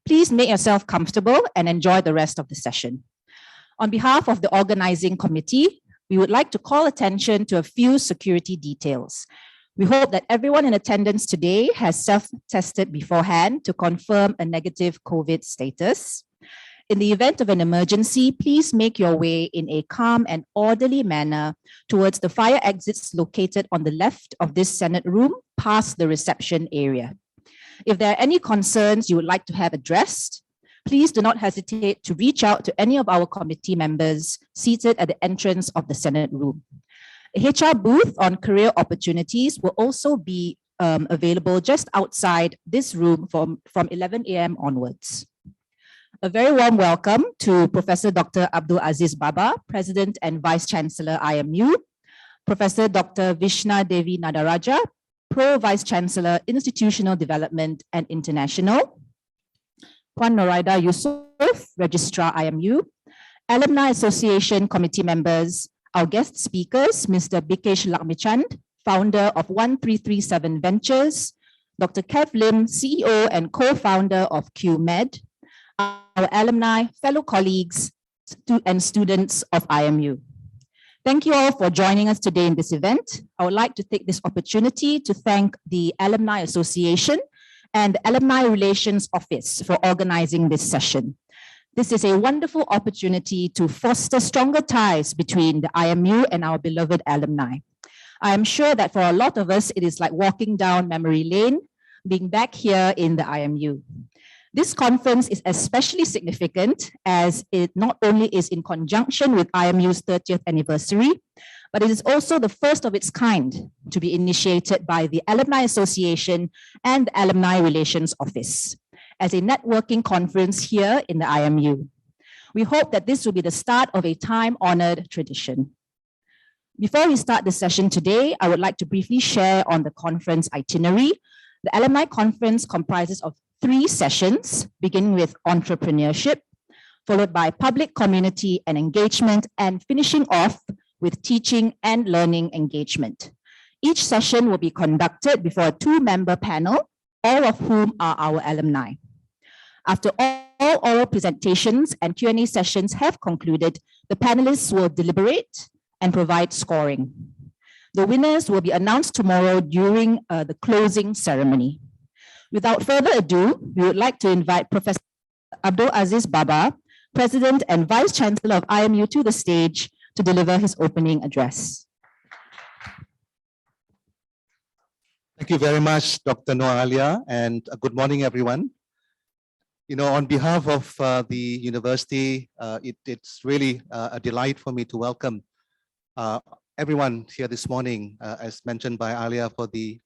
Please make yourself comfortable and enjoy the rest of the session. On behalf of the organizing committee, we would like to call attention to a few security details. We hope that everyone in attendance today has self-tested beforehand to confirm a negative COVID status. In the event of an emergency, please make your way in a calm and orderly manner towards the fire exits located on the left of this Senate room, past the reception area. If there are any concerns you would like to have addressed, please do not hesitate to reach out to any of our committee members seated at the entrance of the Senate room. A HR booth on career opportunities will also be available just outside this room from 11 a.m. onwards. A very warm welcome to Professor Dr. Abdul Aziz Baba, President and Vice Chancellor IMU, Professor Dr. Vishna Devi Nadaraja, Pro Vice Chancellor, Institutional Development and International, Puan Noraida Yusof, Registrar IMU, Alumni Association Committee members, our guest speakers, Mr. Bikesh Lakmichand, founder of 1337 Ventures, Dr. Kev Lim, CEO and co-founder of QMed, our alumni, fellow colleagues, and students of IMU. Thank you all for joining us today in this event. I would like to take this opportunity to thank the Alumni Association and the Alumni Relations Office for organizing this session. This is a wonderful opportunity to foster stronger ties between the IMU and our beloved alumni. I am sure that for a lot of us, it is like walking down memory lane, being back here in the IMU. This conference is especially significant as it not only is in conjunction with IMU's 30th anniversary, but it is also the first of its kind to be initiated by the Alumni Association and the Alumni Relations Office as a networking conference here in the IMU. We hope that this will be the start of a time-honored tradition. Before we start the session today, I would like to briefly share on the conference itinerary. The Alumni Conference comprises of 3 sessions, beginning with entrepreneurship, followed by public community and engagement, and finishing off with teaching and learning engagement. Each session will be conducted before a 2-member panel, all of whom are our alumni. After all oral presentations and Q&A sessions have concluded, the panelists will deliberate and provide scoring. The winners will be announced tomorrow during the closing ceremony. Without further ado, we would like to invite Professor Abdul Aziz Baba, President and Vice Chancellor of IMU, to the stage to deliver his opening address. Thank you very much, Dr. Noalia, and good morning, everyone. You know, on behalf of the university, it's really a delight for me to welcome everyone here this morning, as mentioned by Alia, for the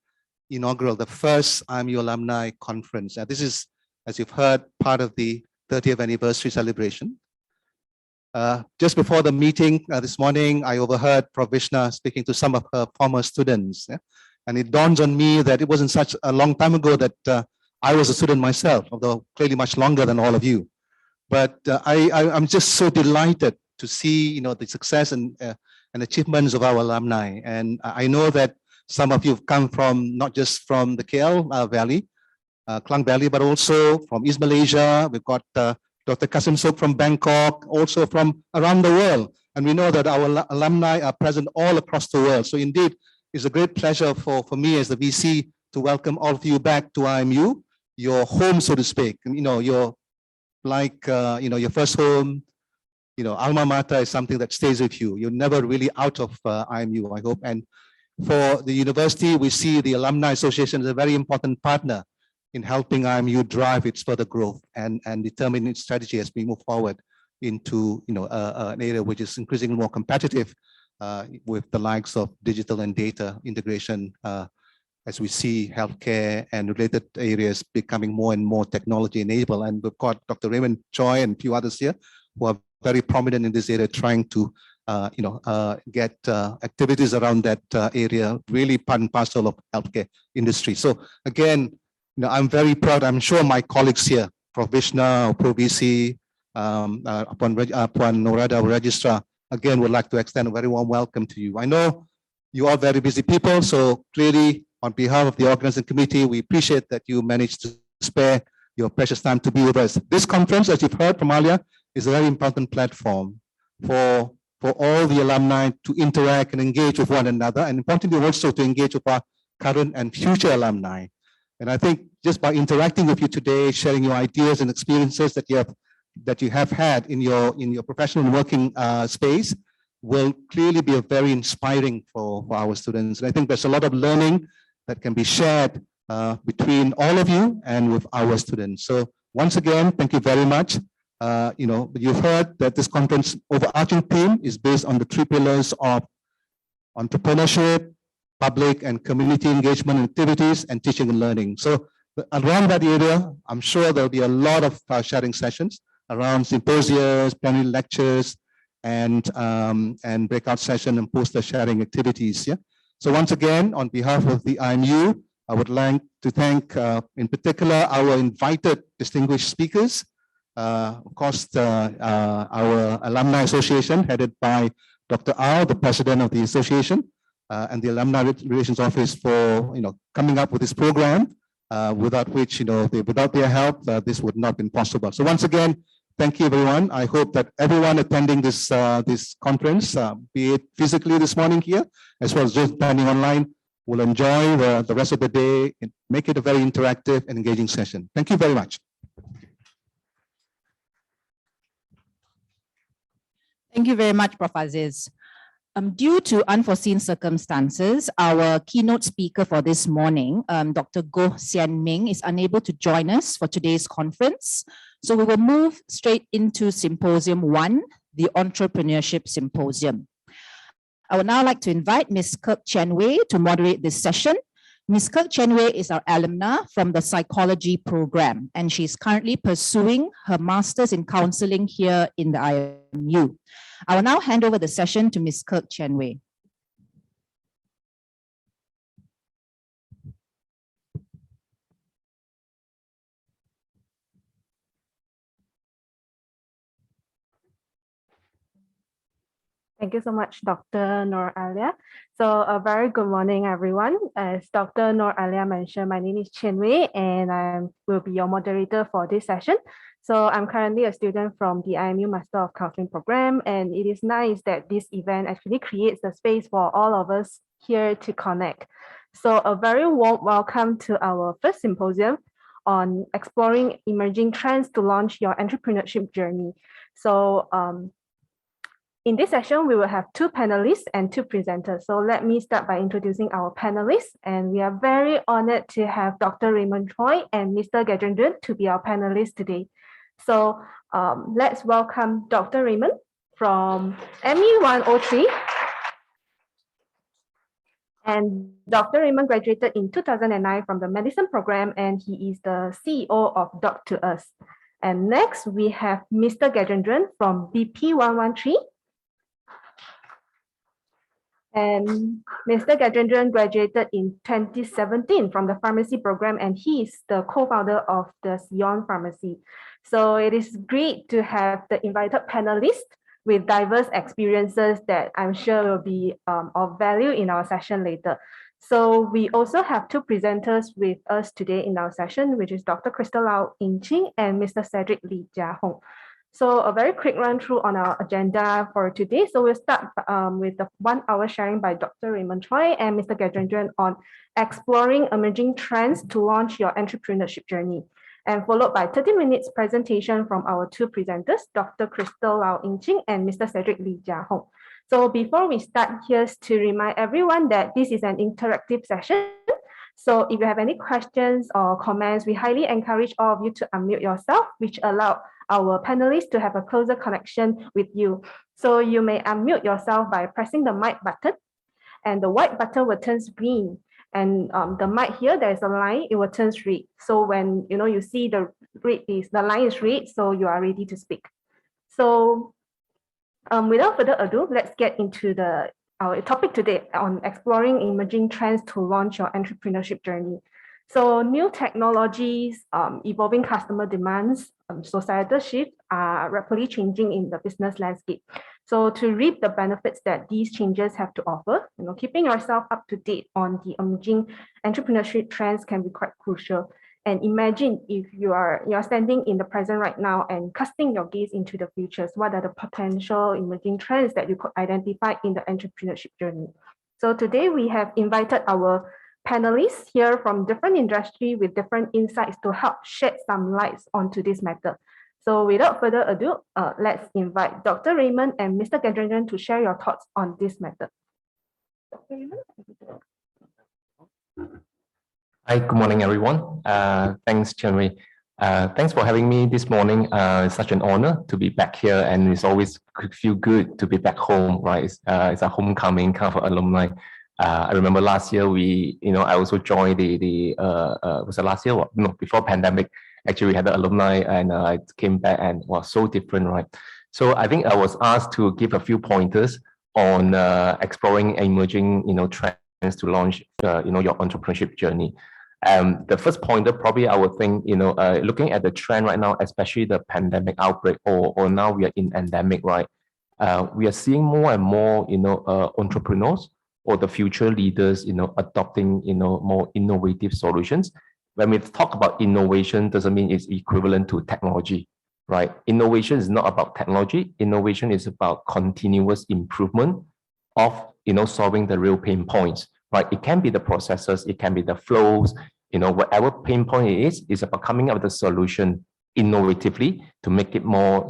inaugural, the first IMU Alumni Conference. This is, as you've heard, part of the 30th anniversary celebration. Just before the meeting this morning, I overheard Prof. Vishna speaking to some of her former students. And it dawns on me that it wasn't such a long time ago that I was a student myself, although clearly much longer than all of you. But I'm just so delighted to see, you know, the success and achievements of our alumni. And I know that some of you have come from, not just from the KL Valley, Klang Valley, but also from East Malaysia. We've got Dr. Kasim Sok from Bangkok, also from around the world. And we know that our alumni are present all across the world. So indeed, it's a great pleasure for me as the VC to welcome all of you back to IMU, your home, so to speak. And, you know, your your first home, you know, alma mater is something that stays with you. You're never really out of IMU, I hope. And for the university, we see the Alumni Association as a very important partner in helping IMU drive its further growth and determine its strategy as we move forward into, you know, an area which is increasingly more competitive with the likes of digital and data integration, as we see healthcare and related areas becoming more and more technology enabled. And we've got Dr. Raymond Choi and a few others here who are very prominent in this area, trying to get activities around that area, really part and parcel of healthcare industry. So again, you know, I'm very proud. I'm sure my colleagues here, Prof. Vishna, Pro VC, Puan Norada, our registrar, again, would like to extend a very warm welcome to you. I know you are very busy people, so clearly on behalf of the organizing committee, we appreciate that you managed to spare your precious time to be with us. This conference, as you've heard from Alia, is a very important platform for all the alumni to interact and engage with one another, and importantly also to engage with our current and future alumni. And I think just by interacting with you today, sharing your ideas and experiences that you have had in your professional and working space will clearly be a very inspiring for our students. And I think there's a lot of learning that can be shared between all of you and with our students. So once again, thank you very much. You've heard that this conference overarching theme is based on the 3 pillars of entrepreneurship, public and community engagement activities, and teaching and learning. So around that area, I'm sure there'll be a lot of sharing sessions around symposiums, plenary lectures, and breakout session and poster sharing activities. Yeah. So once again, on behalf of the IMU, I would like to thank, in particular, our invited distinguished speakers. Of course, our Alumni Association, headed by Dr. Ao, the president of the association, and the Alumni Relations Office for coming up with this program, without which, without their help, this would not have been possible. So once again, thank you, everyone. I hope that everyone attending this conference, be it physically this morning here, as well as just attending online, will enjoy the rest of the day and make it a very interactive and engaging session. Thank you very much. Thank you very much, Prof. Aziz. Due to unforeseen circumstances, our keynote speaker for this morning, Dr. Goh Sian Ming, is unable to join us for today's conference. So we will move straight into Symposium 1, the Entrepreneurship Symposium. I would now like to invite Ms. Kirk Chen Wei to moderate this session. Ms. Kirk Chen Wei is our alumna from the psychology program, and she's currently pursuing her master's in counseling here in the IMU. I will now hand over the session to Ms. Kirk Chen Wei. Thank you so much, Dr. Noor Alia. So a very good morning, everyone. As Dr. Noor Alia mentioned, my name is Chen Wei, and I will be your moderator for this session. So I'm currently a student from the IMU Master of Counseling program, and it is nice that this event actually creates a space for all of us here to connect. So a very warm welcome to our first symposium on exploring emerging trends to launch your entrepreneurship journey. So in this session, we will have 2 panelists and 2 presenters. So let me start by introducing our panelists. And we are very honored to have Dr. Raymond Choi and Mr. Gajendran to be our panelists today. So let's welcome Dr. Raymond from ME 103. And Dr. Raymond graduated in 2009 from the medicine program, and he is the CEO of Doc2Us. And next, we have Mr. Gajendran from BP 113. And Mr. Gajendran graduated in 2017 from the pharmacy program, and he is the co-founder of the Sion Pharmacy. So it is great to have the invited panelists with diverse experiences that I'm sure will be of value in our session later. So we also have 2 presenters with us today in our session, which is Dr. Crystal Lau In Ching and Mr. Cedric Lee Jia Hong. So a very quick run through on our agenda for today. So we'll start with the 1 hour sharing by Dr. Raymond Choi and Mr. Gajendran on exploring emerging trends to launch your entrepreneurship journey, and followed by 30 minutes presentation from our 2 presenters, Dr. Crystal Lau In Ching and Mr. Cedric Lee Jia Hong. So before we start, here's to remind everyone that this is an interactive session. So if you have any questions or comments, we highly encourage all of you to unmute yourself, which allow our panelists to have a closer connection with you. So you may unmute yourself by pressing the mic button, and the white button will turn green. And the mic here, there's a line, it will turn red. So when you see the line is red, so you are ready to speak. So without further ado, let's get into our topic today on exploring emerging trends to launch your entrepreneurship journey. So new technologies, evolving customer demands, societal shifts are rapidly changing in the business landscape. So to reap the benefits that these changes have to offer, keeping yourself up to date on the emerging entrepreneurship trends can be quite crucial. And imagine if you're standing in the present right now and casting your gaze into the futures, what are the potential emerging trends that you could identify in the entrepreneurship journey? So today we have invited our panelists here from different industry with different insights to help shed some lights onto this matter. So without further ado, let's invite Dr. Raymond and Mr. Gajendran to share your thoughts on this matter. Dr. Raymond? Hi, good morning, everyone. Thanks, Cherry. Thanks for having me this morning. It's such an honor to be back here, and it's always feel good to be back home, right? It's a homecoming kind of alumni. I remember last year I also joined was it last year? No, before pandemic. Actually, we had the alumni, and I came back, and was so different, right? So I think I was asked to give a few pointers on exploring emerging, trends to launch, your entrepreneurship journey. The first pointer, probably I would think, looking at the trend right now, especially the pandemic outbreak, or now we are in endemic, right? We are seeing more and more, entrepreneurs or the future leaders, adopting, more innovative solutions. When we talk about innovation, doesn't mean it's equivalent to technology, right? Innovation is not about technology. Innovation is about continuous improvement of, solving the real pain points, right? It can be the processes, it can be the flows, whatever pain point it is about coming up with a solution innovatively to make it more,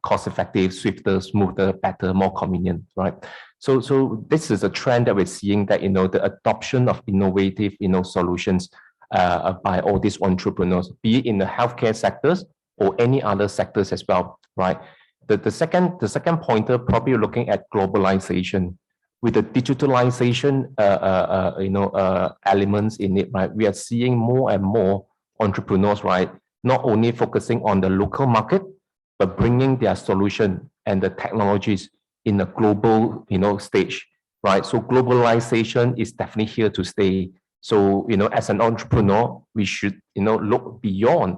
cost-effective, swifter, smoother, better, more convenient, right? So this is a trend that we're seeing, that, the adoption of innovative, solutions by all these entrepreneurs, be it in the healthcare sectors or any other sectors as well, right? The second pointer, probably looking at globalization. With the digitalization, elements in it, right? We are seeing more and more entrepreneurs, right? Not only focusing on the local market, but bringing their solution and the technologies in a global, stage, right? So globalization is definitely here to stay. So, as an entrepreneur, we should, look beyond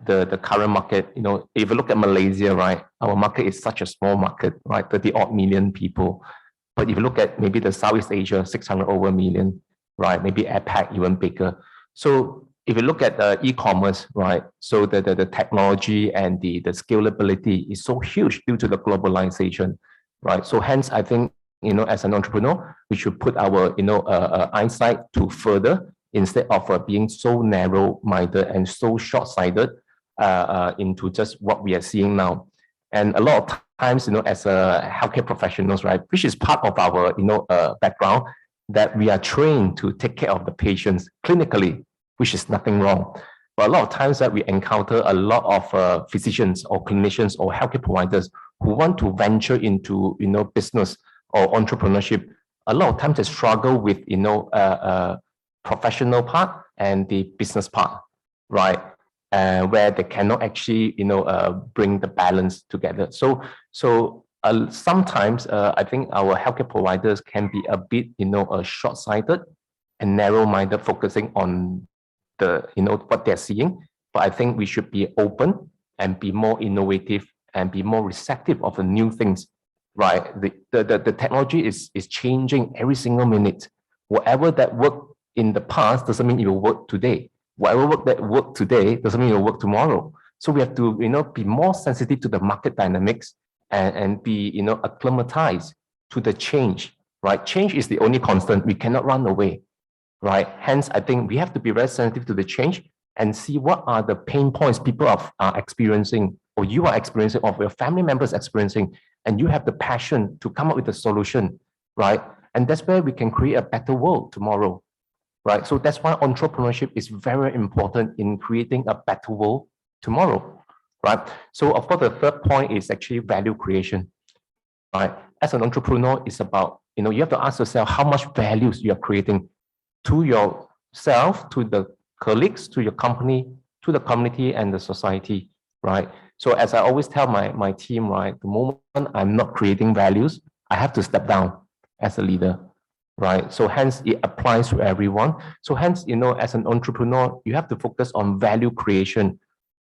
the current market. If you look at Malaysia, right, our market is such a small market, right? 30-odd million people. But if you look at maybe the Southeast Asia, 600 over million, right? Maybe APAC even bigger. So if you look at e-commerce, right? So the technology and the scalability is so huge due to the globalization, right? So hence, I think, as an entrepreneur, we should put our, eyesight to further, instead of being so narrow-minded and so short-sighted into just what we are seeing now. And a lot of times, as a healthcare professionals, right, which is part of our, background, that we are trained to take care of the patients clinically, which is nothing wrong. But a lot of times that we encounter a lot of physicians or clinicians or healthcare providers who want to venture into, business or entrepreneurship. A lot of times they struggle with, professional part and the business part, right? Where they cannot actually, bring the balance together. So sometimes I think our healthcare providers can be a bit, short-sighted and narrow-minded, focusing on the, what they're seeing. But I think we should be open and be more innovative and be more receptive of the new things, right? The technology is changing every single minute. Whatever that worked in the past doesn't mean it will work today. Whatever work that worked today doesn't mean it will work tomorrow. So we have to, be more sensitive to the market dynamics and be, acclimatized to the change, right? Change is the only constant. We cannot run away, right? Hence, I think we have to be very sensitive to the change and see what are the pain points people are experiencing, or you are experiencing, or your family members experiencing, and you have the passion to come up with a solution, right? And that's where we can create a better world tomorrow, right? So that's why entrepreneurship is very important in creating a better world tomorrow, right? So of course, the third point is actually value creation, right? As an entrepreneur, it's about, you have to ask yourself how much values you are creating to yourself, to the colleagues, to your company, to the community and the society, right? So as I always tell my team, right, the moment I'm not creating values, I have to step down as a leader, right? So hence it applies to everyone. So hence, as an entrepreneur, you have to focus on value creation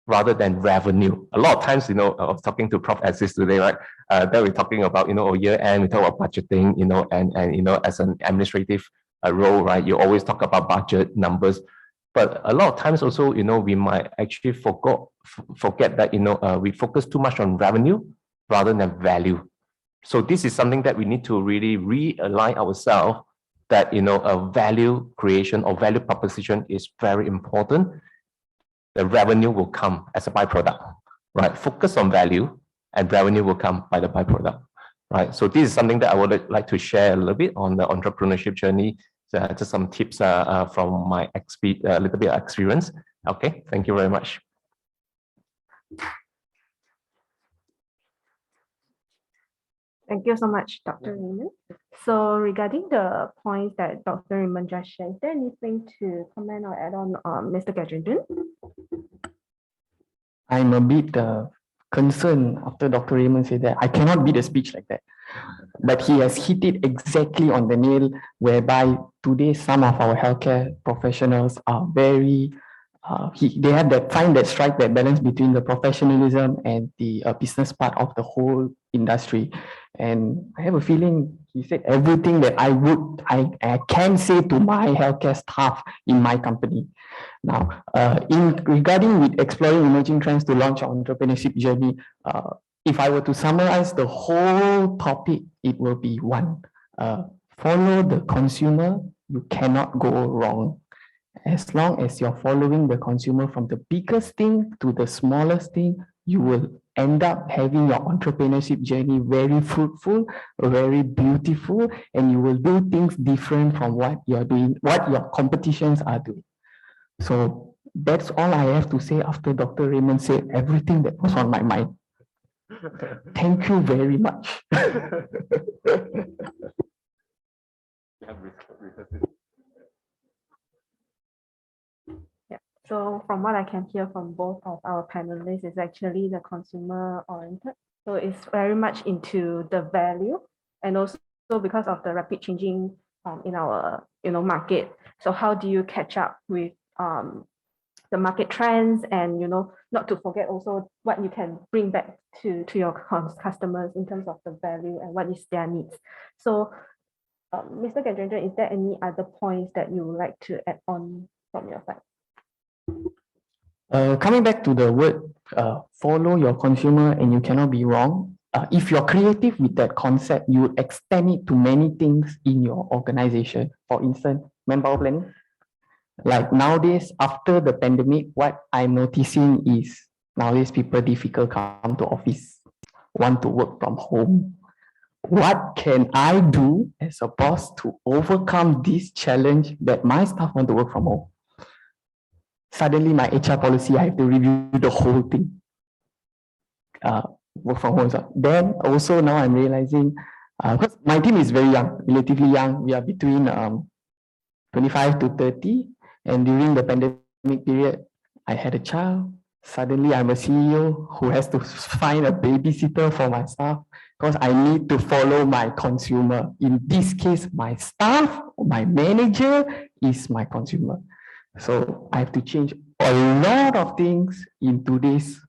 rather than revenue. A lot of times, I was talking to Prof. Aziz today, right? That we're talking about, year end, we talk about budgeting, and as an administrative role, right? You always talk about budget numbers. But a lot of times also, we might actually forget that, we focus too much on revenue rather than value. So this is something that we need to really realign ourselves that, a value creation or value proposition is very important. The revenue will come as a byproduct, right? Focus on value and revenue will come by the byproduct, right? So this is something that I would like to share a little bit on the entrepreneurship journey. Just some tips from my little bit of experience. Okay, thank you very much. Thank you so much, Dr. Raymond. So regarding the points that Dr. Raymond just shared, is there anything to comment or add on, Mr. Gajendran? I'm a bit concerned after Dr. Raymond said that. I cannot beat a speech like that. But he has hit it exactly on the nail, whereby today some of our healthcare professionals are very, find that strike that balance between the professionalism and the business part of the whole industry. And I have a feeling he said everything that I can say to my healthcare staff in my company. Now, regarding with exploring emerging trends to launch our entrepreneurship journey, if I were to summarize the whole topic, it will be one, follow the consumer, you cannot go wrong. As long as you're following the consumer from the biggest thing to the smallest thing, you will end up having your entrepreneurship journey very fruitful, very beautiful, and you will do things different from what you're doing, what your competitions are doing. So that's all I have to say after Dr. Raymond said everything that was on my mind. Thank you very much. So from what I can hear from both of our panelists, is actually the consumer oriented. So it's very much into the value, and also because of the rapid changing in our market. So how do you catch up with the market trends, and not to forget also what you can bring back to your customers in terms of the value and what is their needs. So Mr. Gajendran, is there any other points that you would like to add on from your side? Coming back to the word, follow your consumer and you cannot be wrong. If you're creative with that concept, you would extend it to many things in your organization. For instance, manpower planning. Like nowadays, after the pandemic, what I'm noticing is nowadays people difficult come to office, want to work from home. What can I do as a boss to overcome this challenge that my staff want to work from home? Suddenly my HR policy, I have to review the whole thing. Work from home. Then also now I'm realizing, because my team is very young, relatively young. We are between 25 to 30. And during the pandemic period, I had a child. Suddenly I'm a CEO who has to find a babysitter for my staff because I need to follow my consumer. In this case, my staff, my manager is my consumer. So I have to change a lot of things in today's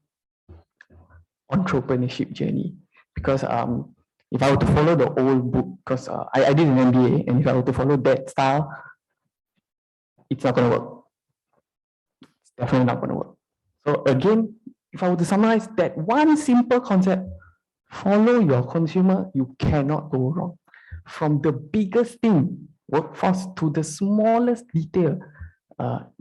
entrepreneurship journey. Because if I were to follow the old book, because I did an MBA, and if I were to follow that style, it's not going to work. It's definitely not going to work. So again, if I were to summarize that one simple concept, follow your consumer, you cannot go wrong. From the biggest thing, workforce, to the smallest detail.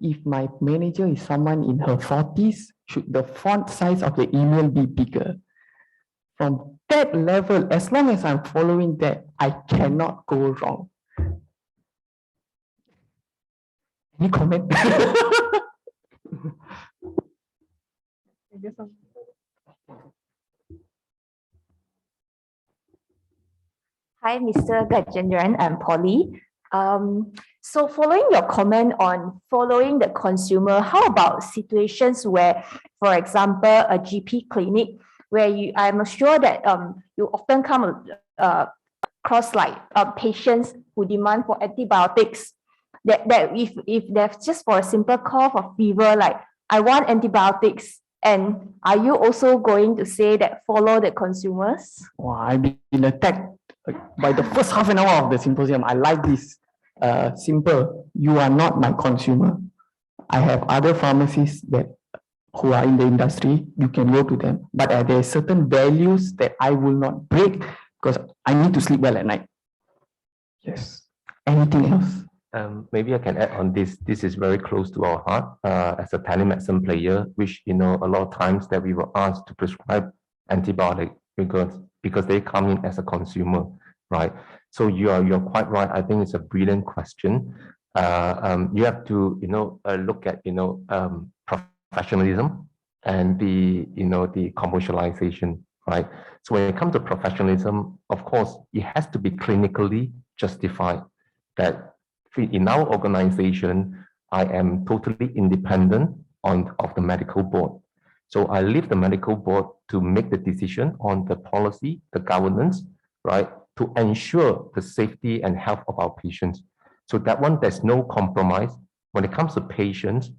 If my manager is someone in her 40s, should the font size of the email be bigger? From that level, as long as I'm following that, I cannot go wrong. Any comment? Hi, Mr. Gajendran and Polly. So following your comment on following the consumer, how about situations where, for example, a GP clinic where I'm sure that you often come across like patients who demand for antibiotics, that if they're just for a simple cough or fever, like I want antibiotics, and are you also going to say that follow the consumers? Wow, I've been attacked by the first half an hour of the symposium. I like this. Simple, you are not my consumer. I have other pharmacies that who are in the industry, you can go to them. But there are certain values that I will not break because I need to sleep well at night. Yes. Anything else? Maybe I can add on this. This is very close to our heart as a telemedicine player, which, a lot of times that we were asked to prescribe antibiotic because they come in as a consumer, right? So you're quite right. I think it's a brilliant question. You have to, look at, professionalism and the commercialization, right? So when it comes to professionalism, of course, it has to be clinically justified that in our organization, I am totally independent of the medical board. So I leave the medical board to make the decision on the policy, the governance, right, to ensure the safety and health of our patients. So that one, there's no compromise. When it comes to patients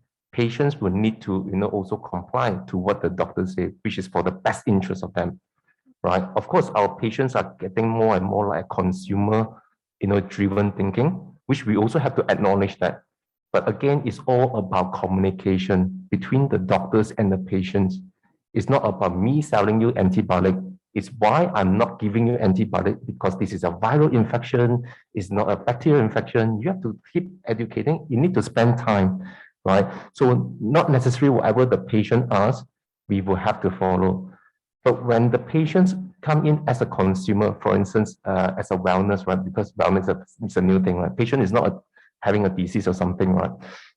will need to, also comply to what the doctors say, which is for the best interest of them, right? Of course, our patients are getting more and more like consumer, driven thinking, which we also have to acknowledge that. But again, it's all about communication between the doctors and the patients. It's not about me selling you antibiotic. It's why I'm not giving you antibiotic, because this is a viral infection. It's not a bacterial infection. You have to keep educating. You need to spend time, right? So not necessarily whatever the patient asks, we will have to follow. But when the patients come in as a consumer, for instance, as a wellness, right? Because wellness is a new thing, right? Patient is not having a disease or something, right?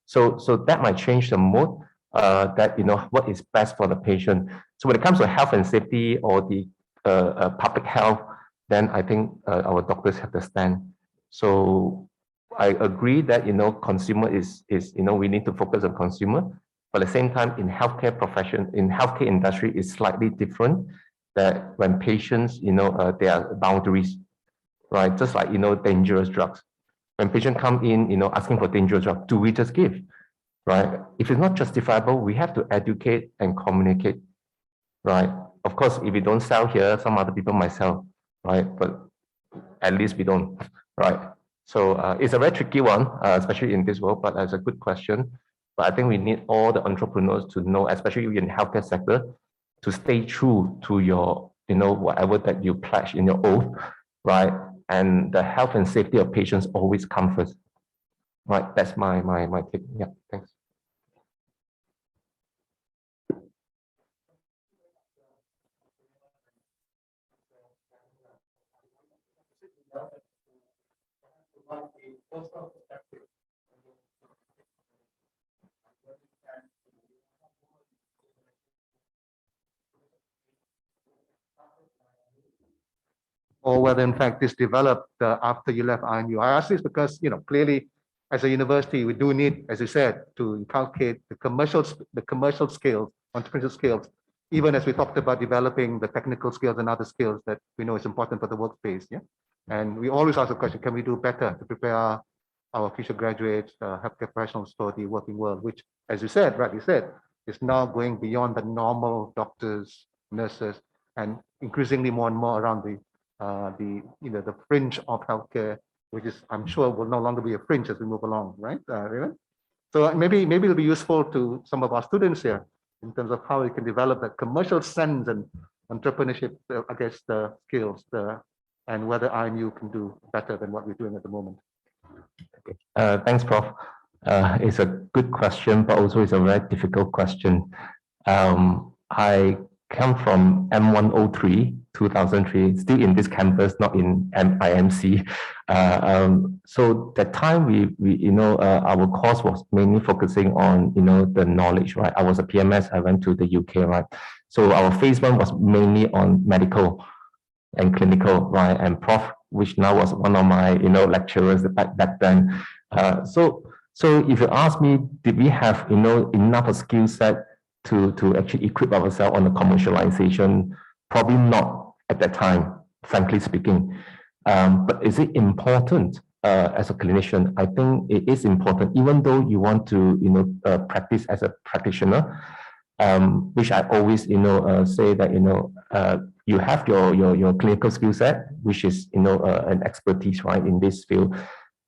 So that might change the mode that, what is best for the patient. So when it comes to health and safety or the public health, then I think our doctors have to stand. So I agree that, consumer is, we need to focus on consumer. But at the same time, in healthcare industry is slightly different. That when patients, there are boundaries, right? Just like, dangerous drugs. When patients come in, asking for dangerous drugs, do we just give, right? If it's not justifiable, we have to educate and communicate, right? Of course, if we don't sell here, some other people might sell, right? But at least we don't, right? So it's a very tricky one, especially in this world, but that's a good question. But I think we need all the entrepreneurs to know, especially in the healthcare sector, to stay true to your, whatever that you pledge in your oath, right? And the health and safety of patients always come first, right? That's my take. Yeah, thanks. Or whether in fact this developed after you left IMU. I ask this because, clearly as a university, we do need, as you said, to inculcate the commercial skills, entrepreneurial skills, even as we talked about developing the technical skills and other skills that we know is important for the workspace. Yeah. And we always ask the question, can we do better to prepare our future graduates, healthcare professionals for the working world, which, as you said, rightly said, is now going beyond the normal doctors, nurses, and increasingly more and more around the fringe of healthcare, which is, I'm sure, will no longer be a fringe as we move along, right? So maybe it'll be useful to some of our students here in terms of how we can develop that commercial sense and entrepreneurship, the skills, and whether IMU can do better than what we're doing at the moment. Thanks, Prof. It's a good question, but also it's a very difficult question. I come from M103, 2003, still in this campus, not in IMC. So that time our course was mainly focusing on, the knowledge, right? I was a PMS, I went to the UK, right? So our phase one was mainly on medical and clinical, right? And Prof, which now was one of my, lecturers back then. So if you ask me, did we have, enough skill set to actually equip ourselves on the commercialization? Probably not at that time, frankly speaking. But is it important as a clinician? I think it is important, even though you want to, practice as a practitioner, which I always, say that, you have your clinical skill set, which is, an expertise, right, in this field.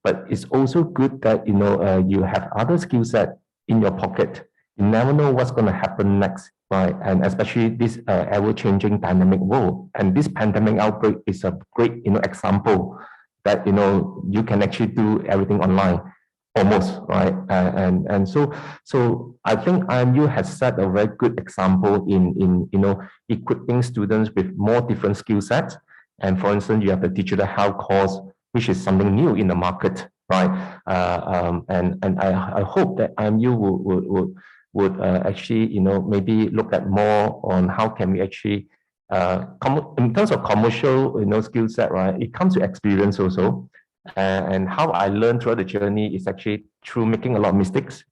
But it's also good that, you have other skill set in your pocket. You never know what's going to happen next, right? And especially this ever-changing dynamic world. And this pandemic outbreak is a great, example that, you can actually do everything online, almost, right? And so I think IMU has set a very good example in equipping students with more different skill sets. And for instance, you have the digital health course, which is something new in the market, right? And I hope that IMU would actually, maybe look at more on how can we actually, in terms of commercial, skill set, right? It comes to experience also. And how I learned throughout the journey is actually through making a lot of mistakes,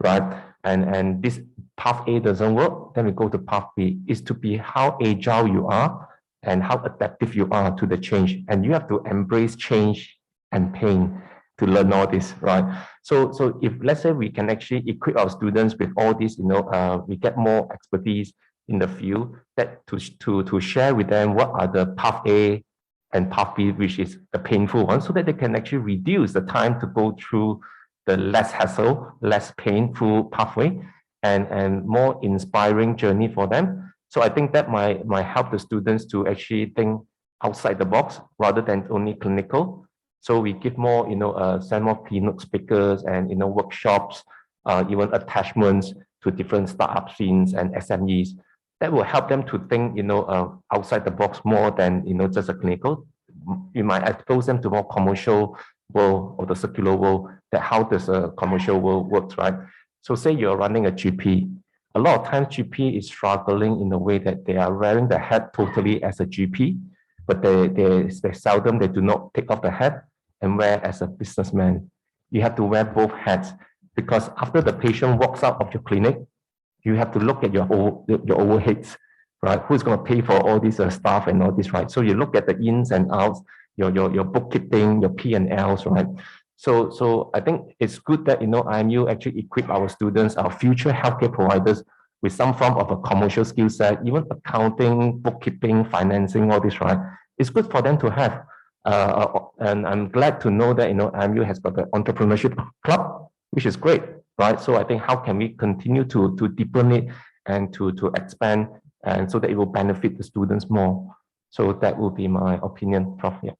right? And this path A doesn't work, then we go to path B, is to be how agile you are and how adaptive you are to the change. And you have to embrace change and pain to learn all this, right? So if let's say we can actually equip our students with all this, we get more expertise in the field that to share with them what are the path A and path B, which is the painful one, so that they can actually reduce the time to go through the less hassle, less painful pathway, and more inspiring journey for them. So I think that might help the students to actually think outside the box rather than only clinical. So we give more, send more keynote speakers and, workshops, even attachments to different startup scenes and SMEs. That will help them to think, outside the box more than, just a clinical. You might expose them to more commercial world or the circular world, that how does a commercial world works, right? So say you're running a GP. A lot of times GP is struggling in the way that they are wearing the hat totally as a GP, but they seldom, they do not take off the hat and wear as a businessman. You have to wear both hats, because after the patient walks out of your clinic, you have to look at your overheads, right? Who's going to pay for all these staff and all this, right? So you look at the ins and outs, your bookkeeping, your P&Ls, right? So I think it's good that, IMU actually equip our students, our future healthcare providers, with some form of a commercial skill set, even accounting, bookkeeping, financing, all this, right? It's good for them to have. And I'm glad to know that, IMU has got the Entrepreneurship Club, which is great, right? So I think how can we continue to deepen it and to expand, and so that it will benefit the students more. So that will be my opinion, Prof. Yeah.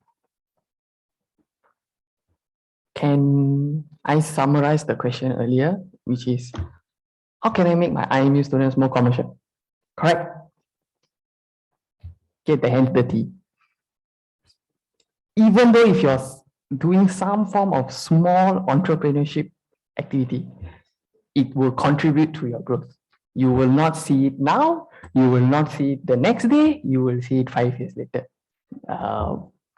Can I summarize the question earlier, which is, how can I make my IMU students more commercial? Correct? Get the hands dirty. Even though if you're doing some form of small entrepreneurship activity, it will contribute to your growth. You will not see it now, you will not see it the next day, you will see it 5 years later.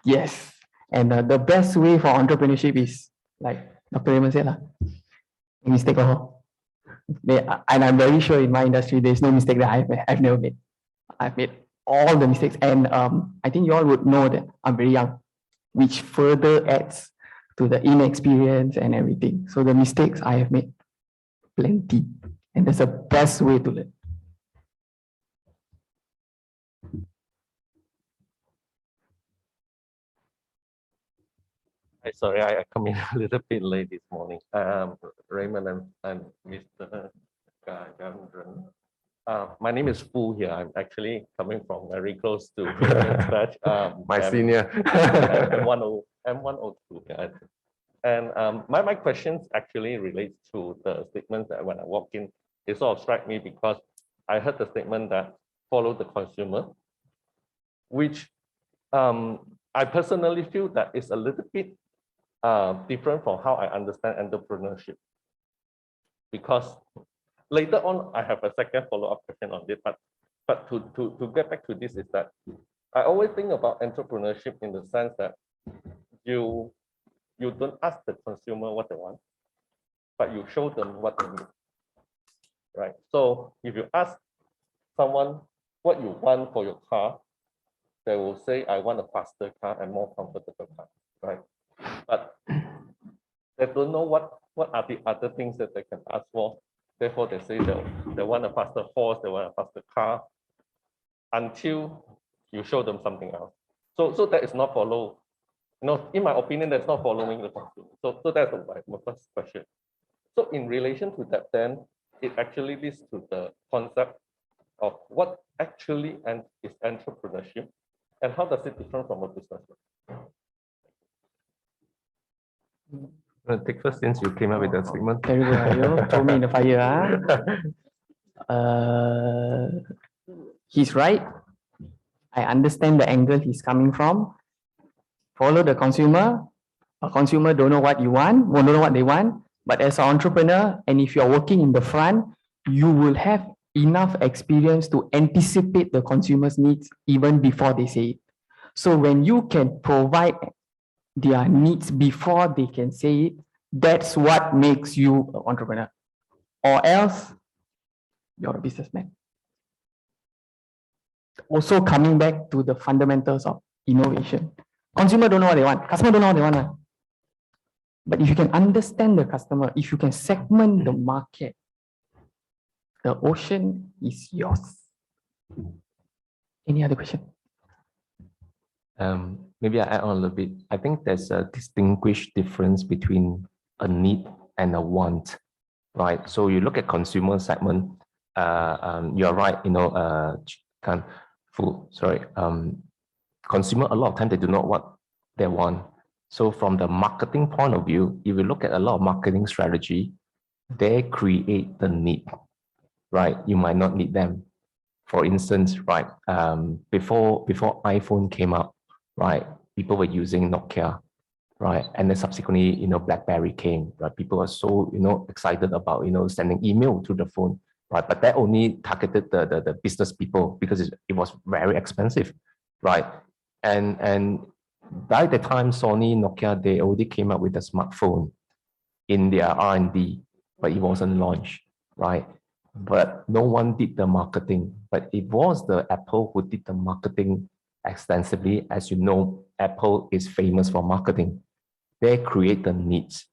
Yes, and the best way for entrepreneurship is, like Dr. Raymond said, mistake. And I'm very sure in my industry, there's no mistake that I've never made. I've made all the mistakes, and I think you all would know that I'm very young, which further adds to the inexperience and everything. So the mistakes I have made plenty, and that's the best way to learn. Sorry, I come in a little bit late this morning. Raymond and Mr. Gajendran. My name is Fu here. I'm actually coming from very close to My senior. M102. Yeah. And my questions actually relates to the statements that when I walk in, it sort of struck me because I heard the statement that follow the consumer, which I personally feel that is a little bit different from how I understand entrepreneurship. Because later on, I have a second follow-up question on this, but to get back to this is that I always think about entrepreneurship in the sense that you don't ask the consumer what they want, but you show them what they need, right? So if you ask someone what you want for your car, they will say, I want a faster car and more comfortable car, right? But they don't know what are the other things that they can ask for. Therefore, they say they want a faster horse, they want a faster car, until you show them something else. So that is not follow. In my opinion, that's not following the consumer. So that's my first question. So in relation to that, then it actually leads to the concept of what actually is entrepreneurship and how does it differ from a business? Take first since you came up with that statement. Terrible, you throw me in the fire. He's right. I understand the angle he's coming from. Follow the consumer. A consumer don't know what you want, don't know what they want. But as an entrepreneur, and if you're working in the front, you will have enough experience to anticipate the consumer's needs even before they say it. So when you can provide their needs before they can say it, that's what makes you an entrepreneur. Or else, you're a businessman. Also coming back to the fundamentals of innovation. Consumer don't know what they want. Customer don't know what they want. But if you can understand the customer, if you can segment the market, the ocean is yours. Any other question? Maybe I add on a little bit. I think there's a distinguished difference between a need and a want, right? So you look at consumer segment, you're right, consumer, a lot of time they do not what they want. So from the marketing point of view, if you look at a lot of marketing strategy, they create the need, right? You might not need them. For instance, right, before iPhone came out, right, people were using Nokia, right? And then subsequently, BlackBerry came, right? People were so, excited about, sending email through the phone, right? But that only targeted the business people because it was very expensive, right? And by the time Sony, Nokia, they already came up with a smartphone in their R&D, but it wasn't launched, right? But no one did the marketing, but it was the Apple who did the marketing extensively. As you know, Apple is famous for marketing. They create the needs,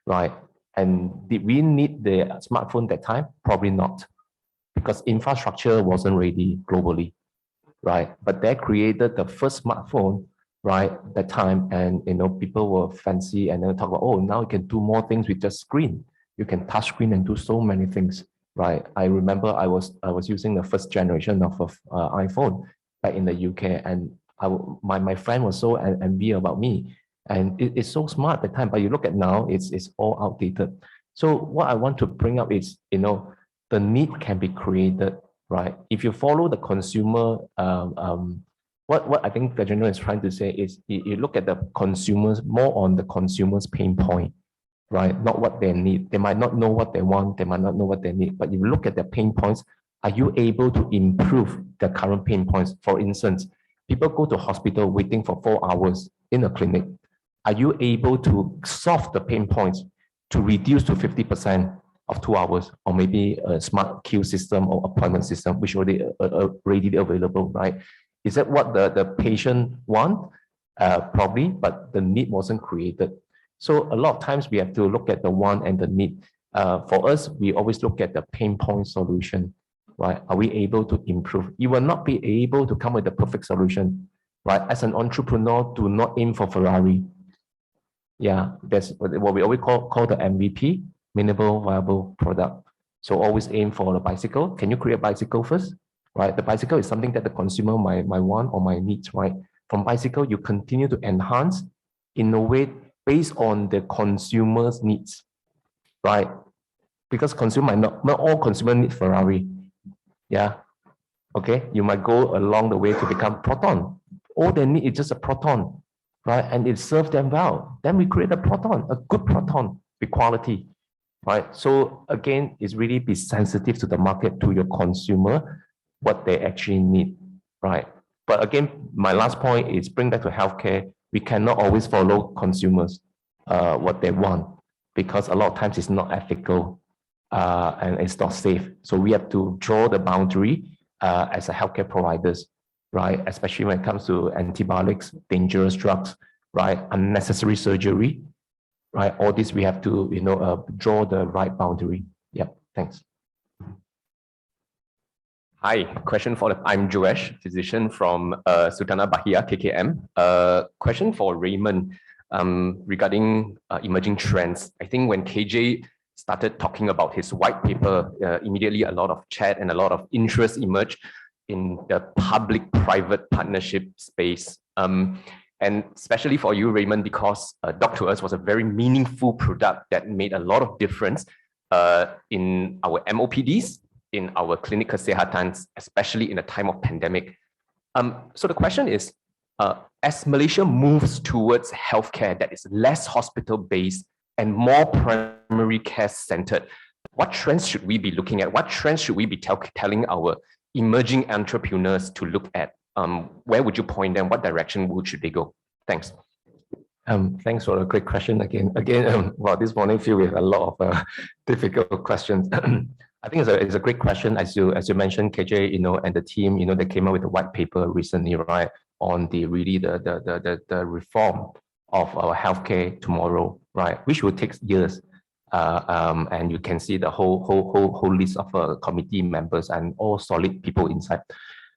right? And did we need the smartphone that time? Probably not, because infrastructure wasn't ready globally, right? But they created the first smartphone, right, that time, and people were fancy and then talk about, oh, now you can do more things with just screen. You can touch screen and do so many things, right? I remember I was using the first generation of iPhone back in the UK, and my friend was so envious about me, and it's so smart at the time. But you look at now, it's all outdated. So what I want to bring up is, the need can be created, right? If you follow the consumer, what I think the general is trying to say is you look at the consumers more on the consumer's pain point, right? Not what they need. They might not know what they want. They might not know what they need. But if you look at the pain points, are you able to improve the current pain points? For instance, people go to hospital waiting for 4 hours in a clinic. Are you able to solve the pain points to reduce to 50% of 2 hours, or maybe a smart queue system or appointment system, which already readily available, right? Is that what the patient want? Probably, but the need wasn't created. So a lot of times we have to look at the want and the need. For us, we always look at the pain point solution, right? Are we able to improve? You will not be able to come with the perfect solution, right? As an entrepreneur, do not aim for Ferrari. Yeah, that's what we always call the MVP, minimal viable product. So always aim for the bicycle. Can you create a bicycle first? Right, the bicycle is something that the consumer might want or might need, right? From bicycle, you continue to enhance, innovate based on the consumer's needs, right? Because consumer not all consumer need Ferrari, yeah. Okay, you might go along the way to become Proton. All they need is just a Proton, right? And it serves them well. Then we create a Proton, a good Proton with quality, right? So again, it's really be sensitive to the market, to your consumer, what they actually need, right? But again, my last point is bring back to healthcare. We cannot always follow consumers, what they want, because a lot of times it's not ethical and it's not safe. So we have to draw the boundary as a healthcare providers, right? Especially when it comes to antibiotics, dangerous drugs, right? Unnecessary surgery, right? All this we have to, draw the right boundary. Yeah, thanks. Hi, I'm Joesh, physician from Sultanah Bahia, KKM. Question for Raymond regarding emerging trends. I think when KJ started talking about his white paper, immediately a lot of chat and a lot of interest emerged in the public-private partnership space. And especially for you, Raymond, because Doc2Us was a very meaningful product that made a lot of difference in our MOPDs, in our clinical kesehatans, especially in a time of pandemic. So the question is, as Malaysia moves towards healthcare that is less hospital-based and more primary care-centered, what trends should we be looking at? What trends should we be telling our emerging entrepreneurs to look at? Where would you point them? What direction should they go? Thanks. Thanks for a great question again. Well, this morning filled with a lot of difficult questions. I think it's a great question, as you mentioned, KJ, and the team, they came up with a white paper recently, right, on the reform of our healthcare tomorrow, right, which will take years. And you can see the whole list of committee members and all solid people inside.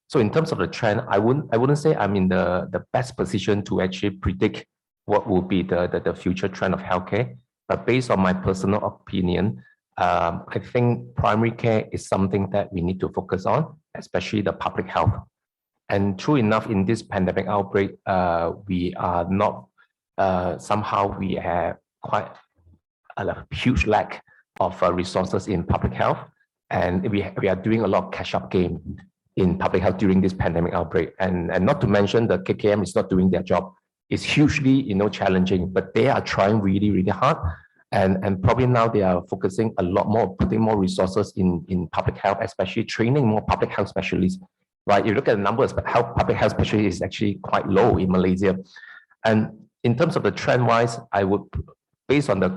So in terms of the trend, I wouldn't say I'm in the best position to actually predict what will be the future trend of healthcare. But based on my personal opinion, I think primary care is something that we need to focus on, especially the public health. And true enough, in this pandemic outbreak, we are not, somehow we have quite a huge lack of resources in public health. And we are doing a lot of catch-up game in public health during this pandemic outbreak. And not to mention the KKM is not doing their job. It's hugely, challenging, but they are trying really, really hard. And probably now they are focusing a lot more, putting more resources in public health, especially training more public health specialists, right? You look at the numbers, but public health specialists is actually quite low in Malaysia. And in terms of the trend wise, I would, based on the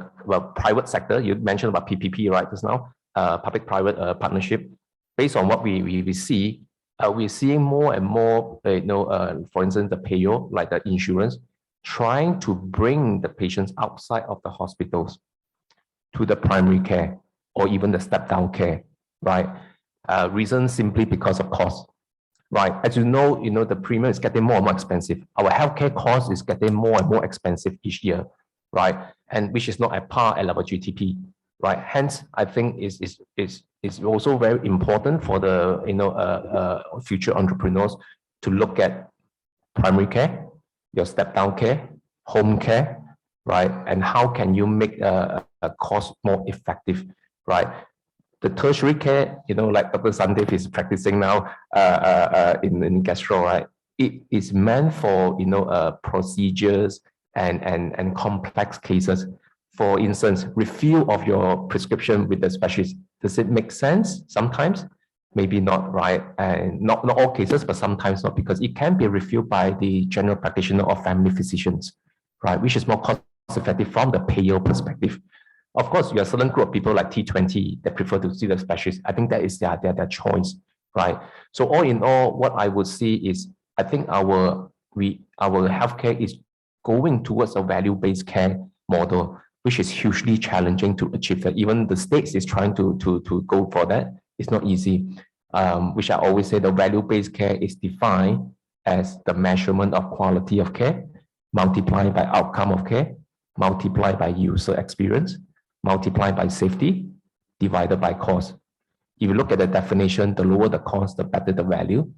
private sector, you mentioned about PPP, right, just now, public-private partnership. Based on what we see, we're seeing more and more, for instance, the payer, like the insurance, trying to bring the patients outside of the hospitals to the primary care or even the step-down care, right? Reason simply because of cost, right? As you know, the premium is getting more and more expensive. Our healthcare cost is getting more and more expensive each year, right? And which is not at par at our GDP, right? Hence, I think is also very important for the future entrepreneurs to look at primary care, your step-down care, home care, right? And how can you make a cost more effective, right? The tertiary care, like Dr. Sandeep is practicing now in gastro, right? It is meant for, procedures and complex cases. For instance, refill of your prescription with the specialist. Does it make sense? Sometimes, maybe not, right? And not all cases, but sometimes not, because it can be refilled by the general practitioner or family physicians, right? Which is more cost effective from the payer perspective. Of course, you have a certain group of people like T20 that prefer to see the specialist. I think that is their choice, right? So all in all, what I would see is, I think our healthcare is going towards a value-based care model, which is hugely challenging to achieve that. Even the states is trying to go for that. It's not easy. Which I always say the value-based care is defined as the measurement of quality of care, multiplied by outcome of care, multiplied by user experience, multiplied by safety, divided by cost. If you look at the definition, the lower the cost, the better the value.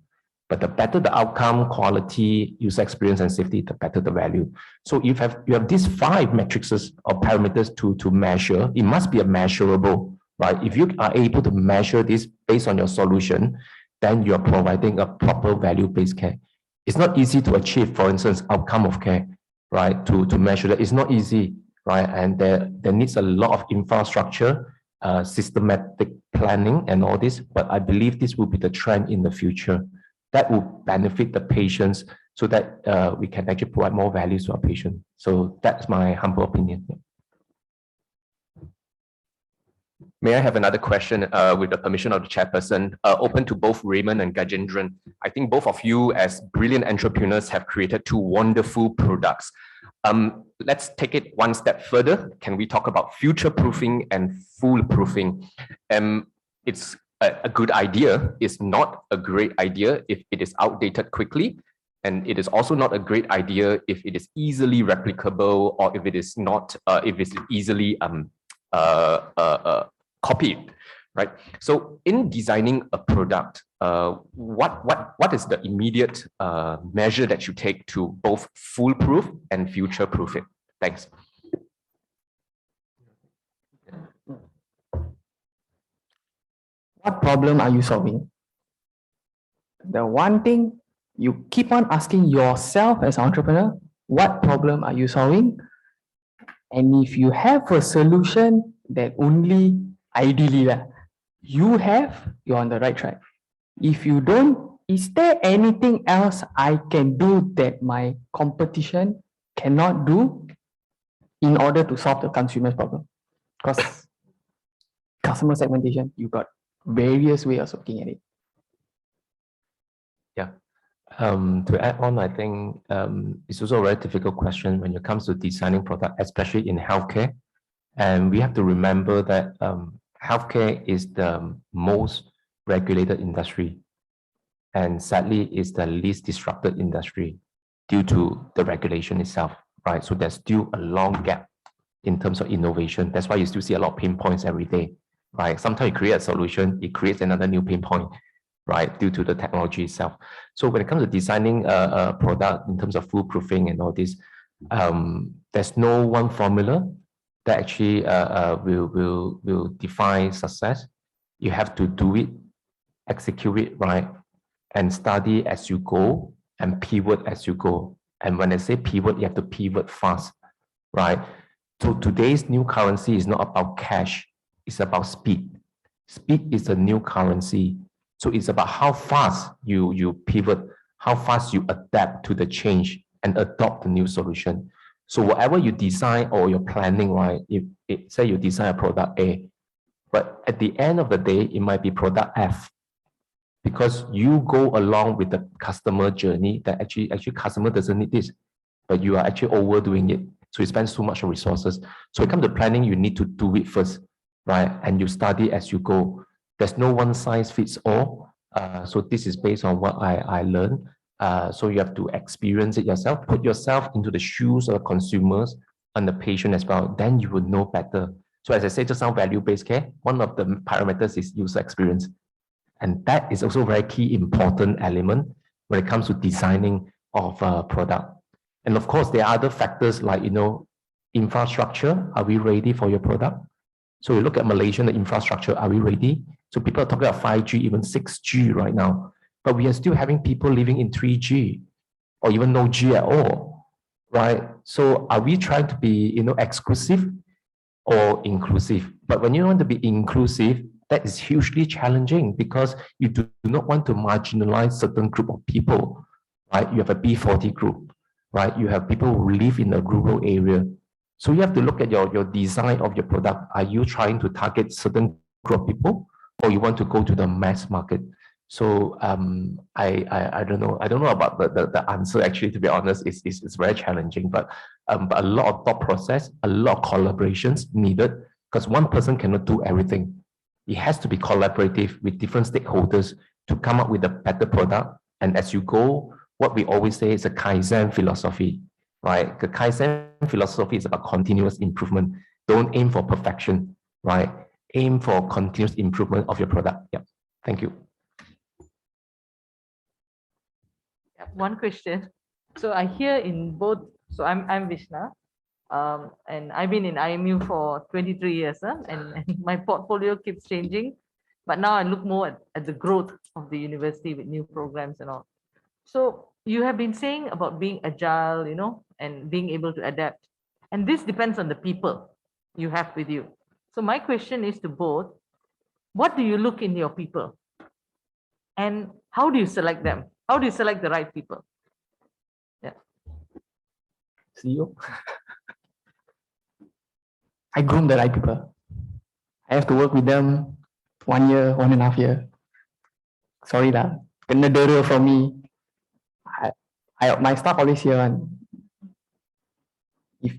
But the better the outcome, quality, user experience, and safety, the better the value. So you have these 5 matrices or parameters to measure. It must be a measurable, right? If you are able to measure this based on your solution, then you are providing a proper value-based care. It's not easy to achieve, for instance, outcome of care, right? To measure that, it's not easy, right? And there needs a lot of infrastructure, systematic planning and all this, but I believe this will be the trend in the future. That will benefit the patients so that we can actually provide more value to our patients. So that's my humble opinion. May I have another question with the permission of the chairperson, open to both Raymond and Gajendran. I think both of you as brilliant entrepreneurs have created 2 wonderful products. Let's take it one step further. Can we talk about future-proofing and foolproofing? It's a good idea. It's not a great idea if it is outdated quickly. And it is also not a great idea if it is easily replicable or if it is not, if it's easily copy it, right? So in designing a product, what is the immediate measure that you take to both foolproof and future-proof it? Thanks. What problem are you solving? The one thing you keep on asking yourself as an entrepreneur, what problem are you solving? And if you have a solution that only ideally you have, you're on the right track. If you don't, is there anything else I can do that my competition cannot do in order to solve the consumer's problem? Because customer segmentation, you got various ways of looking at it. Yeah. To add on, I think it's also a very difficult question when it comes to designing product, especially in healthcare. And we have to remember that healthcare is the most regulated industry. And sadly, it's the least disrupted industry due to the regulation itself, right? So there's still a long gap in terms of innovation. That's why you still see a lot of pain points every day, right? Sometimes you create a solution, it creates another new pain point, right? Due to the technology itself. So when it comes to designing a product in terms of foolproofing and all this, there's no one formula that actually will define success. You have to do it, execute it, right? And study as you go and pivot as you go. And when I say pivot, you have to pivot fast, right? So today's new currency is not about cash, it's about speed. Speed is a new currency. So it's about how fast you pivot, how fast you adapt to the change and adopt the new solution. So whatever you design or you're planning, right? If say you design a product A, but at the end of the day, it might be product F, because you go along with the customer journey that actually customer doesn't need this, but you are actually overdoing it. So you spend so much resources. So when it comes to planning, you need to do it first, right? And you study as you go. There's no one size fits all. So this is based on what I learned. So you have to experience it yourself, put yourself into the shoes of the consumers and the patient as well. Then you will know better. So as I said, just now, value-based care, one of the parameters is user experience. And that is also a very key important element when it comes to designing of a product. And of course, there are other factors like, infrastructure. Are we ready for your product? So you look at Malaysia, the infrastructure, are we ready? So people are talking about 5G, even 6G right now, but we are still having people living in 3G or even no G at all, right? So are we trying to be, exclusive or inclusive? But when you want to be inclusive, that is hugely challenging because you do not want to marginalize certain group of people, right? You have a B40 group, right? You have people who live in a rural area. So you have to look at your design of your product. Are you trying to target certain group of people or you want to go to the mass market? So I don't know. I don't know about the answer actually, to be honest. It's very challenging, but a lot of thought process, a lot of collaborations needed because one person cannot do everything. It has to be collaborative with different stakeholders to come up with a better product. And as you go, what we always say is a Kaizen philosophy, right? The Kaizen philosophy is about continuous improvement. Don't aim for perfection, right? Aim for continuous improvement of your product. Yeah. Thank you. One question. So I hear in both, so I'm Vishna, and I've been in IMU for 23 years, and my portfolio keeps changing, but now I look more at the growth of the university with new programs and all. So you have been saying about being agile, and being able to adapt, and this depends on the people you have with you. So my question is to both, what do you look in your people? And how do you select them? How do you select the right people? Yeah. CEO. I groom the right people. I have to work with them 1 year, 1.5 years. Sorry lah, kena dera from me. My staff always hear one. If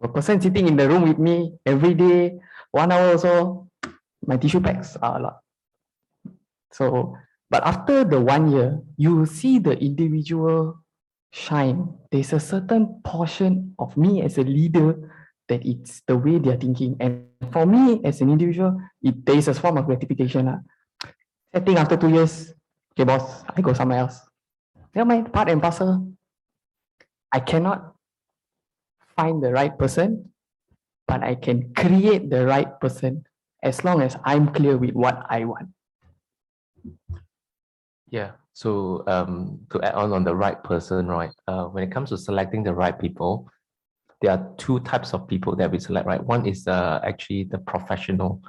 a person sitting in the room with me every day, 1 hour or so, my tissue packs are a lot. So, but after the 1 year, you see the individual shine. There's a certain portion of me as a leader that it's the way they're thinking. And for me, as an individual, there is a form of gratification. I think after 2 years, okay, boss, I go somewhere else. My part and parcel. I cannot find the right person, but I can create the right person as long as I'm clear with what I want. Yeah. So to add on the right person, right? When it comes to selecting the right people, there are two types of people that we select, right? One is actually the professional.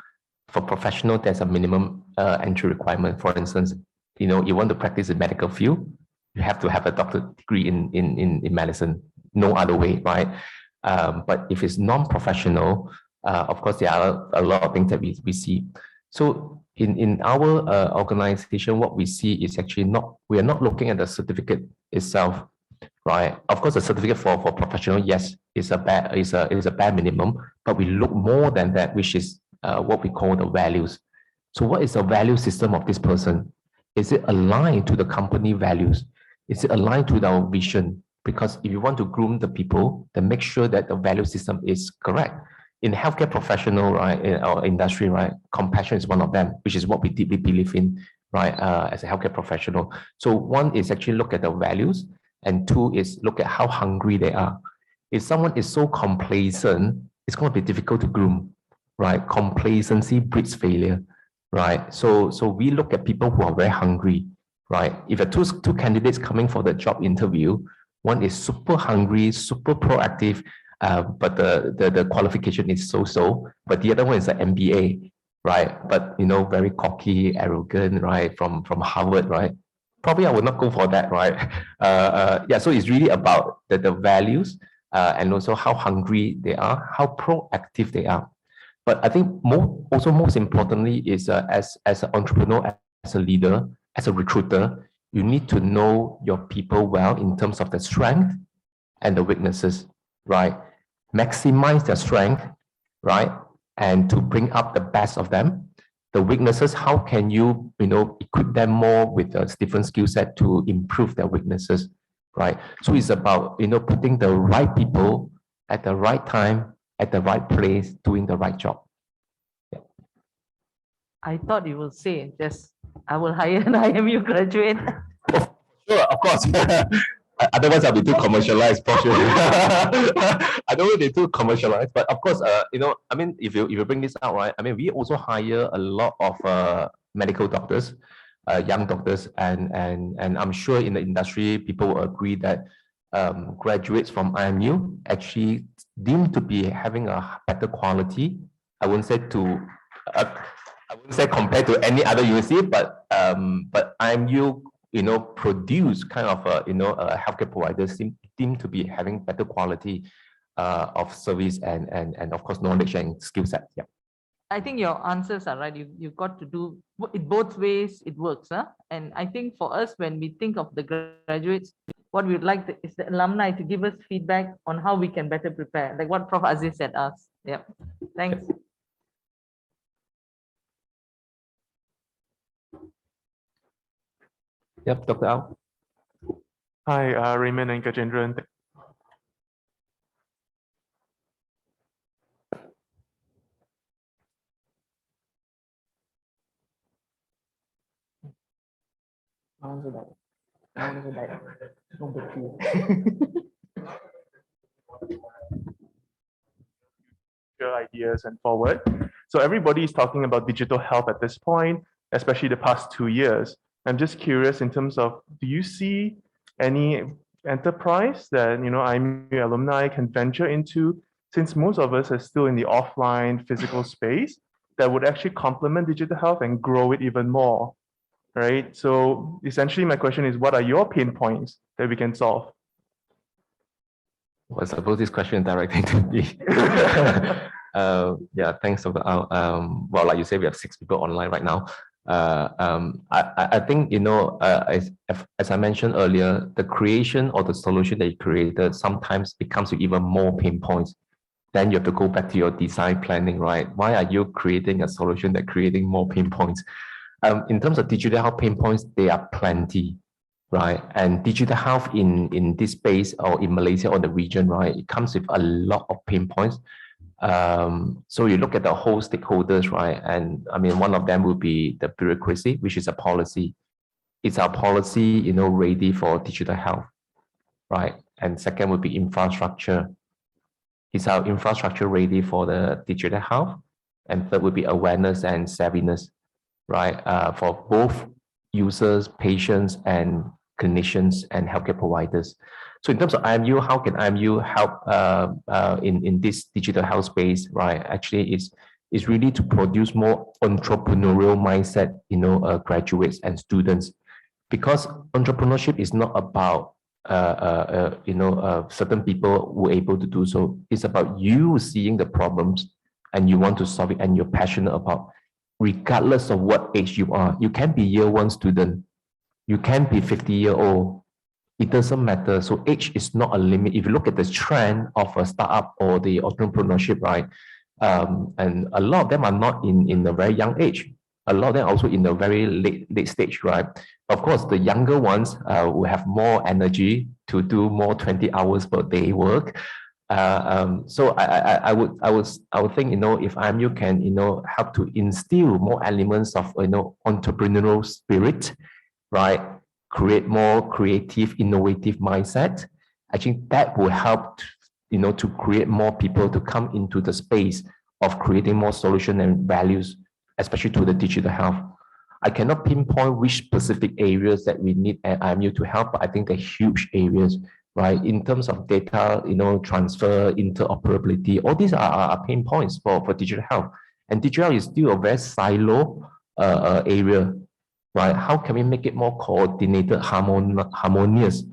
For professional, there's a minimum entry requirement. For instance, you want to practice in medical field, you have to have a doctorate degree in medicine. No other way, right? But if it's non-professional, of course, there are a lot of things that we see. So in our organization, what we see is actually we are not looking at the certificate itself, right? Of course, the certificate for professional, yes, is a bare minimum, but we look more than that, which is what we call the values. So what is the value system of this person? Is it aligned to the company values? Is it aligned to our vision? Because if you want to groom the people, then make sure that the value system is correct. In healthcare professional, right, in our industry, right, compassion is one of them, which is what we deeply believe in, right, as a healthcare professional. So one is actually look at the values, and two is look at how hungry they are. If someone is so complacent, it's going to be difficult to groom, right? Complacency breeds failure, right? So we look at people who are very hungry, right? If there are two candidates coming for the job interview, one is super hungry, super proactive, but the qualification is so-so, but the other one is an MBA, right? But very cocky, arrogant, right? From Harvard, right? Probably I would not go for that, right? Yeah, so it's really about the values and also how hungry they are, how proactive they are. But I think most importantly is as an entrepreneur, as a leader, as a recruiter, you need to know your people well in terms of the strength and the weaknesses, right? Maximize their strength, right? And to bring up the best of them. The weaknesses, how can you, equip them more with a different skill set to improve their weaknesses, right? So it's about, putting the right people at the right time, at the right place, doing the right job. Yeah. I thought you will say just, I will hire an IMU graduate. Sure, of course. Otherwise, I'll be too commercialized, for sure. I don't want to be too commercialized, but of course, if you bring this out, right? We also hire a lot of medical doctors, young doctors, and I'm sure in the industry, people will agree that graduates from IMU actually deemed to be having a better quality. I wouldn't say compared to any other university, but IMU produce kind of healthcare providers seem to be having better quality of service and of course knowledge and skill set. Yeah. I think your answers are right. You've got to do it both ways. It works, huh? And I think for us, when we think of the graduates, what we'd like is the alumni to give us feedback on how we can better prepare, like what Prof. Aziz said us. Yeah. Thanks. Yep, Dr. Al. Hi, Raymond and Gajendran. Your ideas and forward. So everybody is talking about digital health at this point, especially the past 2 years. I'm just curious in terms of, do you see any enterprise that IMU alumni can venture into, since most of us are still in the offline physical space, that would actually complement digital health and grow it even more, right? So essentially my question is, what are your pain points that we can solve? Well, I suppose this question is directed to me. Yeah, thanks, Dr. Al. Well, like you say, we have 6 people online right now. I think, as I mentioned earlier, the creation or the solution that you created sometimes becomes with even more pain points. Then you have to go back to your design planning, right? Why are you creating a solution that creating more pain points? In terms of digital health pain points, there are plenty, right? And digital health in this space or in Malaysia or the region, right, it comes with a lot of pain points. So you look at the whole stakeholders, right? And I mean, one of them will be the bureaucracy, which is a policy. Is our policy, ready for digital health, right? And second would be infrastructure. Is our infrastructure ready for the digital health? And third would be awareness and savviness, right? For both users, patients, and clinicians and healthcare providers. So in terms of IMU, how can IMU help in this digital health space, right? Actually, it's really to produce more entrepreneurial mindset, graduates and students, because entrepreneurship is not about certain people who are able to do so. It's about you seeing the problems and you want to solve it and you're passionate about, regardless of what age you are. You can be year one student, you can be 50-year-old. It doesn't matter. So age is not a limit. If you look at the trend of a startup or the entrepreneurship, right? And a lot of them are not in a very young age. A lot of them also in a very late stage, right? Of course, the younger ones will have more energy to do more 20 hours per day work. So I would think, if IMU can, help to instill more elements of, entrepreneurial spirit, right? Create more creative, innovative mindset. I think that will help, to create more people to come into the space of creating more solution and values, especially to the digital health. I cannot pinpoint which specific areas that we need at IMU to help, but I think they're huge areas, right? In terms of data, transfer, interoperability, all these are pain points for digital health. And digital health is still a very silo area, right? How can we make it more coordinated, harmonious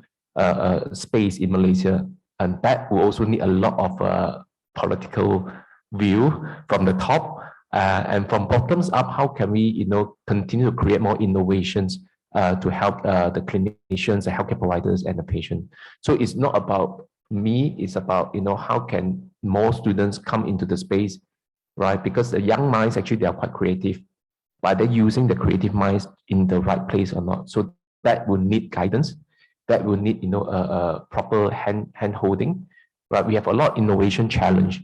space in Malaysia? And that will also need a lot of political view from the top. And from bottoms up, how can we, continue to create more innovations to help the clinicians, the healthcare providers, and the patient? So it's not about me, it's about, how can more students come into the space, right? Because the young minds, actually, they are quite creative, but they're using the creative minds in the right place or not. So that will need guidance, that will need, a proper hand holding, right? We have a lot of innovation challenge,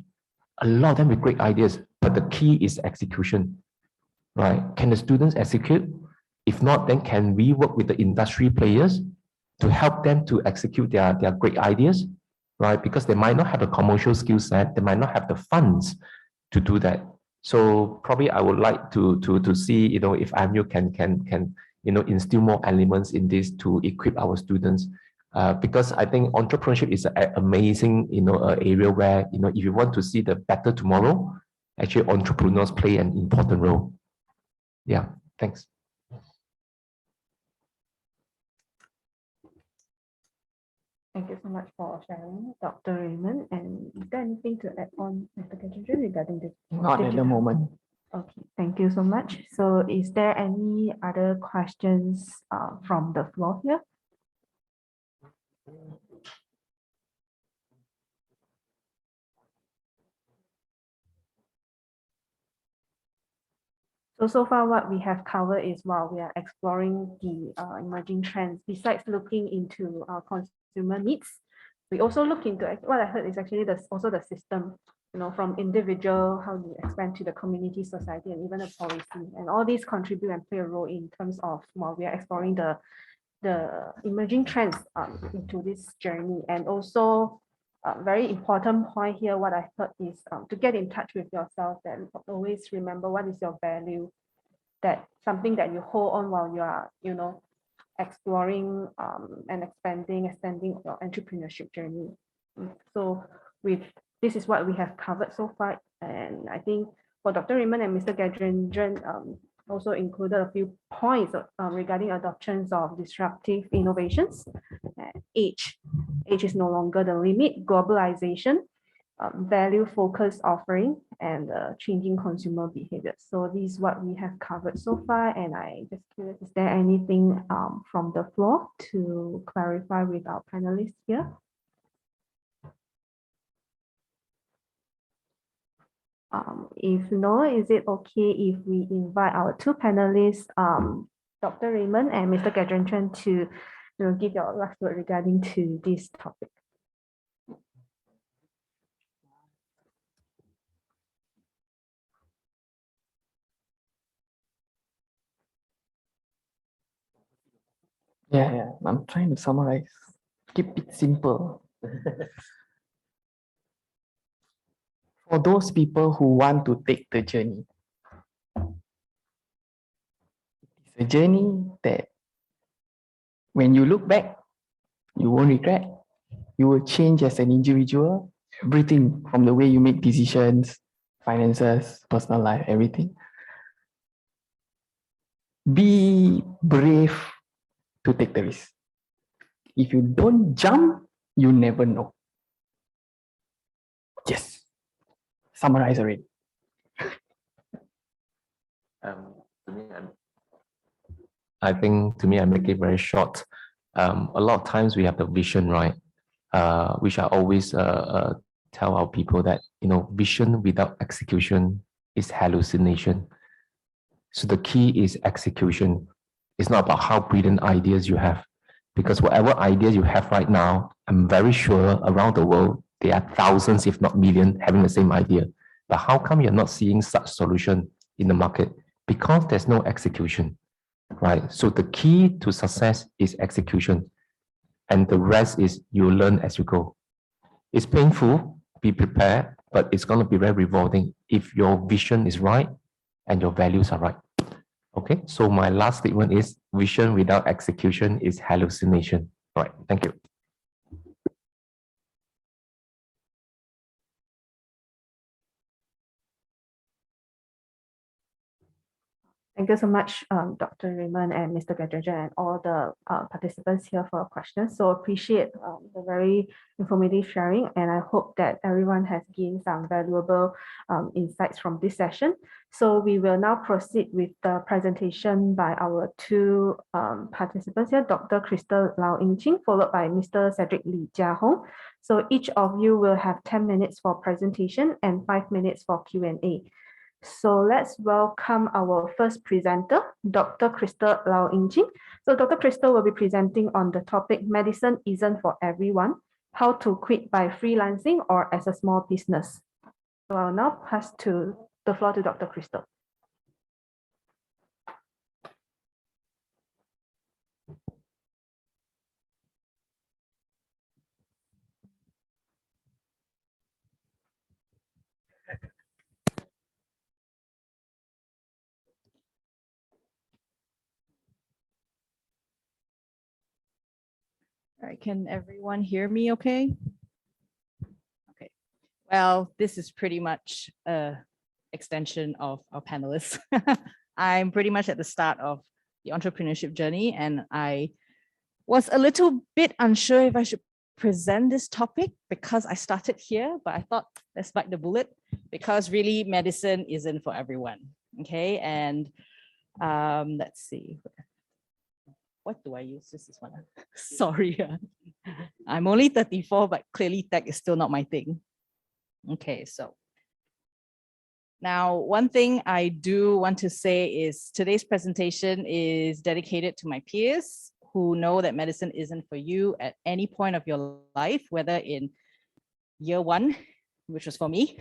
a lot of them with great ideas, but the key is execution, right? Can the students execute? If not, then can we work with the industry players to help them to execute their great ideas, right? Because they might not have a commercial skill set, they might not have the funds to do that. So probably I would like to see, if IMU can instill more elements in this to equip our students. Because I think entrepreneurship is an amazing, area where, if you want to see the better tomorrow, actually entrepreneurs play an important role. Yeah, thanks. Thank you so much for sharing, Dr. Raymond. And is there anything to add on, Mr. Kajinder, regarding this? Not at the moment. Okay, thank you so much. So is there any other questions from the floor here? So far what we have covered is while we are exploring the emerging trends, besides looking into our consumer needs, we also look into what I heard is actually also the system, from individual, how you expand to the community, society, and even the policy. And all these contribute and play a role in terms of while we are exploring the emerging trends into this journey. And also a very important point here, what I heard is to get in touch with yourself, that always remember what is your value, that something that you hold on while you are, exploring and extending your entrepreneurship journey. So this is what we have covered so far. And I think for Dr. Raymond and Mr. Gajendran, also included a few points regarding adoptions of disruptive innovations. Age is no longer the limit, globalization, value-focused offering, and changing consumer behavior. So this is what we have covered so far. And I just curious, is there anything from the floor to clarify with our panelists here? If no, is it okay if we invite our two panelists, Dr. Raymond and Mr. Gajendran, to give your last word regarding to this topic? Yeah, I'm trying to summarize. Keep it simple. For those people who want to take the journey, it's a journey that when you look back, you won't regret. You will change as an individual, everything from the way you make decisions, finances, personal life, everything. Be brave to take the risk. If you don't jump, you never know. Yes. Summarize already. To me, I think to me, I make it very short. A lot of times we have the vision, right? Which I always tell our people that, vision without execution is hallucination. So the key is execution. It's not about how brilliant ideas you have, because whatever ideas you have right now, I'm very sure around the world, there are thousands, if not millions, having the same idea. But how come you're not seeing such solution in the market? Because there's no execution, right? So the key to success is execution. And the rest is you learn as you go. It's painful, be prepared, but it's going to be very rewarding if your vision is right and your values are right. Okay, so my last statement is vision without execution is hallucination. All right, thank you. Thank you so much, Dr. Raymond and Mr. Gajajan and all the participants here for questions. So appreciate the very informative sharing, and I hope that everyone has gained some valuable insights from this session. So we will now proceed with the presentation by our two participants here, Dr. Crystal Lau Ying-Ching, followed by Mr. Cedric Lee Jia Hong. So each of you will have 10 minutes for presentation and 5 minutes for Q&A. So let's welcome our first presenter, Dr. Crystal Lau Ying-Ching. So Dr. Crystal will be presenting on the topic, Medicine Isn't for Everyone, How to Quit by Freelancing or as a Small Business. So I'll now pass the floor to Dr. Crystal. All right, can everyone hear me okay? Okay, well, this is pretty much an extension of our panelists. I'm pretty much at the start of the entrepreneurship journey, and I was a little bit unsure if I should present this topic because I started here, but I thought let's bite the bullet because really medicine isn't for everyone, okay? And let's see. What do I use? This is one. Sorry, I'm only 34, but clearly tech is still not my thing. Okay, so now one thing I do want to say is today's presentation is dedicated to my peers who know that medicine isn't for you at any point of your life, whether in year one, which was for me,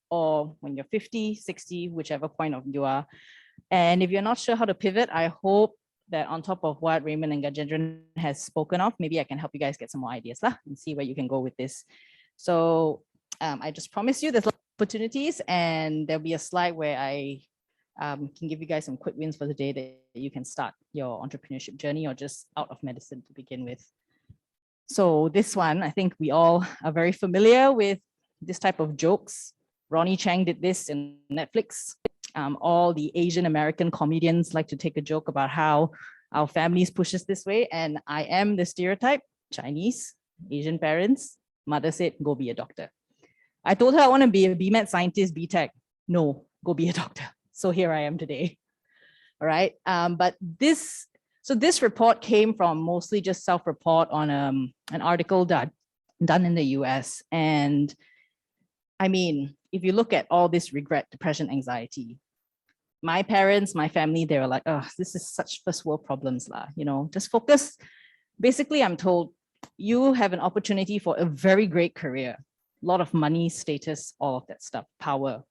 or when you're 50, 60, whichever point of you are. And if you're not sure how to pivot, I hope that on top of what Raymond and Gajendran has spoken of, maybe I can help you guys get some more ideas and see where you can go with this. So I just promise you there's lots of opportunities, and there'll be a slide where I can give you guys some quick wins for the day that you can start your entrepreneurship journey or just out of medicine to begin with. So this one, I think we all are very familiar with this type of jokes. Ronnie Chang did this in Netflix. All the Asian American comedians like to take a joke about how our families push us this way. And I am the stereotype, Chinese, Asian parents. Mother said, go be a doctor. I told her I want to be a BMed scientist, BTech. No, go be a doctor. So here I am today. All right. But this report came from mostly just self-report on an article done in the US. And I mean, if you look at all this regret, depression, anxiety, my parents, my family, they were like, oh, this is such first world problems, just focus. Basically, I'm told you have an opportunity for a very great career, a lot of money, status, all of that stuff, power.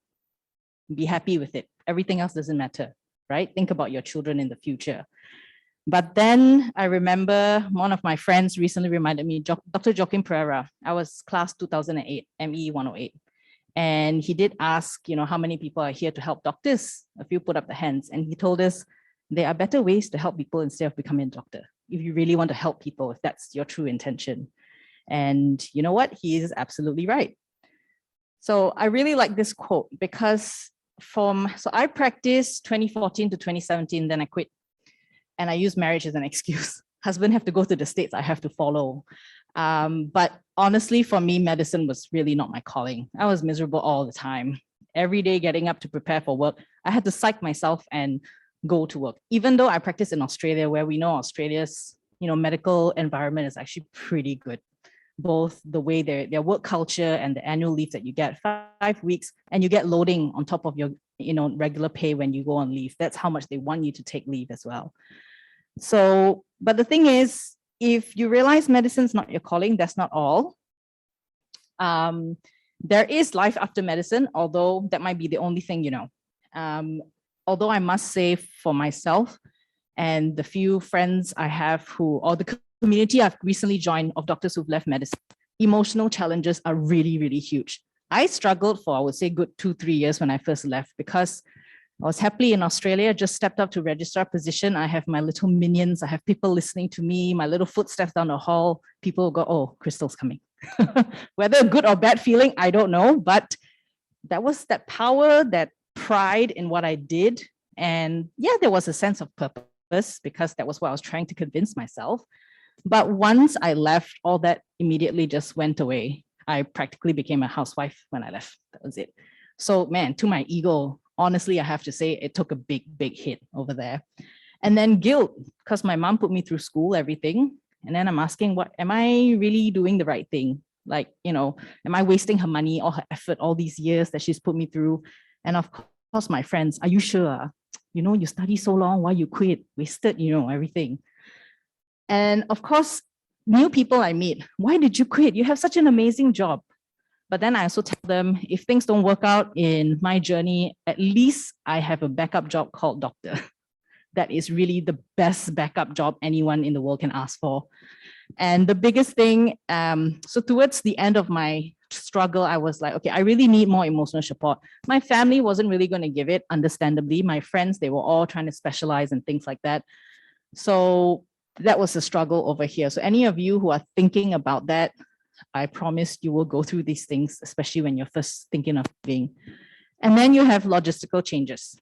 Be happy with it. Everything else doesn't matter, right? Think about your children in the future. But then I remember one of my friends recently reminded me, Dr. Joaquin Pereira, I was class 2008, ME 108. And he did ask, how many people are here to help doctors? A few put up the hands. And he told us, there are better ways to help people instead of becoming a doctor. If you really want to help people, if that's your true intention. And you know what? He is absolutely right. So I really like this quote because so I practiced 2014 to 2017, then I quit. And I use marriage as an excuse. Husband have to go to the States, I have to follow. But honestly, for me, medicine was really not my calling. I was miserable all the time. Every day getting up to prepare for work, I had to psych myself and go to work. Even though I practice in Australia, where we know Australia's medical environment is actually pretty good. Both the way their work culture and the annual leave that you get, 5 weeks, and you get loading on top of your regular pay when you go on leave. That's how much they want you to take leave as well. So, but the thing is, if you realize medicine's not your calling, that's not all. There is life after medicine, although that might be the only thing you know. Although I must say for myself and the few friends I have or the community I've recently joined of doctors who've left medicine, emotional challenges are really, really huge. I struggled for, I would say, good 2-3 years when I first left because I was happily in Australia, just stepped up to registrar position. I have my little minions. I have people listening to me, my little footsteps down the hall. People go, oh, Crystal's coming. Whether a good or bad feeling, I don't know. But that was that power, that pride in what I did. And yeah, there was a sense of purpose because that was what I was trying to convince myself. But once I left, all that immediately just went away. I practically became a housewife when I left. That was it. So man, to my ego, honestly, I have to say it took a big, big hit over there. And then guilt, because my mom put me through school, everything. And then I'm asking, am I really doing the right thing? Like, am I wasting her money, all her effort, all these years that she's put me through? And of course, my friends, are you sure? You study so long, why you quit? Wasted, everything. And of course, new people I meet, why did you quit? You have such an amazing job. But then I also tell them, if things don't work out in my journey, at least I have a backup job called doctor. That is really the best backup job anyone in the world can ask for. And the biggest thing, so towards the end of my struggle, I was like, okay, I really need more emotional support. My family wasn't really going to give it, understandably. My friends, they were all trying to specialize and things like that. So that was the struggle over here. So any of you who are thinking about that, I promise you will go through these things, especially when you're first thinking of being. And then you have logistical changes.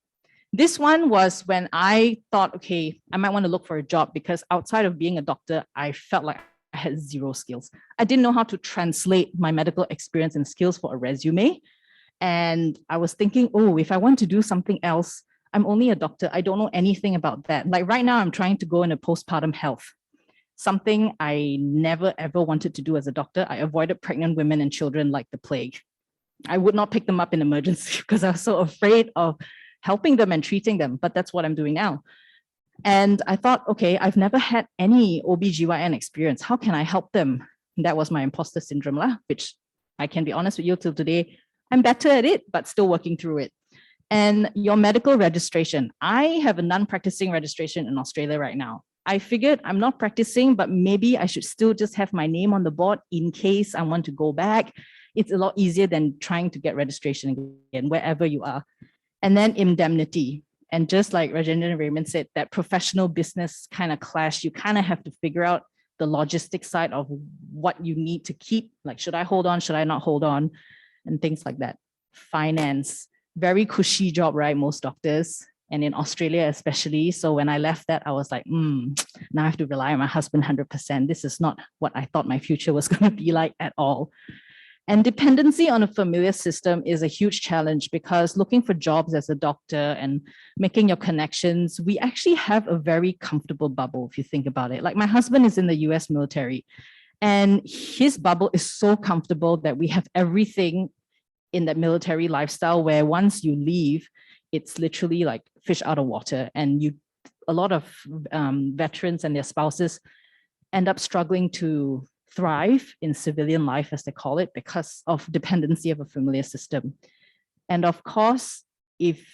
This one was when I thought, okay, I might want to look for a job because outside of being a doctor, I felt like I had zero skills. I didn't know how to translate my medical experience and skills for a resume. And I was thinking, oh, if I want to do something else, I'm only a doctor. I don't know anything about that. Like right now, I'm trying to go into postpartum health. Something I never, ever wanted to do as a doctor. I avoided pregnant women and children like the plague. I would not pick them up in emergency because I was so afraid of helping them and treating them, but that's what I'm doing now. And I thought, okay, I've never had any OBGYN experience. How can I help them? And that was my imposter syndrome, which I can be honest with you till today, I'm better at it, but still working through it. And your medical registration. I have a non-practicing registration in Australia right now. I figured I'm not practicing, but maybe I should still just have my name on the board in case I want to go back. It's a lot easier than trying to get registration again, wherever you are. And then indemnity. And just like Rajendran and Raymond said, that professional business kind of clash, you kind of have to figure out the logistic side of what you need to keep. Like, should I hold on? Should I not hold on? And things like that. Finance, very cushy job, right? Most doctors. And in Australia, especially. So when I left that, I was like, now I have to rely on my husband 100%. This is not what I thought my future was going to be like at all. And dependency on a familiar system is a huge challenge because looking for jobs as a doctor and making your connections, we actually have a very comfortable bubble if you think about it. Like my husband is in the US military and his bubble is so comfortable that we have everything in that military lifestyle where once you leave, it's literally like fish out of water. And a lot of veterans and their spouses end up struggling to thrive in civilian life, as they call it, because of dependency of a familiar system. And of course, if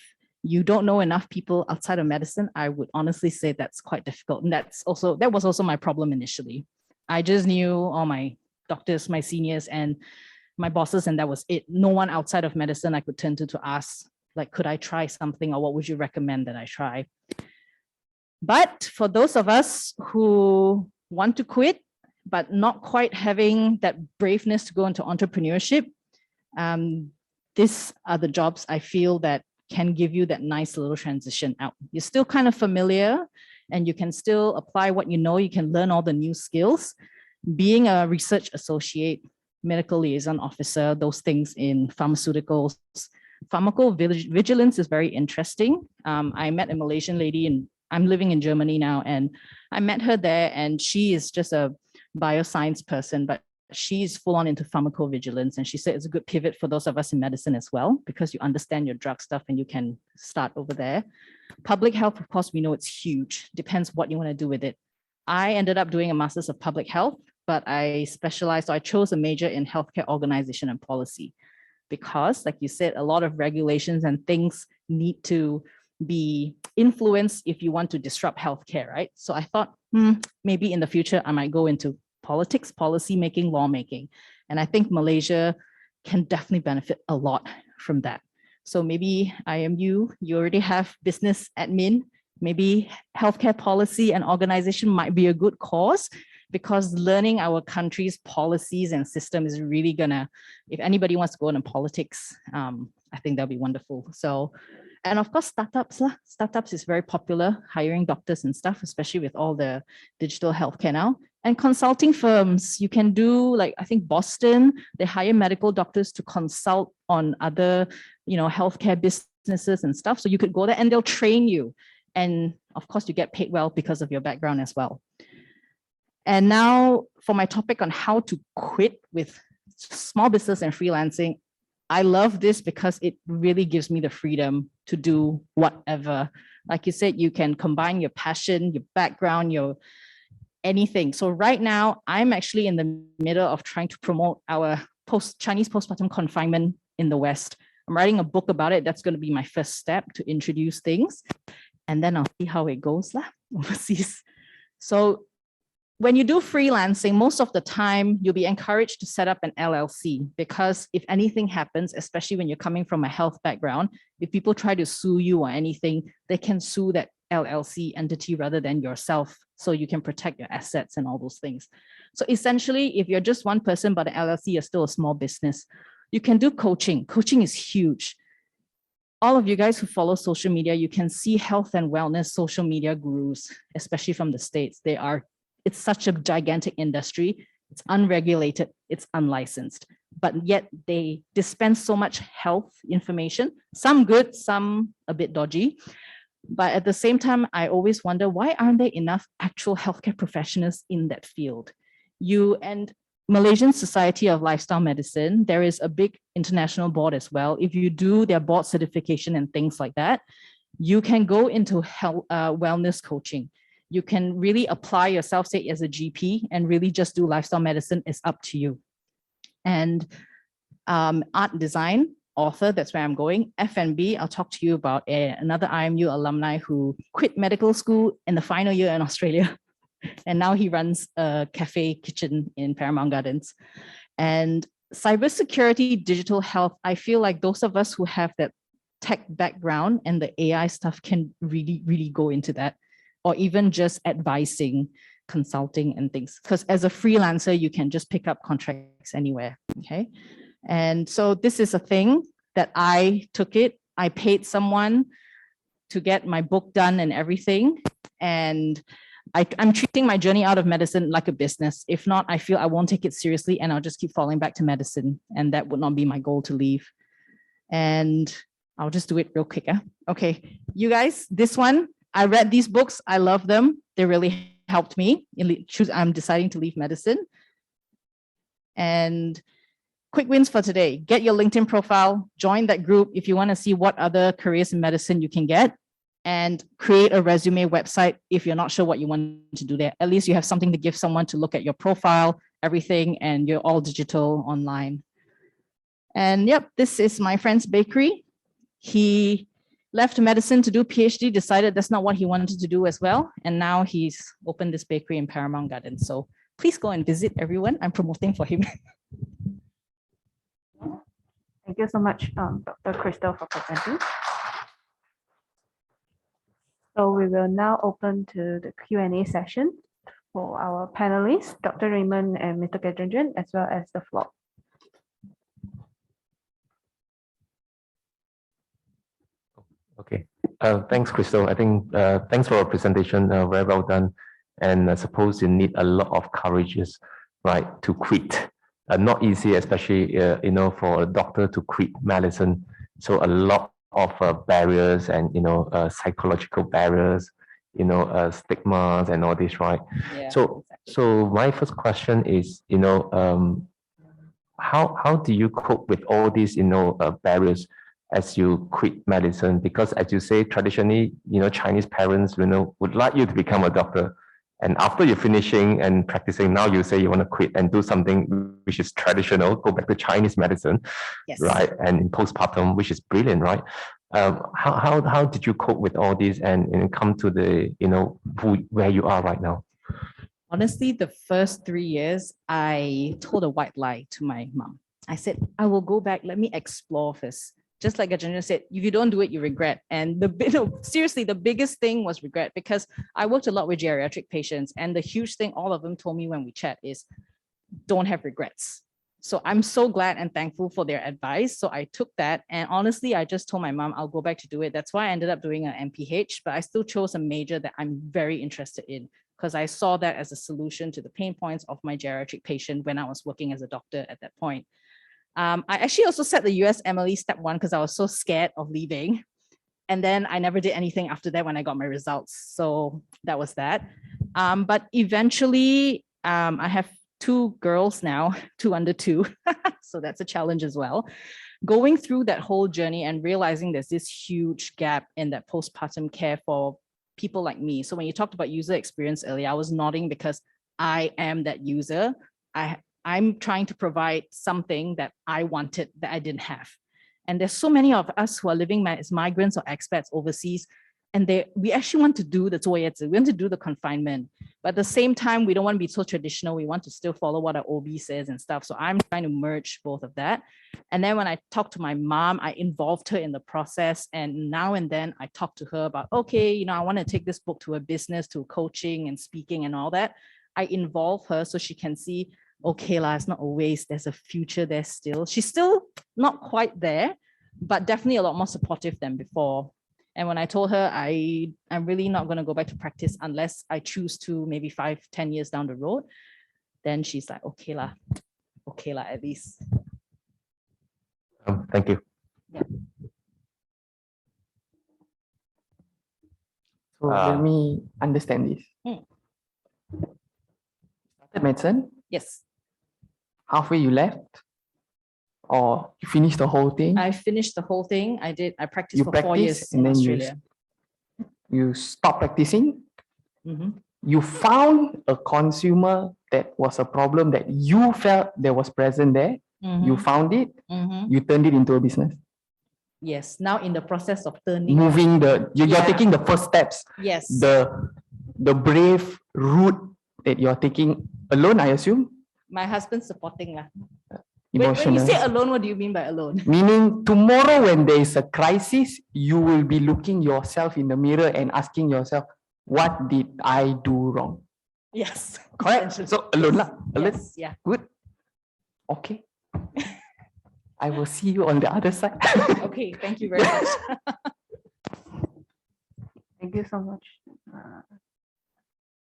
you don't know enough people outside of medicine, I would honestly say that's quite difficult. And that was also my problem initially. I just knew all my doctors, my seniors, and my bosses, and that was it. No one outside of medicine I could turn to ask, like, could I try something, or what would you recommend that I try? But for those of us who want to quit, but not quite having that braveness to go into entrepreneurship, these are the jobs I feel that can give you that nice little transition out. You're still kind of familiar, and you can still apply what you know. You can learn all the new skills. Being a research associate, medical liaison officer, those things in pharmaceuticals. Pharmacovigilance is very interesting. I met a Malaysian lady, and I'm living in Germany now, and I met her there, and she is just a bioscience person, but she's full on into pharmacovigilance. And she said it's a good pivot for those of us in medicine as well, because you understand your drug stuff and you can start over there. Public health, of course, we know it's huge. Depends what you want to do with it. I ended up doing a master's of public health, but I chose a major in healthcare organization and policy, because like you said, a lot of regulations and things need to be influenced if you want to disrupt healthcare, right? So I thought, maybe in the future, I might go into politics, policy making, lawmaking. And I think Malaysia can definitely benefit a lot from that. So maybe IMU, you already have business admin, maybe healthcare policy and organization might be a good cause, because learning our country's policies and system is really gonna, if anybody wants to go into politics, I think that'll be wonderful. So, and of course, startups. Startups is very popular, hiring doctors and stuff, especially with all the digital healthcare now. And consulting firms, you can do, like, I think Boston, they hire medical doctors to consult on other, healthcare businesses and stuff. So you could go there and they'll train you. And of course, you get paid well because of your background as well. And now for my topic on how to quit with small business and freelancing, I love this because it really gives me the freedom to do whatever. Like you said, you can combine your passion, your background, your anything. So right now, I'm actually in the middle of trying to promote our Chinese postpartum confinement in the West. I'm writing a book about it. That's going to be my first step to introduce things. And then I'll see how it goes overseas. So when you do freelancing, most of the time, you'll be encouraged to set up an LLC, because if anything happens, especially when you're coming from a health background, if people try to sue you or anything, they can sue that LLC entity rather than yourself, so you can protect your assets and all those things. So essentially, if you're just one person, but an LLC is still a small business, you can do coaching. Coaching is huge. All of you guys who follow social media, you can see health and wellness social media gurus, especially from the States. It's such a gigantic industry. It's unregulated, it's unlicensed, but yet they dispense so much health information, some good, some a bit dodgy. But at the same time, I always wonder, why aren't there enough actual healthcare professionals in that field? And Malaysian Society of Lifestyle Medicine, there is a big international board as well. If you do their board certification and things like that, you can go into health, wellness coaching. You can really apply yourself, say, as a GP, and really just do lifestyle medicine. Is up to you. And art design, author, that's where I'm going. F&B, I'll talk to you about another IMU alumni who quit medical school in the final year in Australia. And now he runs a cafe kitchen in Paramount Gardens. And cybersecurity, digital health, I feel like those of us who have that tech background and the AI stuff can really, really go into that. Or even just advising, consulting and things. Because as a freelancer, you can just pick up contracts anywhere, okay? And so this is a thing that I took it. I paid someone to get my book done and everything. And I'm treating my journey out of medicine like a business. If not, I feel I won't take it seriously and I'll just keep falling back to medicine. And that would not be my goal to leave. And I'll just do it real quick. Okay, you guys, this one, I read these books. I love them. They really helped me. I'm deciding to leave medicine. And quick wins for today. Get your LinkedIn profile, join that group if you want to see what other careers in medicine you can get, and create a resume website if you're not sure what you want to do there. At least you have something to give someone to look at your profile, everything, and you're all digital online. And yep, this is my friend's bakery. He left medicine to do PhD, decided that's not what he wanted to do as well. And now he's opened this bakery in Paramount Gardens. So please go and visit everyone. I'm promoting for him. Thank you so much, Dr. Crystal, for presenting. So we will now open to the Q&A session for our panelists, Dr. Raymond and Mr. Gajendran, as well as the floor. Okay, thanks, Crystal. I think thanks for your presentation. Very well done. And I suppose you need a lot of courage, right, to quit. Not easy, especially for a doctor to quit medicine. So a lot of barriers and psychological barriers, stigmas and all this, right? Yeah, so my first question is, how do you cope with all these barriers as you quit medicine? Because as you say, traditionally, Chinese parents would like you to become a doctor, and after you're finishing and practicing, now you say you want to quit and do something which is traditional, go back to Chinese medicine, Yes. right? And in postpartum, which is brilliant, right? How did you cope with all this and come to the where you are right now? Honestly, the first 3 years, I told a white lie to my mom. I said, I will go back. Let me explore first. Just like Gajendran said, if you don't do it, you regret. And seriously, the biggest thing was regret, because I worked a lot with geriatric patients, and the huge thing all of them told me when we chat is, don't have regrets. So I'm so glad and thankful for their advice. So I took that, and honestly, I just told my mom I'll go back to do it. That's why I ended up doing an MPH, but I still chose a major that I'm very interested in, because I saw that as a solution to the pain points of my geriatric patient when I was working as a doctor at that point. I actually also set the USMLE step 1 because I was so scared of leaving. And then I never did anything after that when I got my results. So that was that. But eventually, I have 2 girls now, 2 under 2. So that's a challenge as well. Going through that whole journey and realizing there's this huge gap in that postpartum care for people like me. So when you talked about user experience earlier, I was nodding because I am that user. I'm trying to provide something that I wanted that I didn't have. And there's so many of us who are living as migrants or expats overseas, and we actually want to do the 作业制, we want to do the confinement, but at the same time, we don't want to be so traditional. We want to still follow what our OB says and stuff. So I'm trying to merge both of that. And then when I talked to my mom, I involved her in the process. And now and then I talk to her about, okay, I want to take this book to a business, to coaching and speaking and all that. I involve her so she can see, okay, it's not a waste. There's a future there still. She's still not quite there, but definitely a lot more supportive than before. And when I told her I'm really not going to go back to practice unless I choose to, maybe 5-10 years down the road, then she's like, okay lah, at least. Thank you. Yeah. So let me understand this. Started medicine. Yes. Halfway you left, or you finished the whole thing? I finished the whole thing. I practiced You for 4 years practiced, in and then Australia. You stopped practicing. Mhm. You found a consumer that was a problem that you felt that was present there. You Mhm. found it. Mhm. You turned it into a business. Yes. Now in the process of turning. Moving you're Yeah. taking the first steps. Yes. The brave route that you're taking alone, I assume. My husband's supporting lah. When Emotional. you say alone, what do you mean by alone? Meaning tomorrow when there is a crisis, you will be looking yourself in the mirror and asking yourself, what did I do wrong? Yes. Correct? So alone lah. Alone. Yes. Yeah. Good. Okay. I will see you on the other side. Okay. Thank you very much. Thank you so much.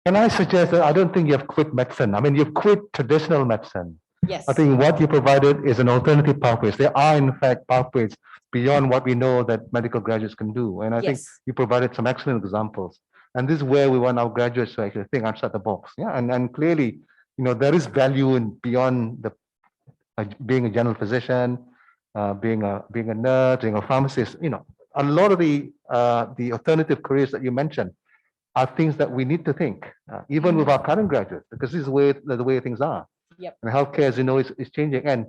Can I suggest that I don't think you have quit medicine. I mean, you've quit traditional medicine. Yes. I think what you provided is an alternative pathways. There are, in fact, pathways beyond what we know that medical graduates can do. And I think Yes. you provided some excellent examples. And this is where we want our graduates to actually think outside the box. Yeah, and clearly, there is value in beyond the being a general physician, being a nurse, being a pharmacist. A lot of the alternative careers that you mentioned are things that we need to think, even with our current graduates, because this is the way things are. Yep. And healthcare, as you know, is changing. And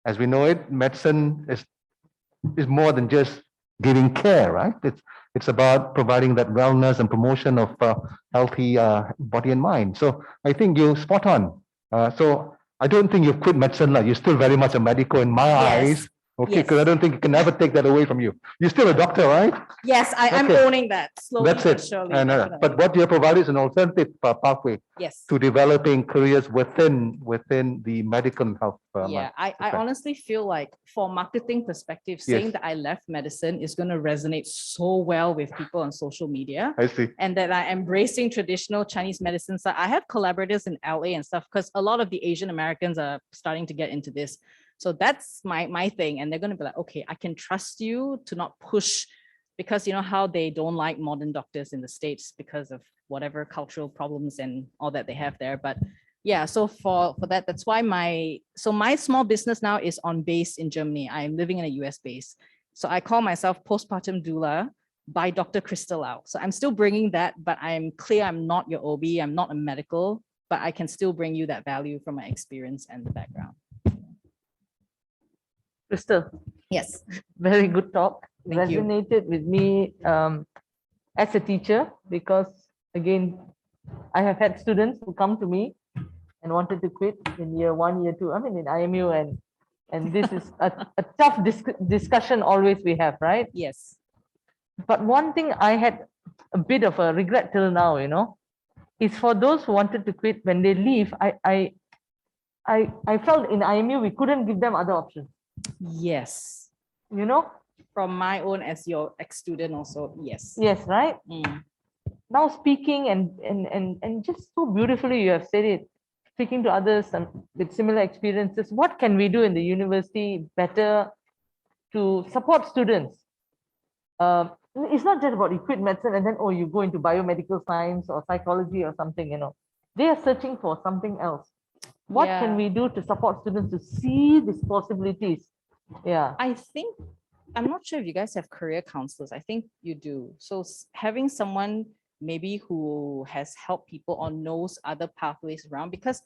as we know it, medicine is more than just giving care, right? It's about providing that wellness and promotion of healthy body and mind. So I think you're spot on. So I don't think you've quit medicine. You're still very much a medical in my eyes. Okay, because I don't think you can ever take that away from you. You're still a doctor, right? Yes, I'm Okay. owning that slowly That's but it. surely. And, definitely. but what you have provided is an alternative pathway Yes. to developing careers within the medical and health. Yeah, I okay. honestly feel like for marketing perspective, saying Yes. that I left medicine is going to resonate so well with people on social media. I see. And that I embracing traditional Chinese medicine. So I have collaborators in LA and stuff because a lot of the Asian Americans are starting to get into this. So that's my thing. And they're going to be like, okay, I can trust you to not push, because you know how they don't like modern doctors in the States because of whatever cultural problems and all that they have there. But yeah, so for that, that's why my small business now is based in Germany. I'm living in a US base. So I call myself Postpartum Doula by Dr. Crystal Lau. So I'm still bringing that, but I'm clear I'm not your OB, I'm not a medical, but I can still bring you that value from my experience and the background. Crystal, Yes. very good talk. Thank you. Resonated with me as a teacher, because again, I have had students who come to me and wanted to quit in year 1, year 2. I mean, in IMU, and this is a tough discussion always we have, right? Yes. But one thing I had a bit of a regret till now, is for those who wanted to quit, when they leave, I felt in IMU we couldn't give them other options. Yes. From my own as your ex-student also, yes. Yes, right? Mm. Now speaking and just so beautifully you have said it, speaking to others with similar experiences, what can we do in the university better to support students? It's not just about you quit medicine and then, oh, you go into biomedical science or psychology or something, They are searching for something else. What can we do to support students to see these possibilities? Yeah. I think, I'm not sure if you guys have career counselors. I think you do. So having someone maybe who has helped people or knows other pathways around, because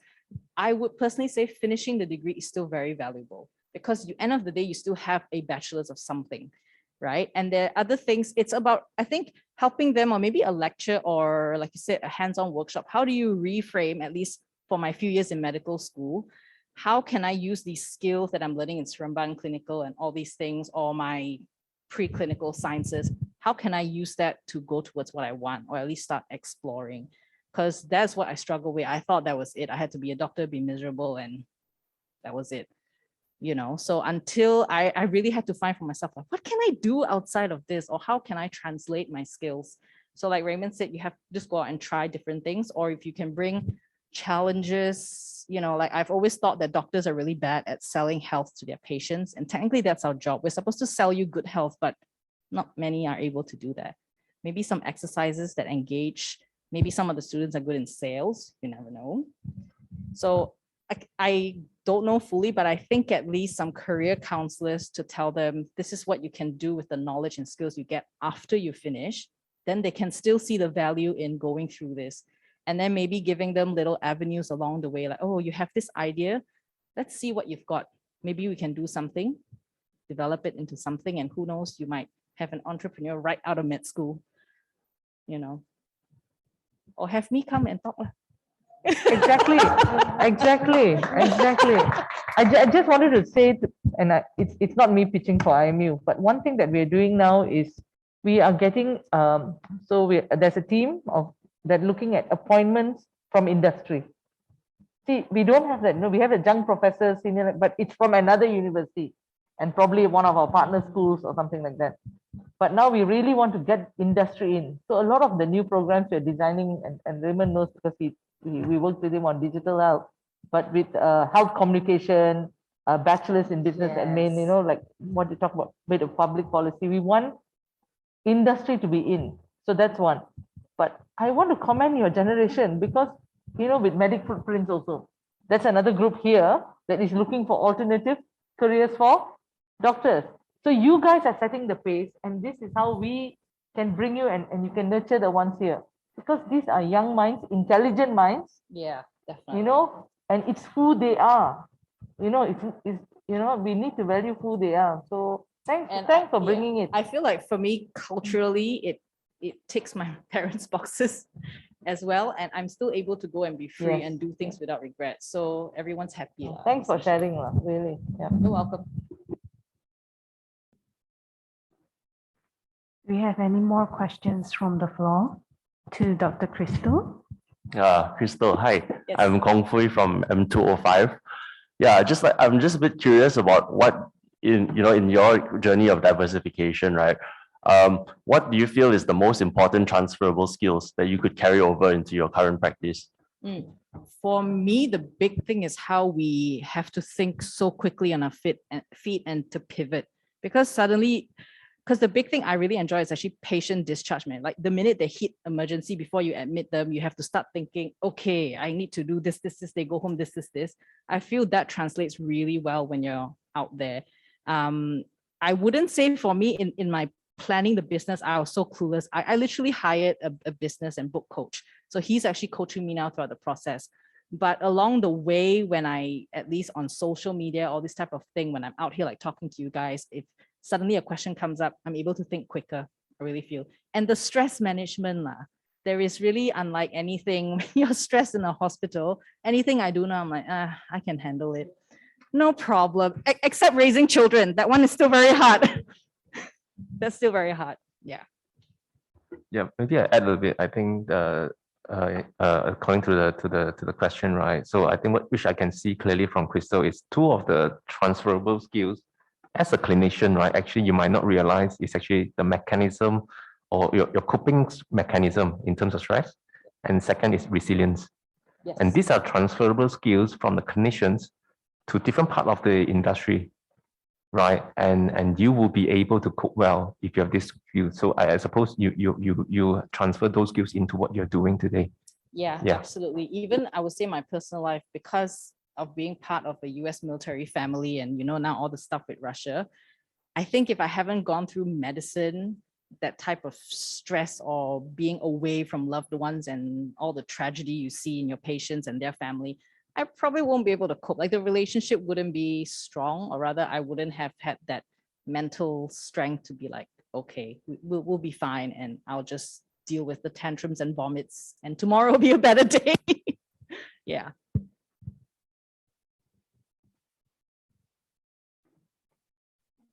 I would personally say finishing the degree is still very valuable, because you end of the day, you still have a bachelor's of something, right? And there are other things. It's about, I think, helping them, or maybe a lecture, or like you said, a hands-on workshop. How do you reframe, at least for my few years in medical school, how can I use these skills that I'm learning in Seremban clinical and all these things, or my preclinical sciences, how can I use that to go towards what I want, or at least start exploring? Because that's what I struggle with. I thought that was it. I had to be a doctor, be miserable, and that was it. So until I really had to find for myself, like, what can I do outside of this, or how can I translate my skills? So like Raymond said, you have to just go out and try different things, or if you can bring challenges, like I've always thought that doctors are really bad at selling health to their patients, and technically that's our job. We're supposed to sell you good health, but not many are able to do that. Maybe some exercises that engage, maybe some of the students are good in sales, you never know. So I don't know fully, but I think at least some career counselors to tell them this is what you can do with the knowledge and skills you get after you finish, then they can still see the value in going through this. And then maybe giving them little avenues along the way, like, oh, you have this idea, let's see what you've got. Maybe we can do something, develop it into something, and who knows, you might have an entrepreneur right out of med school, or have me come and talk. Exactly. I just wanted to say, it's not me pitching for IMU, but one thing that we're doing now is we are getting, there's a team that looking at appointments from industry. See, we don't have that, we have a young professor, senior, but it's from another university and probably one of our partner schools or something like that. But now we really want to get industry in. So a lot of the new programs we're designing, and Raymond knows because we worked with him on digital health, but with health communication, bachelor's in business admin, like what you talk about, bit of public policy. We want industry to be in. So that's one. But I want to commend your generation, because, with Medic Footprints also, that's another group here that is looking for alternative careers for doctors. So you guys are setting the pace, and this is how we can bring you and you can nurture the ones here. Because these are young minds, intelligent minds. Yeah, definitely. And it's who they are. We need to value who they are. So Thanks for bringing it. I feel like for me, culturally, it ticks my parents' boxes as well. And I'm still able to go and be free Yes, and do things without regret. So everyone's happy. lah, Thanks for essentially. sharing, really. Yeah. You're welcome. Do we have any more questions from the floor to Dr. Crystal? Crystal, hi. Yes. I'm Kong Fui from M205. Yeah, I'm just a bit curious about what in your journey of diversification, right? What do you feel is the most important transferable skills that you could carry over into your current practice? For me, the big thing is how we have to think so quickly on our feet and to pivot, because the big thing I really enjoy is actually patient discharge, man. Like the minute they hit emergency, before you admit them, you have to start thinking, okay, I need to do this, they go home, this. I feel that translates really well when you're out there. I wouldn't say for me in my planning the business, I was so clueless. I literally hired a business and book coach. So he's actually coaching me now throughout the process. But along the way, when I, at least on social media, all this type of thing, when I'm out here like talking to you guys, if suddenly a question comes up, I'm able to think quicker, I really feel. And the stress management, there is really, unlike anything, when you're stressed in a hospital, anything I do now, I'm like, I can handle it. No problem, except raising children. That one is still very hard. That's still very hard, yeah. Yeah, maybe I add a little bit. I think according to the question, right? So I think which I can see clearly from Crystal is two of the transferable skills. As a clinician, right? Actually, you might not realize it's actually the mechanism or your coping mechanism in terms of stress. And second is resilience. Yes. And these are transferable skills from the clinicians to different part of the industry, right? And you will be able to cope well if you have this skill. So I suppose you transfer those skills into what you're doing today. Yeah, absolutely. Even I would say my personal life, because of being part of the US military family and now all the stuff with Russia, I think if I haven't gone through medicine, that type of stress or being away from loved ones and all the tragedy you see in your patients and their family, I probably won't be able to cope. Like the relationship wouldn't be strong, or rather I wouldn't have had that mental strength to be like, okay, we'll be fine and I'll just deal with the tantrums and vomits and tomorrow will be a better day. Yeah.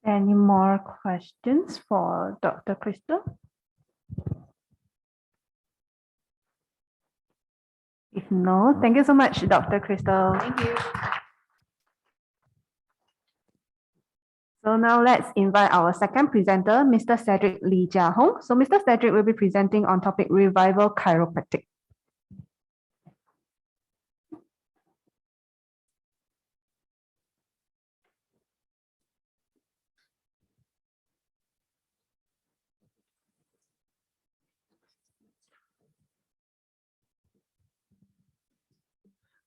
Any more questions for Dr. Crystal? If no, thank you so much, Dr. Crystal. Thank you. So now let's invite our second presenter, Mr. Cedric Lee Jia Hong. So Mr. Cedric will be presenting on topic Revival Chiropractic.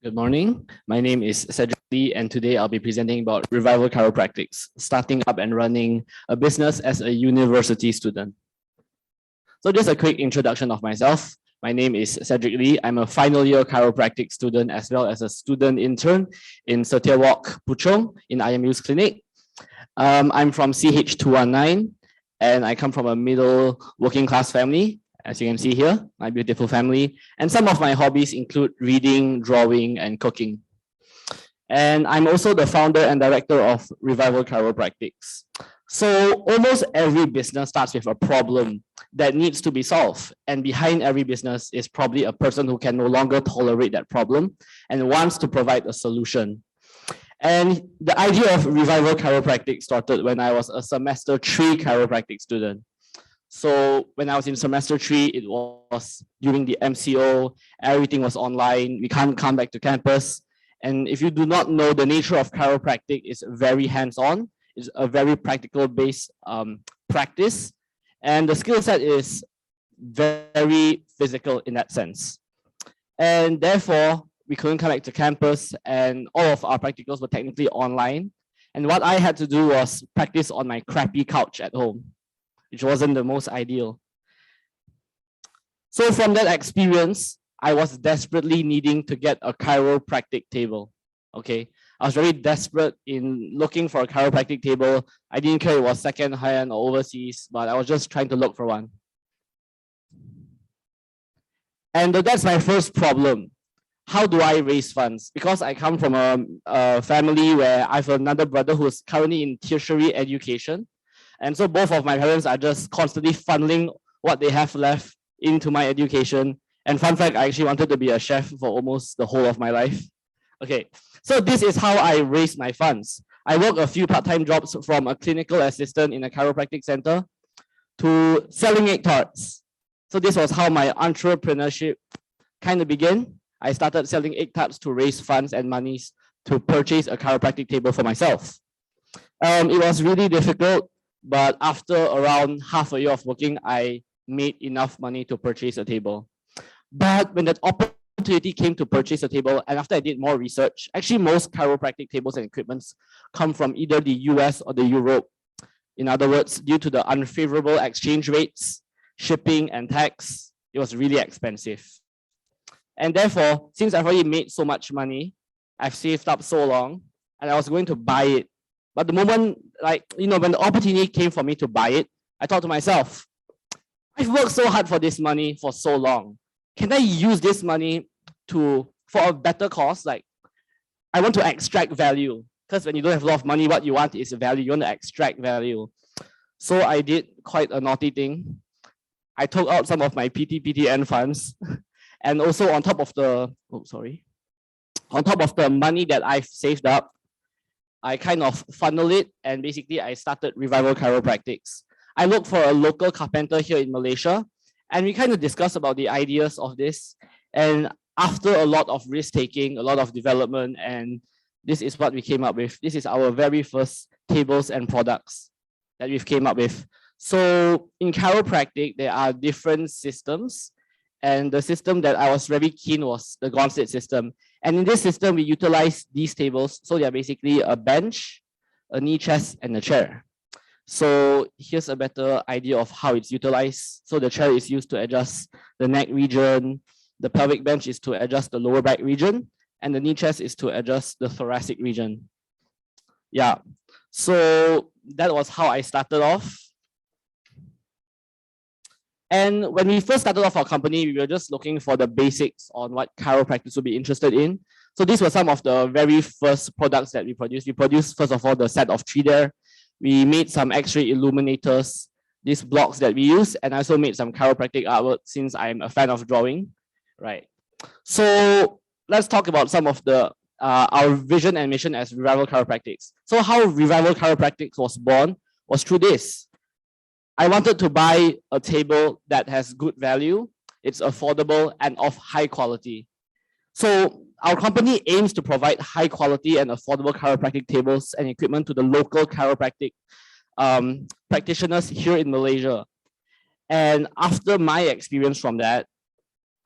Good morning. My name is Cedric Lee, and today I'll be presenting about Revival Chiropractics, starting up and running a business as a university student. So just a quick introduction of myself. My name is Cedric Lee. I'm a final year chiropractic student as well as a student intern in Setiawak, Puchong in IMU's clinic. I'm from CH219 and I come from a middle working class family. As you can see here, my beautiful family. And some of my hobbies include reading, drawing, and cooking. And I'm also the founder and director of Revival Chiropractics. So almost every business starts with a problem that needs to be solved. And behind every business is probably a person who can no longer tolerate that problem and wants to provide a solution. And the idea of Revival Chiropractic started when I was a semester 3 chiropractic student. So when I was in semester 3, it was during the MCO, everything was online, we can't come back to campus. And if you do not know, the nature of chiropractic is very hands-on, it's a very practical based practice. And the skill set is very physical in that sense. And therefore, we couldn't come back to campus and all of our practicals were technically online. And what I had to do was practice on my crappy couch at home, which wasn't the most ideal. So from that experience, I was desperately needing to get a chiropractic table. Okay, I was very desperate in looking for a chiropractic table. I didn't care if it was second hand or overseas, but I was just trying to look for one. And that's my first problem. How do I raise funds? Because I come from a family where I have another brother who is currently in tertiary education. And so both of my parents are just constantly funneling what they have left into my education. And fun fact, I actually wanted to be a chef for almost the whole of my life. Okay, so this is how I raised my funds. I worked a few part-time jobs from a clinical assistant in a chiropractic center to selling egg tarts. So this was how my entrepreneurship kind of began. I started selling egg tarts to raise funds and monies to purchase a chiropractic table for myself. It was really difficult, but after around half a year of working, I made enough money to purchase a table. But when that opportunity came to purchase a table, and after I did more research, actually most chiropractic tables and equipments come from either the US or the Europe. In other words, due to the unfavorable exchange rates, shipping and tax, it was really expensive. And therefore, since I've already made so much money, I've saved up so long, and I was going to buy it. But the moment, when the opportunity came for me to buy it, I thought to myself, I've worked so hard for this money for so long. Can I use this money for a better cause? Like, I want to extract value. Because when you don't have a lot of money, what you want is value. You want to extract value. So I did quite a naughty thing. I took out some of my PTPTN funds. And also on top of the money that I've saved up, I kind of funnel it, and basically I started Revival Chiropractics. I looked for a local carpenter here in Malaysia, and we kind of discussed about the ideas of this. And after a lot of risk taking, a lot of development, and this is what we came up with. This is our very first tables and products that we've came up with. So in chiropractic, there are different systems. And the system that I was very keen was the Gauntlet system. And in this system, we utilize these tables. So they're basically a bench, a knee chest, and a chair. So here's a better idea of how it's utilized. So the chair is used to adjust the neck region. The pelvic bench is to adjust the lower back region. And the knee chest is to adjust the thoracic region. Yeah, so that was how I started off. And when we first started off our company, we were just looking for the basics on what chiropractors would be interested in. So these were some of the very first products that we produced. We produced, first of all, the set of 3 there. We made some X-ray illuminators, these blocks that we use, and I also made some chiropractic artwork since I'm a fan of drawing, right? So let's talk about some of the our vision and mission as Revival Chiropractics. So how Revival Chiropractics was born was through this. I wanted to buy a table that has good value, it's affordable, and of high quality. So our company aims to provide high quality and affordable chiropractic tables and equipment to the local chiropractic practitioners here in Malaysia. And after my experience from that,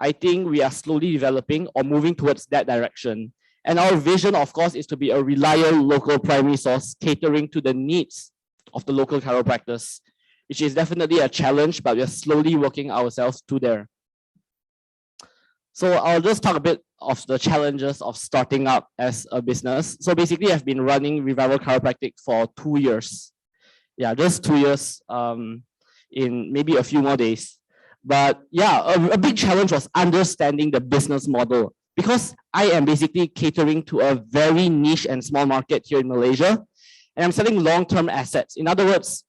I think we are slowly developing or moving towards that direction. And our vision, of course, is to be a reliable local primary source catering to the needs of the local chiropractors, which is definitely a challenge, but we're slowly working ourselves to there. So I'll just talk a bit of the challenges of starting up as a business. So basically, I've been running Revival Chiropractic for 2 years. Yeah, just 2 years in maybe a few more days. But yeah, a big challenge was understanding the business model, because I am basically catering to a very niche and small market here in Malaysia, and I'm selling long-term assets. In other words,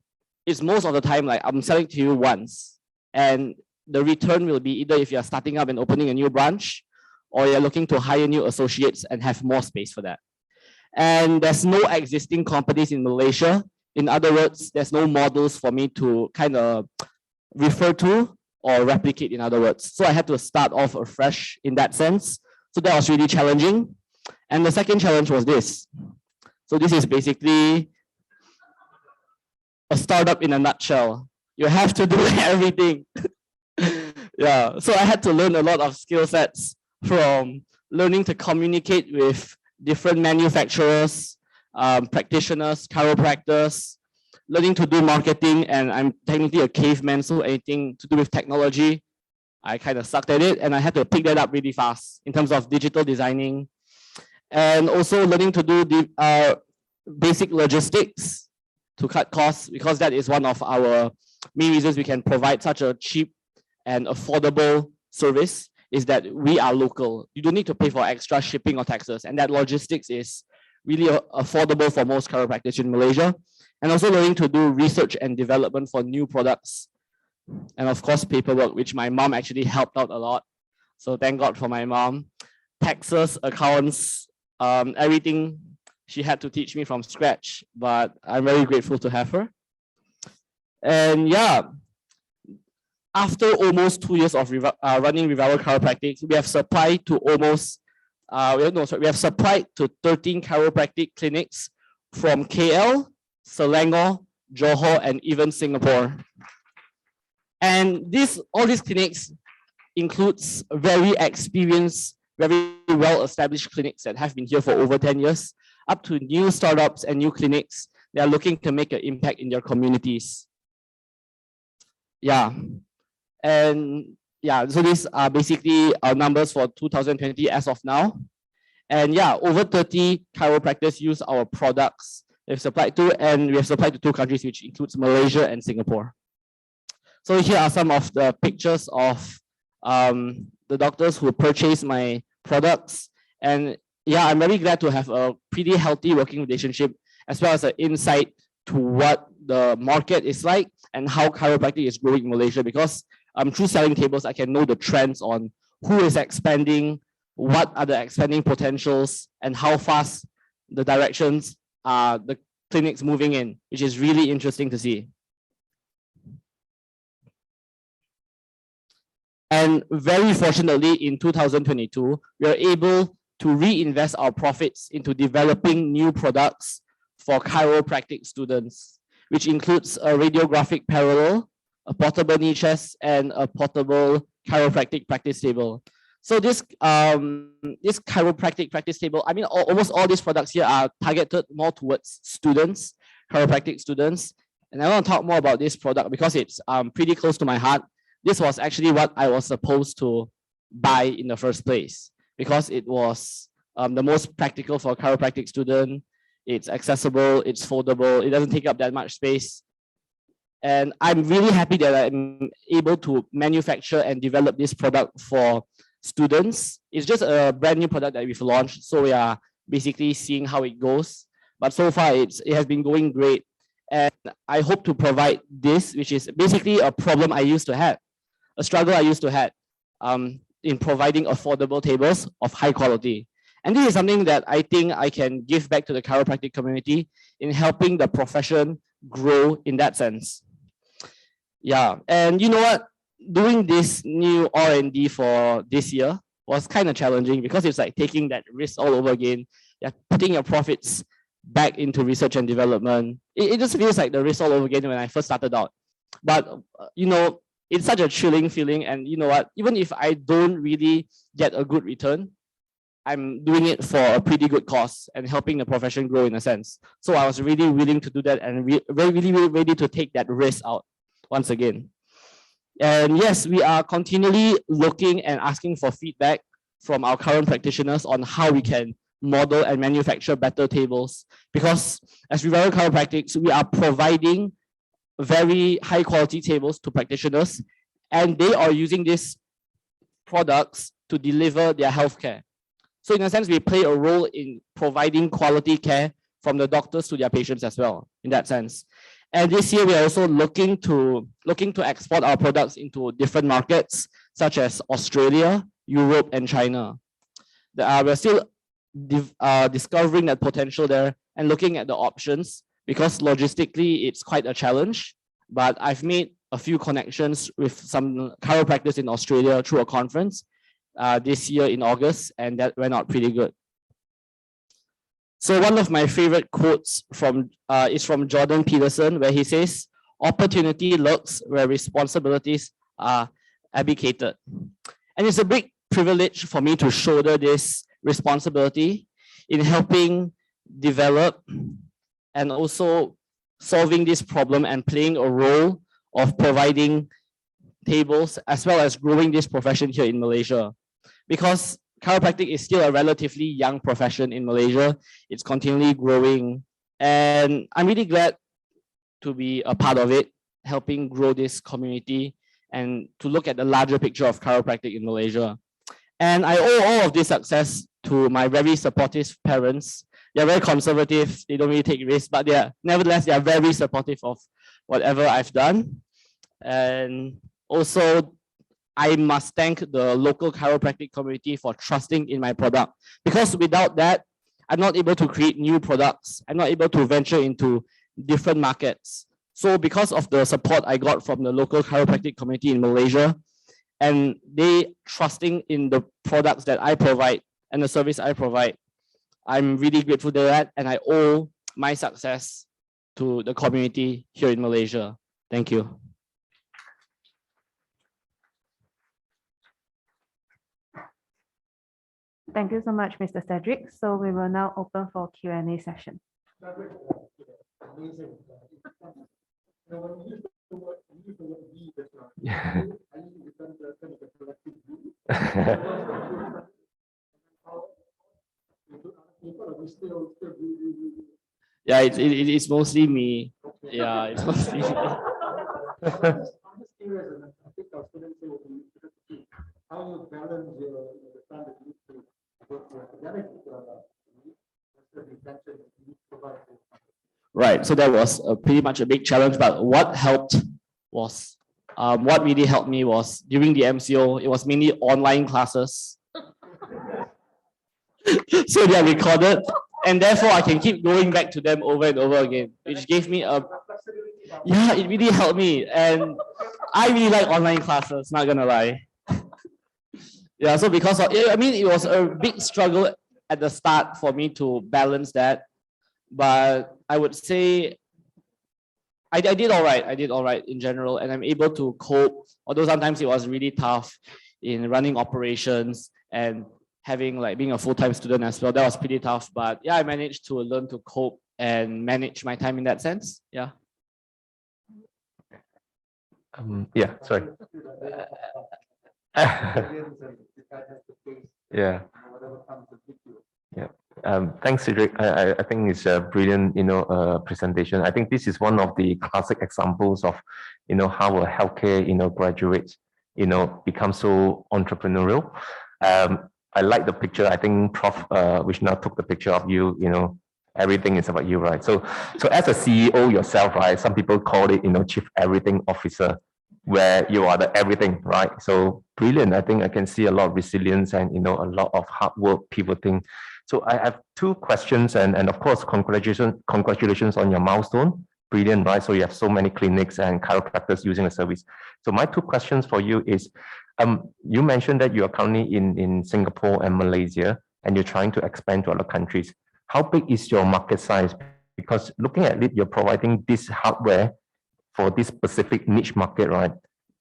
it's most of the time like I'm selling to you once, and the return will be either if you're starting up and opening a new branch, or you're looking to hire new associates and have more space for that. And there's no existing companies in Malaysia. In other words, there's no models for me to kind of refer to or replicate, in other words. So I had to start off afresh in that sense. So that was really challenging. And the second challenge was this. So this is basically a startup in a nutshell. You have to do everything. Yeah, so I had to learn a lot of skill sets, from learning to communicate with different manufacturers, practitioners, chiropractors, learning to do marketing, and I'm technically a caveman, so anything to do with technology, I kind of sucked at it, and I had to pick that up really fast in terms of digital designing and also learning to do the basic logistics to cut costs, because that is one of our main reasons we can provide such a cheap and affordable service, is that we are local. You don't need to pay for extra shipping or taxes, and that logistics is really affordable for most chiropractors in Malaysia. And also learning to do research and development for new products, and of course paperwork, which my mom actually helped out a lot. So thank God for my mom. Taxes, accounts, everything she had to teach me from scratch, but I'm very grateful to have her. And yeah, after almost 2 years of running Revival Chiropractic, we have supplied to almost, we have supplied to 13 chiropractic clinics from KL, Selangor, Johor, and even Singapore. And all these clinics includes very experienced, very well-established clinics that have been here for over 10 years, up to new startups and new clinics that are looking to make an impact in their communities. Yeah. And yeah, so these are basically our numbers for 2020 as of now. And yeah, over 30 chiropractors use our products we've supplied to, and we have supplied to 2 countries, which includes Malaysia and Singapore. So here are some of the pictures of the doctors who purchased my products. And yeah, I'm very glad to have a pretty healthy working relationship, as well as an insight to what the market is like and how chiropractic is growing in Malaysia, because through selling tables, I can know the trends on who is expanding, what are the expanding potentials, and how fast the directions are the clinics moving in, which is really interesting to see. And very fortunately, in 2022, we are able to reinvest our profits into developing new products for chiropractic students, which includes a radiographic parallel, a portable knee chest, and a portable chiropractic practice table. So this chiropractic practice table, I mean, almost all these products here are targeted more towards students, chiropractic students. And I want to talk more about this product because it's pretty close to my heart. This was actually what I was supposed to buy in the first place, because it was the most practical for a chiropractic student. It's accessible, it's foldable, it doesn't take up that much space. And I'm really happy that I'm able to manufacture and develop this product for students. It's just a brand new product that we've launched, so we are basically seeing how it goes. But so far, it has been going great. And I hope to provide this, which is basically a problem I used to have, a struggle I used to have in providing affordable tables of high quality. And this is something that I think I can give back to the chiropractic community in helping the profession grow in that sense. Yeah, and you know what? Doing this new R&D for this year was kind of challenging because it's like taking that risk all over again. You're putting your profits back into research and development. It just feels like the risk all over again when I first started out. But, you know, it's such a chilling feeling. And you know what? Even if I don't really get a good return, I'm doing it for a pretty good cause and helping the profession grow in a sense. So I was really willing to do that and really ready to take that risk out once again. And yes, we are continually looking and asking for feedback from our current practitioners on how we can model and manufacture better tables. Because as Revival Chiropractics, we are providing very high quality tables to practitioners, and they are using these products to deliver their healthcare. So in a sense, we play a role in providing quality care from the doctors to their patients as well, in that sense. And this year, we are also looking to export our products into different markets, such as Australia, Europe, and China. We're still discovering that potential there and looking at the options, because logistically, it's quite a challenge. But I've made a few connections with some chiropractors in Australia through a conference this year in August, and that went out pretty good. So one of my favorite quotes is from Jordan Peterson, where he says, "Opportunity lurks where responsibilities are abdicated." And it's a big privilege for me to shoulder this responsibility in helping develop and also solving this problem and playing a role of providing tables as well as growing this profession here in Malaysia. Because chiropractic is still a relatively young profession in Malaysia. It's continually growing, and I'm really glad to be a part of it, helping grow this community and to look at the larger picture of chiropractic in Malaysia. And I owe all of this success to my very supportive parents. They're very conservative, they don't really take risks, but nevertheless, they are very supportive of whatever I've done. And also, I must thank the local chiropractic community for trusting in my product, because without that, I'm not able to create new products. I'm not able to venture into different markets. So because of the support I got from the local chiropractic community in Malaysia, and they trusting in the products that I provide and the service I provide, I'm really grateful to that, and I owe my success to the community here in Malaysia. Thank you. Thank you so much, Mr. Cedric. So we will now open for Q&A session. Yeah, it's mostly me. Yeah, it's mostly me. Right, so that was pretty much a big challenge, but what helped was, what really helped me was during the MCO, it was mainly online classes. So they are recorded, and therefore I can keep going back to them over and over again, which gave me yeah, it really helped me. And I really like online classes, not gonna lie. Yeah, so because of, I mean, it was a big struggle at the start for me to balance that, but I would say I did all right. I did all right in general, and I'm able to cope, although sometimes it was really tough in running operations and having being a full-time student as well. That was pretty tough, but yeah, I managed to learn to cope and manage my time in that sense. Yeah. Yeah, sorry. Yeah. Yeah. Thanks, Cedric. I think it's a brilliant, presentation. I think this is one of the classic examples of, how a healthcare, graduate, become so entrepreneurial. I like the picture. I think Prof. Vishna took the picture of you, everything is about you, right? So as a CEO yourself, right, some people call it, Chief Everything Officer, where you are the everything, right? So brilliant. I think I can see a lot of resilience and, a lot of hard work pivoting. So I have two questions, and of course, congratulations on your milestone. Brilliant, right? So you have so many clinics and chiropractors using the service. So my two questions for you is, you mentioned that you are currently in Singapore and Malaysia, and you're trying to expand to other countries. How big is your market size? Because looking at it, you're providing this hardware for this specific niche market, right?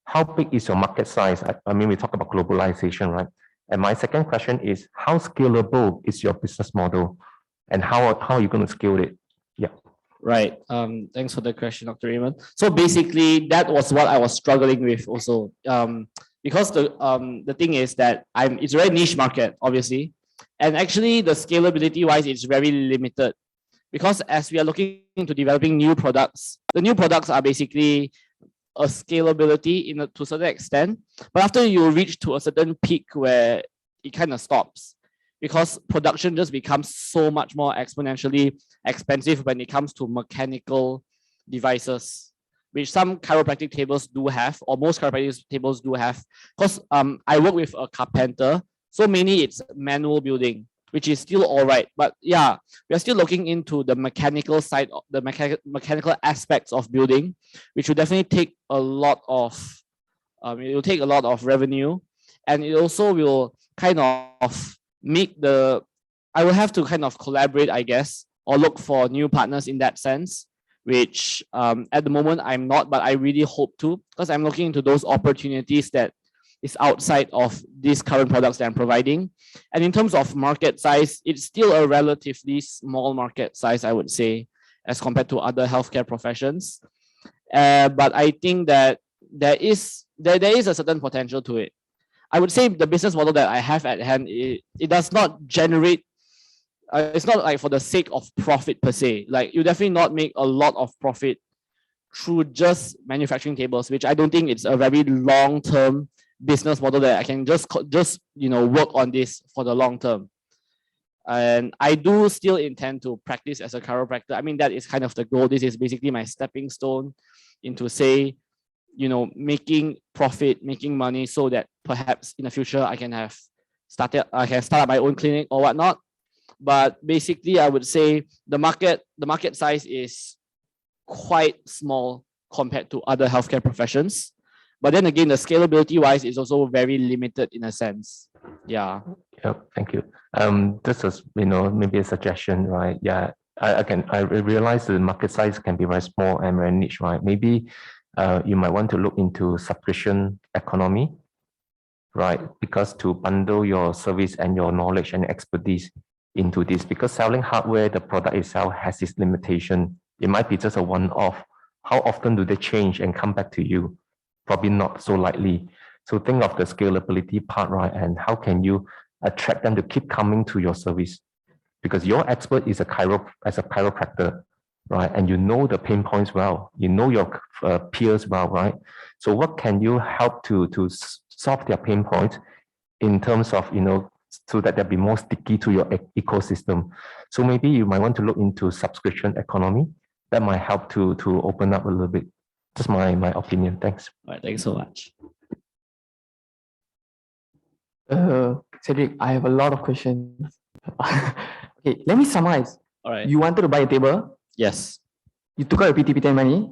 How big is your market size? I mean, we talk about globalization, right? And my second question is, how scalable is your business model, and how are you going to scale it? Yeah. Right. Thanks for the question, Dr. Raymond. So basically, that was what I was struggling with also. Because the thing is that it's a very niche market, obviously, and actually the scalability wise, it's very limited. Because as we are looking into developing new products, the new products are basically a scalability to a certain extent, but after you reach to a certain peak where it kind of stops, because production just becomes so much more exponentially expensive when it comes to mechanical devices, which some chiropractic tables do have, or most chiropractic tables do have. Because I work with a carpenter, so mainly it's manual building, which is still all right. But yeah, we are still looking into the mechanical side, the mechanical aspects of building, which will definitely take a lot of, it will take a lot of revenue, and it also will kind of make I will have to kind of collaborate, I guess, or look for new partners in that sense, which at the moment I'm not, but I really hope to, because I'm looking into those opportunities that is outside of these current products that I'm providing. And in terms of market size, it's still a relatively small market size, I would say, as compared to other healthcare professions. But I think that there is a certain potential to it. I would say the business model that I have at hand, it does not generate, it's not like for the sake of profit per se. Like you definitely not make a lot of profit through just manufacturing tables, which I don't think it's a very long-term business model that I can just work on this for the long term. And I do still intend to practice as a chiropractor. I mean, that is kind of the goal. This is basically my stepping stone into, say, making profit, making money, so that perhaps in the future I can start up my own clinic or whatnot. But basically, I would say the market size is quite small compared to other healthcare professions. But then again, the scalability wise is also very limited in a sense. Yeah. Yep, thank you. This is, maybe a suggestion, right? Yeah, I realize the market size can be very small and very niche, right? Maybe you might want to look into subscription economy, right? Because to bundle your service and your knowledge and expertise into this, because selling hardware, the product itself has its limitation. It might be just a one-off. How often do they change and come back to you? Probably not so likely. So think of the scalability part, right? And how can you attract them to keep coming to your service? Because your expert is a chiropractor, right? And you know the pain points well. You know your peers well, right? So what can you help to solve their pain points in terms of, so that they'll be more sticky to your ecosystem? So maybe you might want to look into subscription economy. That might help to open up a little bit. Just my opinion. Thanks. All right, thanks so much. Cedric, I have a lot of questions. Okay, let me summarize. All right. You wanted to buy a table. Yes. You took out your PTPT money.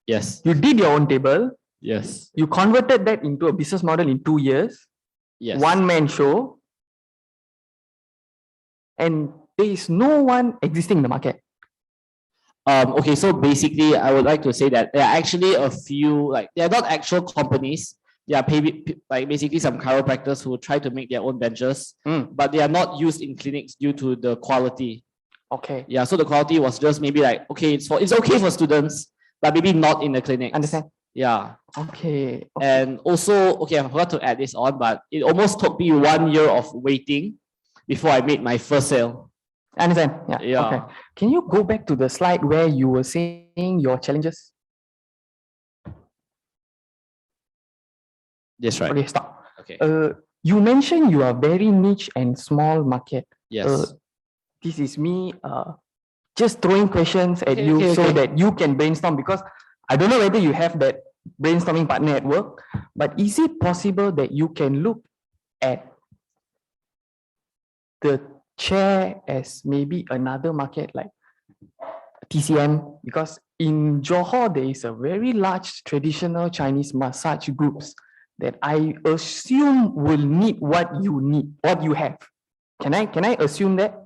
Yes. You did your own table. Yes. You converted that into a business model in 2 years. Yes. One-man show. And there is no one existing in the market. Okay, so basically, I would like to say that there are actually a few, they are not actual companies. They are basically some chiropractors who try to make their own benches, but they are not used in clinics due to the quality. Okay. Yeah, so the quality was just maybe okay, it's okay for students, but maybe not in the clinic. Understand? Yeah. Okay. And also, okay, I forgot to add this on, but it almost took me 1 year of waiting before I made my first sale. Understand? Yeah. Okay. Can you go back to the slide where you were saying your challenges? That's right. Okay, stop. Okay. You mentioned you are very niche and small market. Yes. This is me just throwing questions at you so that you can brainstorm, because I don't know whether you have that brainstorming partner at work, but is it possible that you can look at the chair as maybe another market like TCM? Because in Johor, there is a very large traditional Chinese massage groups that I assume will need what you have. Can I assume that?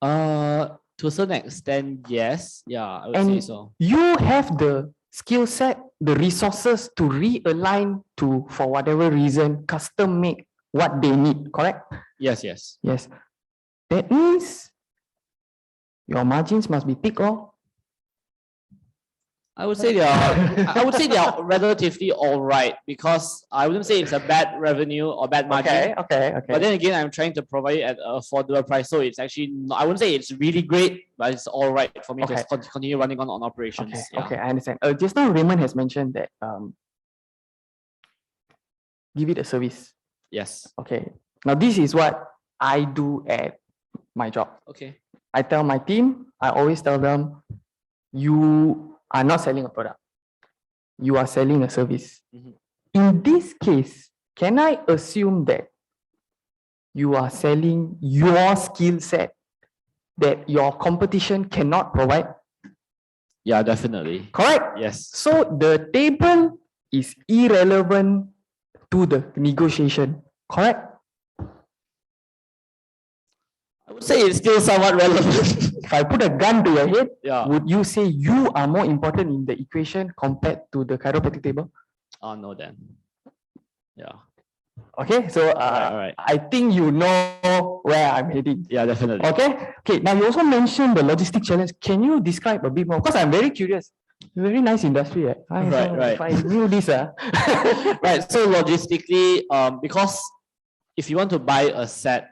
To a certain extent, yes. Yeah, I would say so. You have the skill set, the resources to realign to, for whatever reason, custom make what they need, correct? Yes, yes. Yes. That means your margins must be thick, or? I would say they are relatively all right, because I wouldn't say it's a bad revenue or bad margin. Okay. But then again, I'm trying to provide it at an affordable price, so it's actually I wouldn't say it's really great, but it's all right for me to continue running on operations. Okay, I understand. Just now Raymond has mentioned that give it a service. Yes. Okay. Now this is what I do at my job. Okay. I tell my team, I always tell them, you are not selling a product. You are selling a service. In this case, can I assume that you are selling your skill set that your competition cannot provide? Yeah, definitely. Correct? Yes. So the table is irrelevant to the negotiation, correct? I would say it's still somewhat relevant. If I put a gun to your head, Yeah. would you say you are more important in the equation compared to the chiropractic table? Oh, no, then. Yeah. Okay, so all right. I think you know where I'm heading. Yeah, definitely. Okay. Now you also mentioned the logistic challenge. Can you describe a bit more? Because I'm very curious. Very nice industry. Right. I knew this. Right. So logistically, because if you want to buy a set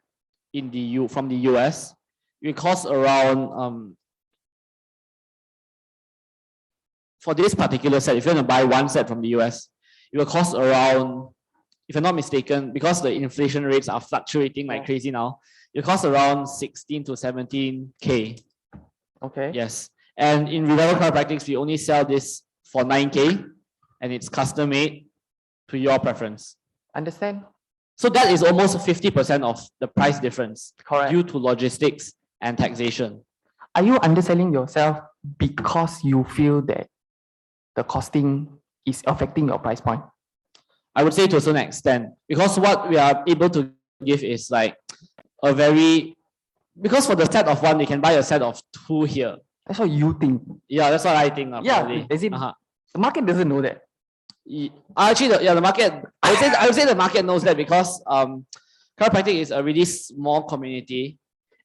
in the from the US, it costs around for this particular set, if you want to buy one set from the US, it will cost around, if I'm not mistaken, because the inflation rates are fluctuating like crazy now, it costs around 16 to 17K. Okay. Yes. And in Revival Chiropractics, we only sell this for 9K and it's custom made to your preference. Understand? So that is almost 50% of the price difference. Correct. Due to logistics and taxation. Are you underselling yourself because you feel that the costing is affecting your price point? I would say to a certain extent, because what we are able to give is like a very, because for the set of one, you can buy a set of two here. That's what you think. Yeah, that's what I think. Yeah, probably. is it, the market doesn't know that. Actually, the market, I would say the market knows that because chiropractic is a really small community.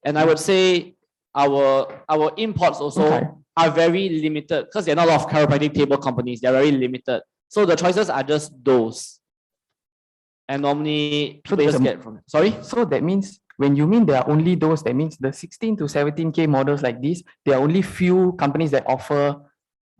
And I would say our imports also are very limited because there are not a lot of chiropractic table companies. They're very limited. So the choices are just those. And normally people just get from it. Sorry? So that means when you mean there are only those, that means the 16 to 17K models like this, there are only few companies that offer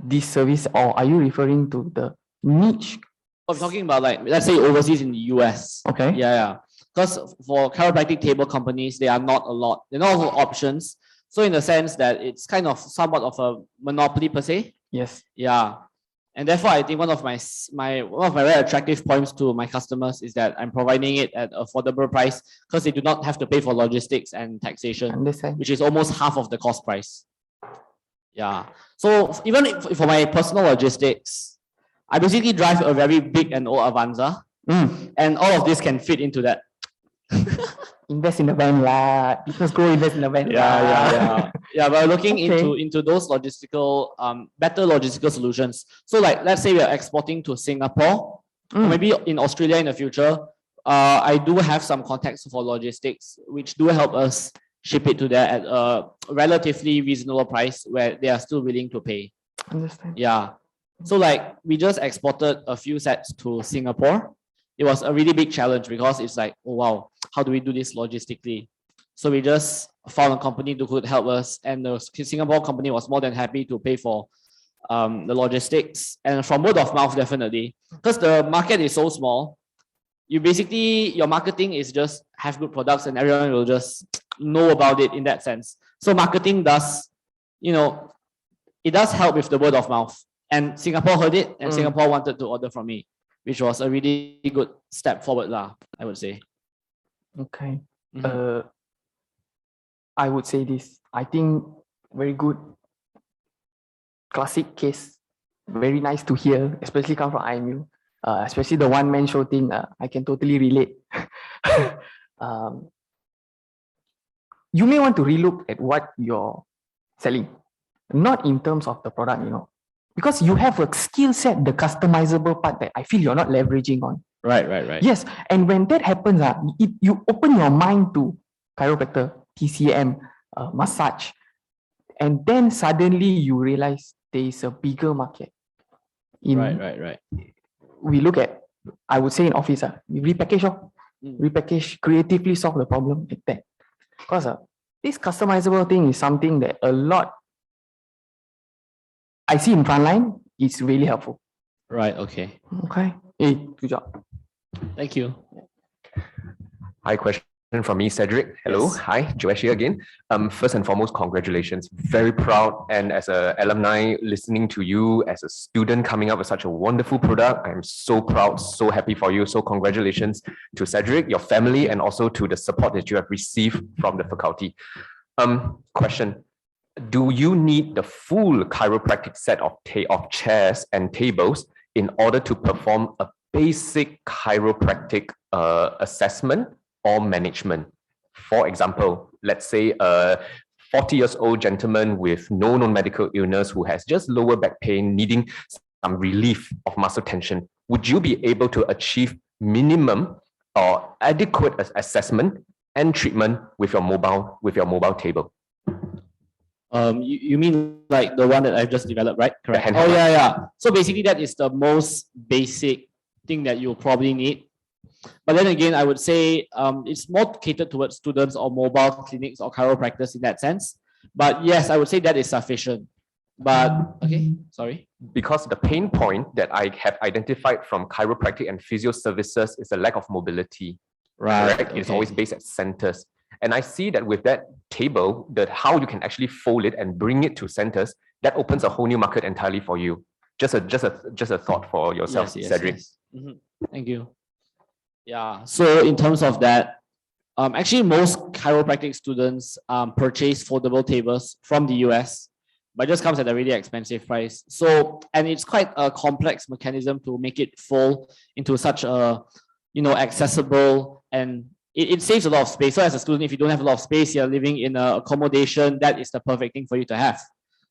this service, or are you referring to the niche? I'm talking about like, let's say overseas in the US. Okay. Yeah. Because for chiropractic table companies, there are not a lot. There are not a lot of options. So in the sense that it's kind of somewhat of a monopoly per se. Yes. Yeah. And therefore, I think one of my very attractive points to my customers is that I'm providing it at affordable price because they do not have to pay for logistics and taxation, Understand. which is almost half of the cost price. Yeah. So even for my personal logistics, I basically drive a very big and old Avanza, and all of this can fit into that. Invest in the van lah. Business grow, invest in the van. Yeah, we're looking into those logistical, better logistical solutions. So like, let's say we are exporting to Singapore, or maybe in Australia in the future. I do have some contacts for logistics, which do help us ship it to there at a relatively reasonable price where they are still willing to pay. Understand. Yeah. So like, we just exported a few sets to Singapore. It was a really big challenge because it's like, oh wow, how do we do this logistically? So we just found a company who could help us, and the Singapore company was more than happy to pay for the logistics, and from word of mouth, definitely, because the market is so small. You basically, your marketing is just have good products and everyone will just know about it in that sense. So marketing does, it does help with the word of mouth, and Singapore heard it and Singapore wanted to order from me, which was a really good step forward lah, I would say. Okay. I would say this. I think very good. Classic case. Very nice to hear, especially come from IMU. Especially the one-man show thing. I can totally relate. You may want to relook at what you're selling. Not in terms of the product, because you have a skill set, the customizable part that I feel you're not leveraging on. Right. Yes, and when that happens, you open your mind to chiropractor, TCM, massage, and then suddenly you realize there is a bigger market. Right. We look at, I would say in office, we repackage, creatively solve the problem like that. Because this customizable thing is something that a lot I see in frontline, it's really helpful. Right, okay. Okay. Hey, good job. Thank you. Hi, question from me, Cedric. Hello. Yes. Hi, Joesh here again. First and foremost, congratulations. Very proud. And as an alumni listening to you, as a student coming up with such a wonderful product, I'm so proud, so happy for you. So congratulations to Cedric, your family, and also to the support that you have received from the faculty. Question. Do you need the full chiropractic set of chairs and tables in order to perform a basic chiropractic assessment or management? For example, let's say a 40-year-old gentleman with no known medical illness who has just lower back pain, needing some relief of muscle tension. Would you be able to achieve minimum or adequate assessment and treatment with your mobile table? You mean like the one that I've just developed, right? Correct. handheld Oh one. yeah. So basically that is the most basic thing that you'll probably need. But then again, I would say it's more catered towards students or mobile clinics or chiropractors in that sense. But yes, I would say that is sufficient. But okay, sorry. Because the pain point that I have identified from chiropractic and physio services is the lack of mobility. Right. Correct? It's okay. always based at centers. And I see that with that table, that how you can actually fold it and bring it to centers, that opens a whole new market entirely for you. Just a thought for yourself, Cedric. Yes. Thank you. Yeah. So in terms of that, actually most chiropractic students purchase foldable tables from the US, but it just comes at a really expensive price. So, and it's quite a complex mechanism to make it fold into such a, accessible, and it saves a lot of space. So as a student, if you don't have a lot of space, you're living in an accommodation, that is the perfect thing for you to have.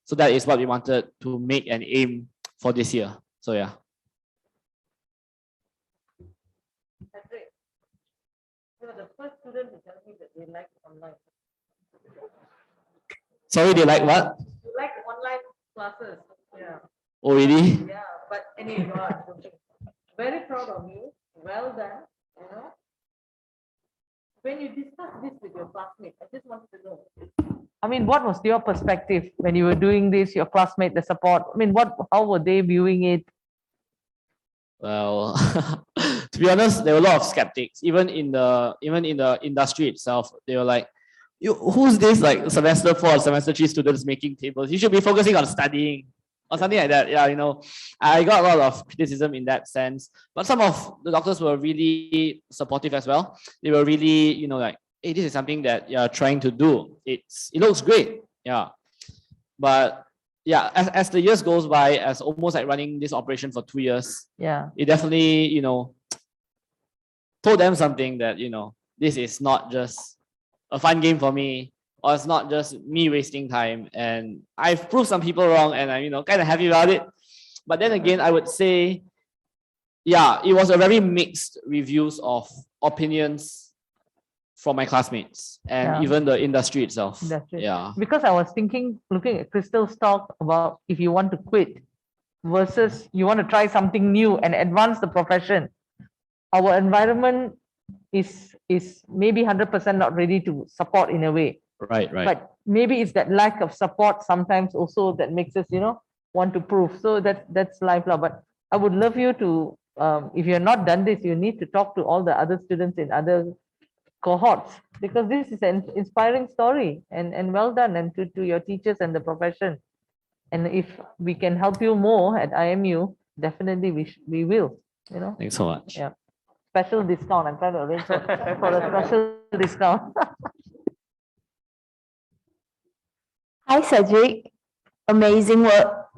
So that is what we wanted to make and aim for this year. So yeah. The first student to tell me that they like online. Sorry, they like what? You like online classes. Yeah. Oh, really? Yeah, but anyway, you are very proud of you. Well done. When you discuss this with your classmates, I just wanted to know. I mean, what was your perspective when you were doing this? Your classmate, the support. I mean, how were they viewing it? Well, to be honest, there were a lot of skeptics. Even in the industry itself, they were like, "Who's this like semester 4, semester 3 students making tables? You should be focusing on studying," or something like that. Yeah, I got a lot of criticism in that sense. But some of the doctors were really supportive as well. They were really, like, "Hey, this is something that you're trying to do. It looks great." Yeah, but yeah, as the years goes by, as almost like running this operation for 2 years, yeah, it definitely, told them something that, this is not just a fun game for me, or it's not just me wasting time. And I've proved some people wrong, and I'm, kind of happy about it. But then again, I would say, yeah, it was a very mixed reviews of opinions from my classmates and even the industry itself. Yeah. Because I was looking at Crystal's talk about if you want to quit versus you want to try something new and advance the profession. Our environment is maybe 100% not ready to support in a way. Right. But maybe it's that lack of support sometimes also that makes us, want to prove. So that's life now. But I would love you to, if you're not done this, you need to talk to all the other students in other cohorts, because this is an inspiring story, and well done, and to your teachers and the profession. And if we can help you more at IMU, definitely we will. Thanks so much. Yeah. Special discount. I'm trying to arrange for a special discount. Hi, Cedric. Amazing work.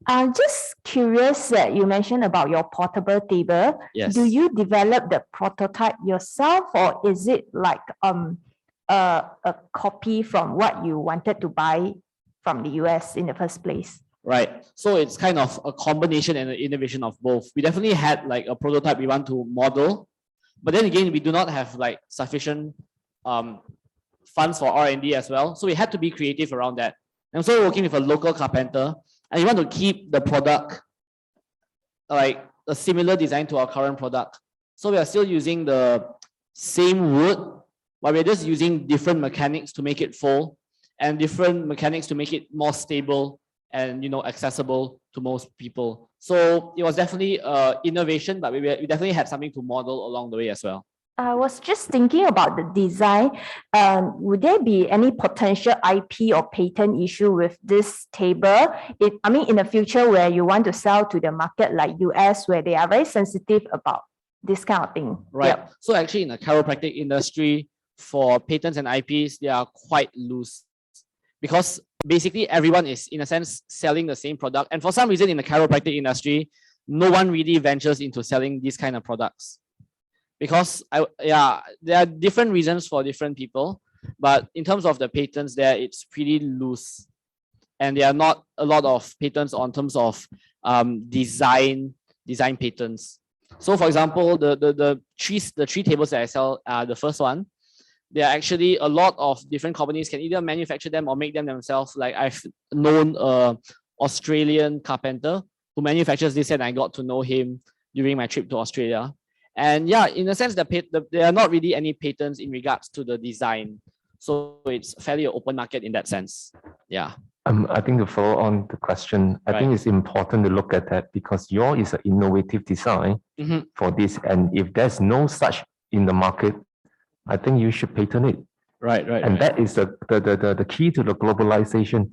I'm just curious that you mentioned about your portable table. Yes. Do you develop the prototype yourself, or is it like a copy from what you wanted to buy from the US in the first place? Right. So it's kind of a combination and an innovation of both. We definitely had like a prototype we want to model, but then again, we do not have like sufficient funds for R&D as well. So we had to be creative around that. And so we're working with a local carpenter, and we want to keep the product like a similar design to our current product. So we are still using the same wood, but we're just using different mechanics to make it fold and different mechanics to make it more stable and accessible to most people. So it was definitely innovation, but we definitely had something to model along the way as well. I was just thinking about the design. Would there be any potential IP or patent issue with this table? In the future where you want to sell to the market like US, where they are very sensitive about this kind of thing. Right. Yep. So actually in the chiropractic industry, for patents and IPs, they are quite loose because basically everyone is in a sense selling the same product. And for some reason in the chiropractic industry, no one really ventures into selling these kind of products. Because there are different reasons for different people, but in terms of the patents there, it's pretty loose. And there are not a lot of patents on terms of design patents. So for example, the three tables that I sell, the first one, there are actually a lot of different companies can either manufacture them or make them themselves. Like I've known a Australian carpenter who manufactures this, and I got to know him during my trip to Australia. And yeah, in a sense, there are not really any patents in regards to the design. So it's fairly an open market in that sense. Yeah. I think to follow on the question, I think it's important to look at that because yours is an innovative design for this. And if there's no such in the market, I think you should patent it. Right. And that is the key to the globalization.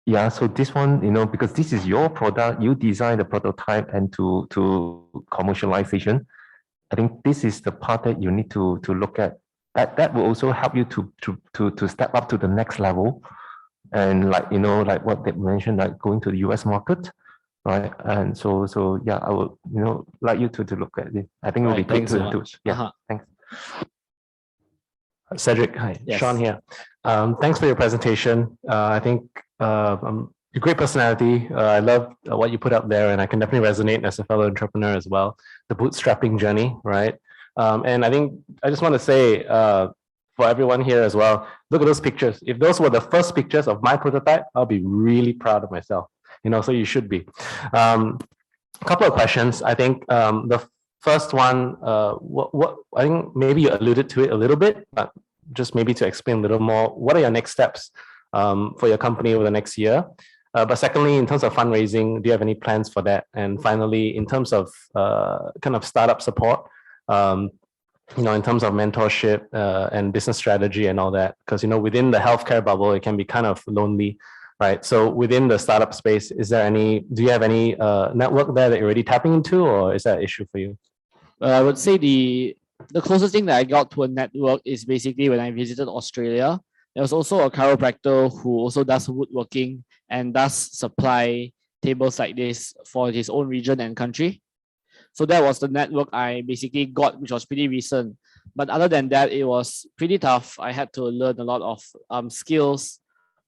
Yeah, so this one, because this is your product, you design the prototype and to commercialization. I think this is the part that you need to look at. That will also help you to step up to the next level. And like what they mentioned, like going to the US market, right? And so yeah, I would like you to look at it. I think it will be great to do. Yeah, thanks. Cedric, hi, Yes. Sean here. Thanks for your presentation. I think a great personality. I love what you put up there, and I can definitely resonate as a fellow entrepreneur as well. The bootstrapping journey, right? And I think I just want to say for everyone here as well, look at those pictures. If those were the first pictures of my prototype, I'll be really proud of myself. So you should be. A couple of questions. I think the first one, what I think maybe you alluded to it a little bit, but just maybe to explain a little more, what are your next steps for your company over the next year? But secondly, in terms of fundraising, do you have any plans for that? And finally, in terms of kind of startup support, in terms of mentorship and business strategy and all that, because within the healthcare bubble, it can be kind of lonely, right? So within the startup space, do you have any network there that you're already tapping into, or is that an issue for you? I would say the closest thing that I got to a network is basically when I visited Australia. There was also a chiropractor who also does woodworking and does supply tables like this for his own region and country. So that was the network I basically got, which was pretty recent. But other than that, it was pretty tough. I had to learn a lot of skills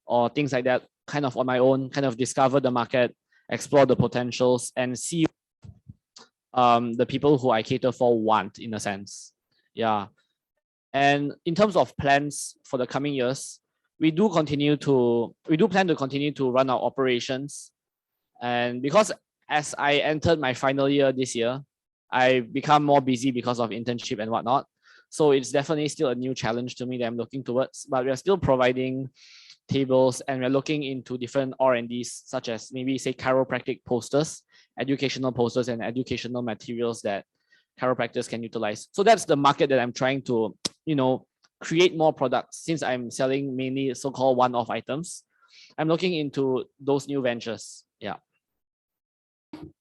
or things like that, kind of on my own, kind of discover the market, explore the potentials, and see the people who I cater for want, in a sense. Yeah. And in terms of plans for the coming years, we do plan to continue to run our operations. And because as I entered my final year this year, I become more busy because of internship and whatnot. So it's definitely still a new challenge to me that I'm looking towards, but we're still providing tables and we're looking into different R&Ds, such as maybe say chiropractic posters, educational posters and educational materials that chiropractors can utilize. So that's the market that I'm trying to, create more products. Since I'm selling mainly so-called one-off items, I'm looking into those new ventures. Yeah.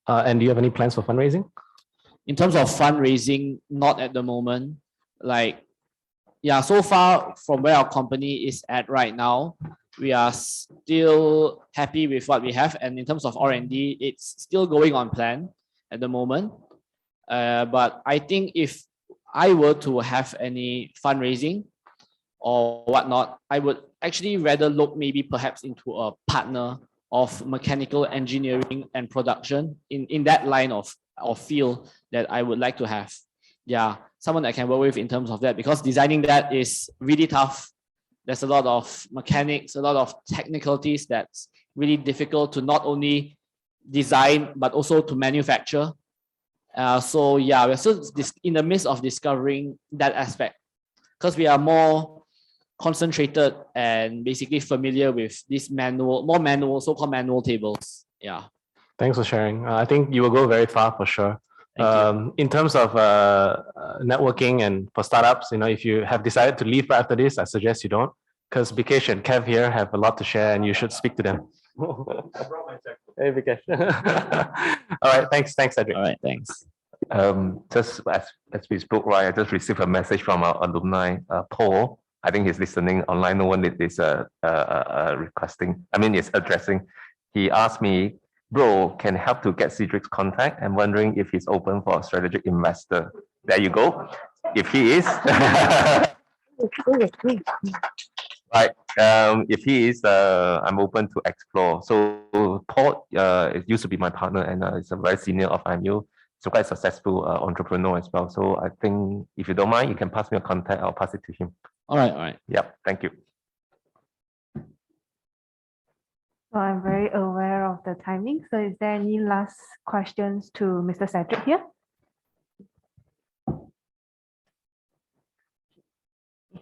And do you have any plans for fundraising? In terms of fundraising, not at the moment. So far from where our company is at right now, we are still happy with what we have. And in terms of R&D, it's still going on plan at the moment. But I think if I were to have any fundraising or whatnot, I would actually rather look maybe perhaps into a partner of mechanical engineering and production in that line of field that I would like to have. Yeah, someone that I can work with in terms of that, because designing that is really tough. There's a lot of mechanics, a lot of technicalities that's really difficult to not only design, but also to manufacture. So yeah, we're still in the midst of discovering that aspect because we are more concentrated and basically familiar with this so-called manual tables. Yeah. Thanks for sharing. I think you will go very far for sure. In terms of networking and for startups, if you have decided to leave after this, I suggest you don't, because Bikesh and Kev here have a lot to share and you should speak to them. Hey, Bikesh. All right, thanks, Cedric. All right, thanks. Just as we spoke, right, I just received a message from our alumni, Paul. I think he's listening online. No one is requesting. He's addressing. He asked me, bro, can help to get Cedric's contact. I'm wondering if he's open for a strategic investor. There you go. If he is, right. If he is, I'm open to explore. So Paul used to be my partner and is a very senior of IMU. quite successful entrepreneur as well. So I think if you don't mind, you can pass me a contact. I'll pass it to him. All right, all right. Yep, thank you. So I'm very aware of the timing. So is there any last questions to Mr. Cedric here?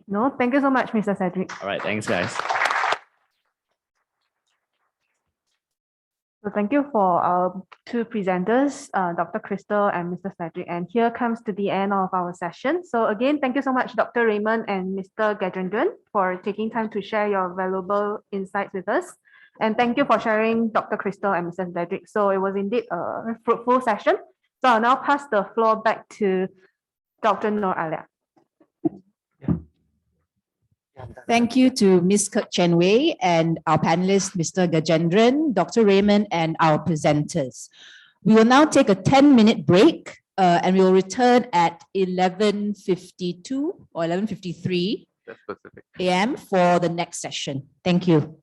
No, thank you so much, Mr. Cedric. All right, thanks, guys. So thank you for our two presenters, Dr. Crystal and Mr. Cedric. And here comes to the end of our session. So again, thank you so much, Dr. Raymond and Mr. Gajendran, for taking time to share your valuable insights with us. And thank you for sharing, Dr. Crystal and Mr. Cedric. So it was indeed a fruitful session. So I'll now pass the floor back to Dr. Noor Alia. Thank you to Ms. Kek Chen Wei and our panelists, Mr. Gajendran, Dr. Raymond, and our presenters. We will now take a 10-minute break and we will return at 11:52 or 11:53 a.m. for the next session. Thank you.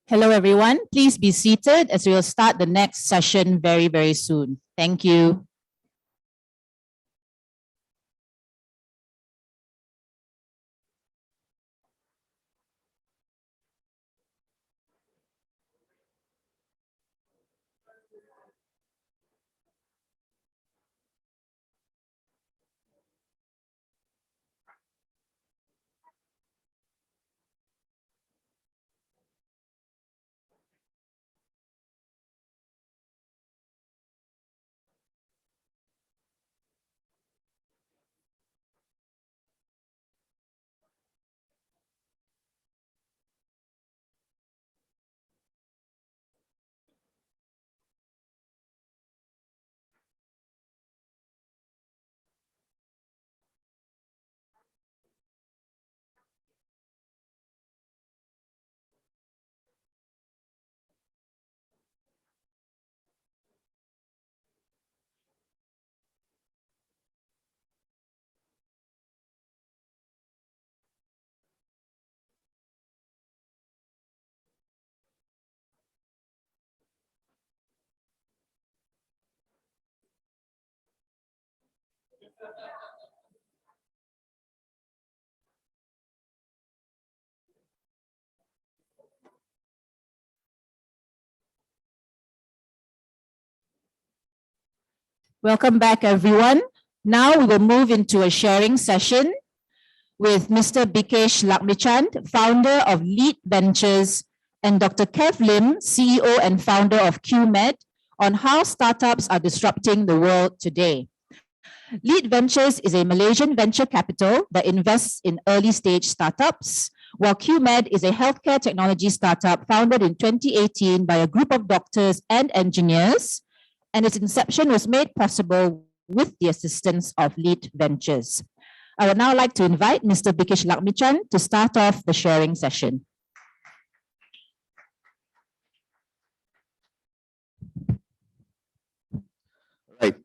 Hello, everyone. Please be seated as we will start the next session very, very soon. Thank you. Welcome back, everyone. Now we will move into a sharing session with Mr. Bikesh Lakmichand, founder of Lead Ventures, and Dr. Kev Lim, CEO and founder of QMed, on how startups are disrupting the world today. Lead Ventures is a Malaysian venture capital that invests in early stage startups, while QMed is a healthcare technology startup founded in 2018 by a group of doctors and engineers, and its inception was made possible with the assistance of Lead Ventures. I would now like to invite Mr. Bikesh Lakmichand to start off the sharing session. Right.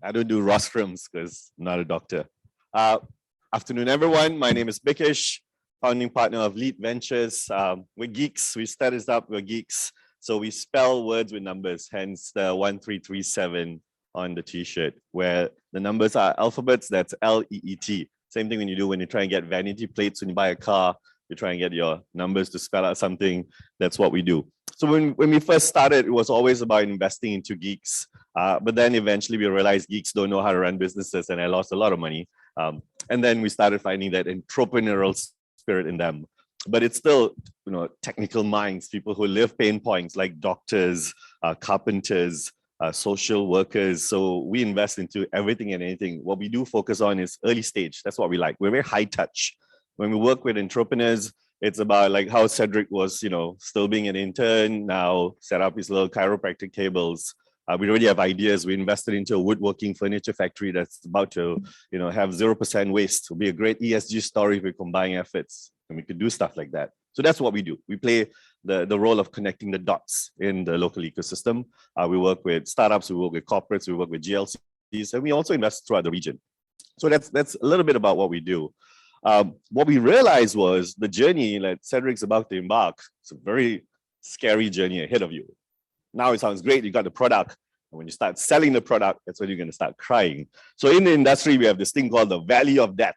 I don't do rostrums because I'm not a doctor. Afternoon, everyone. My name is Bikesh, founding partner of Lead Ventures. We're geeks. We started this up. We're geeks. So we spell words with numbers, hence the 1337 on the t-shirt, where the numbers are alphabets. That's LEET. Same thing when you try and get vanity plates when you buy a car, you try and get your numbers to spell out something. That's what we do. So when we first started, it was always about investing into geeks. But then eventually we realized geeks don't know how to run businesses, and I lost a lot of money. And then we started finding that entrepreneurial spirit in them. But it's still, technical minds, people who live pain points like doctors, carpenters, social workers. So we invest into everything and anything. What we do focus on is early stage. That's what we like. We're very high touch. When we work with entrepreneurs, it's about like how Cedric was, still being an intern, now set up his little chiropractic tables. We already have ideas. We invested into a woodworking furniture factory that's about to, have 0% waste. It'll be a great ESG story if we combine efforts, and we could do stuff like that. So that's what we do. We play the role of connecting the dots in the local ecosystem. We work with startups, we work with corporates, we work with GLCs, and we also invest throughout the region. So that's a little bit about what we do. What we realized was the journey that Cedric's about to embark. It's a very scary journey ahead of you. Now it sounds great, you got the product. And when you start selling the product, that's when you're going to start crying. So in the industry, we have this thing called the Valley of Death,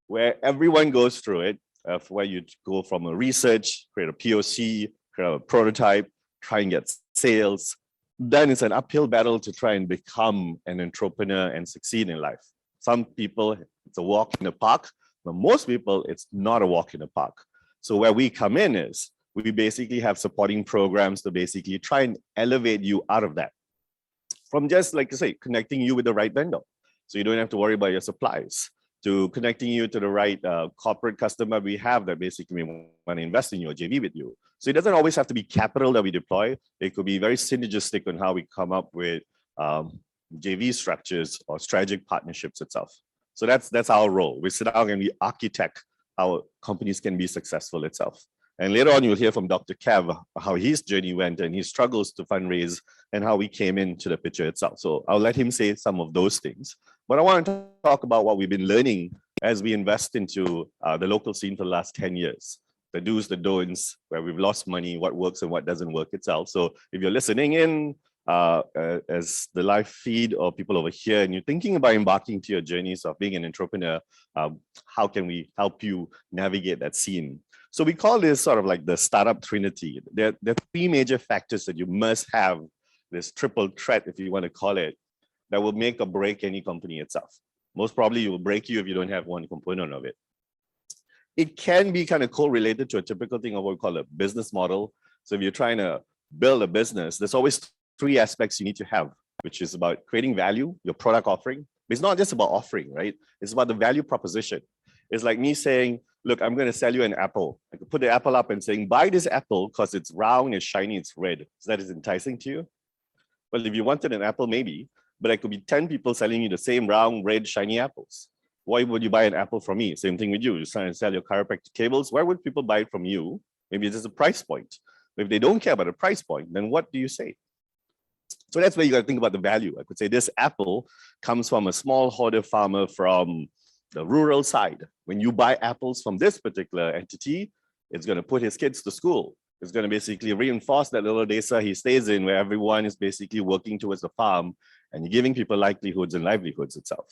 where everyone goes through it, where you go from a research, create a POC, create a prototype, try and get sales. Then it's an uphill battle to try and become an entrepreneur and succeed in life. Some people, it's a walk in the park, but most people, it's not a walk in the park. So where we come in is, we basically have supporting programs to basically try and elevate you out of that. From just, like I say, connecting you with the right vendor, so you don't have to worry about your supplies, to connecting you to the right corporate customer we have that basically want to invest in you or JV with you. So it doesn't always have to be capital that we deploy. It could be very synergistic on how we come up with JV structures or strategic partnerships itself. So that's our role. We sit down and we architect how companies can be successful itself. And later on, you'll hear from Dr. Kev how his journey went and his struggles to fundraise and how we came into the picture itself. So I'll let him say some of those things. But I want to talk about what we've been learning as we invest into the local scene for the last 10 years. The do's, the don'ts, where we've lost money, what works and what doesn't work itself. So if you're listening in as the live feed or people over here, and you're thinking about embarking to your journeys of being an entrepreneur, how can we help you navigate that scene? So we call this sort of like the startup trinity. There are three major factors that you must have, this triple threat, if you want to call it, that will make or break any company itself. Most probably it will break you if you don't have one component of it. It can be kind of correlated to a typical thing of what we call a business model. So if you're trying to build a business, there's always three aspects you need to have, which is about creating value, your product offering. But it's not just about offering, right? It's about the value proposition. It's like me saying, look, I'm going to sell you an apple. I could put the apple up and saying, buy this apple because it's round, it's shiny, it's red. Is that enticing to you? Well, if you wanted an apple, maybe, but I could be 10 people selling you the same round, red, shiny apples. Why would you buy an apple from me? Same thing with you. You're trying to sell your chiropractic cables. Why would people buy it from you? Maybe it's just a price point. But if they don't care about a price point, then what do you say? So that's where you got to think about the value. I could say this apple comes from a small hoarder farmer from the rural side. When you buy apples from this particular entity, it's going to put his kids to school. It's going to basically reinforce that little desa he stays in, where everyone is basically working towards the farm and you're giving people livelihoods and livelihoods itself.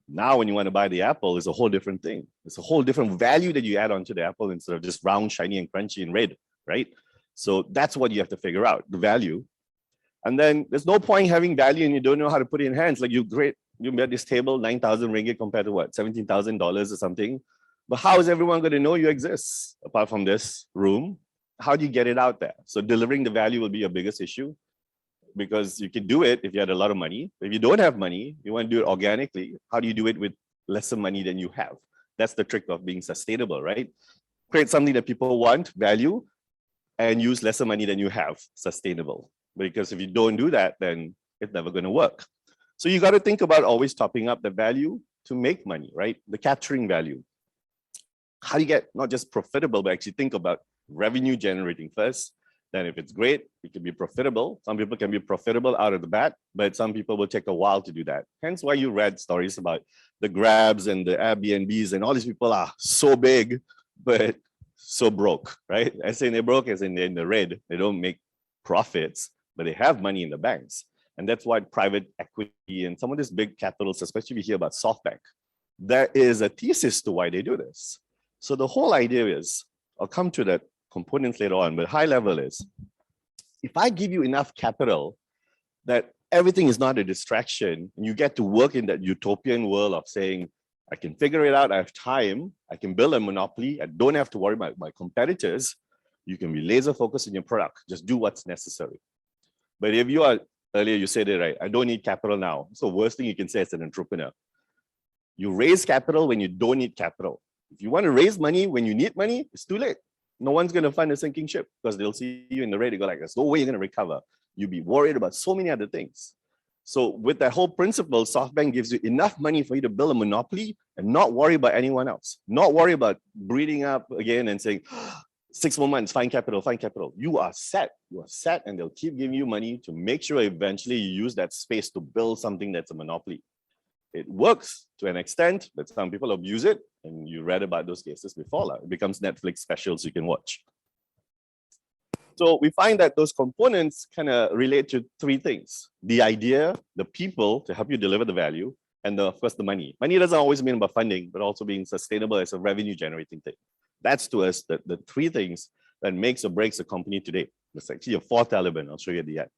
Now, when you want to buy the apple, it's a whole different thing. It's a whole different value that you add onto the apple instead of just round, shiny, and crunchy and red, right? So that's what you have to figure out, the value. And then there's no point having value and you don't know how to put it in hands. Like you made this table, 9,000 ringgit compared to what, $17,000 or something. But how is everyone going to know you exist apart from this room? How do you get it out there? So delivering the value will be your biggest issue, because you can do it if you had a lot of money. If you don't have money, you want to do it organically. How do you do it with lesser money than you have? That's the trick of being sustainable, right? Create something that people want, value, and use lesser money than you have, sustainable. Because if you don't do that, then it's never going to work. So you got to think about always topping up the value to make money, right? The capturing value. How do you get not just profitable, but actually think about revenue generating first. Then if it's great, it can be profitable. Some people can be profitable out of the bat, but some people will take a while to do that. Hence why you read stories about the Grabs and the Airbnbs and all these people are so big, but so broke, right? I say they're broke as in they're in the red. They don't make profits, but they have money in the banks. And that's why private equity and some of these big capitals, especially we hear about SoftBank, there is a thesis to why they do this. So the whole idea is, I'll come to that components later on, but high level is, if I give you enough capital that everything is not a distraction, and you get to work in that utopian world of saying, I can figure it out, I have time, I can build a monopoly, I don't have to worry about my competitors, you can be laser focused in your product, just do what's necessary. But if you are, earlier you said it right, I don't need capital now. It's the worst thing you can say as an entrepreneur. You raise capital when you don't need capital. If you want to raise money when you need money, it's too late. No one's going to fund a sinking ship because they'll see you in the red. They go like, there's no way you're going to recover. You'll be worried about so many other things. So with that whole principle, SoftBank gives you enough money for you to build a monopoly and not worry about anyone else. Not worry about breeding up again and saying, 6 more months, find capital, find capital. You are set. You are set, and they'll keep giving you money to make sure eventually you use that space to build something that's a monopoly. It works to an extent, but some people abuse it, and you read about those cases before. It becomes Netflix specials you can watch. So we find that those components kind of relate to 3 things: the idea, the people to help you deliver the value, and of course the money. Money doesn't always mean about funding, but also being sustainable as a revenue generating thing. That's to us the 3 things that makes or breaks a company today. It's actually a 4th element. I'll show you at the end.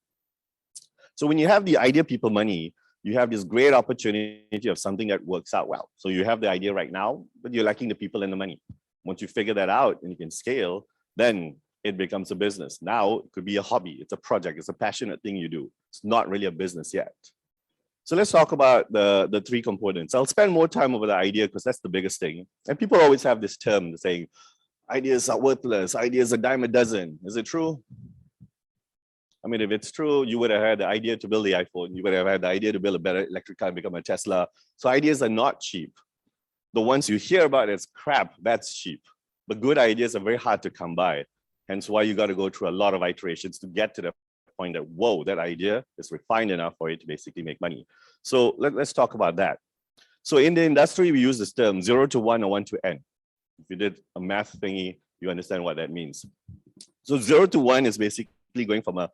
So when you have the idea, people, money, you have this great opportunity of something that works out well. So you have the idea right now, but you're lacking the people and the money. Once you figure that out and you can scale, then it becomes a business. Now it could be a hobby, it's a project, it's a passionate thing you do. It's not really a business yet. So let's talk about the 3 components. I'll spend more time over the idea because that's the biggest thing. And people always have this term saying, ideas are worthless, ideas are dime a dozen. Is it true? I mean, if it's true, you would have had the idea to build the iPhone. You would have had the idea to build a better electric car and become a Tesla. So ideas are not cheap. The ones you hear about as crap, that's cheap. But good ideas are very hard to come by. Hence why you got to go through a lot of iterations to get to the point that, whoa, that idea is refined enough for it to basically make money. So let's talk about that. So in the industry, we use this term 0 to 1 or 1 to n. If you did a math thingy, you understand what that means. So 0 to 1 is basically going from a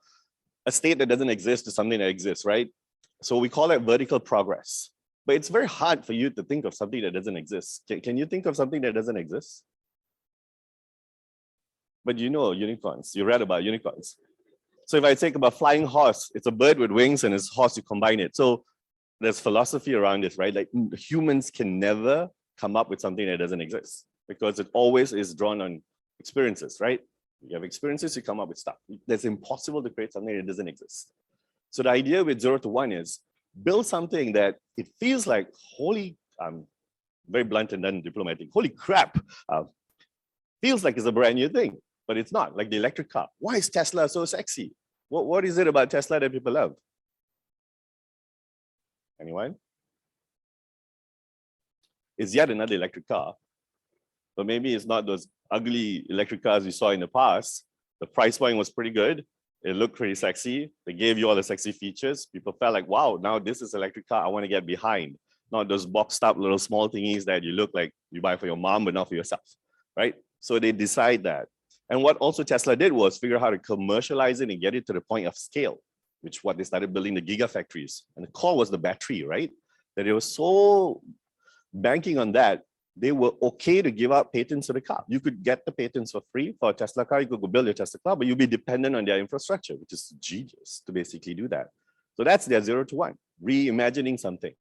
state that doesn't exist to something that exists, right? So we call that vertical progress. But it's very hard for you to think of something that doesn't exist. Can you think of something that doesn't exist? But you know unicorns, you read about unicorns. So if I think about flying horse, it's a bird with wings and it's horse, you combine it. So there's philosophy around this, right? Like humans can never come up with something that doesn't exist because it always is drawn on experiences, right? You have experiences, you come up with stuff. It's impossible to create something that doesn't exist. So the idea with 0 to 1 is build something that it feels like, holy, very blunt and then diplomatic, holy crap, feels like it's a brand new thing, but it's not, like the electric car. Why is Tesla so sexy? What is it about Tesla that people love? Anyone? It's yet another electric car, but maybe it's not those ugly electric cars you saw in the past. The price point was pretty good. It looked pretty sexy. They gave you all the sexy features. People felt like, wow, now this is an electric car I want to get behind. Not those boxed up little small thingies that you look like you buy for your mom, but not for yourself, right? So they decide that. And what also Tesla did was figure out how to commercialize it and get it to the point of scale, which what they started building the gigafactories. And the core was the battery, right? That it was so banking on that, they were okay to give out patents to the car. You could get the patents for free for a Tesla car. You could go build your Tesla car, but you'll be dependent on their infrastructure, which is genius to basically do that. So that's their 0 to 1, reimagining something.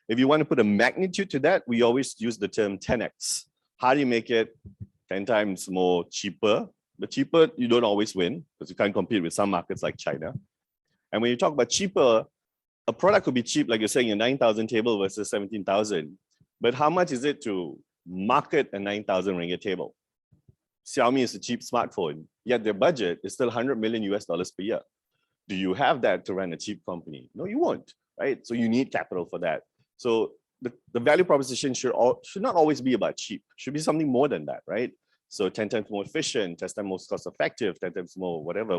If you want to put a magnitude to that, we always use the term 10x. How do you make it 10 times more cheaper? But cheaper, you don't always win because you can't compete with some markets like China. And when you talk about cheaper, a product could be cheap, like you're saying, a 9,000 table versus 17,000. But how much is it to market a 9,000 ringgit table? Xiaomi is a cheap smartphone, yet their budget is still $100 million per year. Do you have that to run a cheap company? No, you won't, right? So you need capital for that. So the value proposition should not always be about cheap. It should be something more than that, right? So 10 times more efficient, 10 times more cost effective, 10 times more whatever.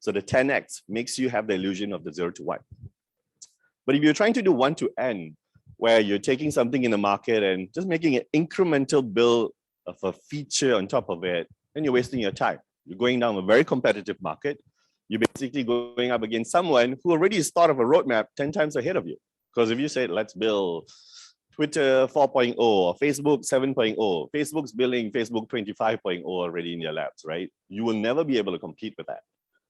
So the 10x makes you have the illusion of the 0 to 1. But if you're trying to do 1 to n, where you're taking something in the market and just making an incremental build of a feature on top of it, then you're wasting your time. You're going down a very competitive market. You're basically going up against someone who already has thought of a roadmap 10 times ahead of you. Because if you say, let's build Twitter 4.0 or Facebook 7.0, Facebook's building Facebook 25.0 already in their labs, right? You will never be able to compete with that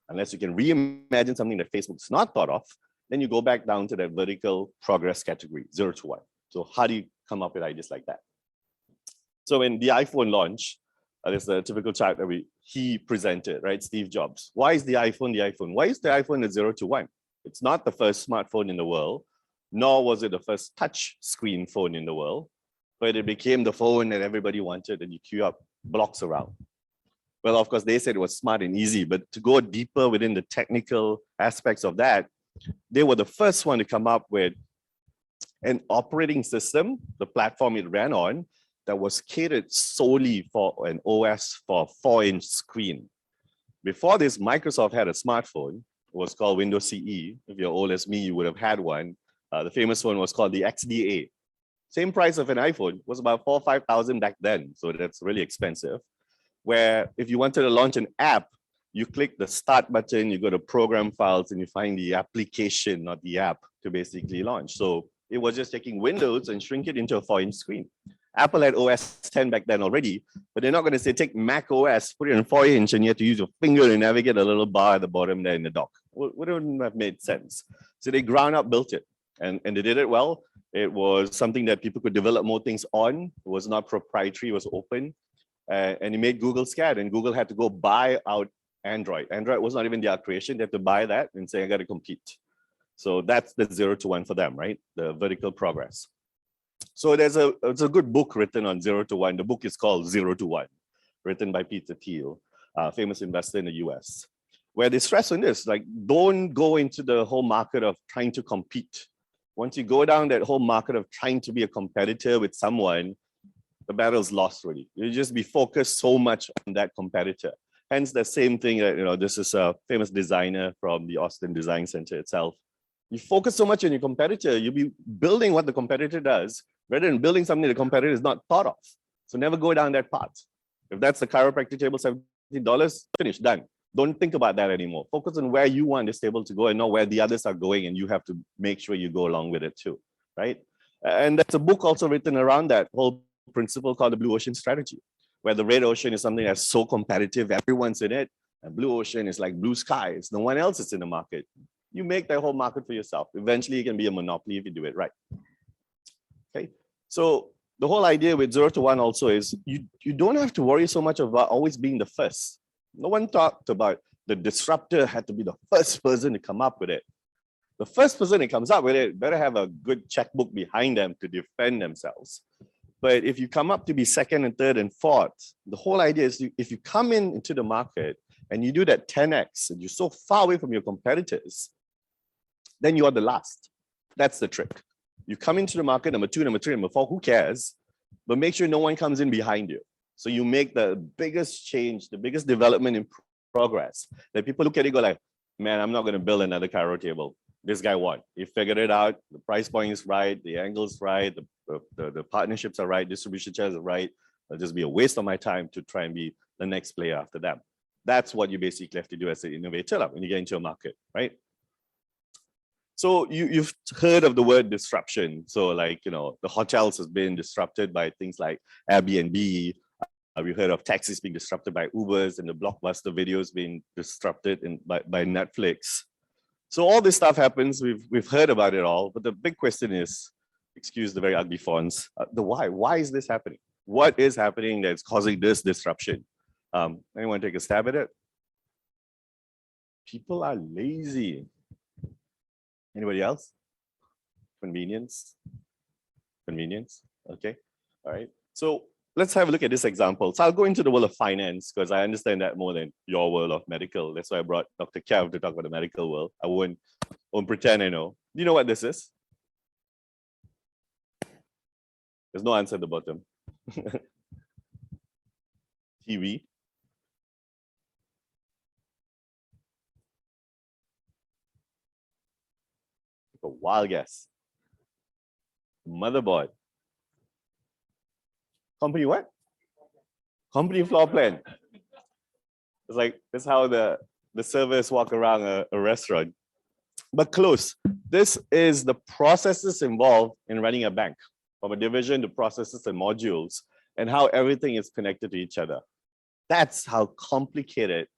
unless you can reimagine something that Facebook's not thought of. Then you go back down to that vertical progress category, 0 to 1. So how do you come up with ideas like that? So when the iPhone launched, there's the typical chart that he presented, right? Steve Jobs. Why is the iPhone the iPhone? Why is the iPhone the 0 to 1? It's not the first smartphone in the world, nor was it the first touch screen phone in the world, but it became the phone that everybody wanted and you queue up blocks around. Well, of course, they said it was smart and easy, but to go deeper within the technical aspects of that, they were the first one to come up with an operating system, the platform it ran on, that was catered solely for an OS for a 4-inch screen. Before this, Microsoft had a smartphone. It was called Windows CE. If you're old as me, you would have had one. The famous one was called the XDA. Same price of an iPhone, was about 4,000 or 5,000 back then. So that's really expensive. Where if you wanted to launch an app, you click the start button, you go to program files and you find the application, not the app, to basically launch. So it was just taking Windows and shrink it into a 4-inch screen. Apple had OS 10 back then already, but they're not going to say take Mac OS, put it in 4-inch, and you have to use your finger to navigate a little bar at the bottom there in the dock. Wouldn't have made sense. So they ground up built it, and they did it well. It was something that people could develop more things on. It was not proprietary, it was open. And it made Google scared, and Google had to go buy out Android. Android was not even their creation. They have to buy that and say, I got to compete. So that's the 0 to 1 for them, right? The vertical progress. So there's a good book written on 0 to 1. The book is called 0 to 1, written by Peter Thiel, a famous investor in the US, where they stress on this, like, don't go into the whole market of trying to compete. Once you go down that whole market of trying to be a competitor with someone, the battle's lost already. You just be focused so much on that competitor. Hence the same thing that, this is a famous designer from the Austin Design Center itself. You focus so much on your competitor, you'll be building what the competitor does, rather than building something the competitor is not thought of. So never go down that path. If that's the chiropractic table, $17, finish, done. Don't think about that anymore. Focus on where you want this table to go and not where the others are going, and you have to make sure you go along with it too, right? And there's a book also written around that whole principle called the Blue Ocean Strategy, where the red ocean is something that's so competitive, everyone's in it, and blue ocean is like blue skies, no one else is in the market. You make that whole market for yourself. Eventually, it can be a monopoly if you do it right. Okay, so the whole idea with 0 to 1 also is you don't have to worry so much about always being the first. No one talked about the disruptor had to be the first person to come up with it. The first person that comes up with it better have a good checkbook behind them to defend themselves. But if you come up to be second and third and fourth, the whole idea is if you come into the market and you do that 10x and you're so far away from your competitors, then you are the last. That's the trick. You come into the market, number 2, number 3, number 4, who cares? But make sure no one comes in behind you. So you make the biggest change, the biggest development in progress. That people look at it and go like, man, I'm not going to build another chiro table. This guy won. He figured it out. The price point is right. The angle's right. The partnerships are right. Distribution chairs are right. It'll just be a waste of my time to try and be the next player after them. That's what you basically have to do as an innovator when you get into a market, right? So you've heard of the word disruption. So like, the hotels has been disrupted by things like Airbnb. We've heard of taxis being disrupted by Ubers and the blockbuster videos being disrupted by Netflix. So all this stuff happens. We've heard about it all. But the big question is, excuse the very ugly fonts, the why. Why is this happening? What is happening that's causing this disruption? Anyone take a stab at it? People are lazy. Anybody else? Convenience. Okay. All right. So let's have a look at this example. So I'll go into the world of finance because I understand that more than your world of medical. That's why I brought Dr. Kev to talk about the medical world. I won't pretend I know. Do you know what this is? There's no answer at the bottom. TV. A wild guess. Motherboard. Company what? Company floor plan. It's like, that's how the servers walk around a restaurant. But close. This is the processes involved in running a bank, from a division to processes and modules, and how everything is connected to each other. That's how complicated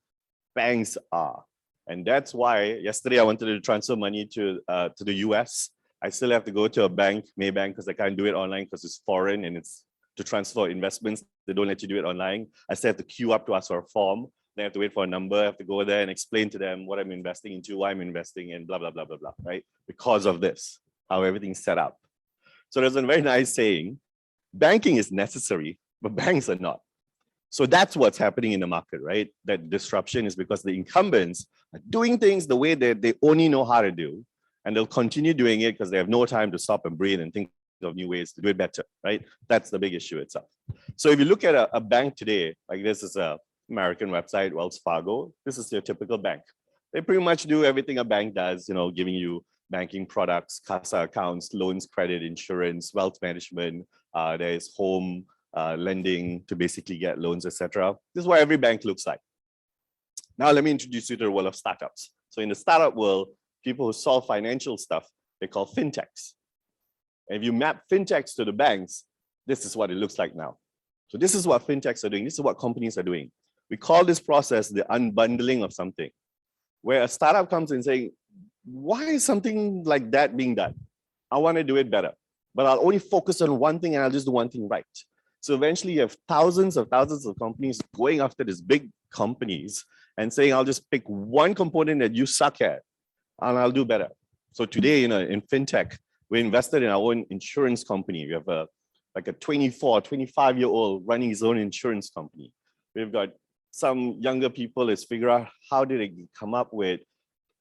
banks are. And that's why yesterday I wanted to transfer money to the US. I still have to go to a bank, Maybank, because I can't do it online because it's foreign and it's to transfer investments. They don't let you do it online. I still have to queue up to ask for a form. Then I have to wait for a number. I have to go there and explain to them what I'm investing into, why I'm investing in, blah, blah, blah, blah, blah, right? Because of this, how everything's set up. So there's a very nice saying, banking is necessary, but banks are not. So that's what's happening in the market, right? That disruption is because the incumbents are doing things the way that they only know how to do, and they'll continue doing it because they have no time to stop and breathe and think of new ways to do it better, right? That's the big issue itself. So if you look at a bank today, like this is an American website, Wells Fargo, this is your typical bank. They pretty much do everything a bank does, giving you banking products, CASA accounts, loans, credit, insurance, wealth management, there's home lending to basically get loans, etc. This is what every bank looks like. Now let me introduce you to the world of startups. So in the startup world, people who solve financial stuff, they call fintechs. And if you map fintechs to the banks, this is what it looks like now. So this is what fintechs are doing. This is what companies are doing. We call this process the unbundling of something, where a startup comes in saying, why is something like that being done? I want to do it better, but I'll only focus on one thing and I'll just do one thing right. So eventually you have thousands of companies going after these big companies and saying, I'll just pick one component that you suck at and I'll do better. So today, in fintech, we invested in our own insurance company. We have a 25-year-old running his own insurance company. We've got some younger people is figure out how did they come up with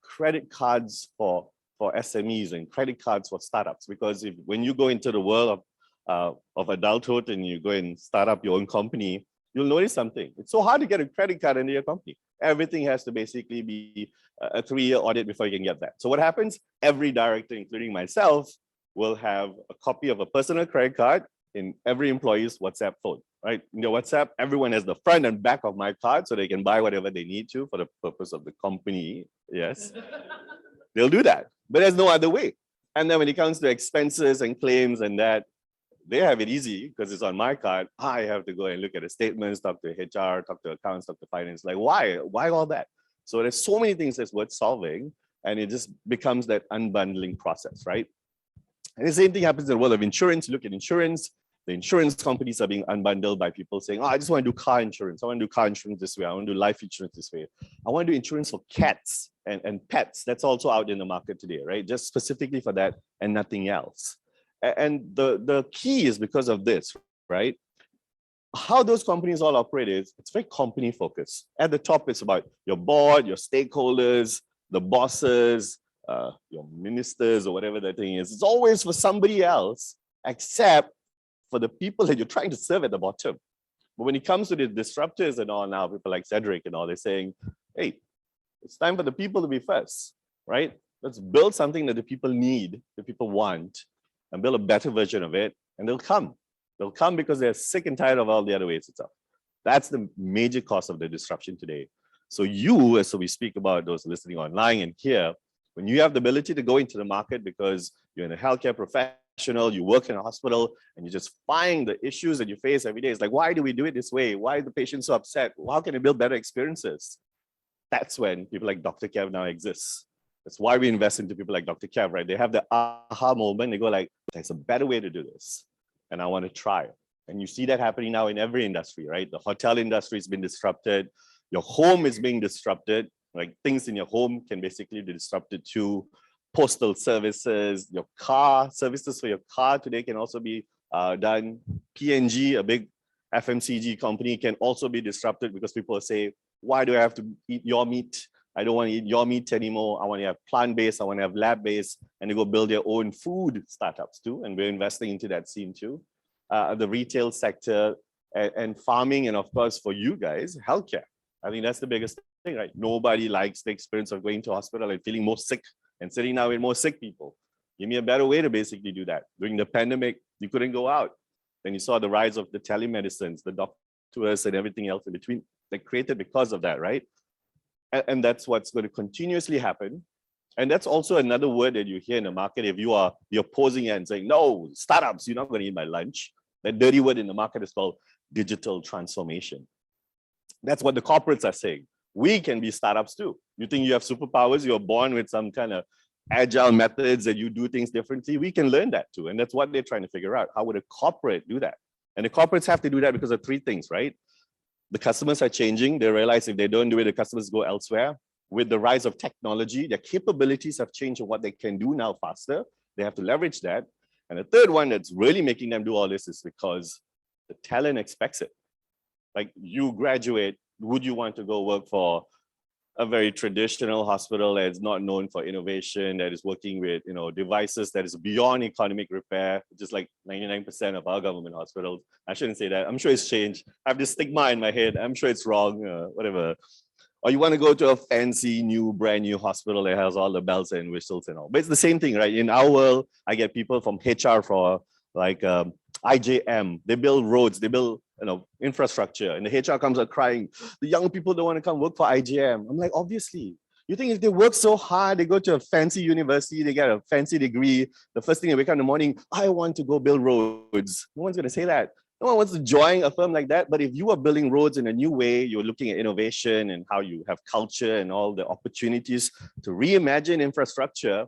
credit cards for SMEs and credit cards for startups. Because when you go into the world of adulthood and you go and start up your own company, you'll notice something. It's so hard to get a credit card into your company. Everything has to basically be a 3-year audit before you can get that. So what happens? Every director, including myself, will have a copy of a personal credit card in every employee's WhatsApp phone, right? In your WhatsApp, everyone has the front and back of my card so they can buy whatever they need to for the purpose of the company. Yes, they'll do that, but there's no other way. And then when it comes to expenses and claims and that, they have it easy because it's on my card. I have to go and look at the statements, talk to HR, talk to accounts, talk to finance. Like, why all that? So there's so many things that's worth solving, and it just becomes that unbundling process, right? And the same thing happens in the world of insurance. You look at insurance, the insurance companies are being unbundled by people saying, oh, I just want to do car insurance. I want to do car insurance this way. I want to do life insurance this way. I want to do insurance for cats and pets. That's also out in the market today, right? Just specifically for that and nothing else. And the key is because of this, right? How those companies all operate is it's very company focused. At the top, it's about your board, your stakeholders, the bosses, your ministers or whatever that thing is. It's always for somebody else except for the people that you're trying to serve at the bottom. But when it comes to the disruptors and all now, people like Cedric and all, they're saying, hey, it's time for the people to be first, right? Let's build something that the people need, the people want, and build a better version of it, and they'll come. They'll come because they're sick and tired of all the other ways and stuff. That's the major cause of the disruption today. So you, as we speak about those listening online and here, When you have the ability to go into the market because you're in a healthcare professional, you work in a hospital, and you just find the issues that you face every day. It's like, why do we do it this way? Why are the patients so upset? How can we build better experiences? That's when people like Dr. Kev now exist. That's why we invest into people like Dr. Kev, right? They have the aha moment. They go like, there's a better way to do this. And I want to try it. And you see that happening now in every industry, right? The hotel industry has been disrupted. Your home is being disrupted. Like things in your home can basically be disrupted too. Postal services, your car, services for your car today can also be done. P&G, a big FMCG company, can also be disrupted because people say, why do I have to eat your meat? I don't want to eat your meat anymore. I want to have plant-based, I want to have lab-based, and they go build their own food startups too. And we're investing into that scene too. The retail sector and farming, and of course for you guys, healthcare. I think that's the biggest thing, right? Nobody likes the experience of going to hospital and feeling more sick and sitting down with more sick people. Give me a better way to basically do that. During the pandemic, you couldn't go out. Then you saw the rise of the telemedicines, the doctors and everything else in between that created because of that, right? And that's what's going to continuously happen. And that's also another word that you hear in the market. If you are the opposing end saying, no, startups, you're not going to eat my lunch. That dirty word in the market is called digital transformation. That's what the corporates are saying. We can be startups too. You think you have superpowers, you're born with some kind of agile methods that you do things differently. We can learn that too. And that's what they're trying to figure out. How would a corporate do that? And the corporates have to do that because of three things, right? The customers are changing. They realize if they don't do it, the customers go elsewhere. With the rise of technology, their capabilities have changed and what they can do now faster. They have to leverage that. And the third one that's really making them do all this is because the talent expects it. Like you graduate, would you want to go work for a very traditional hospital that is not known for innovation, that is working with devices that is beyond economic repair, just like 99% of our government hospitals? I shouldn't say that. I'm sure it's changed. I have this stigma in my head. I'm sure it's wrong, whatever. Or you want to go to a fancy, brand new hospital that has all the bells and whistles and all. But it's the same thing, right? In our world, I get people from HR for like IJM. They build roads, they build infrastructure, and the HR comes out crying, the young people don't want to come work for IJM. I'm like, obviously. You think if they work so hard, they go to a fancy university, they get a fancy degree, the first thing they wake up in the morning, I want to go build roads. No one's going to say that. No one wants to join a firm like that. But if you are building roads in a new way, you're looking at innovation and how you have culture and all the opportunities to reimagine infrastructure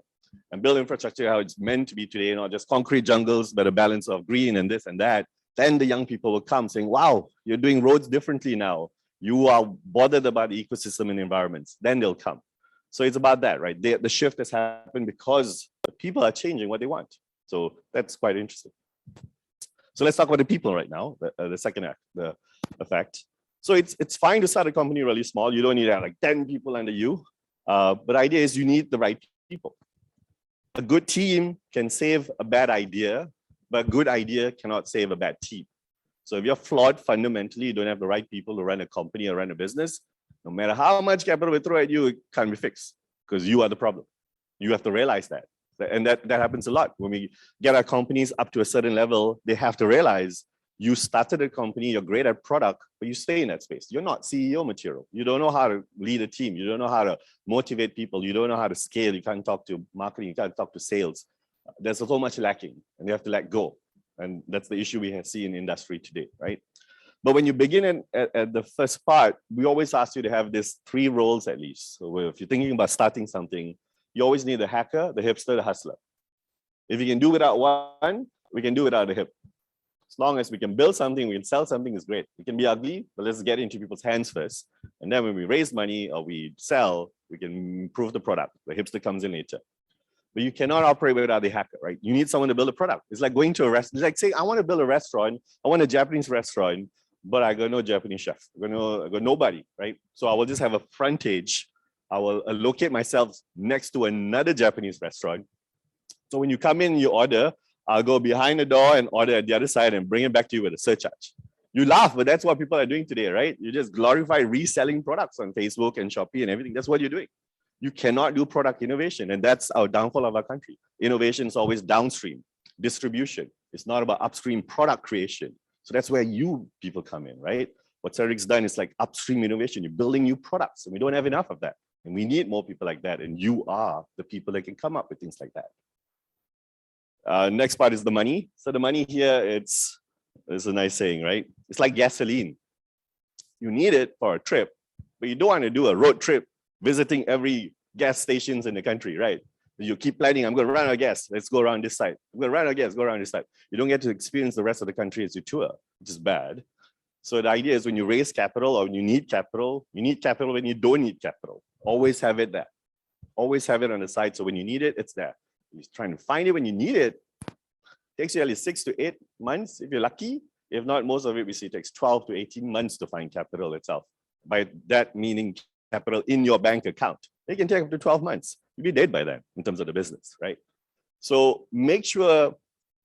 and build infrastructure how it's meant to be today, not just concrete jungles, but a balance of green and this and that. Then the young people will come saying, wow, you're doing roads differently now. You are bothered about the ecosystem and environments. Then they'll come. So it's about that, right? The shift has happened because the people are changing what they want. So that's quite interesting. So let's talk about the people right now, the second act, the effect. So it's fine to start a company really small. You don't need to have like 10 people under you. But the idea is you need the right people. A good team can save a bad idea, but a good idea cannot save a bad team. So if you're flawed fundamentally, you don't have the right people to run a company or run a business, no matter how much capital we throw at you, it can't be fixed because you are the problem. You have to realize that. And that happens a lot. When we get our companies up to a certain level, they have to realize you started a company, you're great at product, but you stay in that space. You're not CEO material. You don't know how to lead a team. You don't know how to motivate people. You don't know how to scale. You can't talk to marketing. You can't talk to sales. There's so much lacking and you have to let go. And that's the issue we see in industry today, right? But when you begin at the first part, we always ask you to have these 3 roles at least. So if you're thinking about starting something, you always need the hacker, the hipster, the hustler. If you can do without one, we can do without the hip. As long as we can build something, we can sell something, is great. It can be ugly, but let's get into people's hands first. And then when we raise money or we sell, we can improve the product. The hipster comes in later. But you cannot operate without the hacker, right? You need someone to build a product. It's like going to a restaurant. It's like saying, I want to build a restaurant. I want a Japanese restaurant, but I got no Japanese chef. I got nobody, right? So I will just have a frontage. I will locate myself next to another Japanese restaurant. So when you come in, you order, I'll go behind the door and order at the other side and bring it back to you with a surcharge. You laugh, but that's what people are doing today, right? You just glorify reselling products on Facebook and Shopee and everything. That's what you're doing. You cannot do product innovation. And that's our downfall of our country. Innovation is always downstream, distribution. It's not about upstream product creation. So that's where you people come in, right? What Cedric's done is like upstream innovation. You're building new products and we don't have enough of that. And we need more people like that. And you are the people that can come up with things like that. Next part is the money. So the money here, it's a nice saying, right? It's like gasoline. You need it for a trip, but you don't want to do a road trip visiting every gas stations in the country, right? You keep planning, I'm going to run out of gas. Let's go around this side. I'm going to run out of gas, go around this side. You don't get to experience the rest of the country as you tour, which is bad. So the idea is when you raise capital or when you need capital when you don't need capital. Always have it there. Always have it on the side. So when you need it, it's there. You're trying to find it when you need it. Takes you at least 6 to 8 months if you're lucky. If not, most of it we see takes 12 to 18 months to find capital itself. By that meaning capital in your bank account. It can take up to 12 months. You'll be dead by then in terms of the business, right? So make sure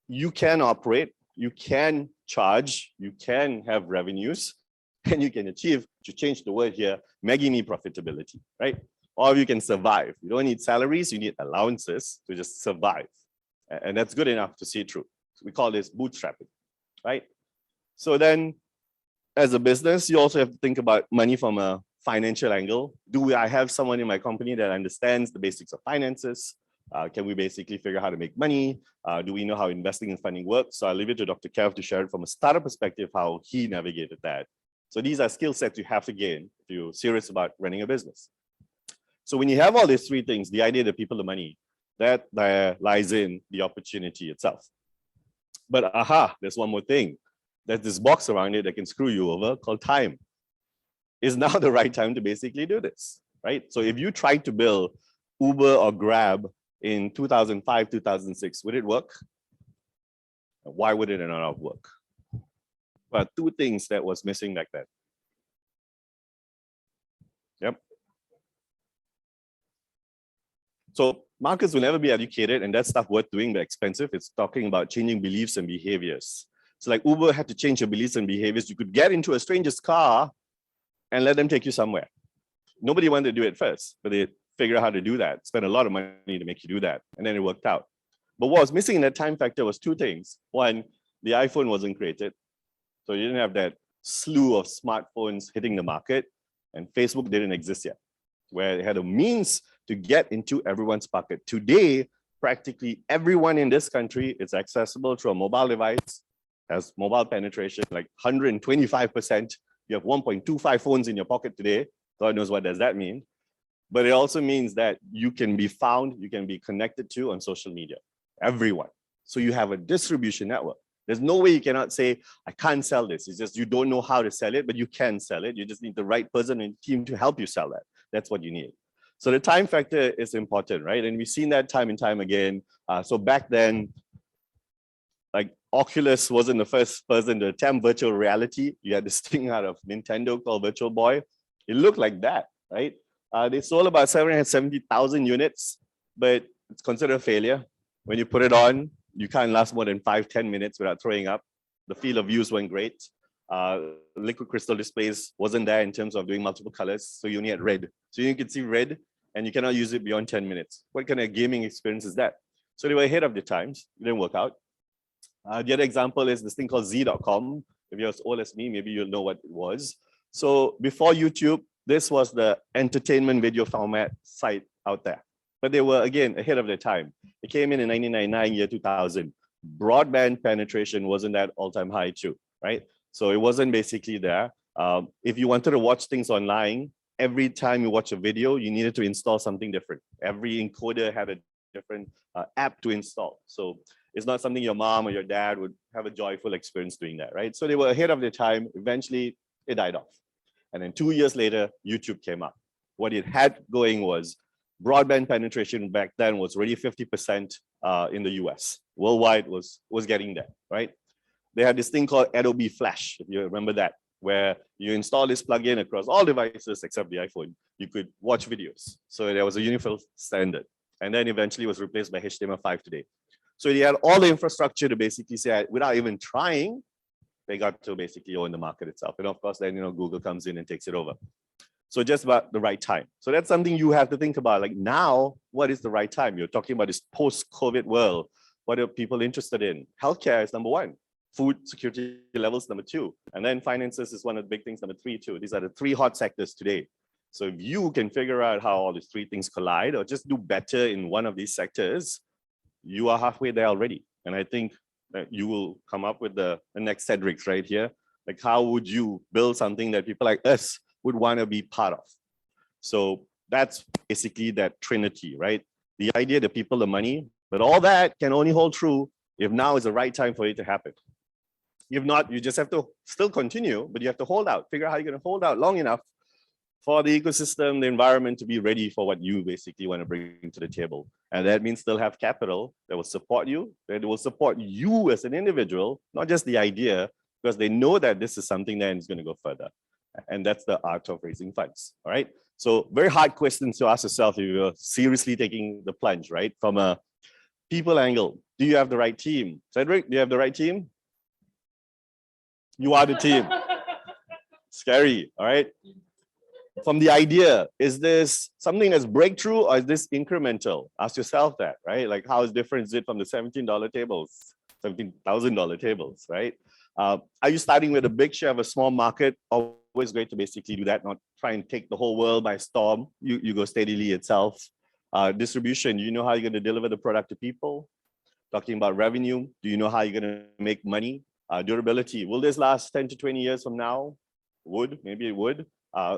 you can operate, you can charge, you can have revenues, and you can achieve, to change the word here, Maggie profitability, right? Or you can survive. You don't need salaries, you need allowances to just survive. And that's good enough to see it through. So we call this bootstrapping, right? So then as a business, you also have to think about money from a financial angle. Do I have someone in my company that understands the basics of finances? Can we basically figure out how to make money? Do we know how investing and funding works? So I'll leave it to Dr. Kev to share it from a startup perspective, how he navigated that. So these are skill sets you have to gain if you're serious about running a business. So when you have all these three things, the idea, the people, the money, that lies in the opportunity itself. But there's one more thing. There's this box around it that can screw you over called time. Is now the right time to basically do this, right? So if you tried to build Uber or Grab in 2005, 2006, would it work? Why would it not work? But two things that was missing back then. Yep. So markets will never be educated, and that's stuff worth doing but expensive. It's talking about changing beliefs and behaviors. So like Uber had to change your beliefs and behaviors. You could get into a stranger's car and let them take you somewhere. Nobody wanted to do it first, but they figured out how to do that, spend a lot of money to make you do that, and then it worked out. But what was missing in that time factor was two things. One, the iPhone wasn't created, so you didn't have that slew of smartphones hitting the market, and Facebook didn't exist yet, where it had a means to get into everyone's pocket. Today, practically everyone in this country is accessible through a mobile device, has mobile penetration like 125%. You have 1.25 phones in your pocket today. God knows what does that mean. But it also means that you can be found, you can be connected to on social media, everyone. So you have a distribution network. There's no way you cannot say, I can't sell this. It's just you don't know how to sell it, but you can sell it. You just need the right person and team to help you sell that. That's what you need. So the time factor is important, right? And we've seen that time and time again. So back then, like Oculus wasn't the first person to attempt virtual reality. You had this thing out of Nintendo called Virtual Boy. It looked like that, right? They sold about 770,000 units, but it's considered a failure. When you put it on, you can't last more than 5-10 minutes without throwing up. The field of views weren't great. Liquid crystal displays wasn't there in terms of doing multiple colors, so you only had red. So you can see red, and you cannot use it beyond 10 minutes. What kind of gaming experience is that? So they were ahead of the times. It didn't work out. The other example is this thing called Z.com. If you're as old as me, maybe you'll know what it was. So before YouTube, this was the entertainment video format site out there. But they were, again, ahead of their time. It came in 1999, year 2000. Broadband penetration wasn't at all-time high too, right? So it wasn't basically there. If you wanted to watch things online, every time you watch a video, you needed to install something different. Every encoder had a different app to install. So it's not something your mom or your dad would have a joyful experience doing that, right? So they were ahead of their time. Eventually, it died off. And then 2 years later, YouTube came up. What it had going was broadband penetration back then was already 50% in the US. Worldwide was getting there, right? They had this thing called Adobe Flash, if you remember that, where you install this plugin across all devices except the iPhone. You could watch videos. So there was a universal standard. And then eventually was replaced by HTML5 today. So they had all the infrastructure to basically say, without even trying, they got to basically own the market itself. And of course, then Google comes in and takes it over. So just about the right time. So that's something you have to think about. Like now, what is the right time? You're talking about this post-COVID world. What are people interested in? Healthcare is number one. Food security levels number two. And then finances is one of the big things, number three too. These are the three hot sectors today. So if you can figure out how all these three things collide or just do better in one of these sectors, you are halfway there already. And I think that you will come up with the next Cedrics right here. Like, how would you build something that people like us would want to be part of? So that's basically that trinity, right? The idea, the people, the money, but all that can only hold true if now is the right time for it to happen. If not, you just have to still continue, but you have to hold out, figure out how you're going to hold out long enough for the ecosystem, the environment to be ready for what you basically want to bring to the table. And that means still have capital that will support you, that will support you as an individual, not just the idea, because they know that this is something that is going to go further. And that's the art of raising funds, all right? So very hard questions to ask yourself if you're seriously taking the plunge, right? From a people angle, do you have the right team? Cedric, do you have the right team? You are the team. Scary, all right? From the idea, is this something that's breakthrough or is this incremental? Ask yourself that, right? Like, how different is it from the $17 tables, $17,000 tables, right? Are you starting with a big share of a small market? Always great to basically do that, not try and take the whole world by storm. You go steadily itself. Distribution, do you know how you're going to deliver the product to people? Talking about revenue, do you know how you're going to make money? Durability, will this last 10 to 20 years from now? Maybe it would.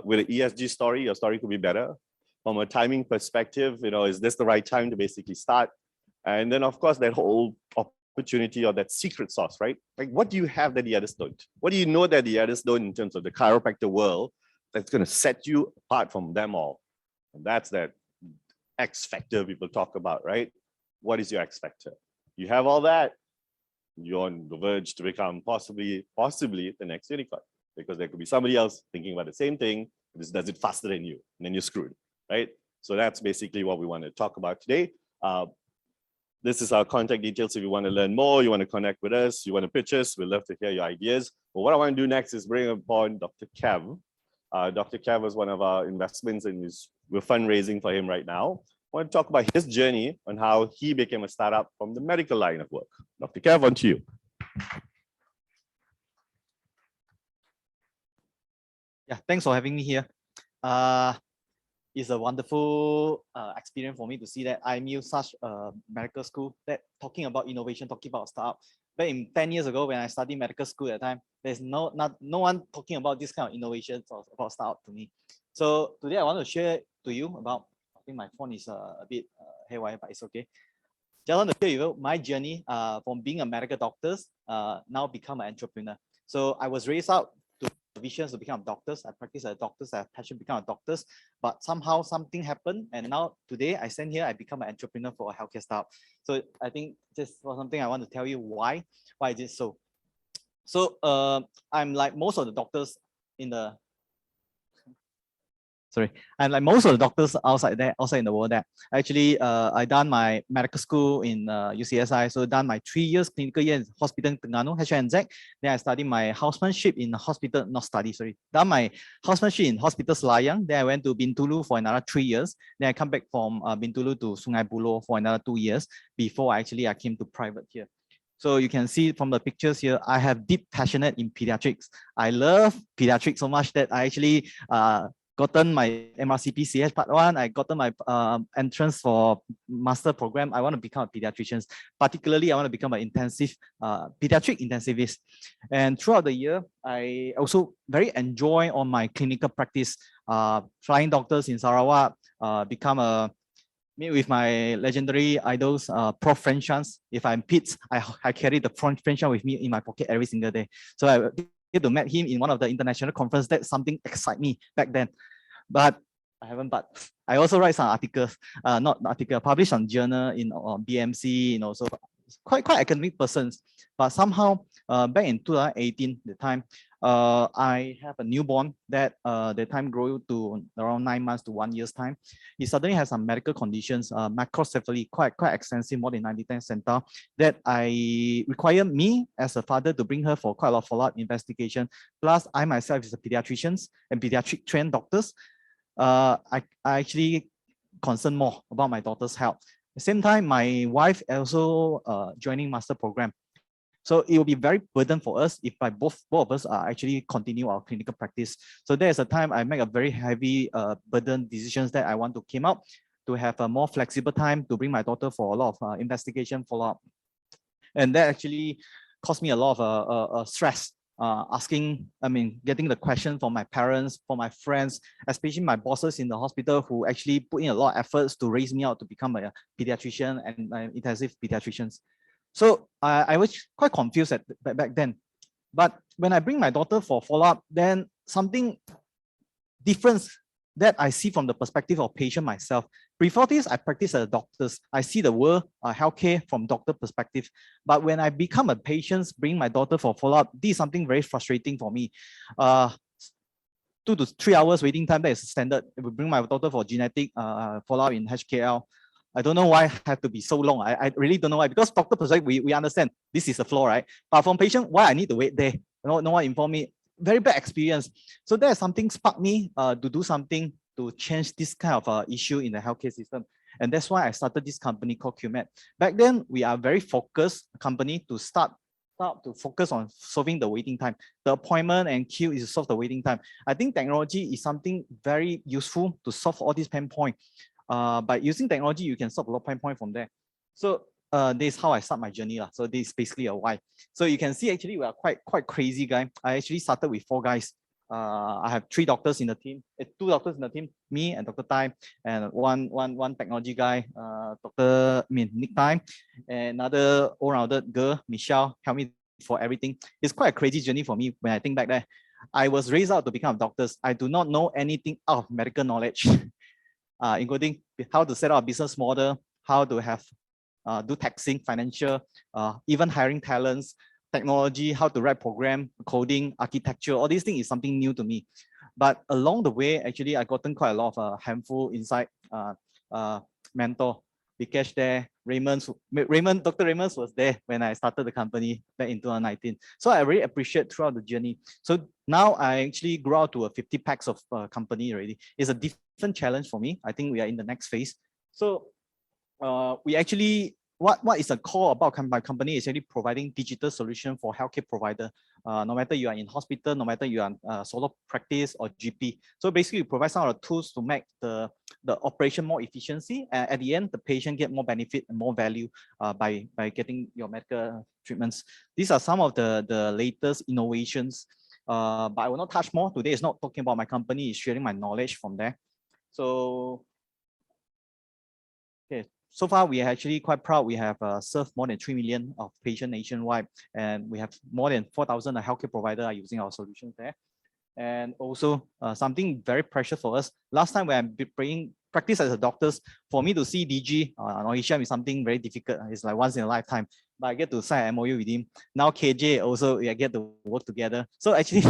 With an ESG story, your story could be better. From a timing perspective, is this the right time to basically start? And then of course, that whole opportunity or that secret sauce, right? Like, what do you have that the others don't? What do you know that the others don't in terms of the chiropractor world that's going to set you apart from them all? And that's that X factor people talk about, right? What is your X factor? You have all that, you're on the verge to become possibly the next unicorn, because there could be somebody else thinking about the same thing, this does it faster than you, and then you're screwed, right? So that's basically what we want to talk about today. This is our contact details. If you want to learn more, you want to connect with us, you want to pitch us, we'd love to hear your ideas. But what I want to do next is bring upon Dr. Kev. Dr. Kev is one of our investments, and we're fundraising for him right now. I want to talk about his journey on how he became a startup from the medical line of work. Dr. Kev, on to you. Yeah, thanks for having me here. It's a wonderful experience for me to see that IMU, such a medical school, that talking about innovation, talking about startup. Back in 10 years ago, when I studied medical school at the time, there's no one talking about this kind of innovations or about startup to me. So today I want to share to you about, I think my phone is a bit haywire, but it's okay. Just want to share you my journey from being a medical doctor, now become an entrepreneur. So I was raised out to visions to become doctors. I practice as doctors, I have passion to become a doctors, but somehow something happened, and now today I stand here, I become an entrepreneur for a healthcare startup. So I think this was something I want to tell you why it is so. So I'm like most of the doctors in the doctors outside in the world, that actually I done my medical school in UCSI, so done my 3 years clinical year in hospital in Terengganu, HNZ. Then I studied my housemanship in hospital, done my housemanship in hospital Selayang. Then I went to Bintulu for another 3 years. Then I come back from Bintulu to Sungai Buloh for another 2 years before I came to private here. So you can see from the pictures here, I have deep passionate in pediatrics. I love pediatrics so much that I actually gotten my MRCP CH Part 1, I gotten my entrance for master program. I want to become a pediatrician. Particularly, I want to become an pediatric intensivist. And throughout the year, I also very enjoy on my clinical practice, flying doctors in Sarawak, meet with my legendary idols, Prof. Franchance. If I'm Pitts, I carry the Franchance with me in my pocket every single day. So I get to meet him in one of the international conferences. That's something excited me back then. But I also write some articles, published on journal in BMC, so quite academic persons. But somehow back in 2018, the time I have a newborn that the time grew to around 9 months to 1 year's time. He suddenly has some medical conditions, macrocephaly, quite extensive, more than 90% that I require me as a father to bring her for quite a lot of follow-up investigation. Plus, I myself is a pediatrician and pediatric trained doctors. I actually concern more about my daughter's health. At the same time, my wife also joining master program. So it will be very burden for us if by both of us are actually continue our clinical practice. So there's a time I make a very heavy burden decisions that I want to came out to have a more flexible time to bring my daughter for a lot of investigation follow-up. And that actually cost me a lot of stress, getting the question from my parents, from my friends, especially my bosses in the hospital who actually put in a lot of efforts to raise me out to become a pediatrician and intensive pediatricians. So I was quite confused back then. But when I bring my daughter for follow-up, then something different that I see from the perspective of patient myself. Before this, I practice as a doctor. I see the world healthcare from doctor perspective. But when I become a patient, bring my daughter for follow-up, this is something very frustrating for me. 2 to 3 hours waiting time, that is standard. If we bring my daughter for genetic follow-up in HKL, I don't know why it had to be so long. I really don't know why, because doctor perspective, we understand this is the floor, right? But from patient, why I need to wait there? No one informed me. Very bad experience. So there's something sparked me to do something to change this kind of issue in the healthcare system. And that's why I started this company called QMed. Back then, we are very focused company to start to focus on solving the waiting time. The appointment and queue is to solve the waiting time. I think technology is something very useful to solve all these pain points. By using technology, you can solve a lot of pain points from there. So this is how I start my journey. So this is basically a why. So you can see actually we are quite crazy guy. I actually started with 4 guys. I have 3 doctors in the team, 2 doctors in the team, me and Dr. Tai, and one technology guy, Nick Tai, and another all-rounded girl, Michelle, help me for everything. It's quite a crazy journey for me when I think back there. I was raised out to become a doctor. I do not know anything out of medical knowledge, including how to set up a business model, how to have do taxing, financial, even hiring talents, technology, how to write program, coding, architecture, all these things is something new to me. But along the way, actually, I gotten quite a lot of handful insight, mentor, Vikesh there, Dr. Raymond was there when I started the company back in 2019. So I really appreciate throughout the journey. So now I actually grew out to a 50 packs of company already. It's a different challenge for me. I think we are in the next phase. So we actually, what is the core about my company is actually providing digital solution for healthcare provider. No matter you are in hospital, no matter you are solo practice or GP. So basically, we provide some of the tools to make the operation more efficiency. And at the end, the patient get more benefit and more value by getting your medical treatments. These are some of the latest innovations. But I will not touch more. Today is not talking about my company, it's sharing my knowledge from there. So, okay. So far, we are actually quite proud. We have served more than 3 million of patients nationwide, and we have more than 4,000 healthcare providers are using our solutions there. And also something very precious for us. Last time when I'm bringing practice as a doctor, for me to see DG or Hisham is something very difficult. It's like once in a lifetime. But I get to sign MOU with him. Now KJ also, I get to work together. So actually,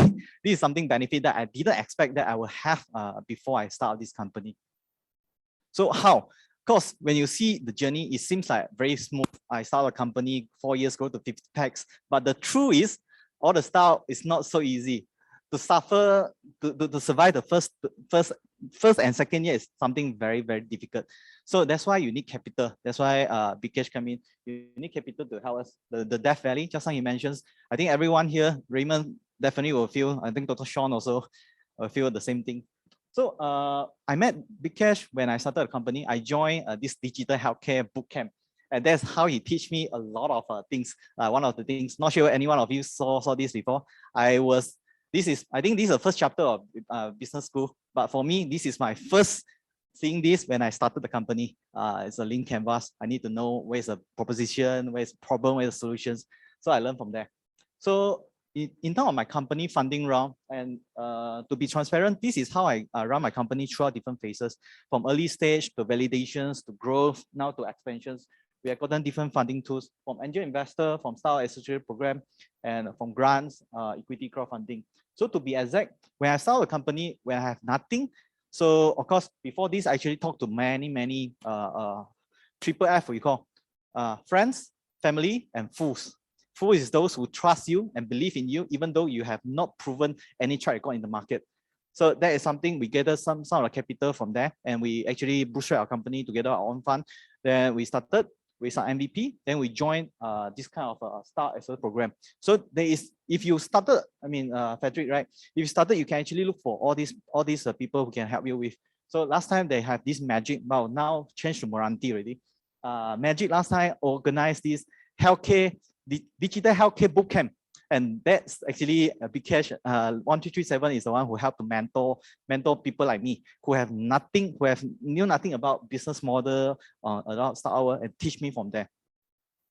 this is something benefit that I didn't expect that I will have before I start this company. So how? Of course, when you see the journey, it seems like very smooth. I started a company 4 years ago to 50 packs, but the truth is, all the stuff is not so easy. To suffer, to survive the first and second year is something very, very difficult. So that's why you need capital. That's why Vikesh come in. You need capital to help us. The Death Valley, just like he mentions, I think everyone here, Raymond definitely will feel, I think Dr. Sean also will feel the same thing. So I met Vikesh when I started a company. I joined this digital healthcare bootcamp. And that's how he teach me a lot of things. One of the things, not sure any one of you saw this before. I think this is the first chapter of business school. But for me, this is my first seeing this when I started the company. It's a lean canvas. I need to know where's the proposition, where's the problem, where's the solutions. So I learned from there. So in terms of my company funding round, and to be transparent, this is how I run my company throughout different phases, from early stage to validations to growth, now to expansions. We have gotten different funding tools from angel investor, from Star Associate Program, and from grants, equity crowdfunding. So to be exact, when I started a company, when I have nothing, so of course, before this, I actually talked to many triple F we call, friends, family, and fools. Fools is those who trust you and believe in you, even though you have not proven any track record in the market. So that is something we gather some of the capital from there, and we actually bootstrap our company together, our own fund. Then we started. with some MVP. Then we joined this kind of Star Accelerator program. So there is, if you started, Patrick, right? If you started, you can actually look for all these people who can help you with. So last time they have this Magic, well, now changed to Moranti already. Magic last time organized this digital healthcare bootcamp. And that's actually Bikesh, 1237 is the one who helped to mentor people like me who knew nothing about business model about start hour and teach me from there.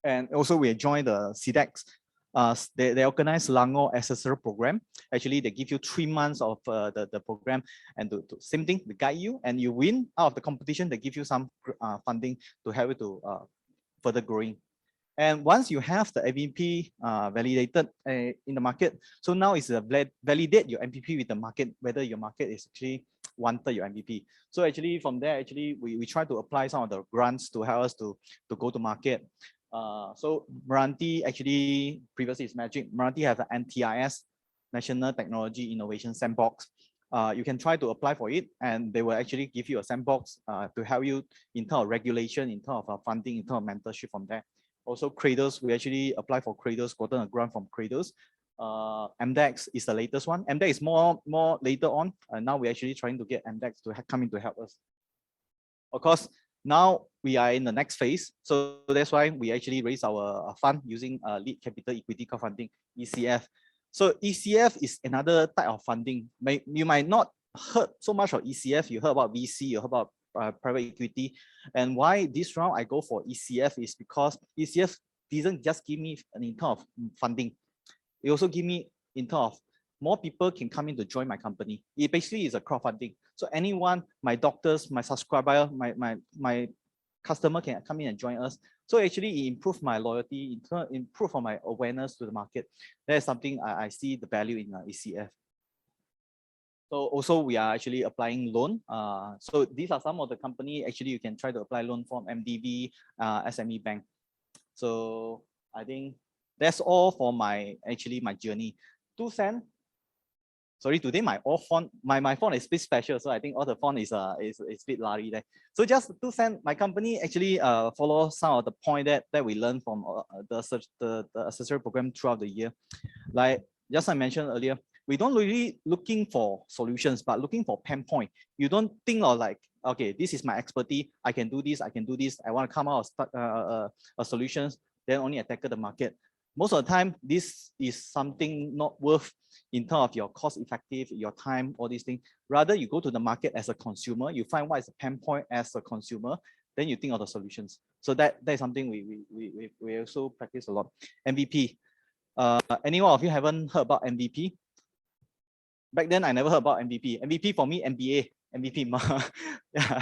And also we joined the CDEX. They organize Langor Accessor program. Actually, they give you 3 months of the program and to same thing, they guide you and you win out of the competition. They give you some funding to help you to further growing. And once you have the MVP validated in the market, so now it's validate your MVP with the market, whether your market is actually wanted your MVP. So actually from there, actually we try to apply some of the grants to help us to go to market. So Meranti actually previously is Magic. Meranti has an NTIS, National Technology Innovation Sandbox. You can try to apply for it and they will actually give you a sandbox to help you in terms of regulation, in terms of funding, in terms of mentorship from there. Also Cradles, we actually apply for Cradles, gotten a grant from Cradles. MDEX is the latest one. MDEX is more later on. And now we're actually trying to get MDEX to come in to help us. Of course, now we are in the next phase. So that's why we actually raise our fund using Lead Capital Equity Crowdfunding, ECF. So ECF is another type of funding. You might not heard so much of ECF. You heard about VC, you heard about private equity. And why this round I go for ECF is because ECF doesn't just give me in terms of funding. It also give me in terms of more people can come in to join my company. It basically is a crowdfunding. So anyone, my doctors, my subscriber, my customer can come in and join us. So actually it improves my loyalty, improve on my awareness to the market. That is something I see the value in ECF. So also we are actually applying loan. So these are some of the company actually you can try to apply loan from MDB, SME Bank. So I think that's all for my journey. 2 cents. Sorry, today my font is a bit special, so I think all the font is a bit blurry there. So just 2 cents. My company actually follow some of the point that we learned from the accessory program throughout the year. Like just I mentioned earlier, we don't really looking for solutions, but looking for pain point. You don't think of like, okay, this is my expertise. I can do this. I want to come out of solutions. Then only attack the market. Most of the time, this is something not worth in terms of your cost effective, your time, all these things. Rather, you go to the market as a consumer, you find what is the pain point as a consumer, then you think of the solutions. So that is something we also practice a lot. MVP. Anyone of you haven't heard about MVP? Back then, I never heard about MVP. MVP for me, MBA, MVP. Yeah.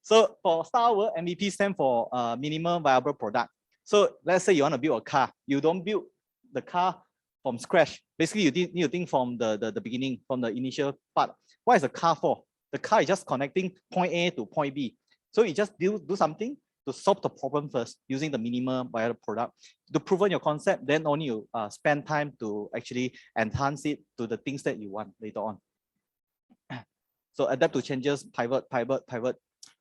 So for Star Wars, MVP stands for minimum viable product. So let's say you want to build a car. You don't build the car from scratch. Basically, you need to think from the beginning, from the initial part. What is the car for? The car is just connecting point A to point B. So you just do something to solve the problem first using the minimum viable product. To prove your concept, then only you spend time to actually enhance it to the things that you want later on. So adapt to changes, pivot.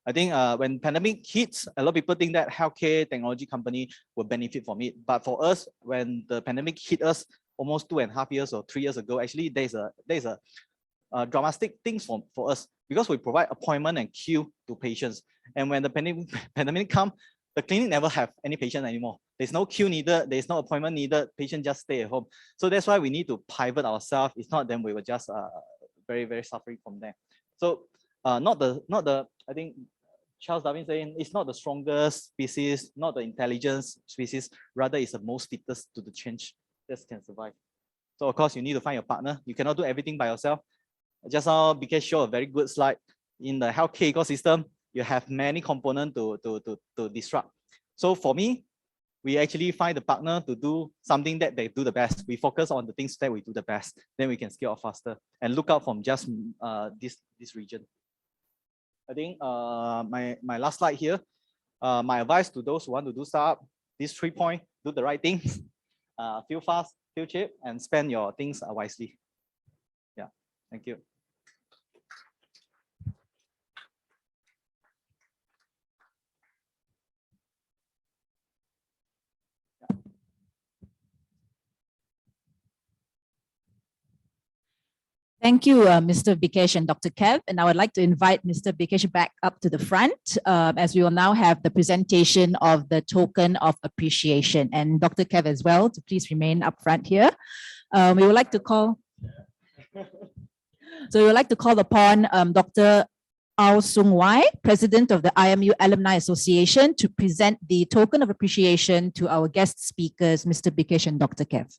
I think when pandemic hits, a lot of people think that healthcare technology company will benefit from it. But for us, when the pandemic hit us almost 2.5 years or 3 years ago, actually there's a dramatic things for us because we provide appointment and queue to patients. And when the pandemic come, the clinic never have any patient anymore. There's no queue needed. There's no appointment needed. Patient just stay at home. So that's why we need to pivot ourselves. It's not then we were just very, very suffering from there. So I think Charles Darwin saying it's not the strongest species, not the intelligence species, rather it's the most fittest to the change that can survive. So of course you need to find your partner. You cannot do everything by yourself. Just now Bikesh showed a very good slide. In the healthcare ecosystem, you have many components to disrupt. So for me, we actually find the partner to do something that they do the best. We focus on the things that we do the best. Then we can scale up faster and look out from just this region. I think my last slide here, my advice to those who want to do startup, these 3 points: do the right things, feel fast, feel cheap, and spend your things wisely. Yeah, thank you. Thank you, Mr. Bikesh and Dr. Kev. And I would like to invite Mr. Bikesh back up to the front as we will now have the presentation of the token of appreciation. And Dr. Kev as well, to please remain up front here. We would like to call upon Dr. Ao Sung Wai, President of the IMU Alumni Association, to present the token of appreciation to our guest speakers, Mr. Bikesh and Dr. Kev.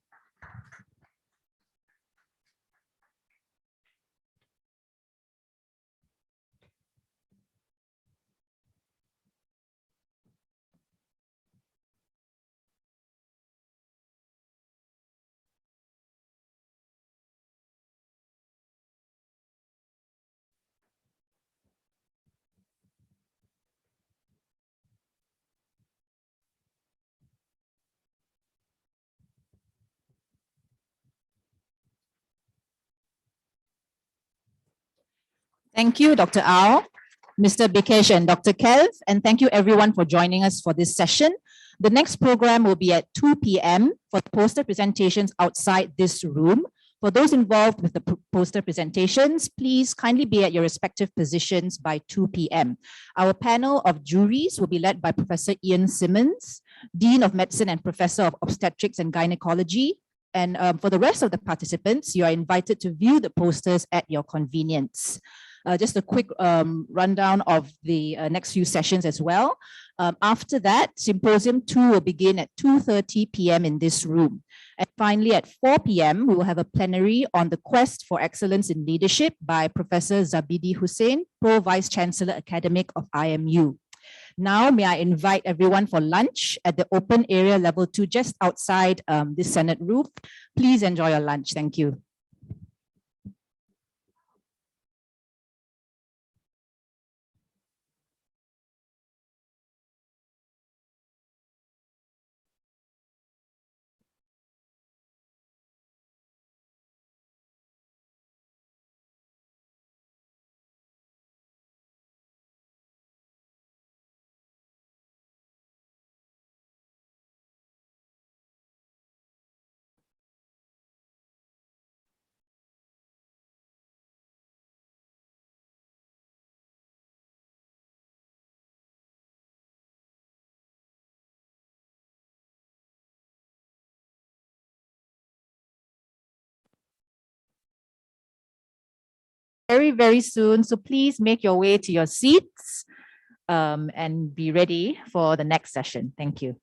Thank you, Dr. Ao, Mr. Bikesh and Dr. Kev, and thank you everyone for joining us for this session. The next program will be at 2 p.m. for poster presentations outside this room. For those involved with the poster presentations, please kindly be at your respective positions by 2 p.m. Our panel of juries will be led by Professor Ian Simmons, Dean of Medicine and Professor of Obstetrics and Gynecology. And for the rest of the participants, you are invited to view the posters at your convenience. Just a quick rundown of the next few sessions as well. After that, Symposium 2 will begin at 2:30 p.m. in this room. And finally, at 4 p.m., we will have a plenary on the quest for excellence in leadership by Professor Zabidi Hussain, Pro Vice Chancellor Academic of IMU. Now, may I invite everyone for lunch at the open area level 2, just outside this Senate roof. Please enjoy your lunch. Thank you. Very, very soon. So please make your way to your seats and be ready for the next session. Thank you.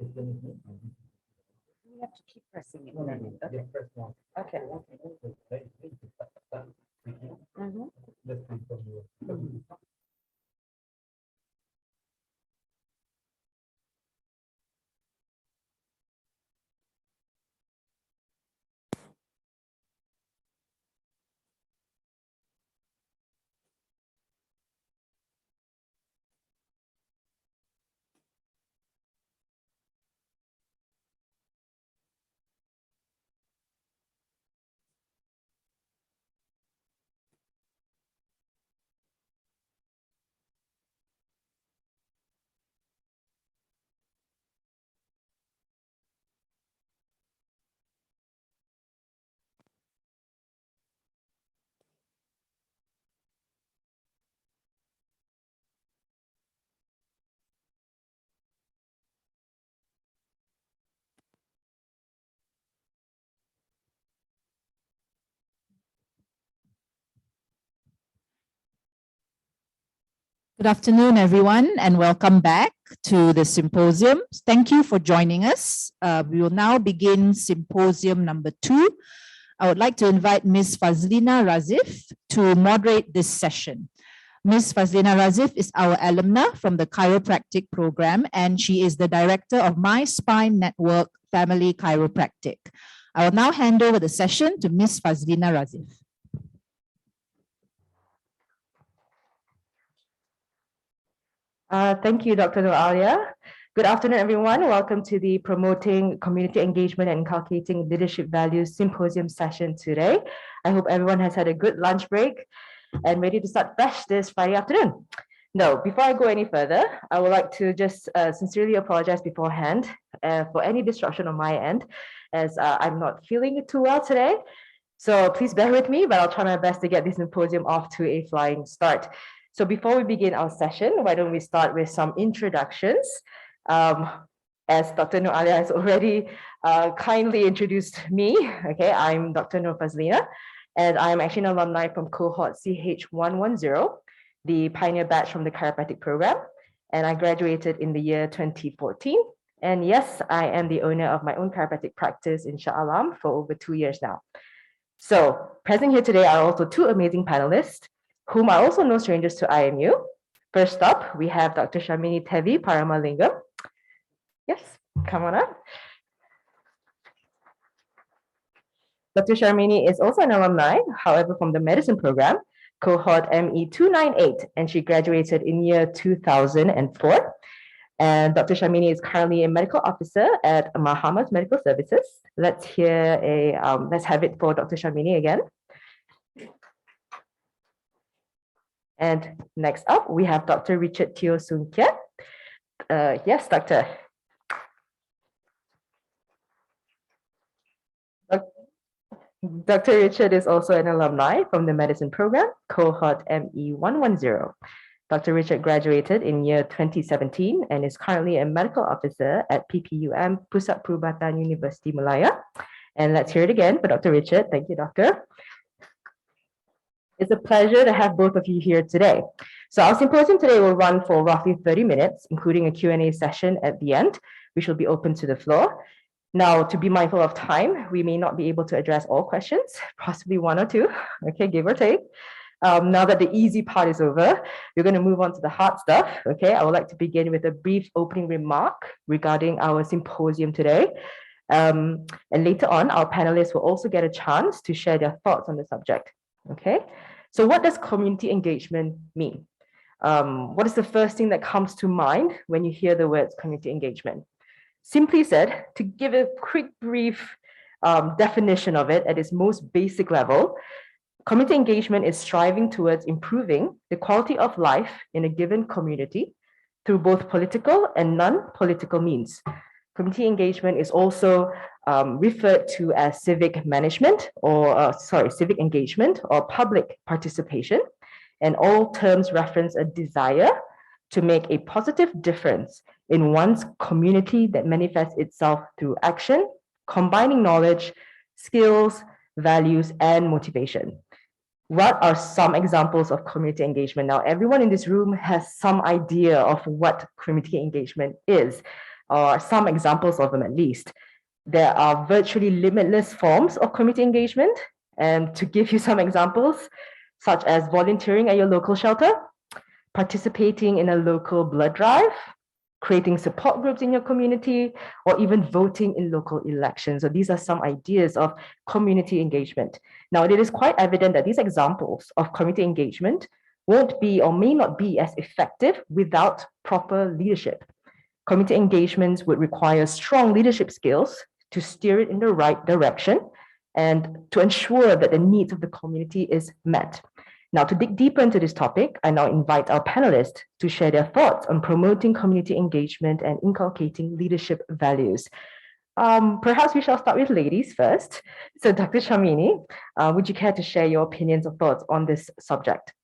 We have to keep pressing it. Okay. Okay. Good afternoon, everyone, and welcome back to the symposium. Thank you for joining us. We will now begin symposium number 2. I would like to invite Ms. Fazlina Razif to moderate this session. Ms. Fazlina Razif is our alumna from the Chiropractic program, and she is the director of My Spine Network Family Chiropractic. I will now hand over the session to Ms. Fazlina Razif. Thank you, Dr. Noalia. Good afternoon, everyone. Welcome to the Promoting Community Engagement and Inculcating Leadership Values Symposium session today. I hope everyone has had a good lunch break and ready to start fresh this Friday afternoon. Now, before I go any further, I would like to just sincerely apologize beforehand for any disruption on my end, as I'm not feeling too well today. So please bear with me, but I'll try my best to get this symposium off to a flying start. So before we begin our session, why don't we start with some introductions? As Dr. Noalia has already kindly introduced me, okay, I'm Dr. Nur Fazlina, and I'm actually an alumni from cohort CH110, the pioneer batch from the chiropractic program, and I graduated in the year 2014. And yes, I am the owner of my own chiropractic practice in Shah Alam for over 2 years now. So present here today are also 2 amazing panelists, whom are also no strangers to IMU. First up, we have Dr. Shamini Tevi Paramalingam. Yes, come on up. Dr. Shamini is also an alumni, however, from the medicine program, cohort ME298, and she graduated in year 2004. And Dr. Shamini is currently a medical officer at Mahamas Medical Services. Let's have it for Dr. Shamini again. And next up, we have Dr. Richard Teo Soon Kiat. Yes, Doctor. Dr. Richard is also an alumni from the medicine program, cohort ME110. Dr. Richard graduated in year 2017 and is currently a medical officer at PPUM Pusat Perubatan University Malaya. And let's hear it again for Dr. Richard. Thank you, Doctor. It's a pleasure to have both of you here today. So our symposium today will run for roughly 30 minutes, including a Q&A session at the end, which will be open to the floor. Now, to be mindful of time, we may not be able to address all questions, possibly 1 or 2, okay, give or take. Now that the easy part is over, we're going to move on to the hard stuff, okay? I would like to begin with a brief opening remark regarding our symposium today. And later on, our panelists will also get a chance to share their thoughts on the subject, okay? So what does community engagement mean? What is the first thing that comes to mind when you hear the words community engagement? Simply said, to give a quick, brief definition of it at its most basic level, community engagement is striving towards improving the quality of life in a given community through both political and non-political means. Community engagement is also referred to as civic management or, civic engagement or public participation. And all terms reference a desire to make a positive difference in one's community that manifests itself through action, combining knowledge, skills, values, and motivation. What are some examples of community engagement? Now, everyone in this room has some idea of what community engagement is, or some examples of them at least. There are virtually limitless forms of community engagement. And to give you some examples, such as volunteering at your local shelter, participating in a local blood drive, creating support groups in your community, or even voting in local elections. So these are some ideas of community engagement. Now, it is quite evident that these examples of community engagement won't be or may not be as effective without proper leadership. Community engagements would require strong leadership skills to steer it in the right direction and to ensure that the needs of the community is met. Now, to dig deeper into this topic, I now invite our panelists to share their thoughts on promoting community engagement and inculcating leadership values. Perhaps we shall start with ladies first. So Dr. Shamini, would you care to share your opinions or thoughts on this subject?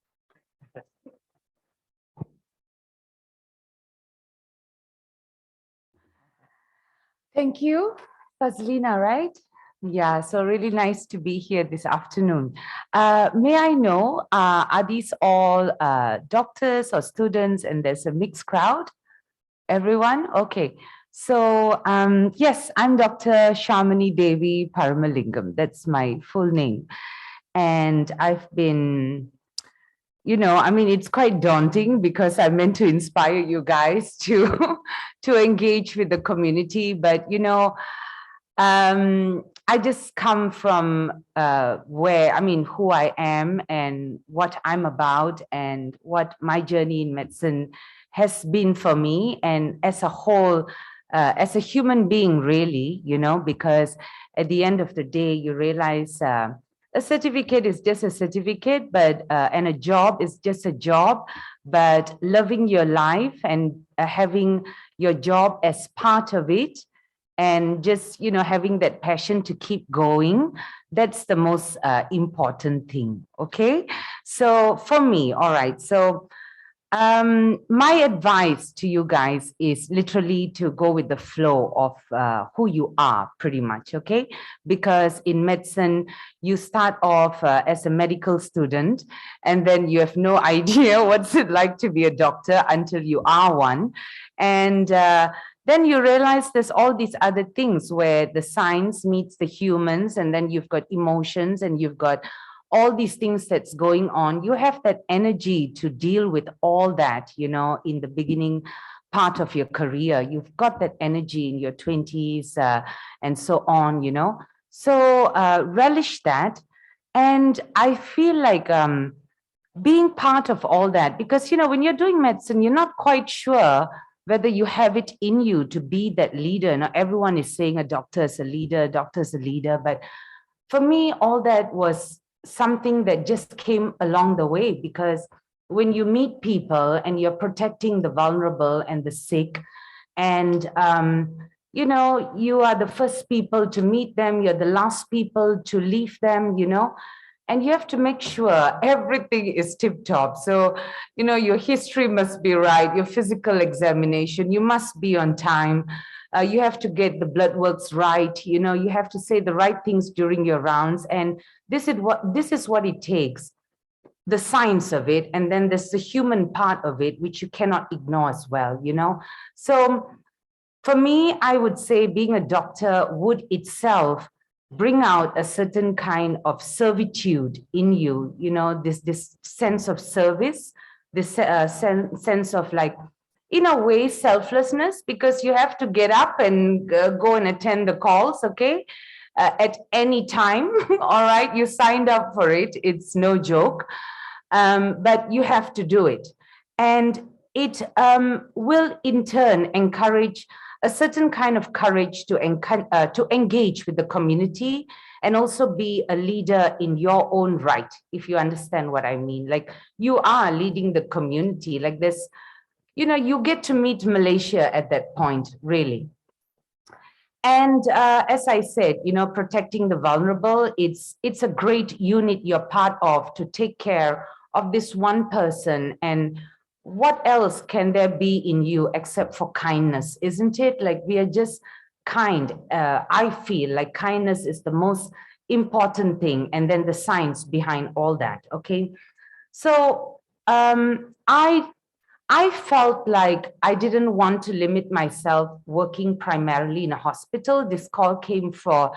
Thank you, Fazlina, right? Yeah, so really nice to be here this afternoon. May I know, are these all doctors or students, and there's a mixed crowd? Everyone? Okay. So yes, I'm Dr. Shamini Devi Paramalingam. That's my full name. And I've been, I mean, it's quite daunting because I meant to inspire you guys to, to engage with the community. But, I just come from who I am and what I'm about and what my journey in medicine has been for me, and as a whole, as a human being, really, because at the end of the day, you realize a certificate is just a certificate, but and a job is just a job, but loving your life and having your job as part of it, and just having that passion to keep going, that's the most important thing. Okay, so for me, all right, so my advice to you guys is literally to go with the flow of who you are, pretty much. Okay, because in medicine you start off as a medical student, and then you have no idea what's it like to be a doctor until you are one, and then you realize there's all these other things where the science meets the humans, and then you've got emotions, and you've got all these things that's going on. You have that energy to deal with all that, in the beginning part of your career. You've got that energy in your 20s and so on, So relish that. And I feel like being part of all that, because, when you're doing medicine, you're not quite sure whether you have it in you to be that leader. Now, everyone is saying a doctor is a leader, a doctor is a leader. But for me, all that was something that just came along the way, because when you meet people and you're protecting the vulnerable and the sick, and you are the first people to meet them, you're the last people to leave them, and you have to make sure everything is tip top. So, your history must be right, your physical examination, you must be on time. You have to get the blood works right. You have to say the right things during your rounds. And this is what it takes, the science of it. And then there's the human part of it, which you cannot ignore as well, So for me, I would say being a doctor would itself bring out a certain kind of servitude in you, this sense of service, this sense of, like, in a way, selflessness, because you have to get up and go and attend the calls, okay, at any time. All right, you signed up for it. It's no joke, but you have to do it. And it will, in turn, encourage a certain kind of courage to engage with the community, and also be a leader in your own right, if you understand what I mean. Like, you are leading the community, like this. You get to meet Malaysia at that point, really. And as I said, protecting the vulnerable, it's a great unit you're part of to take care of this one person. And what else can there be in you except for kindness, isn't it? Like, we are just kind. I feel like kindness is the most important thing, and then the science behind all that, okay? So I felt like I didn't want to limit myself working primarily in a hospital. This call came for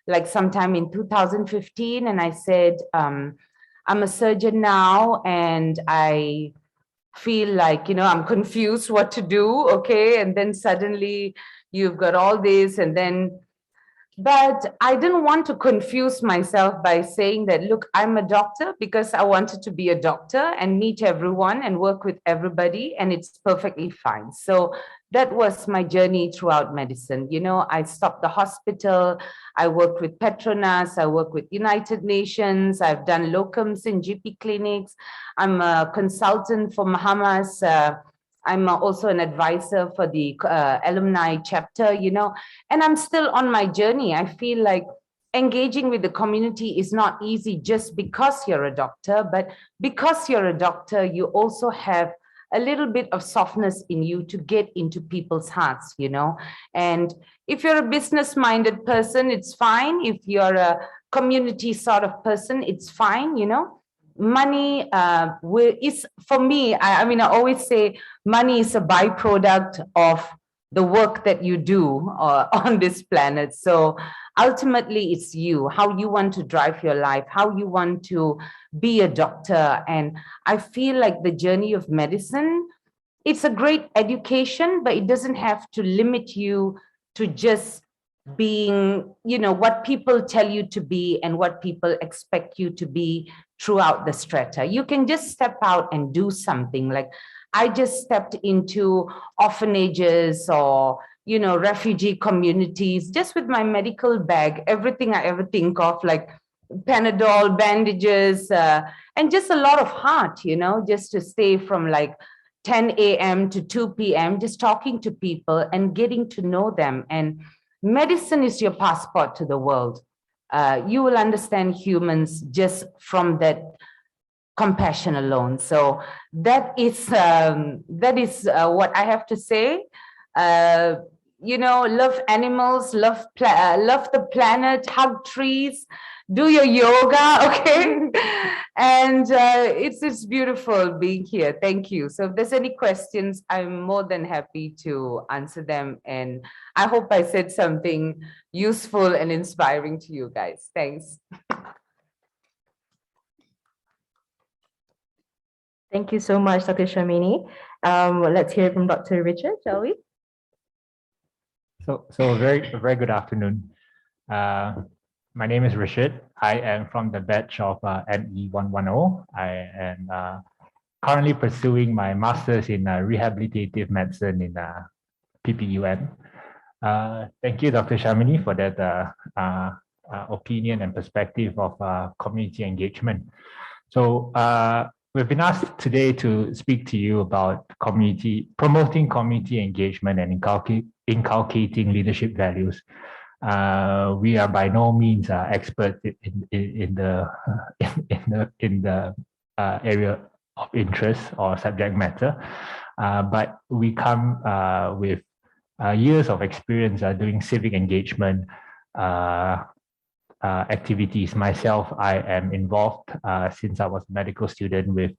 like sometime in 2015, and I said, I'm a surgeon now, and I feel like, I'm confused what to do, okay? And then suddenly you've got all this, and then, but I didn't want to confuse myself by saying that, look, I'm a doctor, because I wanted to be a doctor and meet everyone and work with everybody, and it's perfectly fine. So that was my journey throughout medicine. I stopped the hospital, I worked with Petronas, I worked with United Nations, I've done locums in GP clinics, I'm a consultant for Mahamas, I'm also an advisor for the alumni chapter, and I'm still on my journey. I feel like engaging with the community is not easy just because you're a doctor, but because you're a doctor, you also have a little bit of softness in you to get into people's hearts, you know. And if you're a business-minded person, it's fine. If you're a community sort of person, it's fine, you know. Money is, for me, I mean, I always say money is a byproduct of the work that you do on this planet. So ultimately, it's you, how you want to drive your life, how you want to be a doctor. And I feel like the journey of medicine, it's a great education, but it doesn't have to limit you to just being, you know, what people tell you to be and what people expect you to be throughout the strata. You can just step out and do something. Like I just stepped into orphanages or, you know, refugee communities, just with my medical bag, everything I ever think of, like Panadol, bandages, and just a lot of heart, you know, just to stay from like 10 a.m. to 2 p.m., just talking to people and getting to know them. And medicine is your passport to the world. You will understand humans just from that compassion alone. So that is what I have to say. You know, love animals, love the planet, hug trees, do your yoga, okay? And it's beautiful being here. Thank you. So if there's any questions, I'm more than happy to answer them. And I hope I said something useful and inspiring to you guys. Thanks. Thank you so much, Dr. Shamini. Let's hear from Dr. Richard, shall we? So very good afternoon. My name is Richard. I am from the batch of ME110. I am currently pursuing my master's in rehabilitative medicine in PPUM. Thank you, Dr. Shamini, for that opinion and perspective of community engagement. So we've been asked today to speak to you about promoting community engagement and inculcating leadership values. We are by no means experts in the area of interest or subject matter, but we come with years of experience doing civic engagement activities. Myself, I am involved since I was a medical student with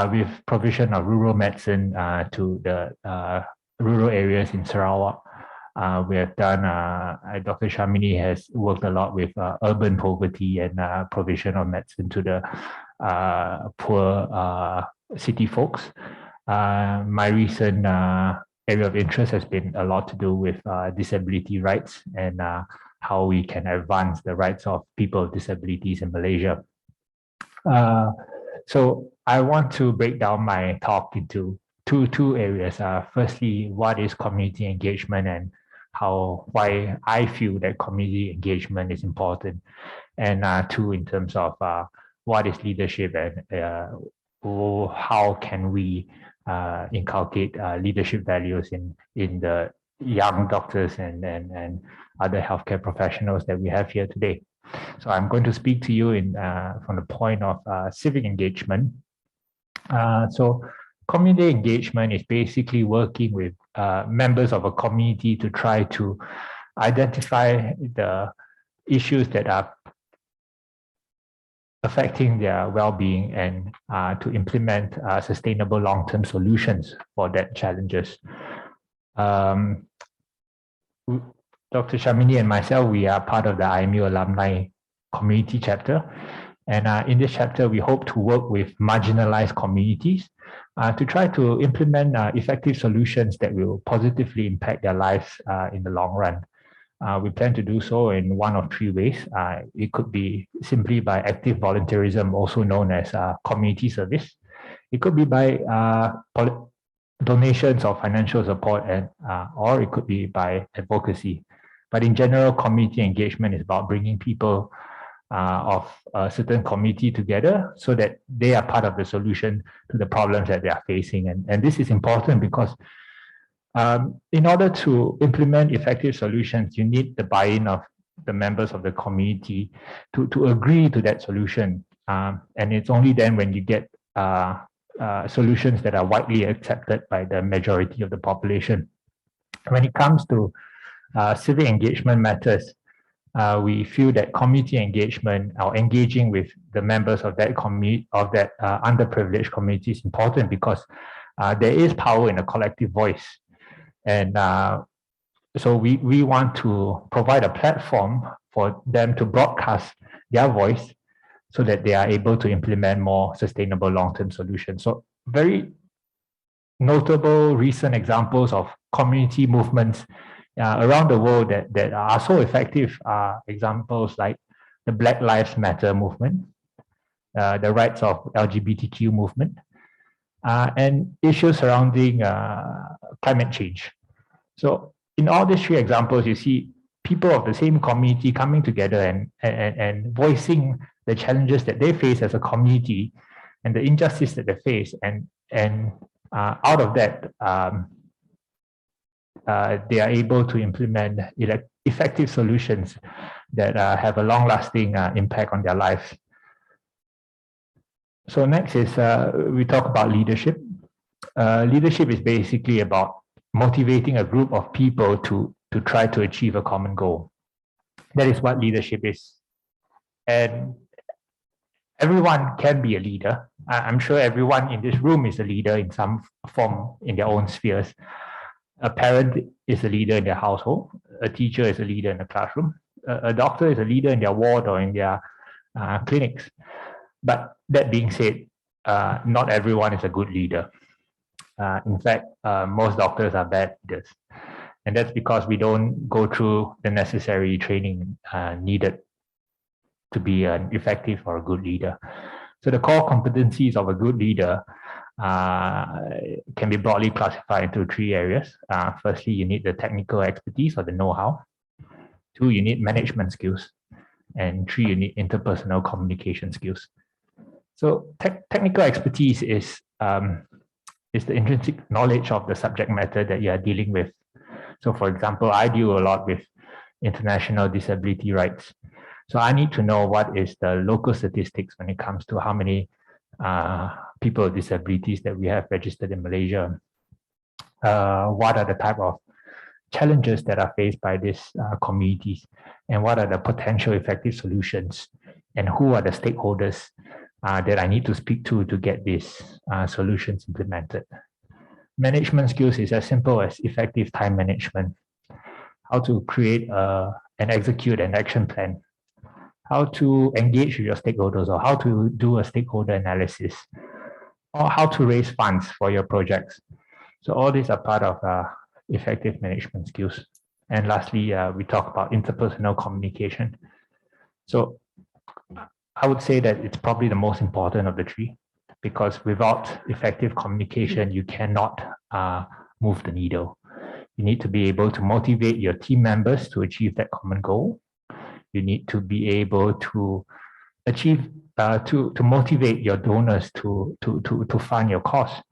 with provision of rural medicine to the rural areas in Sarawak. We have done, Dr. Shamini has worked a lot with urban poverty and provision of medicine to the poor city folks. My recent area of interest has been a lot to do with disability rights and how we can advance the rights of people with disabilities in Malaysia. So I want to break down my talk into two areas. Firstly, what is community engagement and why I feel that community engagement is important, and two, in terms of what is leadership and how can we inculcate leadership values in the young doctors and other healthcare professionals that we have here today. So I'm going to speak to you from the point of civic engagement. So community engagement is basically working with members of a community to try to identify the issues that are affecting their well-being and to implement sustainable long-term solutions for that challenges. Dr. Shamini and myself, we are part of the IMU Alumni Community Chapter. And in this chapter, we hope to work with marginalized communities to try to implement effective solutions that will positively impact their lives in the long run. We plan to do so in one of three ways. It could be simply by active volunteerism, also known as community service. It could be by donations or financial support, and or it could be by advocacy. But in general, community engagement is about bringing people of a certain community together so that they are part of the solution to the problems that they are facing. And this is important because in order to implement effective solutions, you need the buy-in of the members of the community to agree to that solution. And it's only then when you get solutions that are widely accepted by the majority of the population. When it comes to civic engagement matters, we feel that community engagement or engaging with the members of that community, of that underprivileged community, is important because there is power in a collective voice. And so we want to provide a platform for them to broadcast their voice so that they are able to implement more sustainable long-term solutions. So very notable recent examples of community movements around the world that are so effective are examples like the Black Lives Matter movement, the rights of LGBTQ movement, and issues surrounding climate change. So in all these three examples, you see people of the same community coming together and voicing the challenges that they face as a community and the injustice that they face. And out of that, they are able to implement effective solutions that have a long-lasting impact on their lives. So next is we talk about leadership. Leadership is basically about motivating a group of people to try to achieve a common goal. That is what leadership is. And everyone can be a leader. I'm sure everyone in this room is a leader in some form in their own spheres. A parent is a leader in their household. A teacher is a leader in the classroom. A doctor is a leader in their ward or in their clinics. But that being said, not everyone is a good leader. In fact, most doctors are bad leaders. And that's because we don't go through the necessary training needed to be an effective or a good leader. So the core competencies of a good leader can be broadly classified into three areas. Firstly, you need the technical expertise or the know-how. Two, you need management skills. And three, you need interpersonal communication skills. So technical expertise is the intrinsic knowledge of the subject matter that you are dealing with. So for example, I deal a lot with international disability rights. So I need to know what is the local statistics when it comes to how many people with disabilities that we have registered in Malaysia. What are the type of challenges that are faced by these communities, and what are the potential effective solutions, and who are the stakeholders that I need to speak to get these solutions implemented. Management skills is as simple as effective time management, how to create and execute an action plan, how to engage with your stakeholders, or how to do a stakeholder analysis, or how to raise funds for your projects. So all these are part of effective management skills. And lastly, we talk about interpersonal communication. So I would say that it's probably the most important of the three, because without effective communication, you cannot move the needle. You need to be able to motivate your team members to achieve that common goal. You need to be able to achieve, to motivate your donors to fund your cause.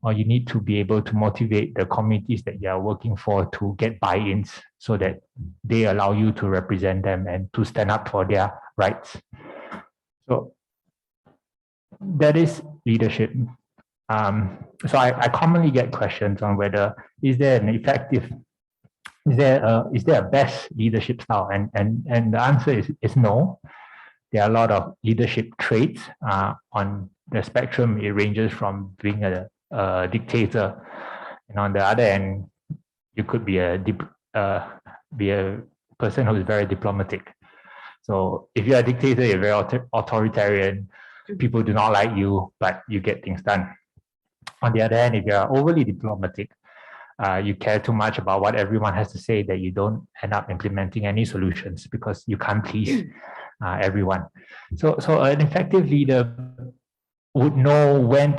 Or you need to be able to motivate the communities that you are working for to get buy-ins so that they allow you to represent them and to stand up for their rights. So that is leadership. So I commonly get questions on whether is there an effective, is there a best leadership style? And the answer is no. There are a lot of leadership traits on the spectrum. It ranges from being a dictator, and on the other end, you could be a person who is very diplomatic. So if you're a dictator, you're very authoritarian. People do not like you, but you get things done. On the other hand, if you're overly diplomatic, you care too much about what everyone has to say that you don't end up implementing any solutions because you can't please everyone. So an effective leader would know when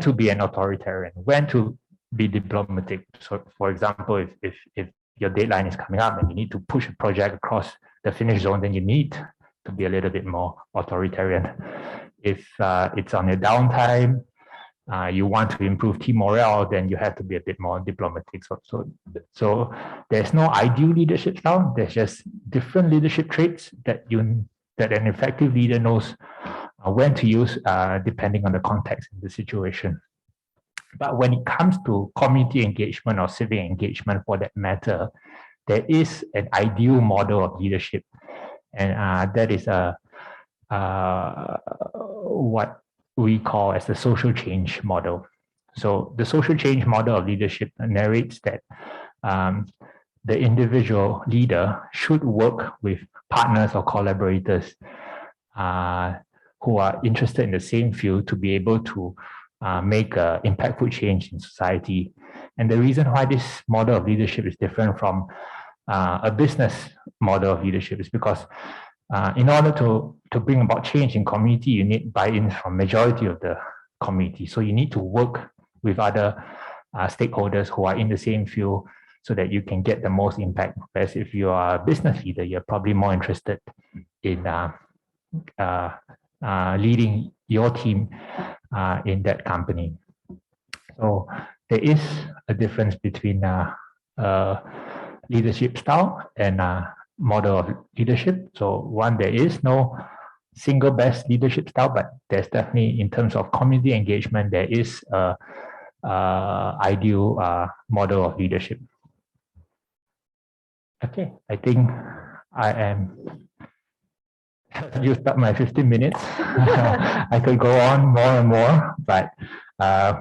to be an authoritarian, when to be diplomatic. So for example, if your deadline is coming up and you need to push a project across the finish zone, then you need to be a little bit more authoritarian. If it's on your downtime, you want to improve team morale, then you have to be a bit more diplomatic. So there's no ideal leadership style. There's just different leadership traits that an effective leader knows when to use depending on the context and the situation. But when it comes to community engagement or civic engagement for that matter, there is an ideal model of leadership, and that is what we call as the social change model. So the social change model of leadership narrates that the individual leader should work with partners or collaborators who are interested in the same field to be able to make an impactful change in society. And the reason why this model of leadership is different from a business model of leadership is because in order to bring about change in community, you need buy-in from majority of the community. So you need to work with other stakeholders who are in the same field so that you can get the most impact. Whereas if you are a business leader, you're probably more interested in leading your team in that company. So there is a difference between leadership style and model of leadership. So one, there is no single best leadership style, but there's definitely, in terms of community engagement, there is a ideal model of leadership. Okay, I think I am used up my 15 minutes. I could go on more and more, but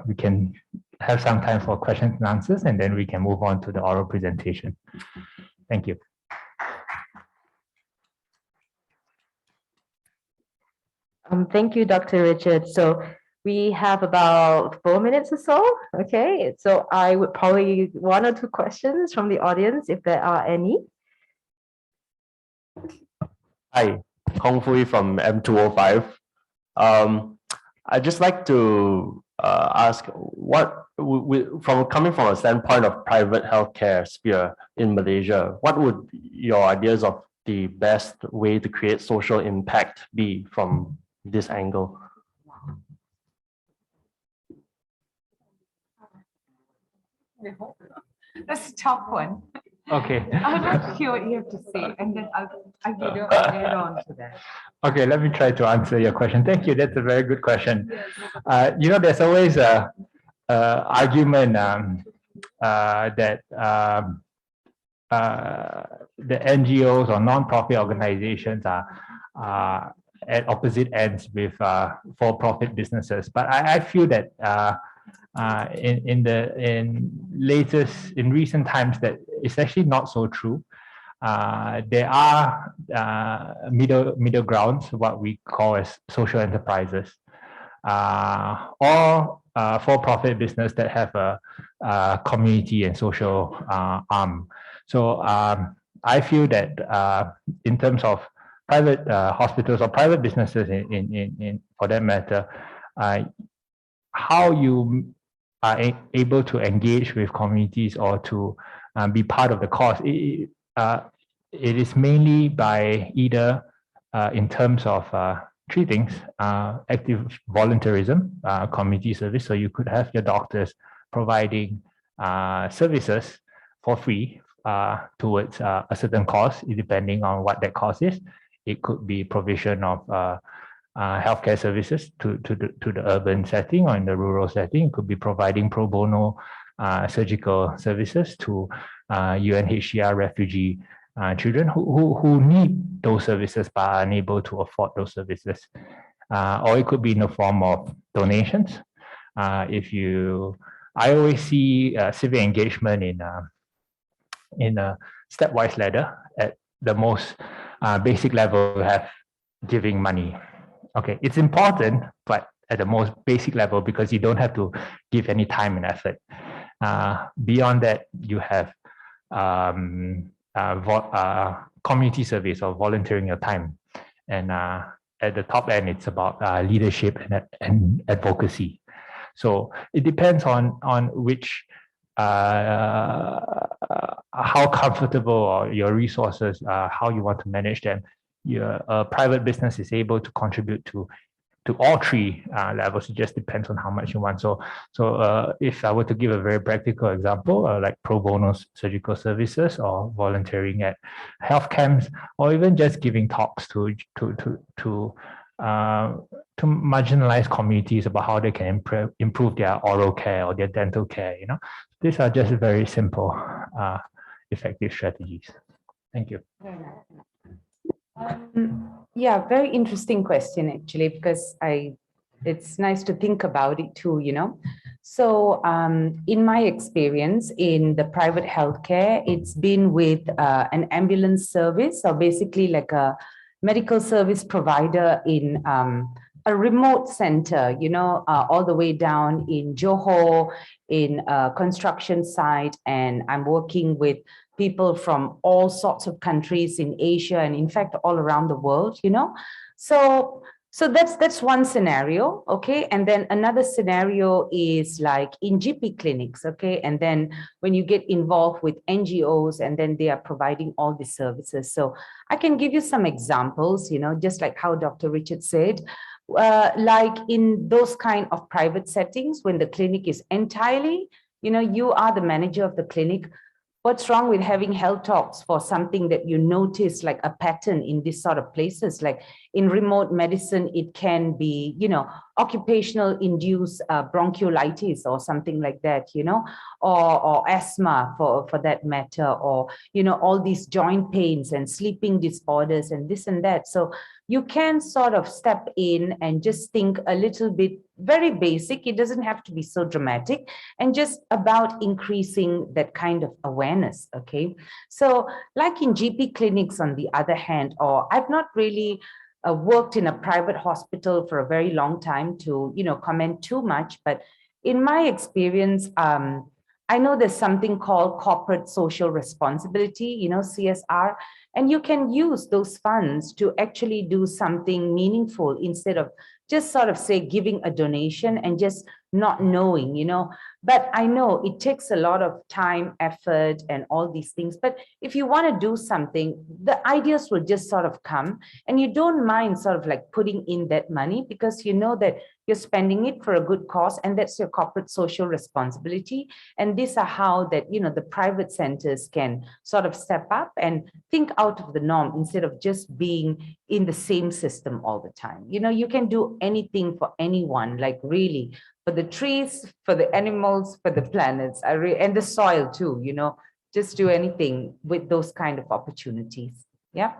we can have some time for questions and answers, and then we can move on to the oral presentation. Thank you. Thank you, Dr. Richard. So we have about 4 minutes or so. Okay, so I would probably 1 or 2 questions from the audience, if there are any. Hi, Hong Fui from M205. I'd just like to ask, what coming from a standpoint of private healthcare sphere in Malaysia, what would your ideas of the best way to create social impact be from this angle? That's a tough one. Okay. I would like to hear what you have to say, and then I'll add on to that. Okay, let me try to answer your question. Thank you. That's a very good question. You know, there's always a argument that the NGOs or non-profit organizations are at opposite ends with for-profit businesses. But I feel that in recent times that it's actually not so true. There are middle grounds, what we call as social enterprises, or for-profit business that have a community and social arm. So I feel that in terms of private hospitals or private businesses, in for that matter, how you are able to engage with communities or to be part of the cause, it is mainly by either in terms of 3 things: active volunteerism, community service. So you could have your doctors providing services for free towards a certain cause, depending on what that cause is. It could be provision of healthcare services to the urban setting, or in the rural setting. It could be providing pro bono surgical services to UNHCR refugee children who need those services but are unable to afford those services. Or it could be in the form of donations. I always see civic engagement in a stepwise ladder. At the most basic level, we have giving money. Okay, it's important, but at the most basic level, because you don't have to give any time and effort. Beyond that, you have community service or volunteering your time. And at the top end, it's about leadership and advocacy. So it depends on which, how comfortable or your resources, how you want to manage them. Your private business is able to contribute to all 3 levels. It just depends on how much you want. So if I were to give a very practical example, like pro bono surgical services, or volunteering at health camps, or even just giving talks to to marginalized communities about how they can improve their oral care or their dental care. These are just very simple, effective strategies. Thank you. Yeah, very interesting question actually, because it's nice to think about it too, So in my experience in the private healthcare, it's been with an ambulance service, or basically like a medical service provider in a remote center, all the way down in Johor, in a construction site, and I'm working with people from all sorts of countries in Asia and in fact all around the world, So that's one scenario, okay? And then another scenario is like in GP clinics, okay? And then when you get involved with NGOs and then they are providing all the services. So I can give you some examples, just like how Dr. Richard said, like in those kind of private settings, when the clinic is entirely, you are the manager of the clinic. What's wrong with having health talks for something that you notice like a pattern in this sort of places? Like in remote medicine, it can be, occupational induced bronchiolitis or something like that, or asthma for that matter, or, all these joint pains and sleeping disorders and this and that. So you can sort of step in and just think a little bit, very basic. It doesn't have to be so dramatic, and just about increasing that kind of awareness, okay? So like in GP clinics on the other hand, or I've not really worked in a private hospital for a very long time to, comment too much, but in my experience, I know there's something called corporate social responsibility, CSR, and you can use those funds to actually do something meaningful instead of just sort of say giving a donation and just not knowing, but I know it takes a lot of time, effort, and all these things. But if you want to do something, the ideas will just sort of come, and you don't mind sort of like putting in that money because you know that you're spending it for a good cause, and that's your corporate social responsibility. And these are how that, the private centers can sort of step up and think out of the norm instead of just being in the same system all the time. You can do anything for anyone, like really, for the trees, for the animals, for the planets, and the soil too, just do anything with those kind of opportunities. Yeah.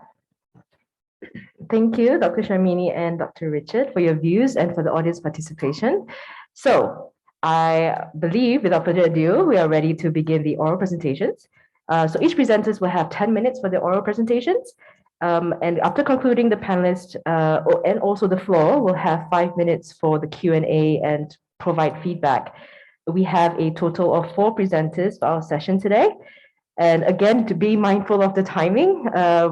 Thank you, Dr. Sharmini and Dr. Richard, for your views and for the audience participation. So I believe, without further ado, we are ready to begin the oral presentations. So each presenters will have 10 minutes for the oral presentations. And after concluding, the panelists and also the floor will have 5 minutes for the Q&A and provide feedback. We have a total of 4 presenters for our session today. And again, to be mindful of the timing,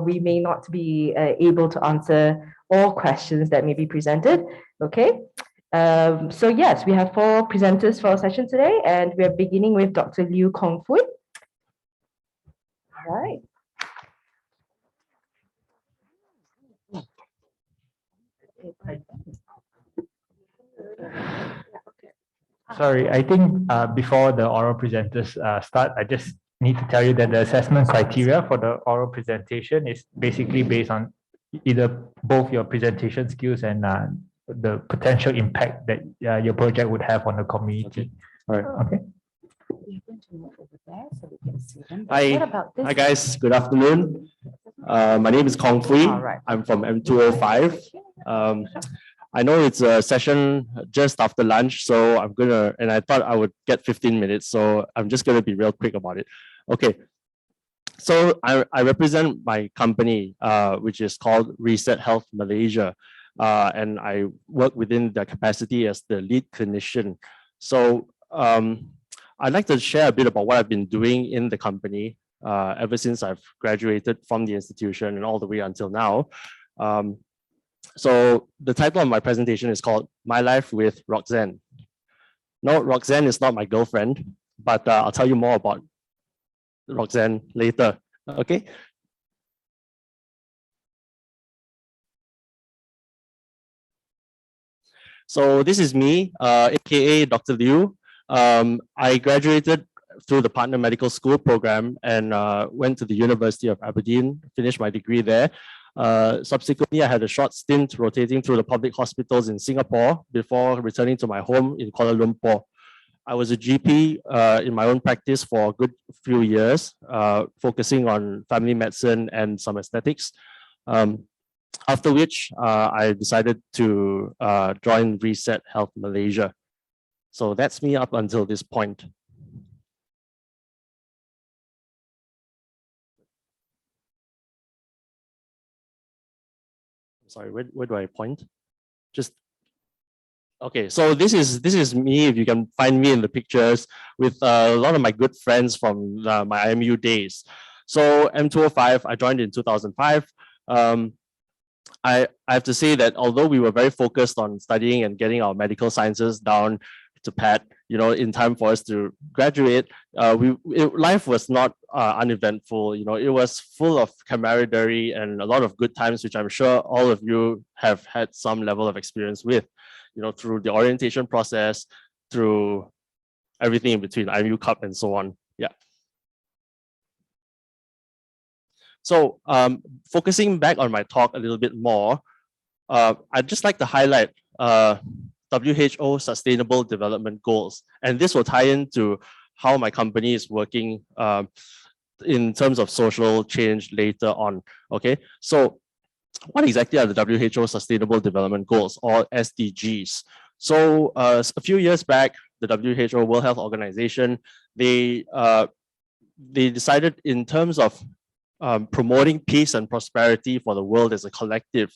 we may not be able to answer all questions that may be presented, okay? So yes, we have 4 presenters for our session today, and we are beginning with Dr. Liu Kongfui. All right. Sorry, I think before the oral presenters start, I just need to tell you that the assessment criteria for the oral presentation is basically based on either both your presentation skills and the potential impact that your project would have on the community. All right. Okay. Hi guys, good afternoon. My name is Kong Fui. I'm from M205. I know it's a session just after lunch, so I thought I would get 15 minutes, so I'm just gonna be real quick about it. Okay, so I represent my company, which is called Reset Health Malaysia, and I work within the capacity as the lead clinician. So I'd like to share a bit about what I've been doing in the company ever since I've graduated from the institution and all the way until now. So the title of my presentation is called My Life with Roxanne. No, Roxanne is not my girlfriend, but I'll tell you more about Roxanne later, okay? So this is me, AKA Dr. Liu. I graduated through the Partner Medical School program and went to the University of Aberdeen, finished my degree there. Subsequently, I had a short stint rotating through the public hospitals in Singapore before returning to my home in Kuala Lumpur. I was a GP in my own practice for a good few years, focusing on family medicine and some aesthetics. After which, I decided to join Reset Health Malaysia. So that's me up until this point. Sorry, where do I point? Just okay. So this is me. If you can find me in the pictures with a lot of my good friends from my IMU days. So M205, I joined in 2005. I have to say that although we were very focused on studying and getting our medical sciences down to pat, in time for us to graduate, life was not uneventful. It was full of camaraderie and a lot of good times, which I'm sure all of you have had some level of experience with, through the orientation process, through everything in between, IMU Cup and so on. Yeah. So focusing back on my talk a little bit more, I'd just like to highlight WHO Sustainable Development Goals. And this will tie into how my company is working in terms of social change later on. Okay, so what exactly are the WHO Sustainable Development Goals, or SDGs? So a few years back, the WHO, World Health Organization, they decided in terms of promoting peace and prosperity for the world as a collective.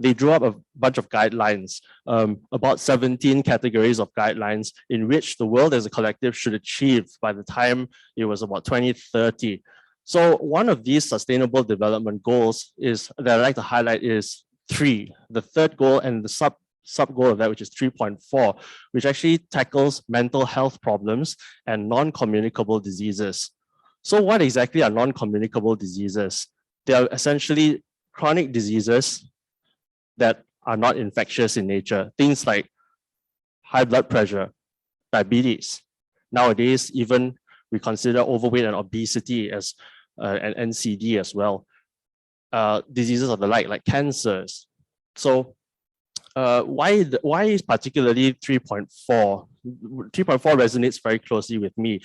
They drew up a bunch of guidelines, about 17 categories of guidelines in which the world as a collective should achieve by the time it was about 2030. So one of these sustainable development goals that I'd like to highlight is 3, the third goal and the sub goal of that, which is 3.4, which actually tackles mental health problems and non-communicable diseases. So what exactly are non-communicable diseases? They are essentially chronic diseases that are not infectious in nature. Things like high blood pressure, diabetes. Nowadays, even we consider overweight and obesity as an NCD as well. Diseases of the like cancers. So why is particularly 3.4? 3.4 resonates very closely with me.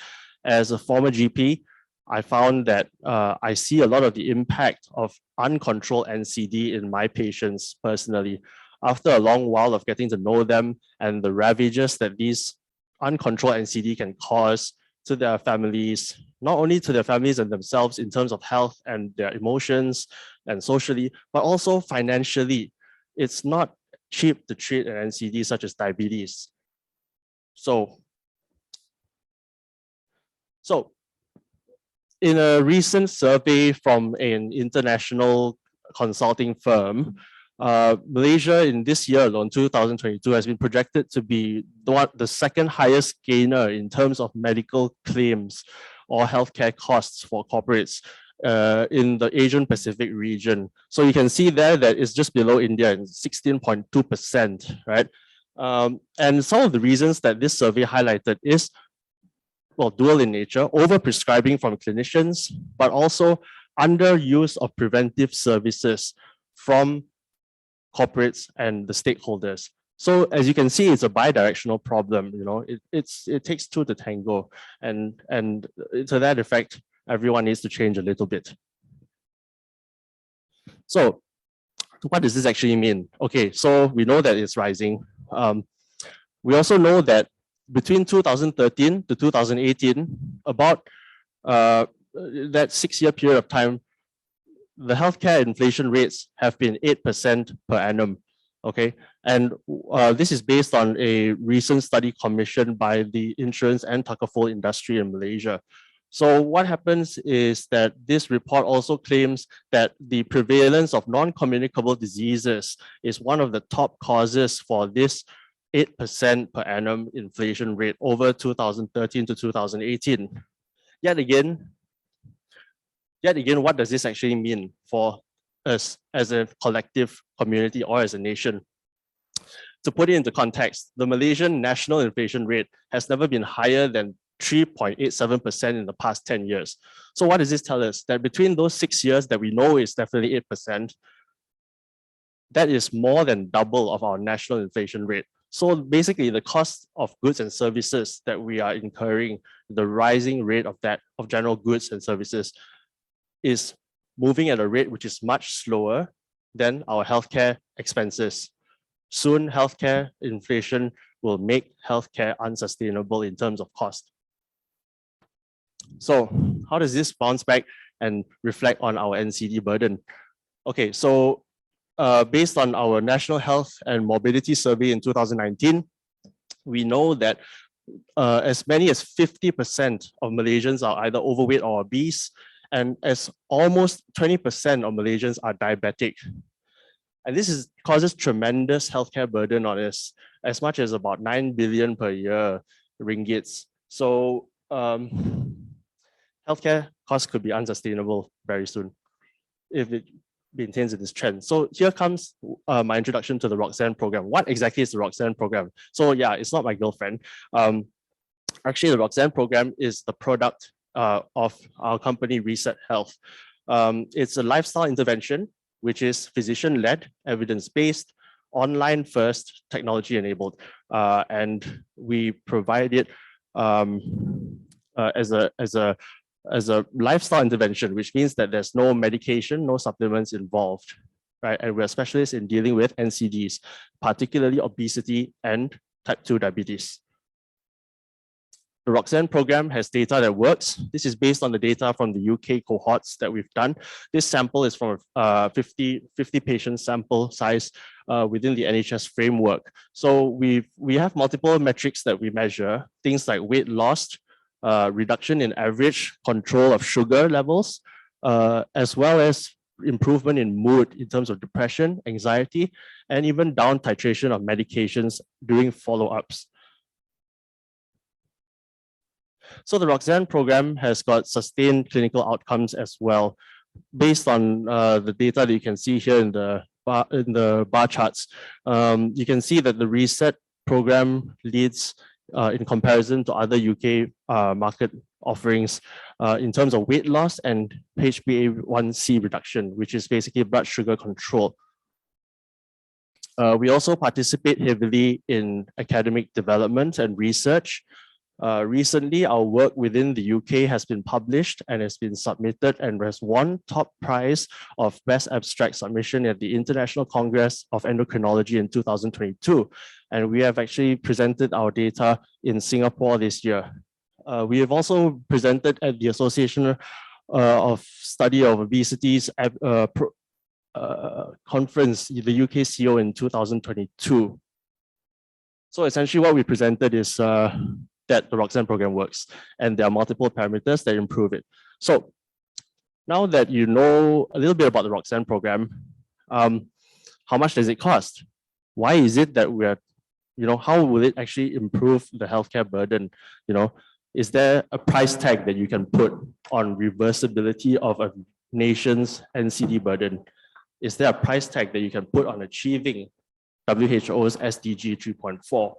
As a former GP, I found that I see a lot of the impact of uncontrolled NCD in my patients personally. After a long while of getting to know them and the ravages that these uncontrolled NCD can cause to their families, not only to their families and themselves in terms of health and their emotions and socially, but also financially. It's not cheap to treat an NCD such as diabetes. So in a recent survey from an international consulting firm, Malaysia in this year alone, 2022, has been projected to be the second highest gainer in terms of medical claims or healthcare costs for corporates in the Asian Pacific region. So you can see there that it's just below India, 16.2%, right? And some of the reasons that this survey highlighted is, well, dual in nature, overprescribing from clinicians, but also underuse of preventive services from corporates and the stakeholders. So as you can see, it's a bi-directional problem. It takes two to tango, and to that effect, everyone needs to change a little bit. So what does this actually mean? Okay, so we know that it's rising. We also know that between 2013 to 2018, about that 6-year period of time, the healthcare inflation rates have been 8% per annum. Okay, and this is based on a recent study commissioned by the insurance and takaful industry in Malaysia. So what happens is that this report also claims that the prevalence of non-communicable diseases is one of the top causes for this 8% per annum inflation rate over 2013 to 2018. Yet again, what does this actually mean for us as a collective community or as a nation? To put it into context, the Malaysian national inflation rate has never been higher than 3.87% in the past 10 years. So what does this tell us? That between those 6 years that we know is definitely 8%, that is more than double of our national inflation rate. So basically the cost of goods and services that we are incurring, the rising rate of that, of general goods and services, is moving at a rate which is much slower than our healthcare expenses. Soon, healthcare inflation will make healthcare unsustainable in terms of cost. So how does this bounce back and reflect on our NCD burden? Okay, so based on our National Health and Mobility Survey in 2019, we know that as many as 50% of Malaysians are either overweight or obese, and as almost 20% of Malaysians are diabetic. And this causes tremendous healthcare burden on us, as much as about 9 billion per year ringgits. So healthcare costs could be unsustainable very soon if it maintains this trend. So here comes my introduction to the Roxanne program. What exactly is the Roxanne program? So yeah, it's not my girlfriend. Actually, the Roxanne program is the product of our company, Reset Health. It's a lifestyle intervention, which is physician-led, evidence-based, online-first, technology-enabled, and we provide it as a lifestyle intervention, which means that there's no medication, no supplements involved, right? And we're specialists in dealing with NCDs, particularly obesity and type 2 diabetes. The Roxanne program has data that works. This is based on the data from the UK cohorts that we've done. This sample is from a 50 patient sample size within the NHS framework. So we have multiple metrics that we measure, things like weight loss, reduction in average control of sugar levels, as well as improvement in mood in terms of depression, anxiety, and even down titration of medications during follow-ups. So the Roxanne program has got sustained clinical outcomes as well, based on the data that you can see here in the bar charts. You can see that the Reset program leads in comparison to other UK market offerings in terms of weight loss and HbA1c reduction, which is basically blood sugar control. We also participate heavily in academic development and research. Recently, our work within the UK has been published and has been submitted and has won top prize of Best Abstract Submission at the International Congress of Endocrinology in 2022. And we have actually presented our data in Singapore this year. We have also presented at the Association of Study of Obesity's conference, the UKCO in 2022. So essentially what we presented is that the Roxanne program works, and there are multiple parameters that improve it. So now that you know a little bit about the Roxanne program, how much does it cost? Why is it that we're, how will it actually improve the healthcare burden? Is there a price tag that you can put on reversibility of a nation's NCD burden? Is there a price tag that you can put on achieving WHO's SDG 3.4?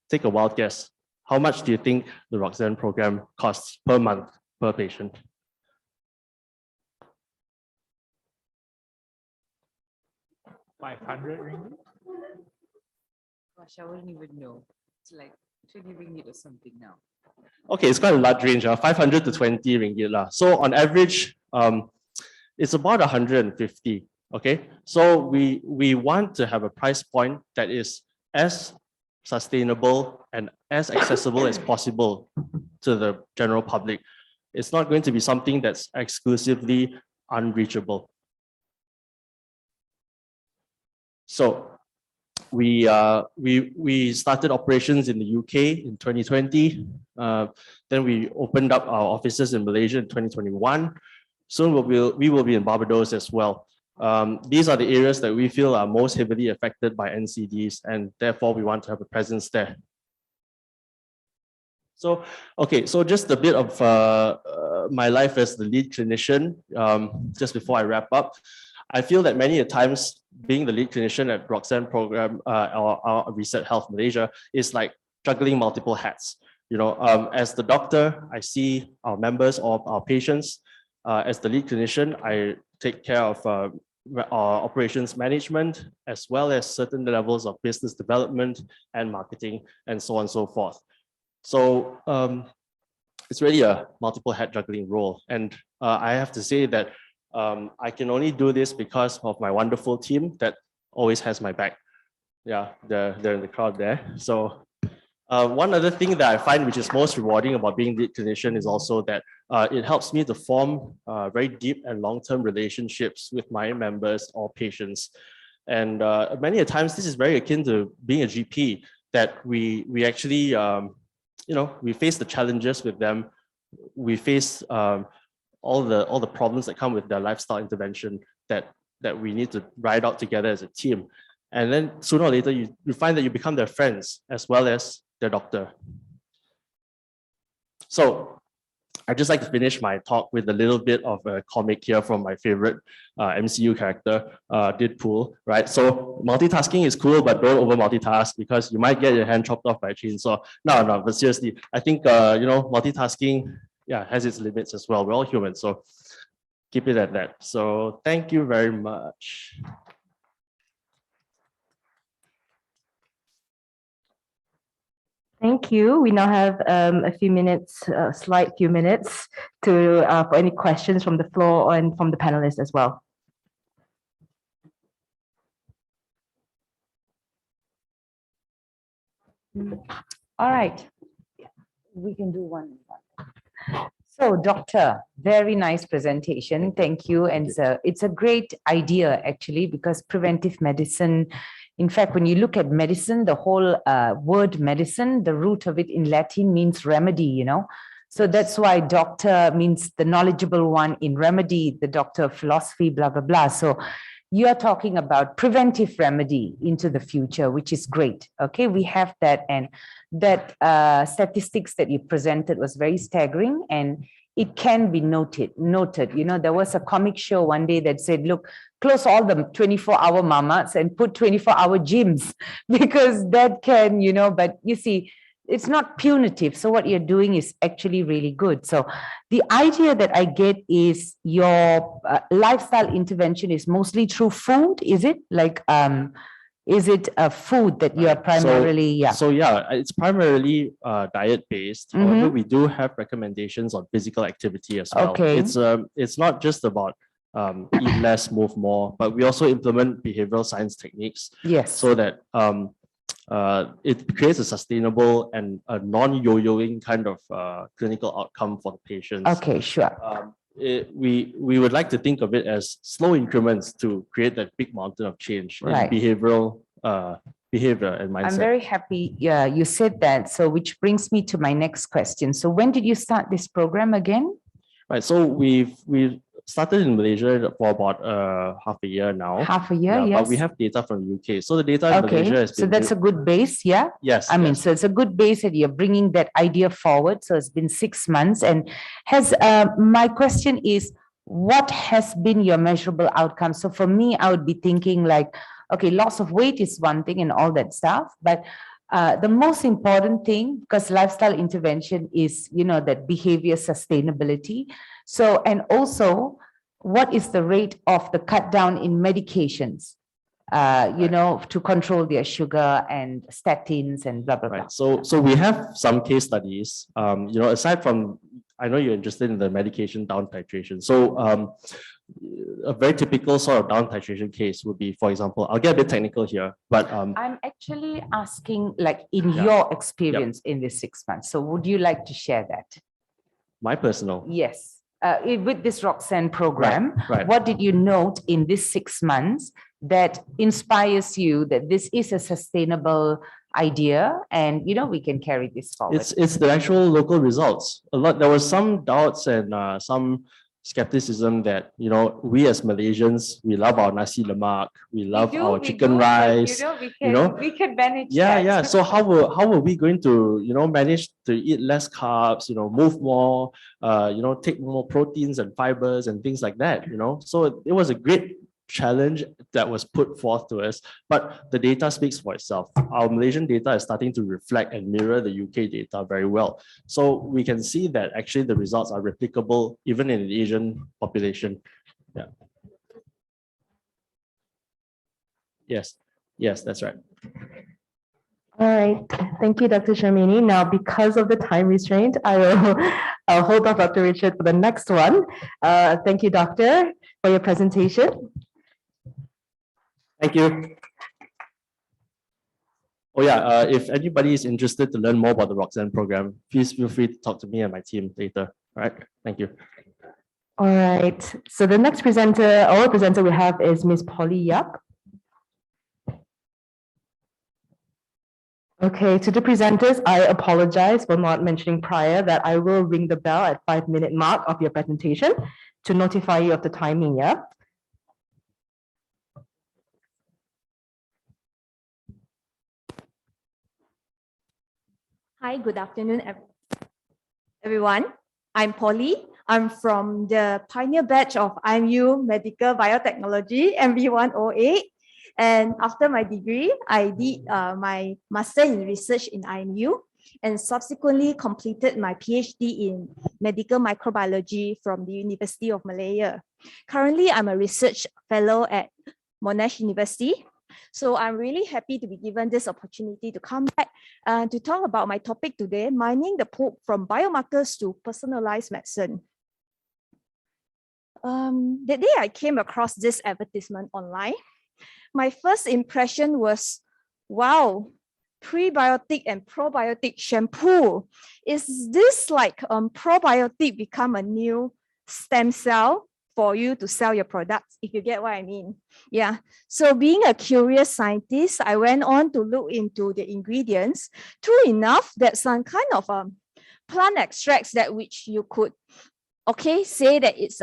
Take a wild guess. How much do you think the Roxanne program costs per month per patient? ringgit. Gosh, I wouldn't even know. It's like 20 ringgit or something now. Okay, it's quite a large range, 500 to 20 ringgit. So on average, it's about 150. Okay, so we want to have a price point that is as sustainable and as accessible as possible to the general public. It's not going to be something that's exclusively unreachable. So we started operations in the UK in 2020. Then we opened up our offices in Malaysia in 2021. Soon we will be in Barbados as well. These are the areas that we feel are most heavily affected by NCDs, and therefore we want to have a presence there. So, okay, so just a bit of my life as the lead clinician, just before I wrap up. I feel that many times being the lead clinician at Roxanne program or Reset Health Malaysia is like juggling multiple hats. As the doctor, I see our members or our patients. As the lead clinician, I take care of operations management, as well as certain levels of business development and marketing, and so on and so forth. So it's really a multiple hat juggling role. And I have to say that I can only do this because of my wonderful team that always has my back. Yeah, they're in the crowd there. So one other thing that I find which is most rewarding about being lead clinician is also that it helps me to form very deep and long-term relationships with my members or patients. And many a times this is very akin to being a GP, that we actually, we face the challenges with them. We face all the problems that come with their lifestyle intervention that we need to ride out together as a team. And then sooner or later, you find that you become their friends as well as their doctor. So I'd just like to finish my talk with a little bit of a comic here from my favorite MCU character, Deadpool, right? So multitasking is cool, but don't over multitask because you might get your hand chopped off by a chainsaw. No, but seriously, I think, multitasking, has its limits as well. We're all human, so keep it at that. So thank you very much. Thank you. We now have a few minutes, slight few minutes to for any questions from the floor and from the panelists as well. All right, we can do one. So, Doctor, very nice presentation. Thank you. And it's a great idea, actually, because preventive medicine, in fact, when you look at medicine, the whole word medicine, the root of it in Latin means remedy, So that's why doctor means the knowledgeable one in remedy, the doctor of philosophy, blah, blah, blah. So you are talking about preventive remedy into the future, which is great. Okay, we have that. And that statistics that you presented was very staggering, and it can be noted. There was a comic show one day that said, look, close all the 24-hour mamas and put 24-hour gyms, because that can, but you see, it's not punitive. So what you're doing is actually really good. So the idea that I get is your lifestyle intervention is mostly through food, is it? Like, is it a food that you are primarily, So it's primarily diet-based. However, we do have recommendations on physical activity as well. Okay. It's not just about eat less, move more, but we also implement behavioral science techniques. Yes. So that it creates a sustainable and a non-yo-yoing kind of clinical outcome for the patients. Okay, sure. We would like to think of it as slow increments to create that big mountain of change in Right. behavioral behavior and mindset. I'm very happy you said that. So which brings me to my next question. So when did you start this program again? Right. So we've started in Malaysia for about half a year now. Half a year, yes. But we have data from the UK. So the data in Okay, Malaysia has so been that's a good base, yeah? Yes. I mean, so it's a good base that you're bringing that idea forward. So it's been 6 months. And my question is, what has been your measurable outcome? So for me, I would be thinking like, okay, loss of weight is one thing and all that stuff, but the most important thing, because lifestyle intervention is, that behavior sustainability. So, and also, what is the rate of the cut down in medications, to control their sugar and statins and blah, blah, blah. So we have some case studies, aside from, I know you're interested in the medication down titration. So a very typical sort of down titration case would be, for example, I'll get a bit technical here, but I'm actually asking, like, in your experience in this 6 months. So would you like to share that? My personal. Yes. With this Roxanne program, Right. what did you note in this 6 months that inspires you that this is a sustainable idea and, we can carry this forward? It's the actual local results. There was some doubts and some skepticism that, we as Malaysians, we love our nasi lemak, we love our chicken rice, we can manage Yeah. So how were we going to, manage to eat less carbs, move more, take more proteins and fibers and things like that, So it was a great challenge that was put forth to us, but the data speaks for itself. Our Malaysian data is starting to reflect and mirror the UK data very well. So we can see that actually the results are replicable even in the Asian population. Yeah. Yes, yes, that's right. All right, thank you, Dr. Shamini. Now, because of the time restraint, I'll hold off Dr. Richard for the next one. Thank you, Doctor, for your presentation. Thank you. Oh yeah, if anybody is interested to learn more about the Roxanne program, please feel free to talk to me and my team later. All right, thank you. All right, so the next presenter, our presenter we have is Ms. Polly Yap. Okay, to the presenters, I apologize for not mentioning prior that I will ring the bell at 5-minute mark of your presentation to notify you of the timing, yeah? Hi, good afternoon, everyone. I'm Polly. I'm from the pioneer batch of IMU Medical Biotechnology, MB108. And after my degree, I did my master in research in IMU and subsequently completed my PhD in medical microbiology from the University of Malaya. Currently, I'm a research fellow at Monash University. So I'm really happy to be given this opportunity to come back to talk about my topic today, mining the poop from biomarkers to personalized medicine. The day I came across this advertisement online, my first impression was, wow, prebiotic and probiotic shampoo. Is this like probiotic become a new stem cell for you to sell your products, if you get what I mean? Yeah, so being a curious scientist, I went on to look into the ingredients. True enough, that some kind of plant extracts that which you could, okay, say that it's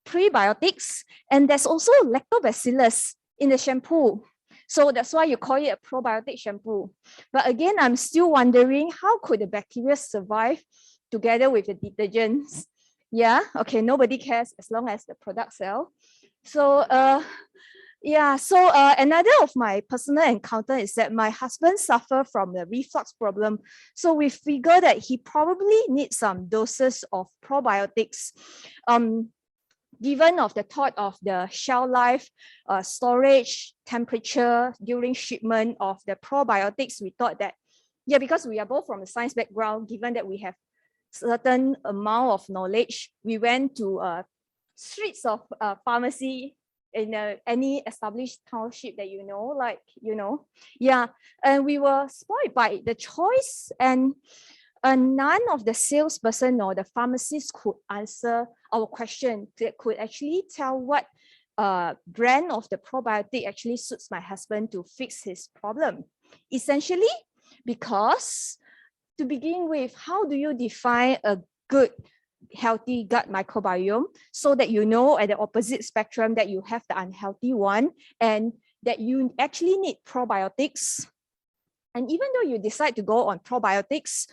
prebiotics, and there's also lactobacillus in the shampoo. So that's why you call it a probiotic shampoo. But again, I'm still wondering, how could the bacteria survive together with the detergents? Yeah, okay, nobody cares as long as the product sell. So yeah, so another of my personal encounter is that my husband suffered from the reflux problem. So we figure that he probably needs some doses of probiotics. Given of the thought of the shelf life, storage, temperature during shipment of the probiotics, we thought that, yeah, because we are both from a science background, given that we have certain amount of knowledge, we went to streets of pharmacy in any established township that you know, like, you know, yeah, and we were spoiled by the choice, and none of the salesperson or the pharmacist could answer our question. They could actually tell what brand of the probiotic actually suits my husband to fix his problem. Essentially, because to begin with, how do you define a good, healthy gut microbiome so that you know at the opposite spectrum that you have the unhealthy one and that you actually need probiotics? And even though you decide to go on probiotics,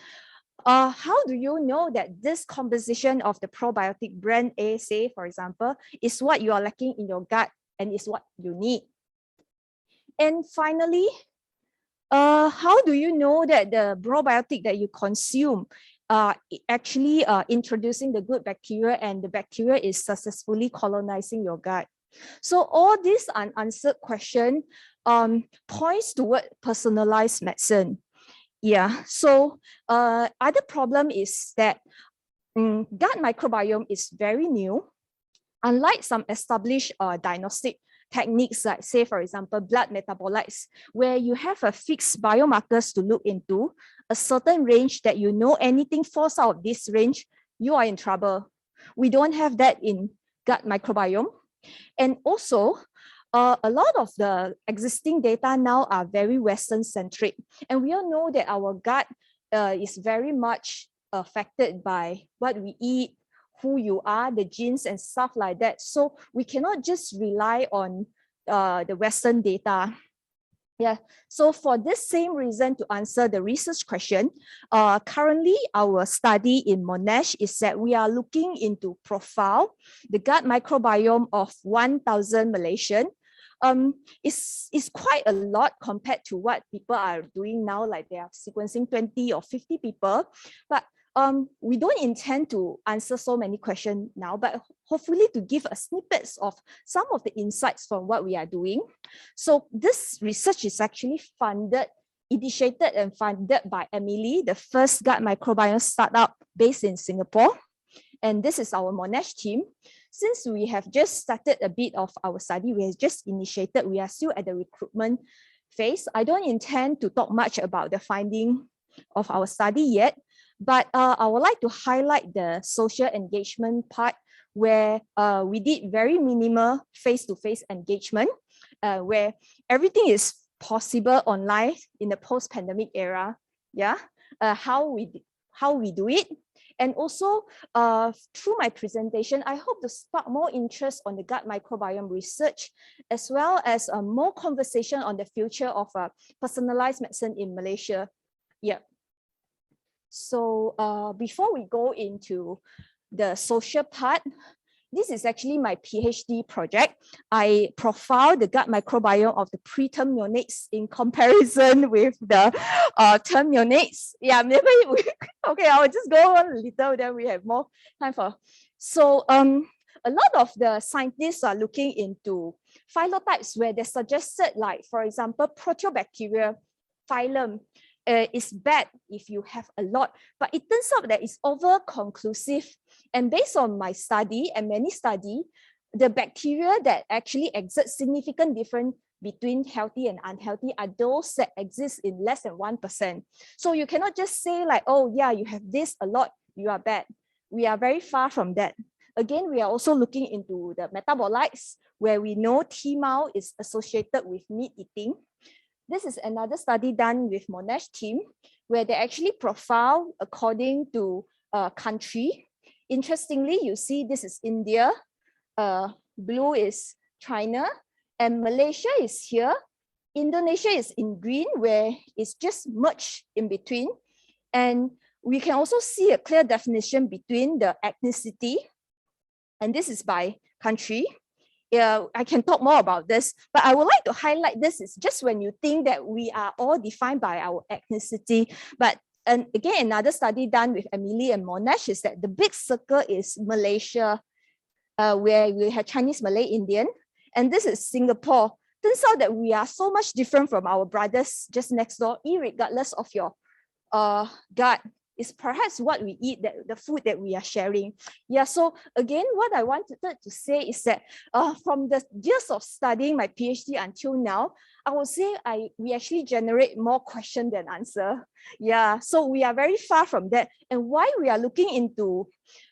how do you know that this composition of the probiotic brand A, say, for example, is what you are lacking in your gut and is what you need? And finally, how do you know that the probiotic that you consume actually introducing the good bacteria and the bacteria is successfully colonizing your gut? So all these unanswered questions points toward personalized medicine. Yeah, so other problem is that gut microbiome is very new. Unlike some established diagnostic techniques like, say, for example, blood metabolites, where you have a fixed biomarkers to look into, a certain range that you know anything falls out of this range, you are in trouble. We don't have that in gut microbiome. And also, a lot of the existing data now are very Western-centric. And we all know that our gut is very much affected by what we eat, who you are, the genes and stuff like that. So we cannot just rely on the Western data. Yeah, so for this same reason, to answer the research question, currently our study in Monash is that we are looking into profile the gut microbiome of 1,000 Malaysian. It's quite a lot compared to what people are doing now, like they are sequencing 20 or 50 people. But we don't intend to answer so many questions now, but hopefully to give a snippets of some of the insights from what we are doing. So this research is actually initiated and funded by Emily, the first gut microbiome startup based in Singapore. And this is our Monash team. Since we have just started a bit of our study, we have just initiated, we are still at the recruitment phase. I don't intend to talk much about the finding of our study yet, but I would like to highlight the social engagement part where we did very minimal face-to-face engagement, where everything is possible online in the post-pandemic era. Yeah, how we do it. And also through my presentation, I hope to spark more interest on the gut microbiome research, as well as more conversation on the future of personalized medicine in Malaysia. Yeah. So before we go into the social part, this is actually my PhD project. I profiled the gut microbiome of the preterm neonates in comparison with the term neonates. Yeah, maybe okay, I'll just go on a little, then we have more time for. So a lot of the scientists are looking into phylotypes where they suggested, like, for example, proteobacteria phylum is bad if you have a lot, but it turns out that it's over conclusive. And based on my study and many studies, the bacteria that actually exert significant difference between healthy and unhealthy are those that exist in less than 1%. So you cannot just say like, oh yeah, you have this a lot, you are bad. We are very far from that. Again, we are also looking into the metabolites where we know T-mal is associated with meat eating. This is another study done with Monash team where they actually profile according to country. Interestingly, you see this is India, blue is China, and Malaysia is here. Indonesia is in green where it's just merged in between. And we can also see a clear definition between the ethnicity, and this is by country. Yeah, I can talk more about this, but I would like to highlight this is just when you think that we are all defined by our ethnicity. But and again, another study done with Emily and Monash is that the big circle is Malaysia, where we have Chinese, Malay, Indian, and this is Singapore. Turns out that we are so much different from our brothers just next door, irregardless of your gut. Is perhaps what we eat, the food that we are sharing. Yeah, so again, what I wanted to say is that from the years of studying my PhD until now, I would say we actually generate more question than answer. Yeah, so we are very far from that. And why we are looking into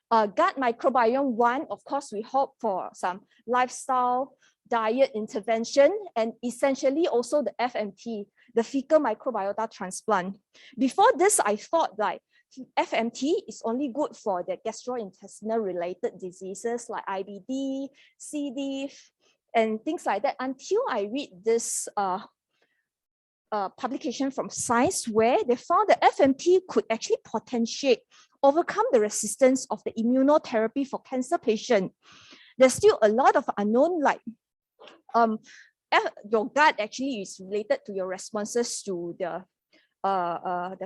gut microbiome, one, of course, we hope for some lifestyle diet intervention, and essentially also the FMT, the fecal microbiota transplant. Before this, I thought like FMT is only good for the gastrointestinal related diseases like IBD, C. diff, and things like that, until I read this publication from Science where they found that FMT could actually potentiate, overcome the resistance of the immunotherapy for cancer patients. There's still a lot of unknown, like your gut actually is related to your responses to the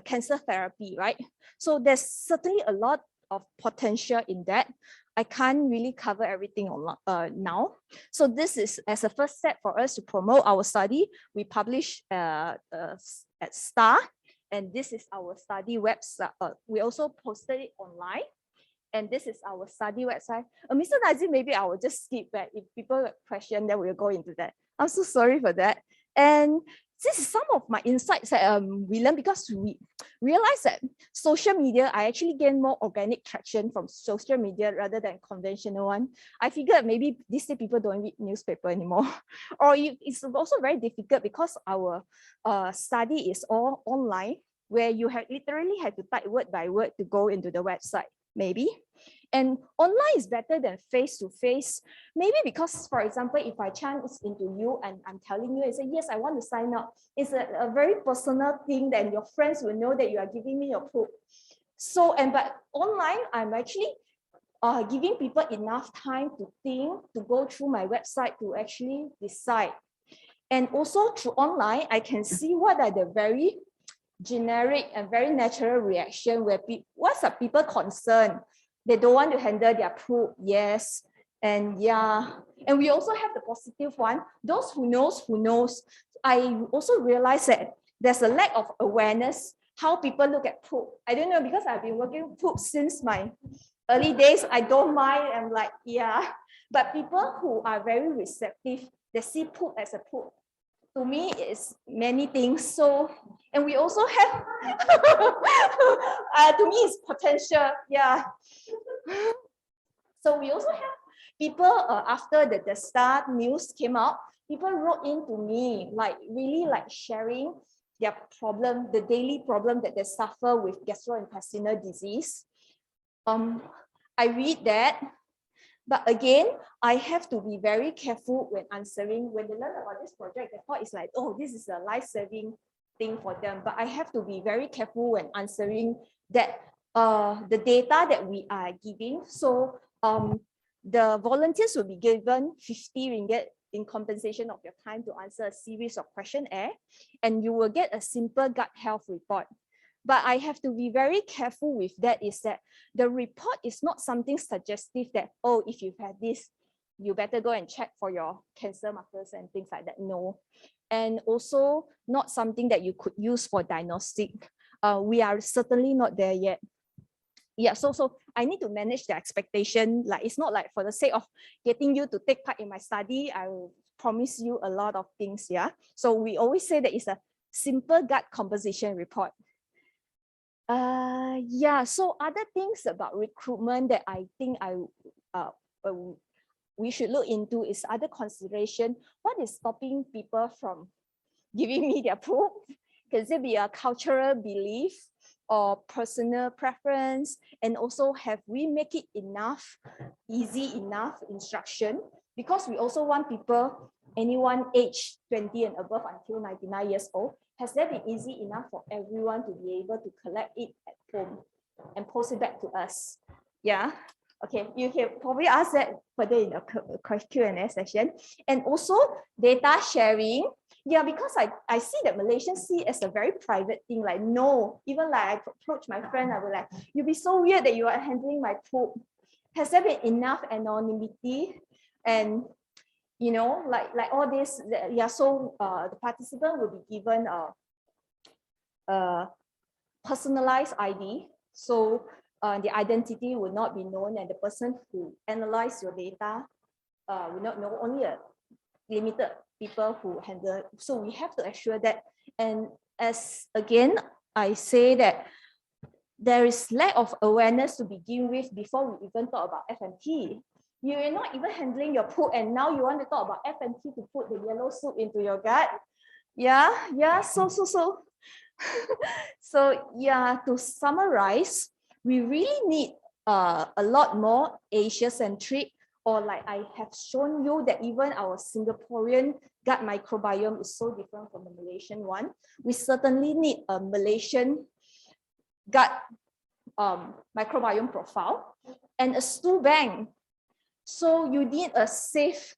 cancer therapy, right? So there's certainly a lot of potential in that. I can't really cover everything now. So this is as a first step for us to promote our study. We publish at STAR, and this is our study website. We also posted it online. And this is our study website. Mr. Nazim, maybe I will just skip that. If people have questions, then we'll go into that. I'm so sorry for that. And this is some of my insights that we learned, because we realized that social media, I actually gain more organic traction from social media rather than conventional one. I figured maybe these days people don't read newspaper anymore. Or it's also very difficult because our study is all online, where you literally have to type word by word to go into the website, maybe. And online is better than face-to-face. Maybe because, for example, if I chance into you and I'm telling you, I say, yes, I want to sign up. It's a very personal thing that your friends will know that you are giving me your proof. So, but online, I'm actually giving people enough time to think, to go through my website to actually decide. And also through online, I can see what are the very generic and very natural reaction where what's the people concerned. They don't want to handle their poop, yes. And yeah, and we also have the positive one. Those who knows. I also realized that there's a lack of awareness how people look at poop. I don't know, because I've been working with poop since my early days. I don't mind. I'm like, yeah. But people who are very receptive, they see poop as a poop. To me, it's many things. So, and we also have, to me, it's potential. Yeah. So we also have people after the Star news came out, people wrote in to me, like really like sharing their problem, the daily problem that they suffer with gastrointestinal disease. I read that, but again, I have to be very careful when answering. When they learn about this project, they thought it's like, oh, this is a life-saving thing for them. But I have to be very careful when answering that the data that we are giving. So the volunteers will be given 50 ringgit in compensation of your time to answer a series of questionnaire, and you will get a simple gut health report. But I have to be very careful with that, is that the report is not something suggestive that, oh, if you've had this, you better go and check for your cancer markers and things like that. No. And also not something that you could use for diagnostic. We are certainly not there yet. Yeah, so I need to manage the expectation. Like, it's not like for the sake of getting you to take part in my study, I will promise you a lot of things. Yeah. So we always say that it's a simple gut composition report. Yeah, so other things about recruitment that I think we should look into is other consideration. What is stopping people from giving me their poop? Could it be a cultural belief or personal preference? And also, have we make it enough, easy enough instruction? Because we also want people, anyone age 20 and above until 99 years old, has that been easy enough for everyone to be able to collect it at home and post it back to us? Yeah. Okay, you can probably ask that further in the Q&A session. And also data sharing. Yeah, because I see that Malaysians see it as a very private thing. Like, no, even like I approach my friend, I will like, you'd be so weird that you are handling my poop. Has there been enough anonymity? And you know, like all this, yeah. So the participant will be given a personalized ID. So the identity will not be known, and the person who analyzed your data will not know. Only a limited people who handle. So we have to assure that. And as again, I say that there is lack of awareness to begin with before we even talk about F&T. You're not even handling your poop, and now you want to talk about F&T to put the yellow soup into your gut. Yeah. So yeah, to summarize, we really need a lot more Asia-centric, or like I have shown you that even our Singaporean gut microbiome is so different from the Malaysian one. We certainly need a Malaysian gut microbiome profile and a stool bank. So you need a safe,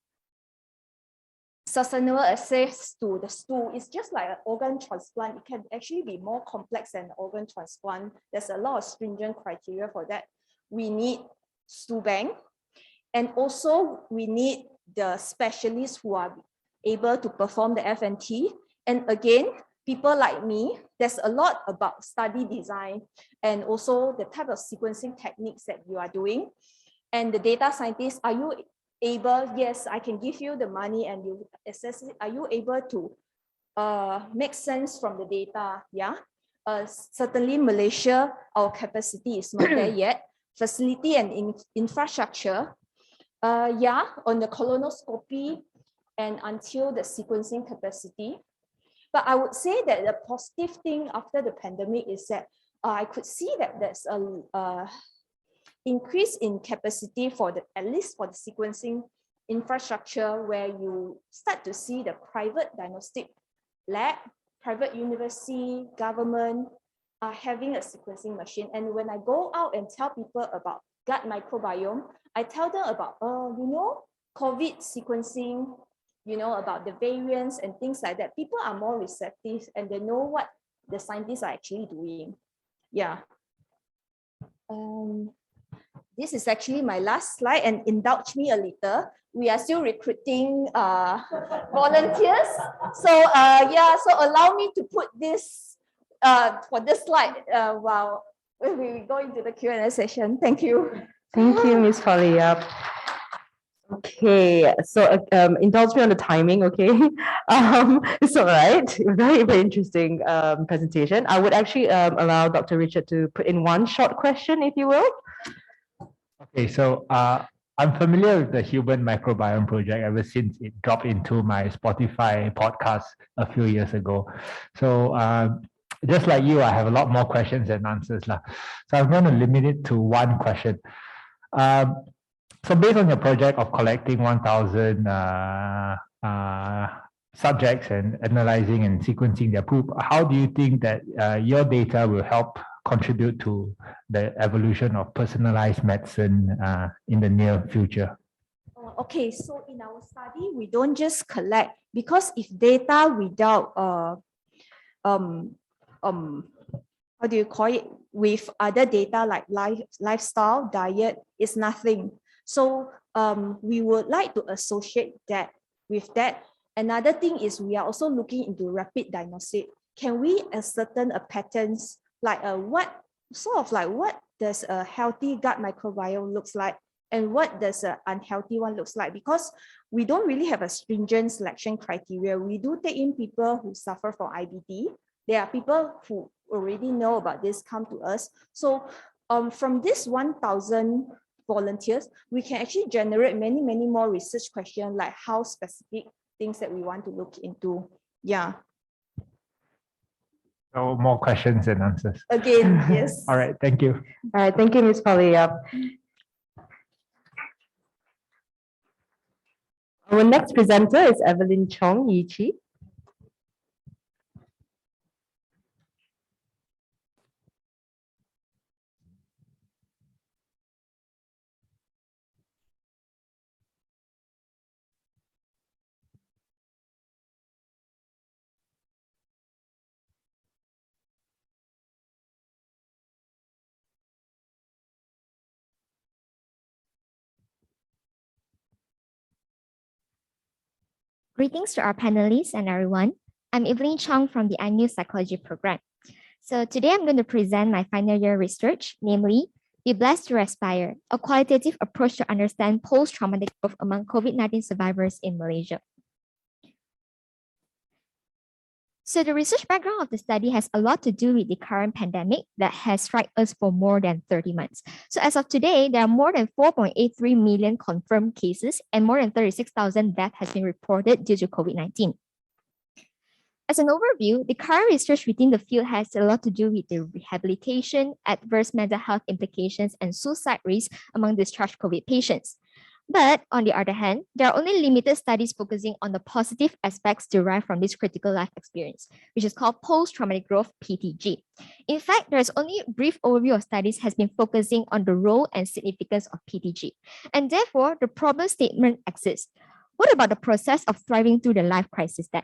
sustainable access to the stool. It's just like an organ transplant. It can actually be more complex than organ transplant. There's a lot of stringent criteria for that. We need stool bank. And also we need the specialists who are able to perform the F&T. And again, people like me, there's a lot about study design and also the type of sequencing techniques that you are doing. And the data scientists, are you able? Yes, I can give you the money and you assess it. Are you able to make sense from the data? Yeah. Certainly Malaysia, our capacity is not there yet. Facility and infrastructure. Yeah, on the colonoscopy and until the sequencing capacity. But I would say that the positive thing after the pandemic is that I could see that there's a increase in capacity for the, at least for the sequencing infrastructure, where you start to see the private diagnostic lab, private university, government are having a sequencing machine. And when I go out and tell people about gut microbiome, I tell them about, you know, COVID sequencing, you know, about the variants and things like that. People are more receptive and they know what the scientists are actually doing. Yeah. this is actually my last slide, and indulge me a little. We are still recruiting volunteers. So so allow me to put this for this slide while we go into the Q&A session. Thank you. Thank you, Ms. Polly. Okay, so indulge me on the timing, okay? It's all right. Very, very interesting presentation. I would actually allow Dr. Richard to put in one short question, if you will. Okay, so I'm familiar with the Human Microbiome Project ever since it dropped into my Spotify podcast a few years ago. So just like you, I have a lot more questions than answers. So I'm going to limit it to one question. So based on your project of collecting 1,000 subjects and analyzing and sequencing their poop, how do you think that your data will help contribute to the evolution of personalized medicine in the near future? Okay, so in our study, we don't just collect, because if data without how do you call it, with other data like lifestyle, diet, is nothing. So we would like to associate that with that. Another thing is we are also looking into rapid diagnostic. Can we ascertain a patterns like what does a healthy gut microbiome looks like, and what does an unhealthy one looks like? Because we don't really have a stringent selection criteria. We do take in people who suffer from IBD. There are people who already know about this come to us. So from this 1,000 volunteers, we can actually generate many more research questions, like how specific things that we want to look into. Yeah. So more questions than answers. Again, yes. All right, thank you. All right, thank you, Ms. Polly. Our next presenter is Evelyn Chong Yi-Chi. Greetings to our panelists and everyone. I'm Evelyn Chong from the IMU Psychology program. So today I'm going to present my final year research, namely, Be Blessed to Respire, a qualitative approach to understand post-traumatic growth among COVID-19 survivors in Malaysia. So the research background of the study has a lot to do with the current pandemic that has struck us for more than 30 months. So as of today, there are more than 4.83 million confirmed cases and more than 36,000 deaths has been reported due to COVID-19. As an overview, the current research within the field has a lot to do with the rehabilitation, adverse mental health implications, and suicide risk among discharged COVID patients. But on the other hand, there are only limited studies focusing on the positive aspects derived from this critical life experience, which is called post-traumatic growth (PTG). In fact, there is only a brief overview of studies has been focusing on the role and significance of PTG, and therefore the problem statement exists. What about the process of thriving through the life crisis then?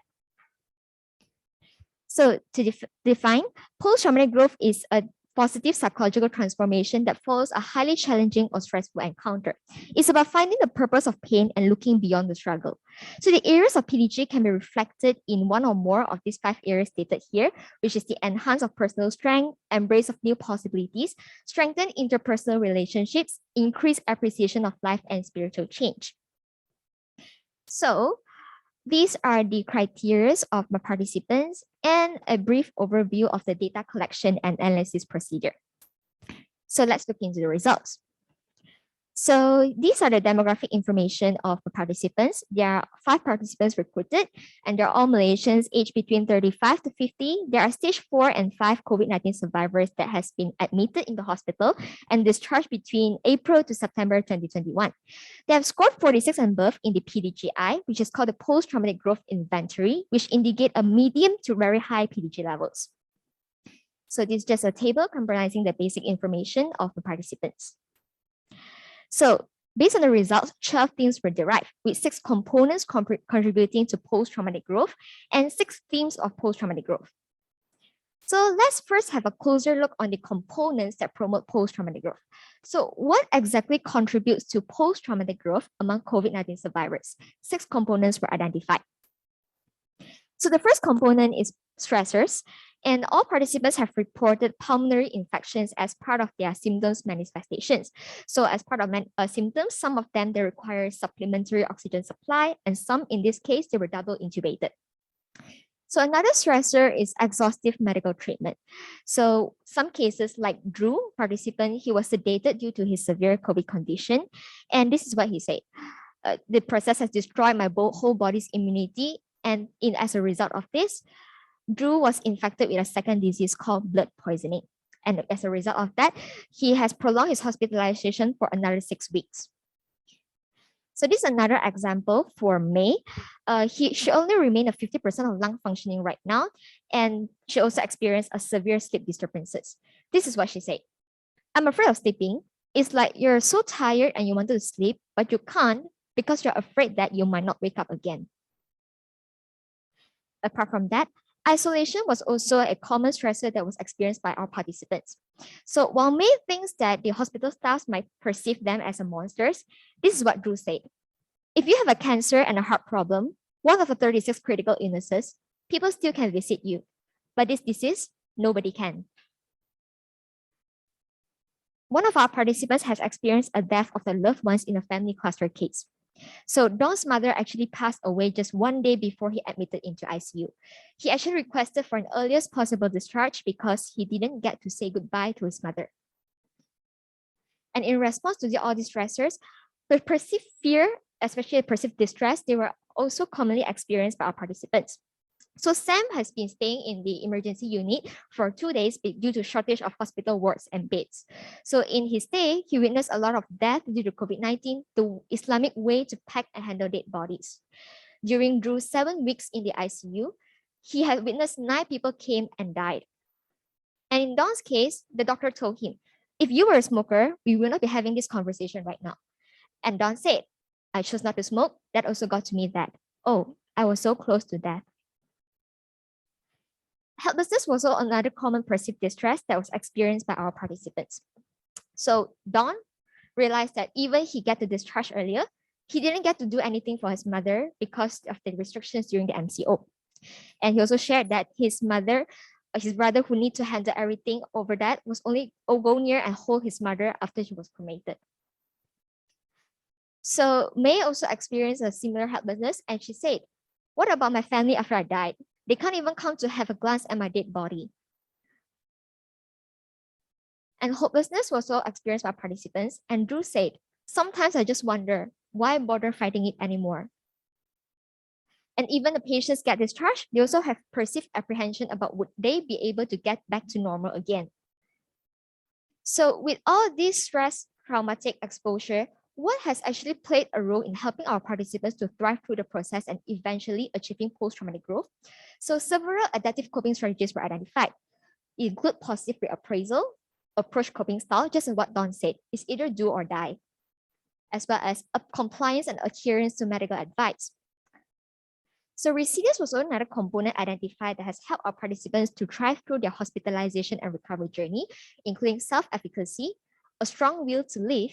So to define, post-traumatic growth is a positive psychological transformation that follows a highly challenging or stressful encounter. It's about finding the purpose of pain and looking beyond the struggle. So the areas of PTG can be reflected in one or more of these 5 areas stated here, which is the enhance of personal strength, embrace of new possibilities, strengthen interpersonal relationships, increase appreciation of life, and spiritual change. So these are the criteria of my participants and a brief overview of the data collection and analysis procedure. So let's look into the results. So these are the demographic information of the participants. There are 5 participants recruited, and they're all Malaysians aged between 35 to 50. There are stage 4 and 5 COVID-19 survivors that has been admitted in the hospital and discharged between April to September 2021. They have scored 46 and above in the PDGI, which is called the Post-Traumatic Growth Inventory, which indicate a medium to very high PDG levels. So this is just a table comprising the basic information of the participants. So based on the results, 12 themes were derived, with 6 components contributing to post-traumatic growth and 6 themes of post-traumatic growth. So let's first have a closer look on the components that promote post-traumatic growth. So what exactly contributes to post-traumatic growth among COVID-19 survivors? 6 components were identified. So the first component is stressors, and all participants have reported pulmonary infections as part of their symptoms manifestations. So as part of symptoms, some of them, they require supplementary oxygen supply, and some, in this case, they were double intubated. So another stressor is exhaustive medical treatment. So some cases like Drew, participant, he was sedated due to his severe COVID condition. And this is what he said. The process has destroyed my whole body's immunity. And as a result of this, Drew was infected with a second disease called blood poisoning. And as a result of that, he has prolonged his hospitalization for another 6 weeks. So this is another example for May. She only remained at 50% of lung functioning right now, and she also experienced a severe sleep disturbances. This is what she said. I'm afraid of sleeping. It's like you're so tired and you want to sleep, but you can't because you're afraid that you might not wake up again. Apart from that, isolation was also a common stressor that was experienced by our participants. So while May thinks that the hospital staff might perceive them as monsters, this is what Drew said. If you have a cancer and a heart problem, one of the 36 critical illnesses, people still can visit you. But this disease, nobody can. One of our participants has experienced a death of their loved ones in a family cluster case. So Don's mother actually passed away just 1 day before he admitted into ICU. He actually requested for an earliest possible discharge because he didn't get to say goodbye to his mother. And in response to all these stressors, the perceived fear, especially perceived distress, they were also commonly experienced by our participants. So Sam has been staying in the emergency unit for 2 days due to shortage of hospital wards and beds. So in his stay, he witnessed a lot of death due to COVID-19, the Islamic way to pack and handle dead bodies. During Drew's 7 weeks in the ICU, he had witnessed 9 people came and died. And in Don's case, the doctor told him, if you were a smoker, we will not be having this conversation right now. And Don said, I chose not to smoke. That also got to me that, oh, I was so close to death. Helplessness was also another common perceived distress that was experienced by our participants. So Don realized that even he got to discharge earlier, he didn't get to do anything for his mother because of the restrictions during the MCO. And he also shared that his brother who need to handle everything over that was only go near and hold his mother after she was cremated. So May also experienced a similar helplessness, and she said, what about my family after I died? They can't even come to have a glance at my dead body. And hopelessness was also experienced by participants. And Drew said, sometimes I just wonder, why bother fighting it anymore? And even the patients get discharged, they also have perceived apprehension about would they be able to get back to normal again. So with all this stress, traumatic exposure, what has actually played a role in helping our participants to thrive through the process and eventually achieving post-traumatic growth? So several adaptive coping strategies were identified. It include positive reappraisal, approach coping style, just as what Don said, is either do or die, as well as compliance and adherence to medical advice. So resilience was also another component identified that has helped our participants to thrive through their hospitalization and recovery journey, including self-efficacy, a strong will to live,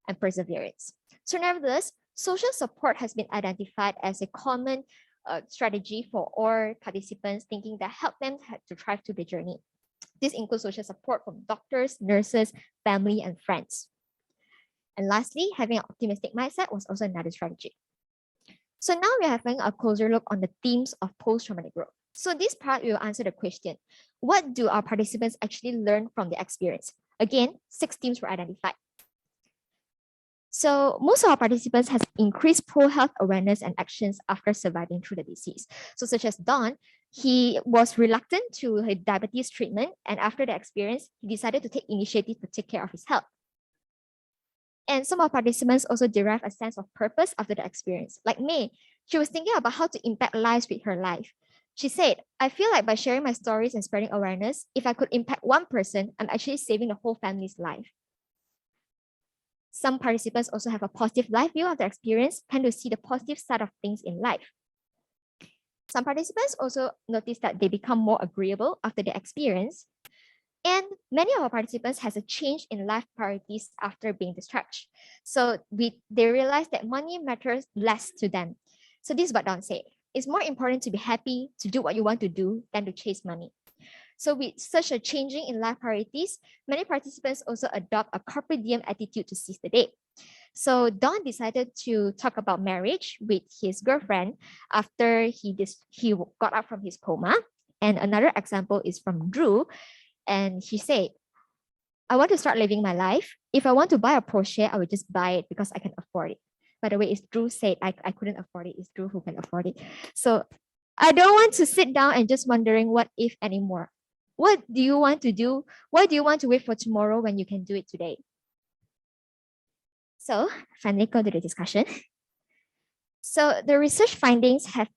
and perseverance. So nevertheless, social support has been identified as a common strategy for all participants, thinking that help them to thrive through the journey. This includes social support from doctors, nurses, family, and friends. And lastly, having an optimistic mindset was also another strategy. So now we are having a closer look on the themes of post-traumatic growth. So this part will answer the question, what do our participants actually learn from the experience? Again, 6 themes were identified. So most of our participants has increased pro-health awareness and actions after surviving through the disease. So such as Don, he was reluctant to his diabetes treatment, and after the experience, he decided to take initiative to take care of his health. And some of our participants also derive a sense of purpose after the experience. Like May, she was thinking about how to impact lives with her life. She said, I feel like by sharing my stories and spreading awareness, if I could impact one person, I'm actually saving the whole family's life. Some participants also have a positive life view of the experience, tend to see the positive side of things in life. Some participants also noticed that they become more agreeable after the experience. And many of our participants has a change in life priorities after being discharged. So they realize that money matters less to them. So this is what Don said. It's more important to be happy, to do what you want to do than to chase money. So with such a changing in life priorities, many participants also adopt a carpe diem attitude to seize the day. So Don decided to talk about marriage with his girlfriend after he got up from his coma. And another example is from Drew. And he said, I want to start living my life. If I want to buy a Porsche, I would just buy it because I can afford it. By the way, it's Drew said I couldn't afford it. It's Drew who can afford it. So I don't want to sit down and just wondering what if anymore. What do you want to do? Why do you want to wait for tomorrow when you can do it today? So finally go to the discussion. So the research findings have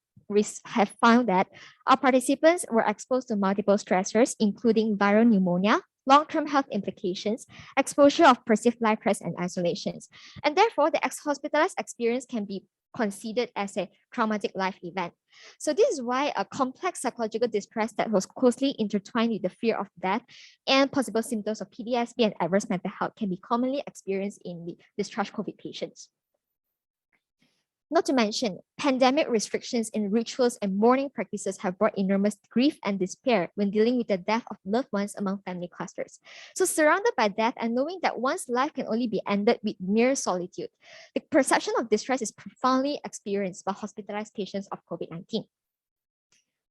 found that our participants were exposed to multiple stressors, including viral pneumonia, long-term health implications, exposure of perceived life threats, and isolations. And therefore, the hospitalized experience can be considered as a traumatic life event. So this is why a complex psychological distress that was closely intertwined with the fear of death and possible symptoms of PTSD and adverse mental health can be commonly experienced in the discharged COVID patients. Not to mention, pandemic restrictions in rituals and mourning practices have brought enormous grief and despair when dealing with the death of loved ones among family clusters. So surrounded by death and knowing that one's life can only be ended with mere solitude, the perception of distress is profoundly experienced by hospitalized patients of COVID-19.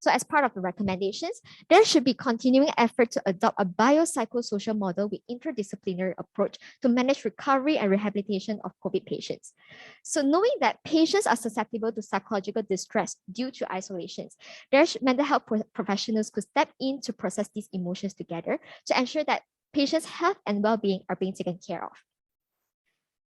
So as part of the recommendations, there should be continuing effort to adopt a biopsychosocial model with interdisciplinary approach to manage recovery and rehabilitation of COVID patients. So knowing that patients are susceptible to psychological distress due to isolations, mental health professionals could step in to process these emotions together to ensure that patients' health and well-being are being taken care of.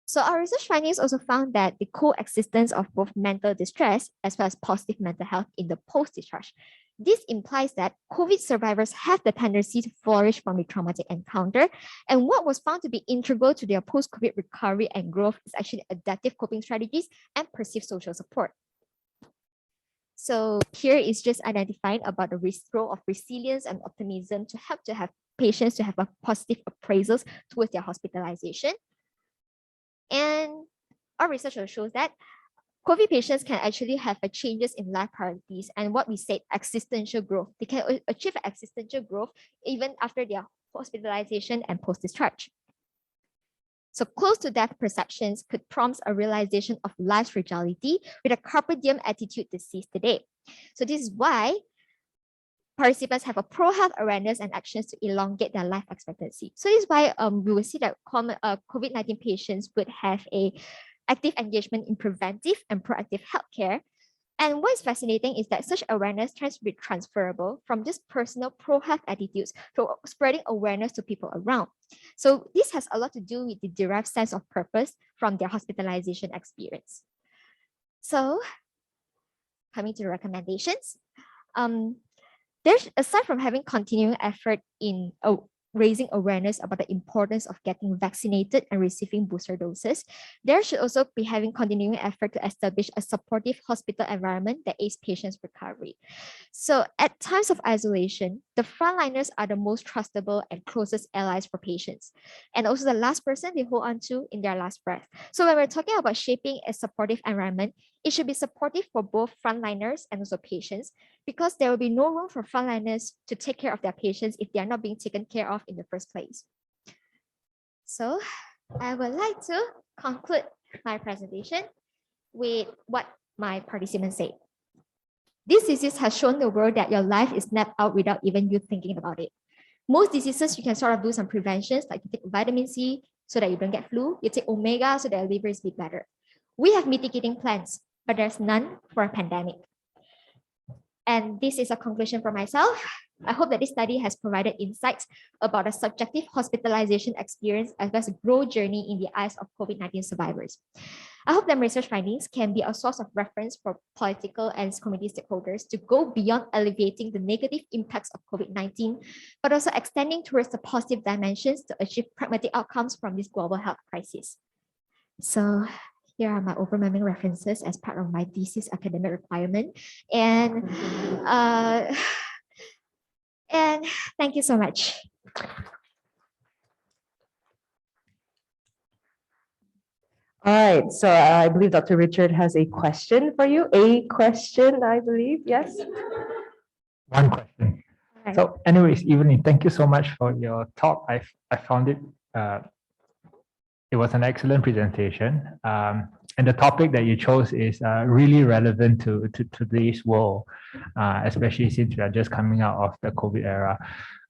So our research findings also found that the coexistence of both mental distress as well as positive mental health in the post-discharge. This implies that COVID survivors have the tendency to flourish from the traumatic encounter, and what was found to be integral to their post-COVID recovery and growth is actually adaptive coping strategies and perceived social support. So here is just identifying about the role of resilience and optimism to help to have patients to have a positive appraisals towards their hospitalization. And our research shows that COVID patients can actually have a changes in life priorities and what we say existential growth. They can achieve existential growth even after their hospitalization and post-discharge. So close to death perceptions could prompt a realization of life's fragility with a carpe diem attitude to seize the day. So this is why participants have a pro-health awareness and actions to elongate their life expectancy. So this is why we will see that COVID-19 patients would have a active engagement in preventive and proactive healthcare. And what is fascinating is that such awareness tends to be transferable from just personal pro-health attitudes to spreading awareness to people around. So this has a lot to do with the derived sense of purpose from their hospitalization experience. So coming to the recommendations, aside from having continuing effort in raising awareness about the importance of getting vaccinated and receiving booster doses, there should also be having continuing effort to establish a supportive hospital environment that aids patients' recovery. So at times of isolation, the frontliners are the most trustable and closest allies for patients, and also the last person they hold on to in their last breath. So when we're talking about shaping a supportive environment, it should be supportive for both frontliners and also patients, because there will be no room for frontliners to take care of their patients if they are not being taken care of in the first place. So I would like to conclude my presentation with what my participants say. This disease has shown the world that your life is snapped out without even you thinking about it. Most diseases, you can sort of do some preventions, like you take vitamin C so that you don't get flu, you take omega so that your liver is a bit better. We have mitigating plans, but there's none for a pandemic. And this is a conclusion for myself. I hope that this study has provided insights about a subjective hospitalization experience as well as a growth journey in the eyes of COVID-19 survivors. I hope that research findings can be a source of reference for political and community stakeholders to go beyond alleviating the negative impacts of COVID-19, but also extending towards the positive dimensions to achieve pragmatic outcomes from this global health crisis. So Here are my overwhelming references as part of my thesis academic requirement. And and thank you so much. All right, so I believe Dr. Richard has a question for you. A question, I believe, yes? One question. So anyways, Evelyn, thank you so much for your talk. I found it, it was an excellent presentation. And the topic that you chose is really relevant to today's world, especially since we are just coming out of the COVID era.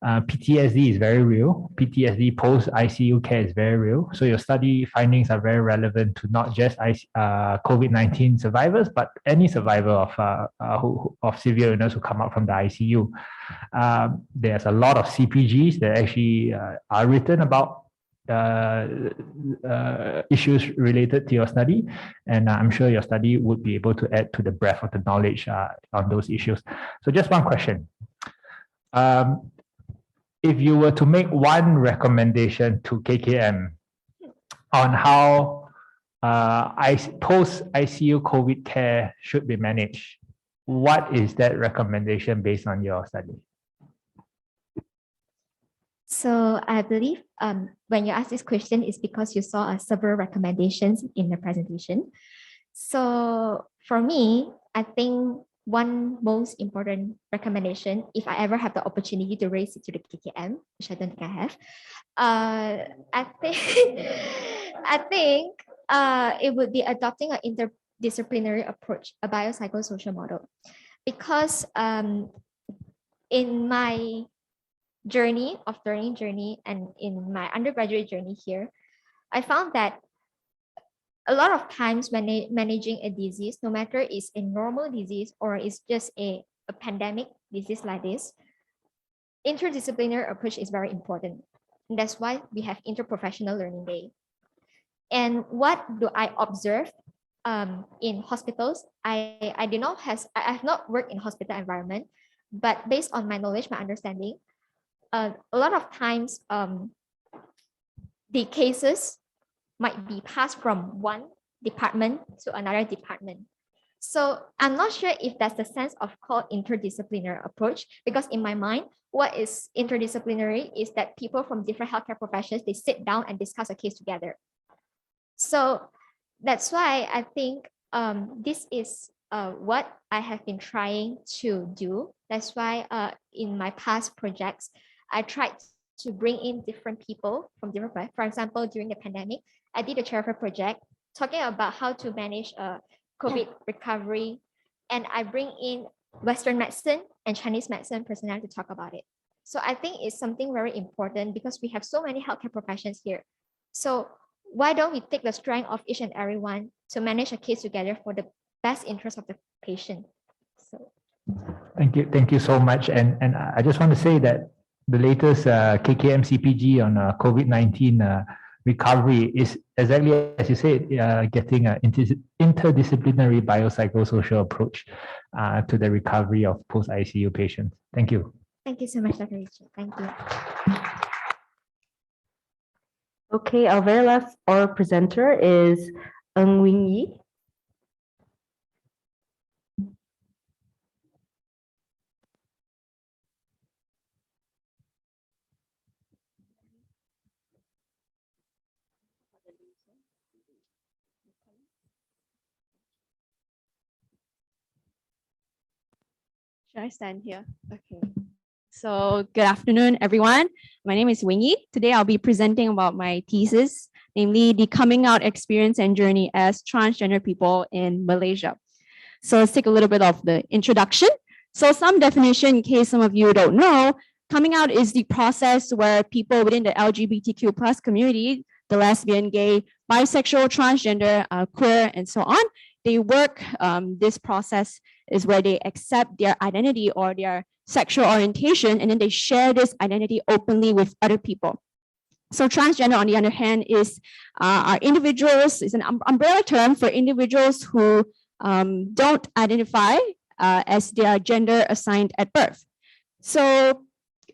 PTSD is very real. PTSD post-ICU care is very real. So your study findings are very relevant to not just COVID-19 survivors, but any survivor of severe illness who come out from the ICU. There's a lot of CPGs that actually are written about issues related to your study, and I'm sure your study would be able to add to the breadth of the knowledge on those issues. So just one question. If you were to make one recommendation to KKM on how post-ICU COVID care should be managed, what is that recommendation based on your study? So I believe when you ask this question is because you saw several recommendations in the presentation. So for me, I think one most important recommendation, if I ever have the opportunity to raise it to the KKM, which I don't think I have, I think it would be adopting an interdisciplinary approach, a biopsychosocial model, because in my learning journey and in my undergraduate journey here, I found that a lot of times when managing a disease, no matter it's a normal disease or it's just a pandemic disease like this, interdisciplinary approach is very important. And that's why we have interprofessional learning day. And what do I observe in hospitals? I have not worked in hospital environment, but based on my knowledge, my understanding, a lot of times the cases might be passed from one department to another department. So I'm not sure if that's the sense of called interdisciplinary approach, because in my mind, what is interdisciplinary is that people from different healthcare professions, they sit down and discuss a case together. So that's why I think this is what I have been trying to do. That's why in my past projects, I tried to bring in different people from different, for example, during the pandemic, I did a Chiropractic project talking about how to manage COVID recovery. And I bring in Western medicine and Chinese medicine personnel to talk about it. So I think it's something very important because we have so many healthcare professions here. So why don't we take the strength of each and every one to manage a case together for the best interest of the patient? So Thank you so much. And I just want to say that the latest KKM CPG on COVID-19 recovery is exactly as you said, getting an interdisciplinary biopsychosocial approach to the recovery of post-ICU patients. Thank you. Thank you so much, Dr. Richard. Thank you. Okay, our very last oral presenter is Ng Wing Yi. Should I stand here? Okay. So good afternoon, everyone. My name is Wing Yi. Today I'll be presenting about my thesis, namely the coming out experience and journey as transgender people in Malaysia. So let's take a little bit of the introduction. So some definition, in case some of you don't know, coming out is the process where people within the LGBTQ+ community, the lesbian, gay, bisexual, transgender, queer, and so on, they work, this process is where they accept their identity or their sexual orientation, and then they share this identity openly with other people. So transgender, on the other hand, is are individuals, is an umbrella term for individuals who don't identify as their gender assigned at birth. So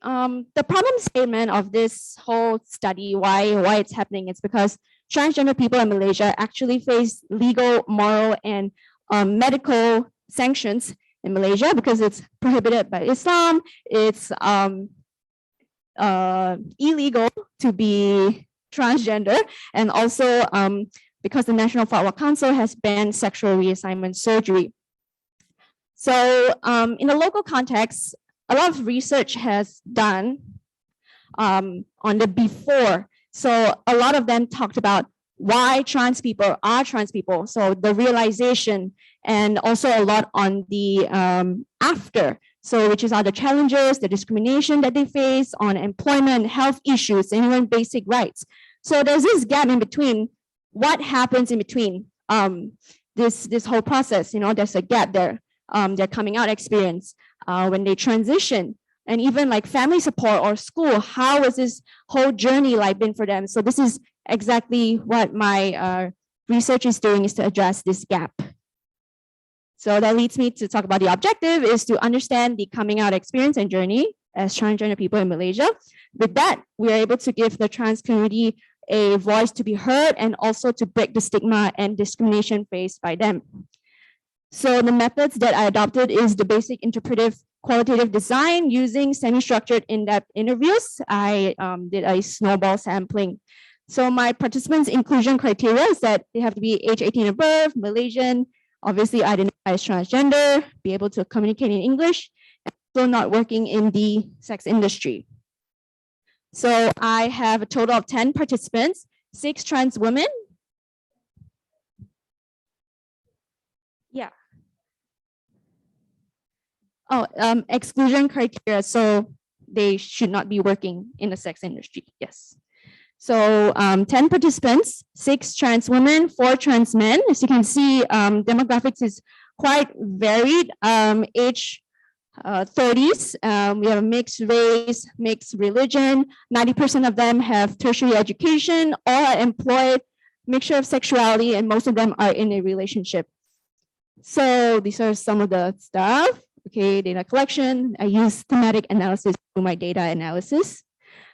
the problem statement of this whole study, why it's happening, is because transgender people in Malaysia actually face legal, moral, and medical sanctions in Malaysia because it's prohibited by Islam. It's illegal to be transgender, and also because the National Fatwa Council has banned sexual reassignment surgery. So in a local context, a lot of research has done on the before. So a lot of them talked about why trans people are trans people. So the realization, and also a lot on the after. So which is the challenges, the discrimination that they face on employment, health issues, and even basic rights. So there's this gap in between. What happens in between this whole process? You know, there's a gap there. Their coming out experience, when they transition, and even like family support or school. How was this whole journey like been for them? So this is exactly what my research is doing, is to address this gap. So that leads me to talk about the objective is to understand the coming out experience and journey as transgender people in Malaysia. With that, we are able to give the trans community a voice to be heard and also to break the stigma and discrimination faced by them. So the methods that I adopted is the basic interpretive qualitative design using semi-structured in-depth interviews. I did a snowball sampling. So my participants' inclusion criteria is that they have to be age 18 and above, Malaysian, obviously identify as transgender, be able to communicate in English, and also not working in the sex industry. So I have a total of 10 participants, 6 trans women. Yeah. Oh, exclusion criteria. So they should not be working in the sex industry. Yes. So 10 participants, 6 trans women, 4 trans men. As you can see, demographics is quite varied. Age 30s, we have a mixed race, mixed religion. 90% of them have tertiary education, all are employed, mixture of sexuality, and most of them are in a relationship. So these are some of the stuff. Okay, data collection. I use thematic analysis for my data analysis.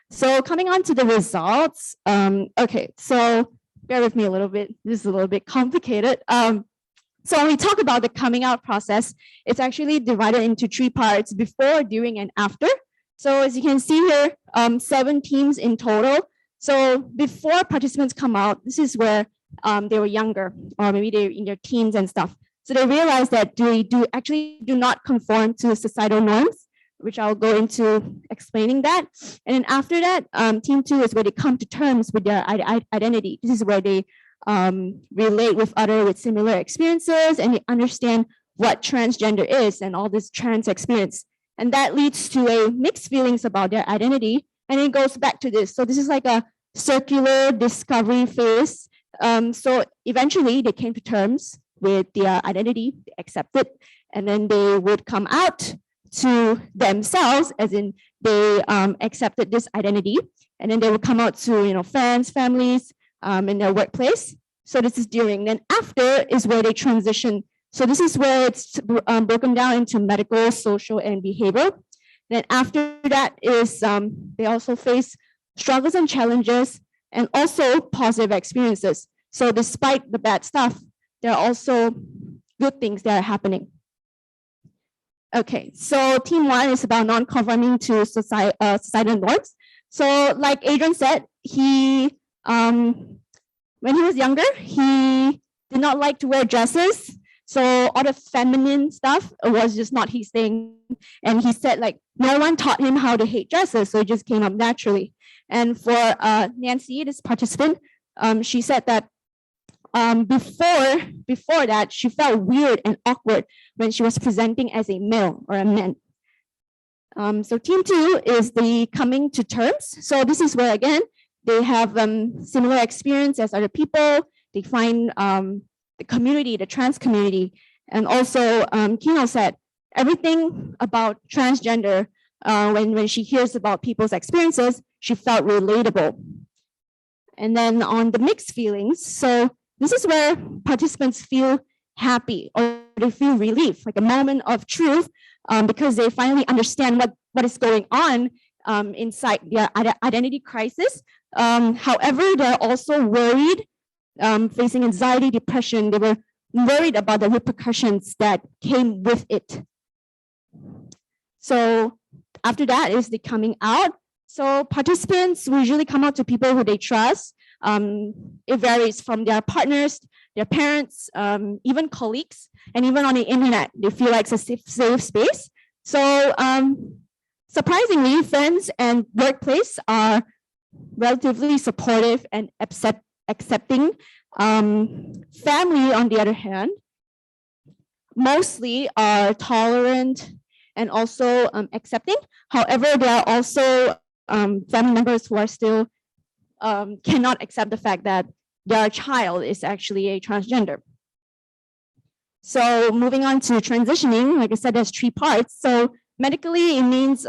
So coming on to the results. Okay, so bear with me a little bit. This is a little bit complicated. So when we talk about the coming out process, it's actually divided into 3 parts: before, during, and after. So as you can see here, 7 teams in total. So before participants come out, this is where they were younger, or maybe they're in their teens and stuff. So they realize that they do not conform to societal norms, which I'll go into explaining that. And then after that, team 2 is where they come to terms with their identity. This is where they relate with others with similar experiences, and they understand what transgender is and all this trans experience. And that leads to a mixed feelings about their identity. And it goes back to this. So this is like a circular discovery phase. So eventually they came to terms with their identity, they accepted, and then they would come out to themselves, as in they accepted this identity, and then they would come out to friends, families, in their workplace. So this is during. Then after is where they transition. So this is where it's broken down into medical, social, and behavioral. Then after that is they also face struggles and challenges, and also positive experiences. So despite the bad stuff, there are also good things that are happening. Okay, so team 1 is about non-conforming to societal norms. So like Adrian said, he when he was younger, he did not like to wear dresses. So all the feminine stuff was just not his thing. And he said like no one taught him how to hate dresses, so it just came up naturally. And for Nancy, this participant, she said that before that, she felt weird and awkward when she was presenting as a male or a man. So team 2 is the coming to terms. So this is where, again, they have similar experience as other people. They find the community, the trans community. And also, Kino said, everything about transgender, when she hears about people's experiences, she felt relatable. And then on the mixed feelings, so this is where participants feel happy or they feel relief, like a moment of truth, because they finally understand what is going on inside their identity crisis. However, they're also worried, facing anxiety, depression. They were worried about the repercussions that came with it. So after that is the coming out. So participants usually come out to people who they trust. It varies from their partners, their parents, even colleagues, and even on the internet, they feel like it's a safe space. So surprisingly, friends and workplace are relatively supportive and accepting. Family, on the other hand, mostly are tolerant and also accepting. However, there are also family members who are still cannot accept the fact that their child is actually a transgender. So moving on to transitioning, like I said, there's 3 parts. So medically, it means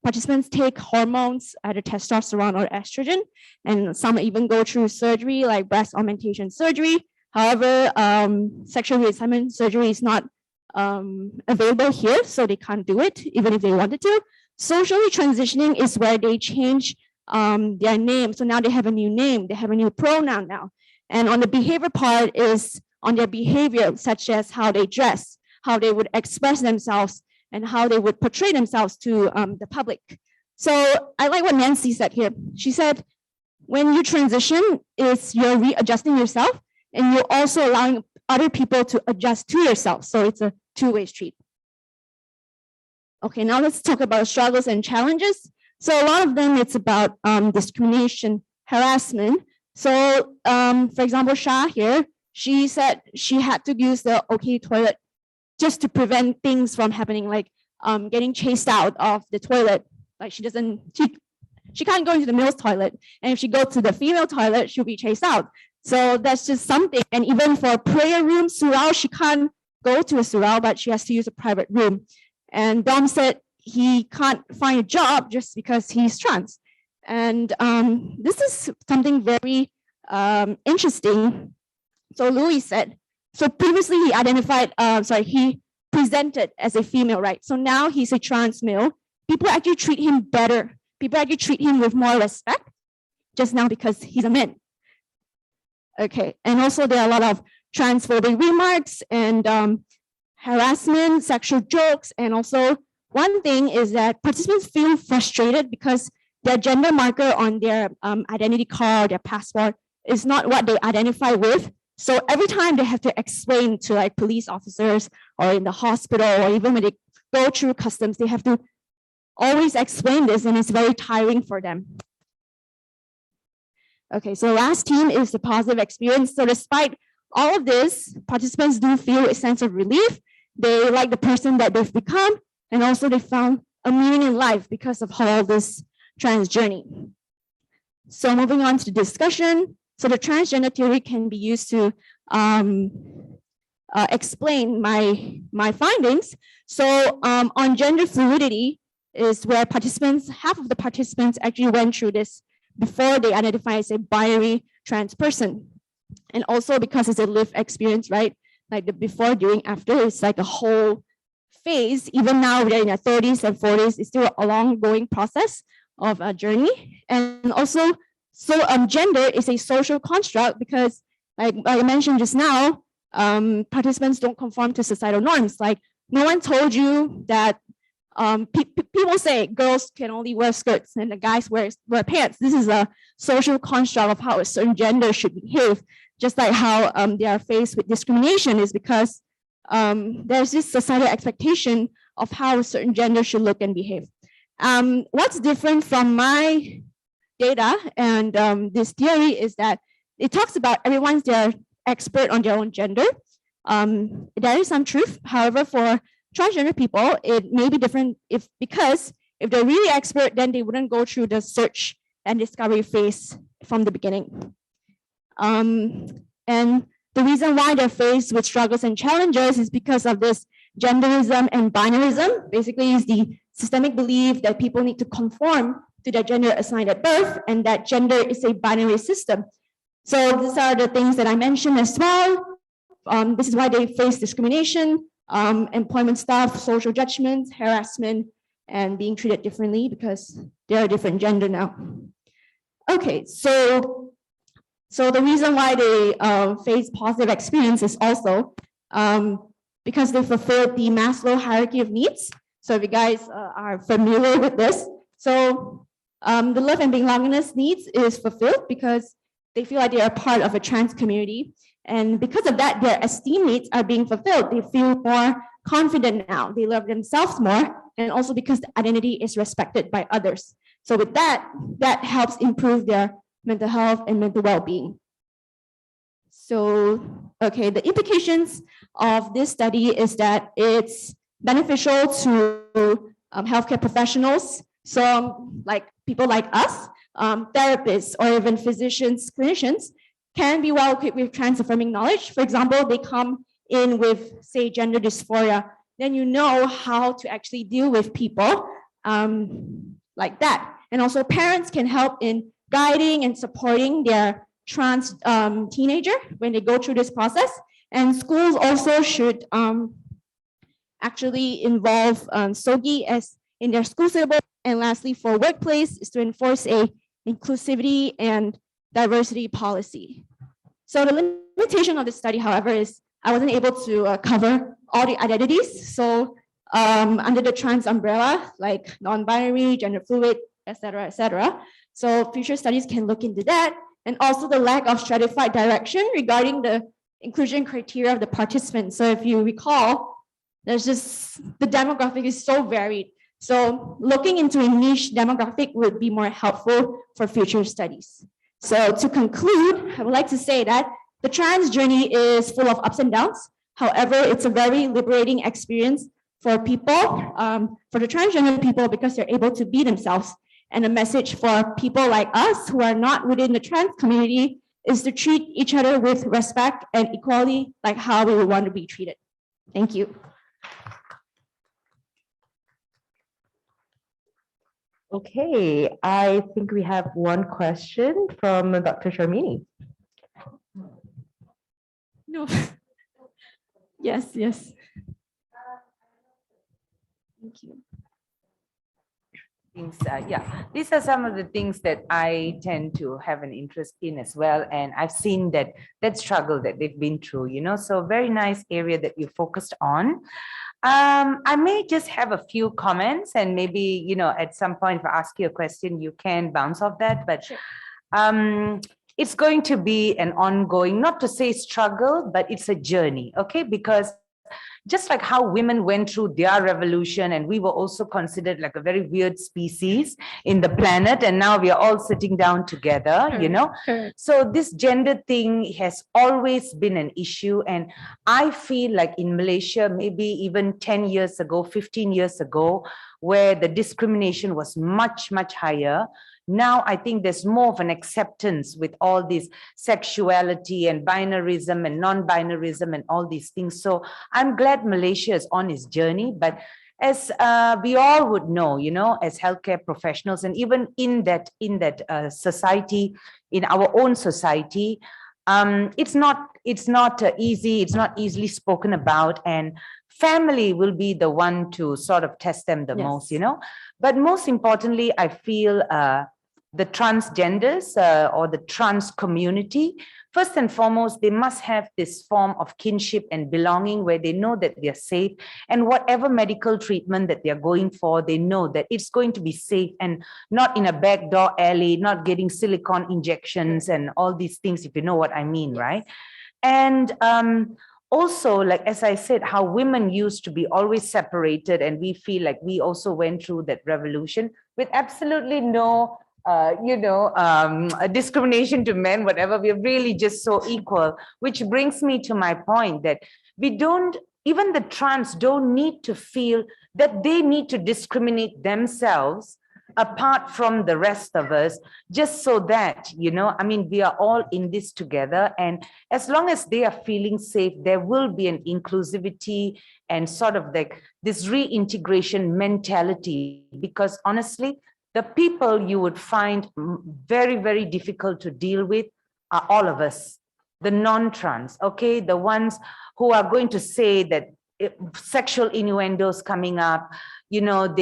participants take hormones, either testosterone or estrogen, and some even go through surgery like breast augmentation surgery. However, sexual reassignment surgery is not available here, so they can't do it even if they wanted to. Socially transitioning is where they change their name. So now they have a new name, they have a new pronoun now. And on the behavior part is on their behavior, such as how they dress, how they would express themselves, and how they would portray themselves to the public. So I like what Nancy said here. She said, when you transition, you're readjusting yourself, and you're also allowing other people to adjust to yourself. So it's a two-way street. Okay, now let's talk about struggles and challenges. So a lot of them, it's about discrimination, harassment. So for example, Shah here, she said she had to use the OK toilet just to prevent things from happening, like getting chased out of the toilet. Like she can't go into the male's toilet. And if she goes to the female toilet, she'll be chased out. So that's just something. And even for prayer room, surau, she can't go to a surau, but she has to use a private room. And Dom said he can't find a job just because he's trans. And this is something very interesting. So Louis said, so previously he identified, he presented as a female, right? So now he's a trans male. People actually treat him better. People actually treat him with more respect just now because he's a man. Okay, and also there are a lot of transphobic remarks and harassment, sexual jokes, and also one thing is that participants feel frustrated because their gender marker on their identity card, their passport, is not what they identify with. So every time they have to explain to like police officers or in the hospital or even when they go through customs, they have to always explain this, and it's very tiring for them. Okay, so last theme is the positive experience. So despite all of this, participants do feel a sense of relief. They like the person that they've become, and also they found a meaning in life because of all this trans journey. So moving on to the discussion. So the transgender theory can be used to explain my findings. So on gender fluidity is where half of the participants actually went through this before they identify as a binary trans person. And also because it's a lived experience, right? Like the before, during, after, it's like a whole phase. Even now they're in their 30s and 40s, it's still an ongoing process of a journey. And also, so gender is a social construct because like I mentioned just now, participants don't conform to societal norms. Like no one told you that people say girls can only wear skirts and the guys wear pants. This is a social construct of how a certain gender should behave, just like how they are faced with discrimination is because there's this societal expectation of how a certain gender should look and behave. What's different from my data and this theory is that it talks about everyone's their expert on their own gender. There is some truth. However, for transgender people, it may be different because if they're really expert, then they wouldn't go through the search and discovery phase from the beginning. And the reason why they're faced with struggles and challenges is because of this genderism and binarism. Basically, is the systemic belief that people need to conform to their gender assigned at birth and that gender is a binary system. So these are the things that I mentioned as well. This is why they face discrimination, employment staff, social judgments, harassment, and being treated differently because they're a different gender now. Okay, so the reason why they face positive experience is also because they fulfill the Maslow hierarchy of needs. So if you guys are familiar with this, so the love and belongingness needs is fulfilled because they feel like they are part of a trans community. And because of that, their esteem needs are being fulfilled. They feel more confident now. They love themselves more. And also because the identity is respected by others. So with that, that helps improve their mental health and mental well-being. So, okay, the implications of this study is that it's beneficial to healthcare professionals. So like people like us, therapists, or even physicians, clinicians can be well equipped with trans-affirming knowledge. For example, they come in with, say, gender dysphoria, then you know how to actually deal with people like that. And also parents can help in guiding and supporting their trans teenager when they go through this process. And schools also should actually involve SOGI as in their school syllabus. And lastly, for workplace is to enforce a inclusivity and diversity policy. So the limitation of this study, however, is I wasn't able to cover all the identities. So under the trans umbrella, like non-binary, gender fluid, et cetera, So future studies can look into that. And also the lack of stratified direction regarding the inclusion criteria of the participants. So if you recall, there's just, the demographic is so varied. So looking into a niche demographic would be more helpful for future studies. So to conclude, I would like to say that the trans journey is full of ups and downs. However, it's a very liberating experience for people, for the transgender people, because they're able to be themselves. And a message for people like us who are not within the trans community is to treat each other with respect and equality, like how we would want to be treated. Thank you. Okay, I think we have one question from Dr. Sharmini. No. Yes. Thank you. Things, yeah, these are some of the things that I tend to have an interest in as well. And I've seen that struggle that they've been through, you know, so very nice area that you focused on. I may just have a few comments and maybe, you know, at some point if I ask you a question, you can bounce off that, but sure. It's going to be an ongoing, not to say struggle, but it's a journey, okay? Because just like how women went through their revolution and we were also considered like a very weird species in the planet, and now we are all sitting down together, you know? So this gender thing has always been an issue. And I feel like in Malaysia, maybe even 10 years ago, 15 years ago, where the discrimination was much, much higher, now I think there's more of an acceptance with all this sexuality and binarism and non-binarism and all these things. So I'm glad Malaysia is on its journey, but as we all would know, you know, as healthcare professionals, and even in that society, in our own society, it's not easy, it's not easily spoken about, and family will be the one to sort of test them the most, you know. But most importantly, I feel the transgenders or the trans community, first and foremost, they must have this form of kinship and belonging where they know that they're safe, and whatever medical treatment that they're going for, they know that it's going to be safe and not in a backdoor alley, not getting silicone injections and all these things, if you know what I mean, right? And also, like, as I said, how women used to be always separated, and we feel like we also went through that revolution with absolutely no discrimination to men, whatever. We're really just so equal, which brings me to my point that even the trans don't need to feel that they need to discriminate themselves apart from the rest of us, just so that, you know, I mean, we are all in this together. And as long as they are feeling safe, there will be an inclusivity and sort of like this reintegration mentality, because honestly, the people you would find very, very difficult to deal with are all of us, the non-trans, okay? The ones who are going to say that sexual innuendos coming up. You know,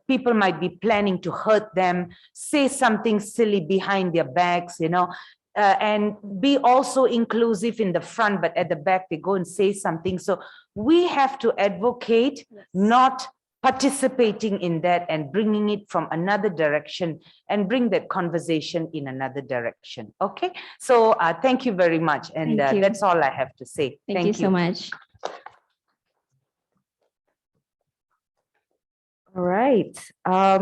people might be planning to hurt them, say something silly behind their backs, you know, and be also inclusive in the front, but at the back they go and say something. So we have to advocate, not participating in that and bringing it from another direction and bring that conversation in another direction. Okay, so thank you very much. And that's all I have to say. Thank you so much. All right,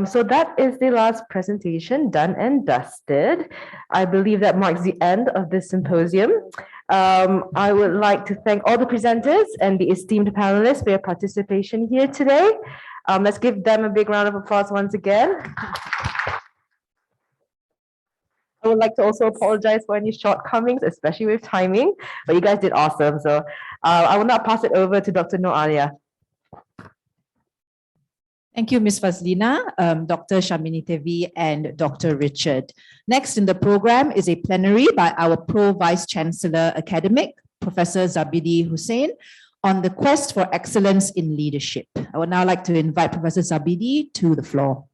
so that is the last presentation, done and dusted. I believe that marks the end of this symposium. I would like to thank all the presenters and the esteemed panelists for your participation here today. Let's give them a big round of applause once again. I would like to also apologize for any shortcomings, especially with timing, but you guys did awesome. So I will now pass it over to Dr. Noalia. Thank you, Ms. Fazlina, Dr. Shamini Tevi, and Dr. Richard. Next in the program is a plenary by our Pro Vice Chancellor Academic, Professor Zabidi Hussain, on the quest for excellence in leadership. I would now like to invite Professor Zabidi to the floor.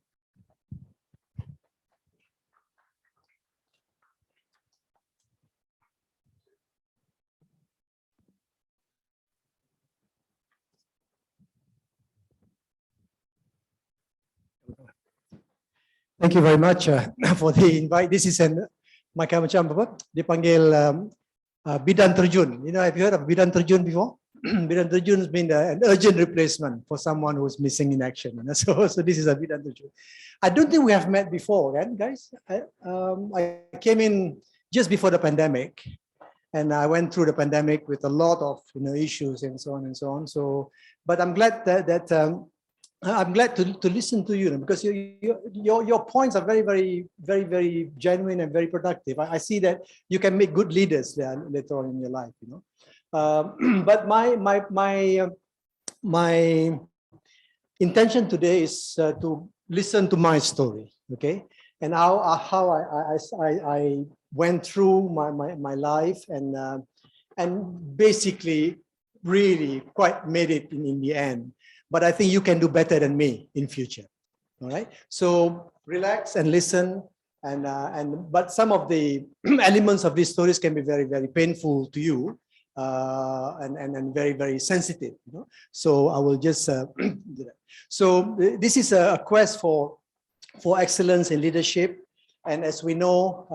Thank you very much for the invite. This is macam apa? Dipanggil bidan terjun. You know, have you heard of bidan terjun before? Bidan terjun has been an urgent replacement for someone who's missing in action. You know? So this is a bidan terjun. I don't think we have met before, right, guys? I came in just before the pandemic, and I went through the pandemic with a lot of issues and so on and so on. So, but I'm glad that I'm glad to listen to you because your points are very genuine and very productive. I see that you can make good leaders later on in your life, you know. But my intention today is to listen to my story, okay, and how I went through my life and basically really quite made it in the end. But I think you can do better than me in future. All right. So relax and listen. But some of the elements of these stories can be very painful to you, and very sensitive. You know? So I will just do that. So this is a quest for excellence in leadership, and as we know,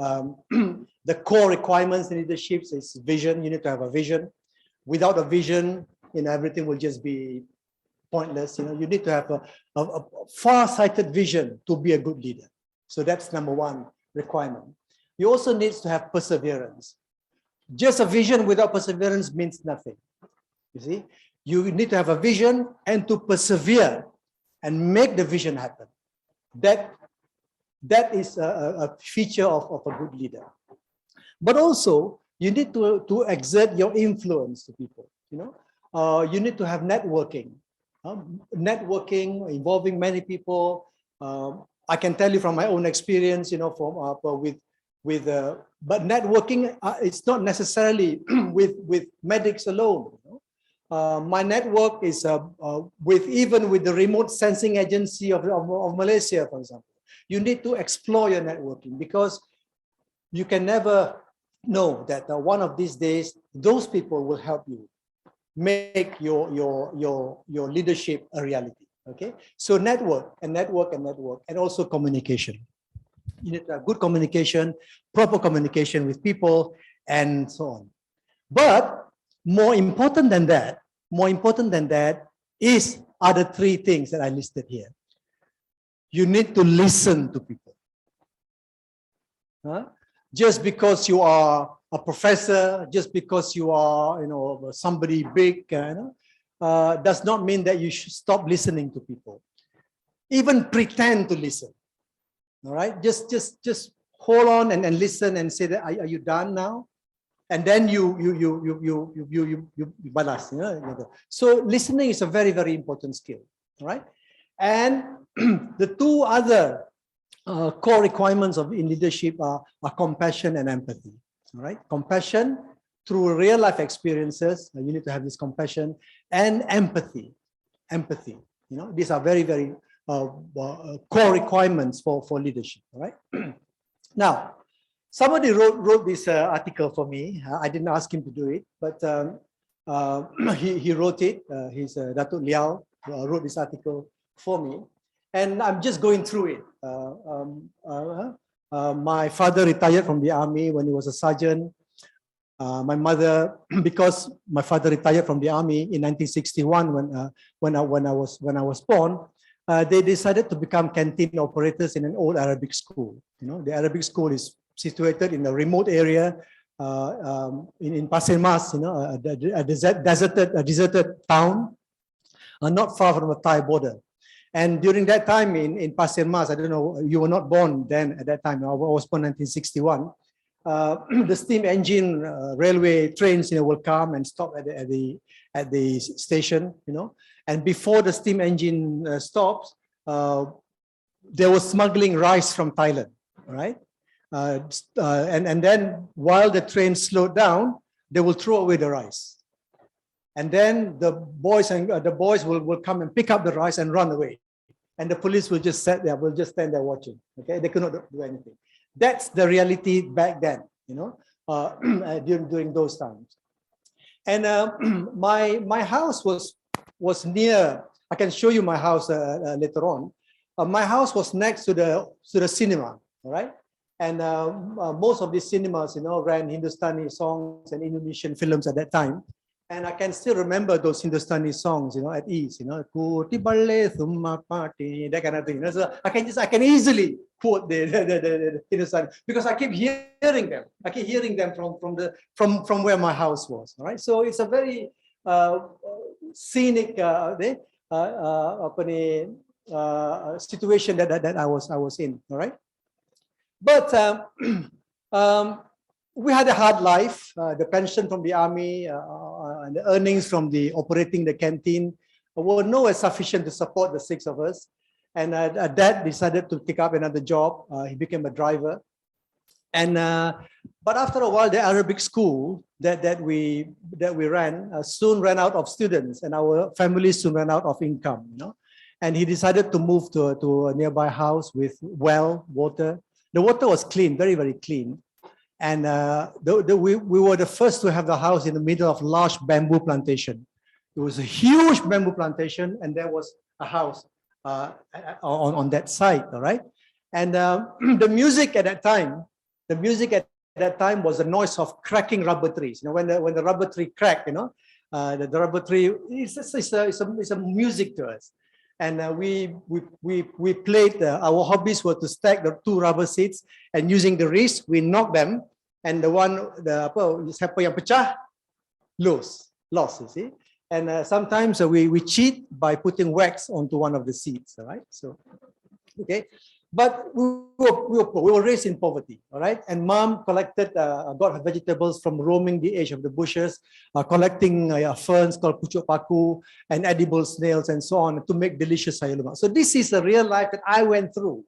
the core requirements in leadership is vision. You need to have a vision. Without a vision, everything will just be pointless. You know, you need to have a far-sighted vision to be a good leader. So that's number one requirement. You also need to have perseverance. Just a vision without perseverance means nothing. You see, you need to have a vision and to persevere and make the vision happen. That is a feature of a good leader. But also, you need to exert your influence to people. You know, you need to have networking. Networking involving many people. I can tell you from my own experience, you know, but networking, it's not necessarily with medics alone. You know? My network is even with the remote sensing agency of Malaysia, for example. You need to explore your networking because you can never know that one of these days those people will help you make your leadership a reality. Okay, so network, and also communication. You need to have good communication, proper communication with people, and so on. But more important than that is other three things that I listed here. You need to listen to people. Just because you are a professor, just because you are, somebody big, does not mean that you should stop listening to people. Even pretend to listen. All right, just hold on and listen and say that are you done now? And then you balance. So listening is a very important skill. All right, and the two other core requirements in leadership are compassion and empathy. All right, compassion through real life experiences. You need to have this compassion and empathy. Empathy, these are very, very core requirements for leadership. All right. Now, somebody wrote this article for me. I didn't ask him to do it, but he wrote it. He's Datuk Liao wrote this article for me, and I'm just going through it. My father retired from the army when he was a sergeant. My mother, because my father retired from the army in 1961 when I was born, they decided to become canteen operators in an old Arabic school. The Arabic school is situated in a remote area in Pasir Mas, a deserted town, not far from the Thai border. And during that time in Pasir Mas, I don't know, you were not born then at that time. I was born in 1961. The steam engine railway trains, will come and stop at the station, And before the steam engine stops, there was smuggling rice from Thailand, right? And then while the train slowed down, they will throw away the rice. And then the boys will come and pick up the rice and run away. And the police will just stand there watching. Okay, they cannot do anything. That's the reality back then, during those times. And my house was near. I can show you my house later on. My house was next to the cinema. All right, and most of these cinemas, ran Hindustani songs and Indonesian films at that time. And I can still remember those Hindustani songs, at ease, Kuti balle thumma party, that kind of thing. So I can easily quote the Hindustani because I keep hearing them. I keep hearing them from where my house was. All right. So it's a very scenic situation that I was in. All right. But we had a hard life. The pension from the army and the earnings from operating the canteen were nowhere sufficient to support the 6 of us. And Dad decided to take up another job. He became a driver. And but after a while, the Arabic school that we ran soon ran out of students, and our family soon ran out of income. And he decided to move to a nearby house with water. The water was clean, very, very clean. And we were the first to have the house in the middle of large bamboo plantation. It was a huge bamboo plantation, and there was a house on that site. All right, and the music at that time was the noise of cracking rubber trees. When the rubber tree cracked, the rubber tree is a music to us. And we played. Our hobbies were to stack the 2 rubber seats, and using the wrist, we knock them, and siapa yang pecah, lost. You see, and sometimes we cheat by putting wax onto one of the seats. All right, so okay, but we were raised in poverty. All right, and Mom got her vegetables from roaming the edge of the bushes, collecting ferns called pucuk paku and edible snails and so on to make delicious sayur lemak. So this is a real life that I went through.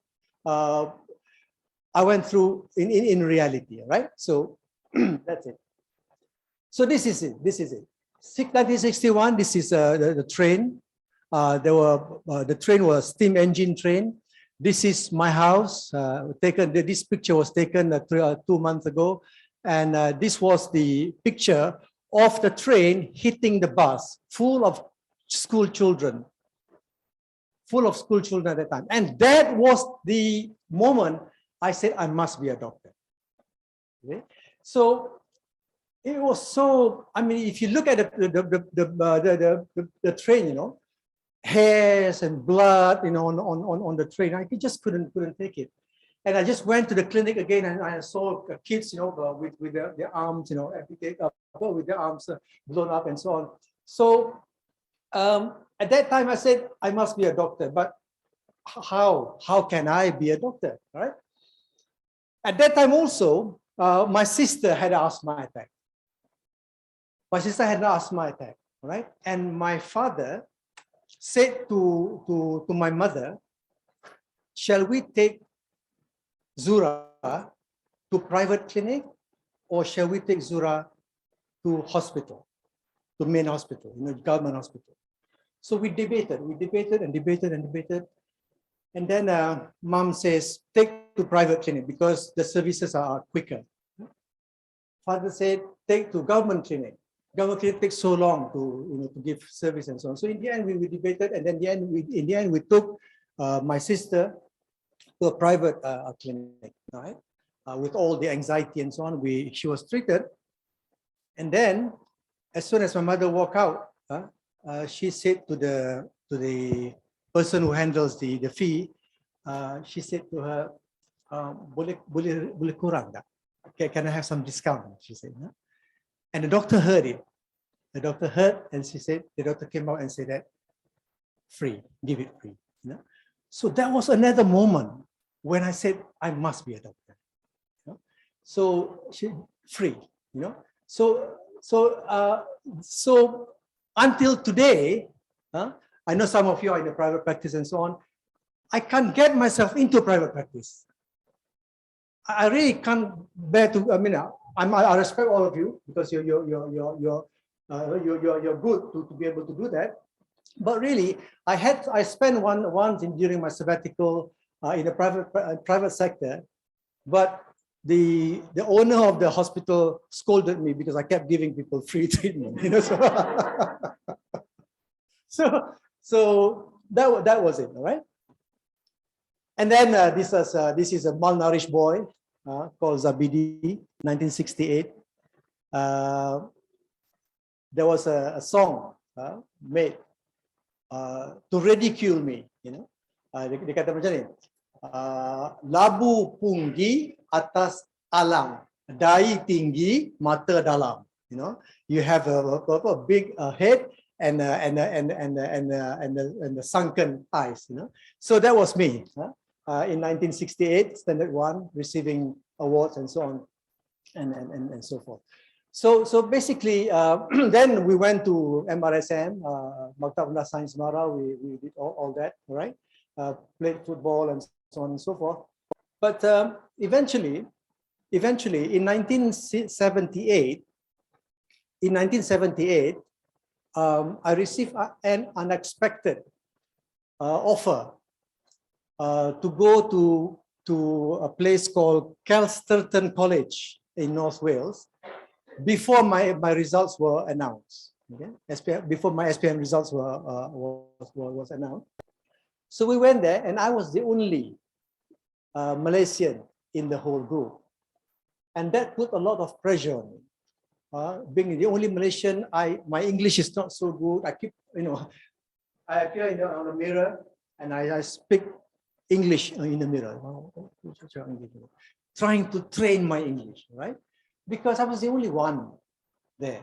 In reality, right? So that's it. So this is it. 1961. This is the train. The train was a steam engine train. This is my house. This picture was taken 2 months ago, and this was the picture of the train hitting the bus, full of school children. At that time, and that was the moment I said I must be a doctor. Okay? So it was so. I mean, if you look at the train, hairs and blood, on the train, I just couldn't take it. And I just went to the clinic again, and I saw kids, with their arms, with their arms blown up and so on. So at that time, I said I must be a doctor, but how can I be a doctor, right? At that time also, my sister had asthma attack. Right? And my father said to my mother, shall we take Zura to private clinic, or shall we take Zura to hospital, to main hospital, government hospital. So we debated and debated. And then mom says, take to private clinic because the services are quicker. Father said, take to government clinic. Government clinic takes so long to give service and so on. So in the end, we debated, and then in the end we took my sister to a private clinic, right? With all the anxiety and so on, she was treated. And then, as soon as my mother walked out, she said to the person who handles the fee, she said to her, boleh kurang tak? Okay, can I have some discount? She said. And the doctor heard it. The doctor heard, and the doctor came out and said that free, give it free. So that was another moment when I said I must be a doctor. So free, So until today, I know some of you are in the private practice and so on. I can't get myself into private practice. I really can't bear to. I mean, I respect all of you because you're good to be able to do that. But really, I spent once during my sabbatical in the private sector, but the owner of the hospital scolded me because I kept giving people free treatment. So that was it, all right. And then this is a malnourished boy called Zabidi, 1968. There was a song made to ridicule me, Dia kata macam ni, labu punggi atas alam, dai tinggi mata dalam. You have a big head and the sunken eyes. So that was me in 1968, Standard 1, receiving awards and so on, and so forth. So basically, then we went to MRSM, Maktab Rendah Sains Mara. We did all that, right? Played football and so on and so forth. But eventually, in 1978, I received an unexpected offer to go to a place called Kelsterton College in North Wales before my results were announced. Okay? Before my SPM results was announced. So we went there, and I was the only Malaysian in the whole group, and that put a lot of pressure on me. Being the only Malaysian, my English is not so good. I keep, I appear on the mirror and I speak English in the mirror, trying to train my English, right? Because I was the only one there.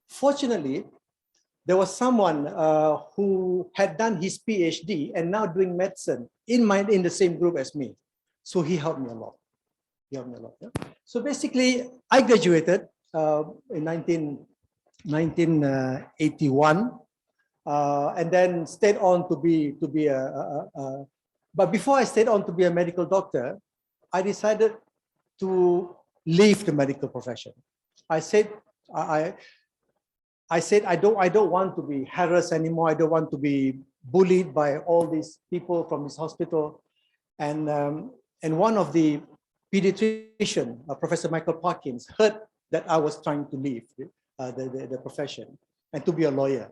Fortunately, there was someone who had done his PhD and now doing medicine in the same group as me. So he helped me a lot. Yeah? So basically, I graduated in 1981, and then stayed on to be but before I stayed on to be a medical doctor, I decided to leave the medical profession. I said I don't want to be harassed anymore. I don't want to be bullied by all these people from this hospital. And one of the pediatrician, Professor Michael Parkins, heard that I was trying to leave the profession and to be a lawyer.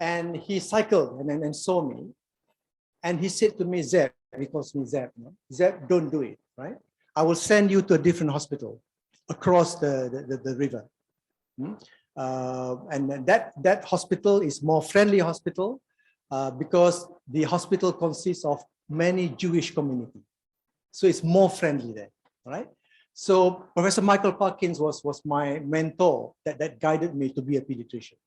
And he cycled and saw me. And he said to me, Zeb, he calls me Zeb, Zeb, don't do it, right? I will send you to a different hospital across the river. And that hospital is more friendly hospital because the hospital consists of many Jewish community. So it's more friendly there, right? So Professor Michael Parkins was my mentor that guided me to be a pediatrician,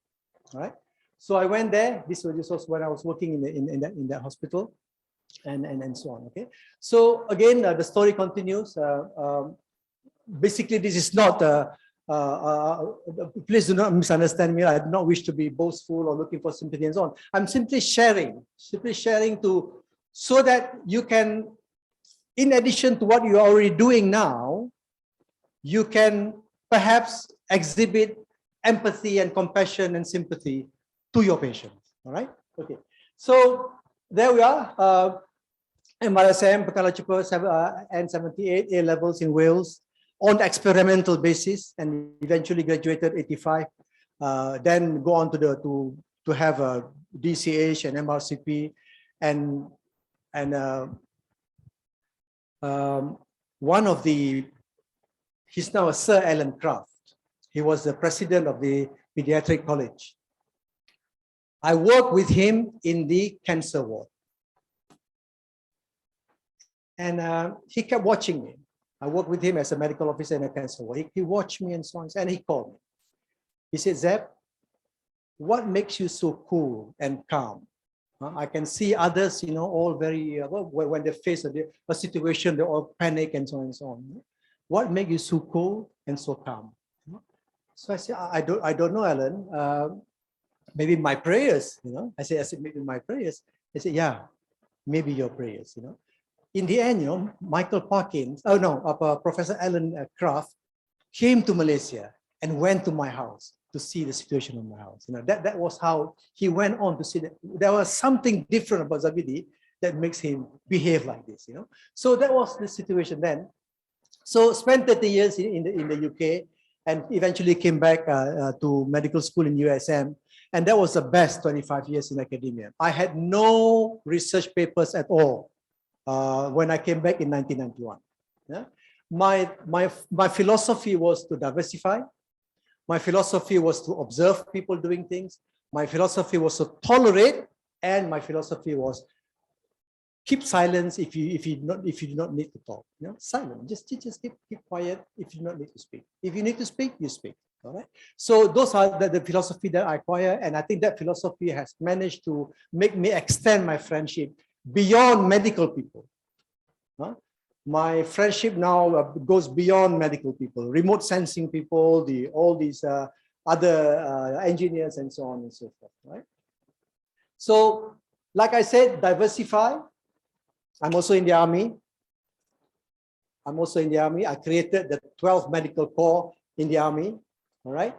right? So I went there. This was when I was working in that hospital, and so on. Okay. So again, the story continues. Basically, this is not. Please do not misunderstand me. I do not wish to be boastful or looking for sympathy and so on. I'm simply sharing so that you can, in addition to what you are already doing now, you can perhaps exhibit empathy and compassion and sympathy to your patients. All right. Okay. So there we are. MRSM, N78, A levels in Wales on experimental basis, and eventually graduated 85. Then go on to have a DCH and MRCP, and one of the, he's now a Sir Alan Craft. He was the president of the Pediatric College. I worked with him in the cancer ward. And he kept watching me. I worked with him as a medical officer in a cancer ward. He watched me and so on, and he called me. He said, Zeb, what makes you so cool and calm? I can see others, you know, all very, when they face a situation, they all panic and so on and so on. What makes you so cool and so calm? So I said, I don't know, Alan. Maybe my prayers, you know. I said, maybe my prayers. They said, yeah, maybe your prayers, you know. In the end, you know, Michael Parkins, Professor Alan Craft came to Malaysia and went to my house to see the situation in my house. You know, that was how he went on to see that there was something different about Zabidi that makes him behave like this, you know. So that was the situation then. So spent 30 years in the UK and eventually came back to medical school in USM. And that was the best 25 years in academia. I had no research papers at all when I came back in 1991. Yeah? My philosophy was to diversify. My philosophy was to observe people doing things. My philosophy was to tolerate, and my philosophy was keep silence if you do not need to talk. You know, silent. Just keep quiet if you do not need to speak. If you need to speak, you speak. All right. So those are the philosophy that I acquire, and I think that philosophy has managed to make me extend my friendship beyond medical people. Huh? My friendship now goes beyond medical people, remote sensing people, all these other engineers and so on and so forth. Right. So, like I said, diversify. I'm also in the army. I created the 12th Medical Corps in the army. All right.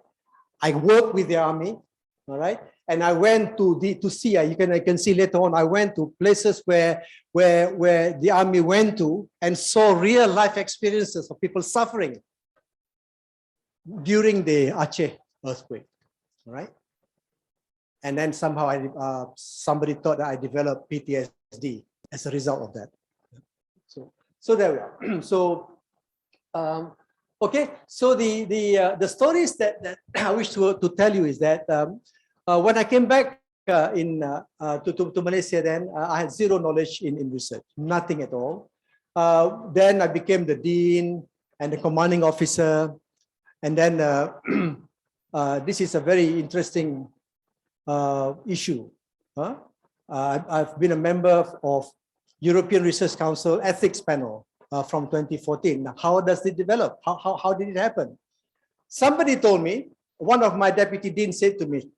I work with the army. All right. And I went to see, you can see later on, I went to places where the army went to and saw real life experiences of people suffering during the Aceh earthquake. All right. And then somehow somebody thought that I developed PTSD as a result of that. So there we are. So okay. So the stories that I wish to tell you is that when I came back to Malaysia, then I had zero knowledge in research, nothing at all. Then I became the dean and the commanding officer, and then this is a very interesting issue. I've been a member of European Research Council Ethics Panel from 2014. Now, how does it develop? How did it happen? Somebody told me, one of my deputy deans said to me,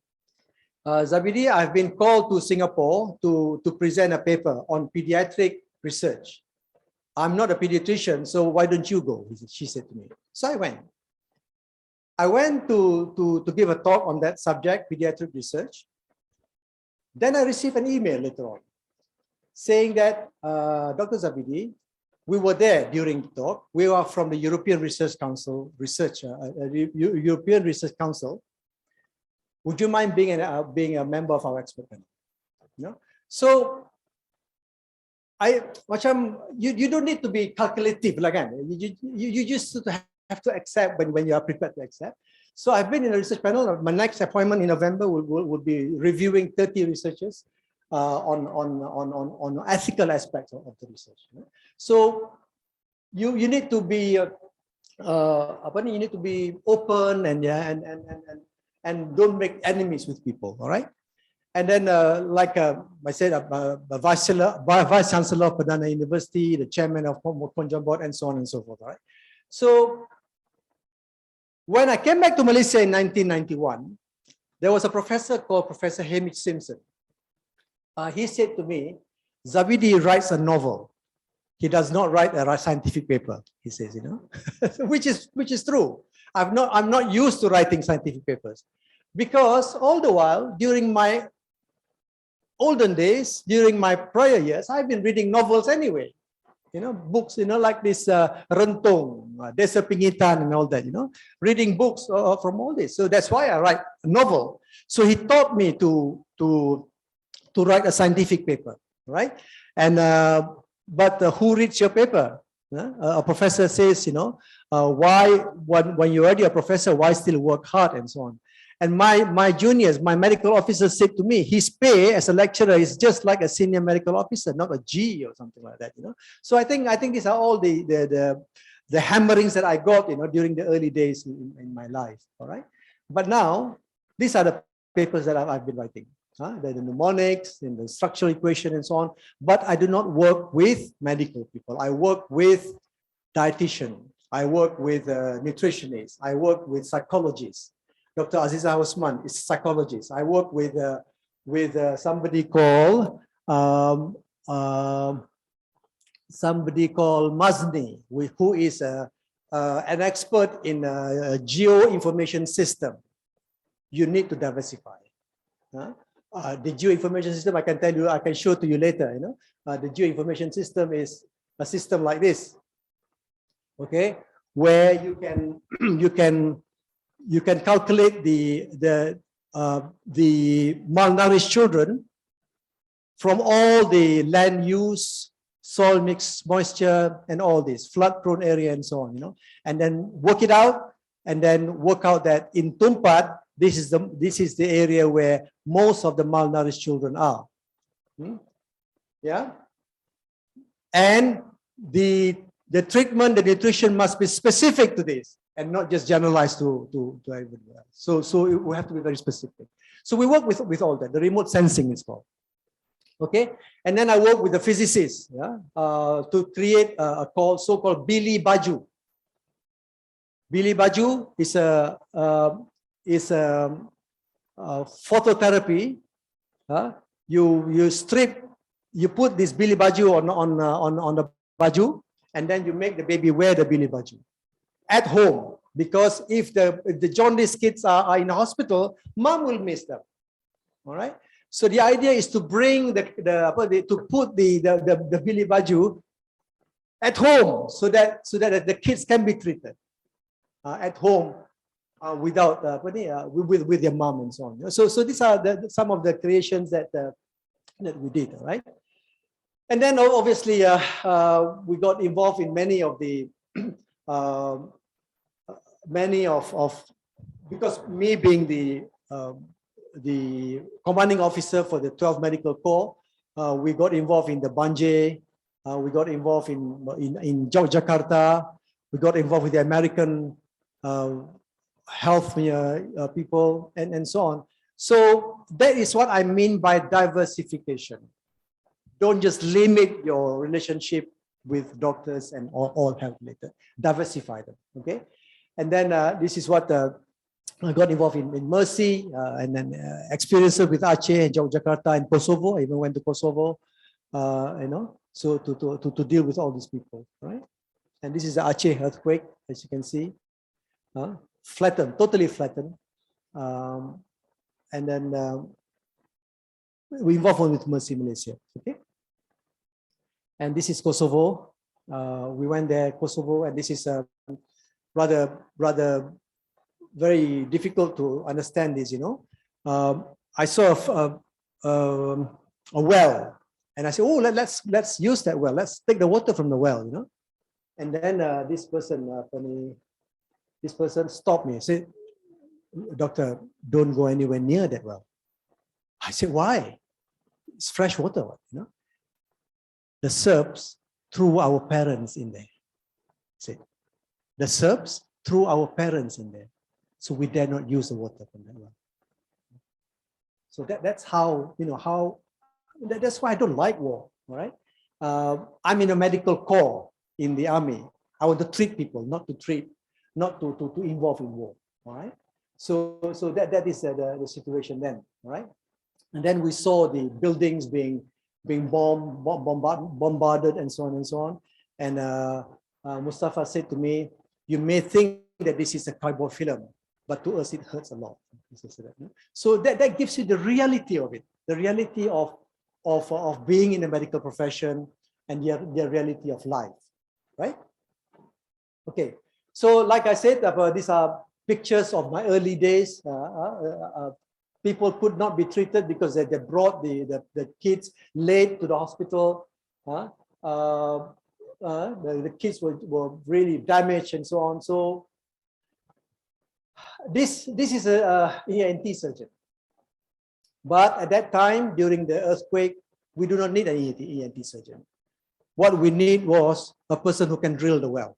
Zabidi, I've been called to Singapore to present a paper on pediatric research. I'm not a pediatrician, so why don't you go? She said to me. So I went. I went to give a talk on that subject, pediatric research. Then I received an email later on saying that, Dr. Zabidi, we were there during the talk. We are from the European Research Council, European Research Council. Would you mind being a member of our expert panel? You know? So you don't need to be calculative, like you just have to accept when you are prepared to accept. So I've been in a research panel. My next appointment in November will be reviewing 30 researchers on ethical aspects of the research. So you need to be you need to be open and don't make enemies with people. All right. And then, like I said, Vice Chancellor of Perdana University, the chairman of Konjam Board, and so on and so forth. All right. So when I came back to Malaysia in 1991, there was a professor called Professor Hamish Simpson. He said to me, Zabidi writes a novel. He does not write a scientific paper, he says, you know, which is true. I'm not used to writing scientific papers, because all the while during my olden days, during my prior years, I've been reading novels anyway. Books, like this Rentong, Desa Pingitan and all that, reading books from all this. So that's why I write a novel. So he taught me to write a scientific paper, right? And but who reads your paper? A professor says, why when you're already a professor, why still work hard and so on. And my juniors, my medical officer said to me, his pay as a lecturer is just like a senior medical officer, not a G or something like that. So I think these are all the hammerings that I got, during the early days in my life. All right, but now these are the papers that I've been writing. The mnemonics and the structural equation and so on. But I do not work with medical people. I work with dietitians. I work with nutritionists. I work with psychologists. Dr. Aziza Osman is a psychologist. I work with somebody called Mazni, who is an expert in geo information system. You need to diversify. The geo information system, I can tell you, I can show to you later. The geo information system is a system like this. Okay, where you can calculate the malnourished children from all the land use, soil mix, moisture, and all this flood-prone area and so on. And then work it out, and then work out that in Tumpat, this is the area where most of the malnourished children are. Yeah, and the treatment, the nutrition must be specific to this, and not just generalized to everybody else. So we have to be very specific. So we work with all that. The remote sensing is called. Okay, and then I work with the physicists, to create a so-called Billy Baju. Billy Baju is a phototherapy. You put this Billy Baju on the baju, and then you make the baby wear the Billy Baju at home, because if the jaundice kids are in the hospital, mom will miss them. All right. So the idea is to bring to put the Billy Baju at home, so that the kids can be treated at home without with their mom and so on. So these are some of the creations that we did. All right. And then obviously we got involved in many of because me being the commanding officer for the 12th Medical Corps, we got involved in the Banjir, we got involved in Jakarta, we got involved with the American health people and so on. So that is what I mean by diversification. Don't just limit your relationship with doctors and all health related. Diversify them, okay? And then this is what I got involved in Mercy, and then experiences with Aceh and Jakarta and Kosovo. I even went to Kosovo, so to deal with all these people, right? And this is the Aceh earthquake, as you can see, flattened, totally flattened. And then we involved with Mercy Malaysia, okay? And this is Kosovo. We went there, Kosovo, and this is rather very difficult to understand this, I saw a well, and I said, oh, let's use that well. Let's take the water from the well, And then this person stopped me and said, doctor, don't go anywhere near that well. I said, why? It's fresh water, The Serbs threw our parents in there. See, the Serbs threw our parents in there. So we dare not use the water from that well. So that's how, that's why I don't like war, all right? I'm in a medical corps in the army. I want to treat people, not to involve in war, all right? So that is the situation then, all right? And then we saw the buildings being bombarded and so on and so on. And Mustafa said to me, you may think that this is a cardboard film, but to us it hurts a lot. So that gives you the reality of it, the reality of being in the medical profession and the reality of life, right? Okay, so like I said, these are pictures of my early days. People could not be treated because they brought the kids late to the hospital. The kids were really damaged and so on. So this is a ENT surgeon. But at that time, during the earthquake, we do not need an ENT surgeon. What we need was a person who can drill the well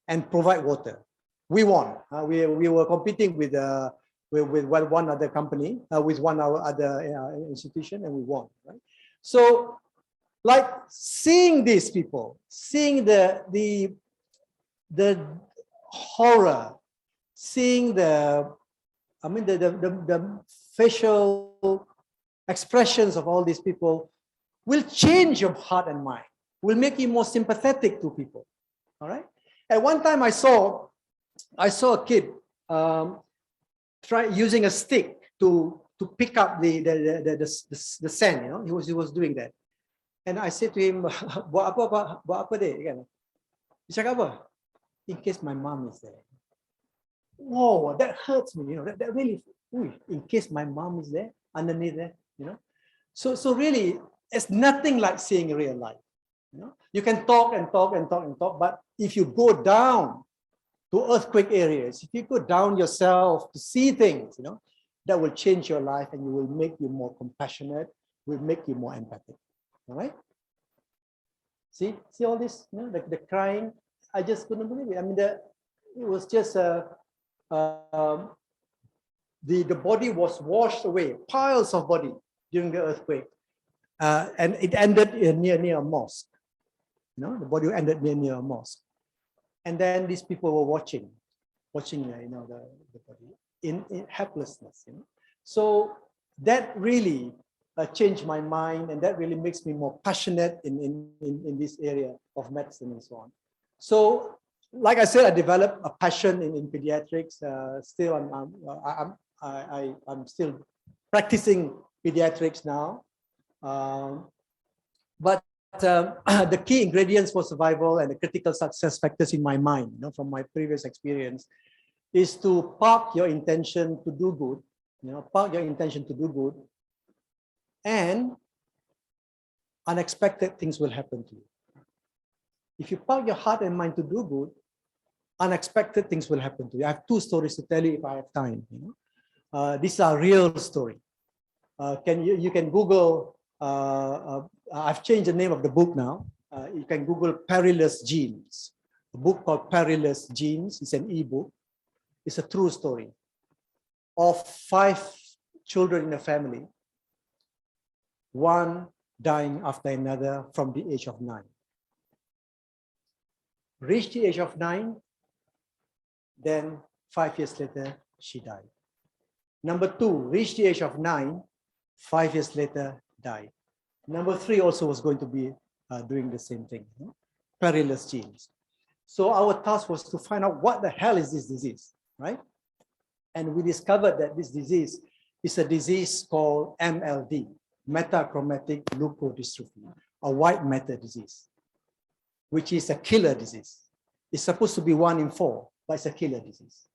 and provide water. We won. We were competing with one other company, with one other institution, and we won. Right? So, like seeing these people, seeing the horror, seeing the facial expressions of all these people will change your heart and mind, will make you more sympathetic to people. All right. At one time I saw a kid using a stick to pick up the sand. You know, he was doing that, and I said to him, buat apa deh? Dia cakap apa? In case my mom is there. Whoa, that hurts me. You know, that really. In case my mom is there, underneath there. You know, so really, it's nothing like seeing real life. You know, you can talk and talk and talk and talk, but if you go down to earthquake areas, if you go down yourself to see things, you know, that will change your life and you will make you more compassionate, will make you more empathic. All right? See all this, you know, the crying. I just couldn't believe it. I mean, it was just the body was washed away, piles of body during the earthquake, and it ended near a mosque. You know, the body ended near a mosque, and then these people were watching, you know, the body in helplessness. You know, so that really changed my mind, and that really makes me more passionate in this area of medicine and so on. So, like I said, I developed a passion in pediatrics. Still, I'm still practicing pediatrics now. But the key ingredients for survival and the critical success factors in my mind, you know, from my previous experience, is to park your intention to do good. You know, park your intention to do good, and unexpected things will happen to you. If you park your heart and mind to do good, unexpected things will happen to you. I have two stories to tell you if I have time. You know, these are real stories. You can Google. I've changed the name of the book now. You can Google Perilous Genes. A book called Perilous Genes. It's an e-book. It's a true story of 5 children in a family, one dying after another from the age of 9. Reached the age of 9, then 5 years later, she died. Number 2, reached the age of 9, 5 years later, died. Number 3 also was going to be doing the same thing. You know? Perilous genes. So our task was to find out what the hell is this disease, right? And we discovered that this disease is a disease called MLD, metachromatic leukodystrophy, a white matter disease, which is a killer disease. It's supposed to be 1 in 4, but it's a killer disease.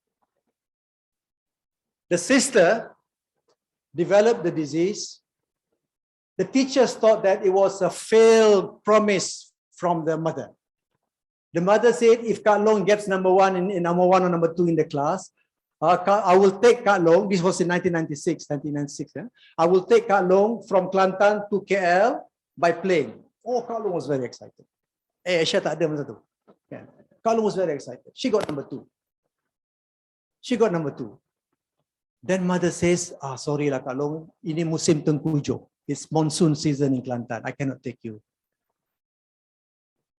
The sister developed the disease. The teachers thought that it was a failed promise from the mother. The mother said, if Kak Long gets number 1 in number 1 or number 2 in the class, I will take Kak Long. This was in 1996. Yeah? I will take Kak Long from Kelantan to KL by plane. Oh, Kak Long was very excited. Aisyah tak ada masa tu. Kak Long was very excited. She got number 2. Then mother says, sorry lah Kak Long, ini musim tengkujuh. It's monsoon season in Kelantan. I cannot take you.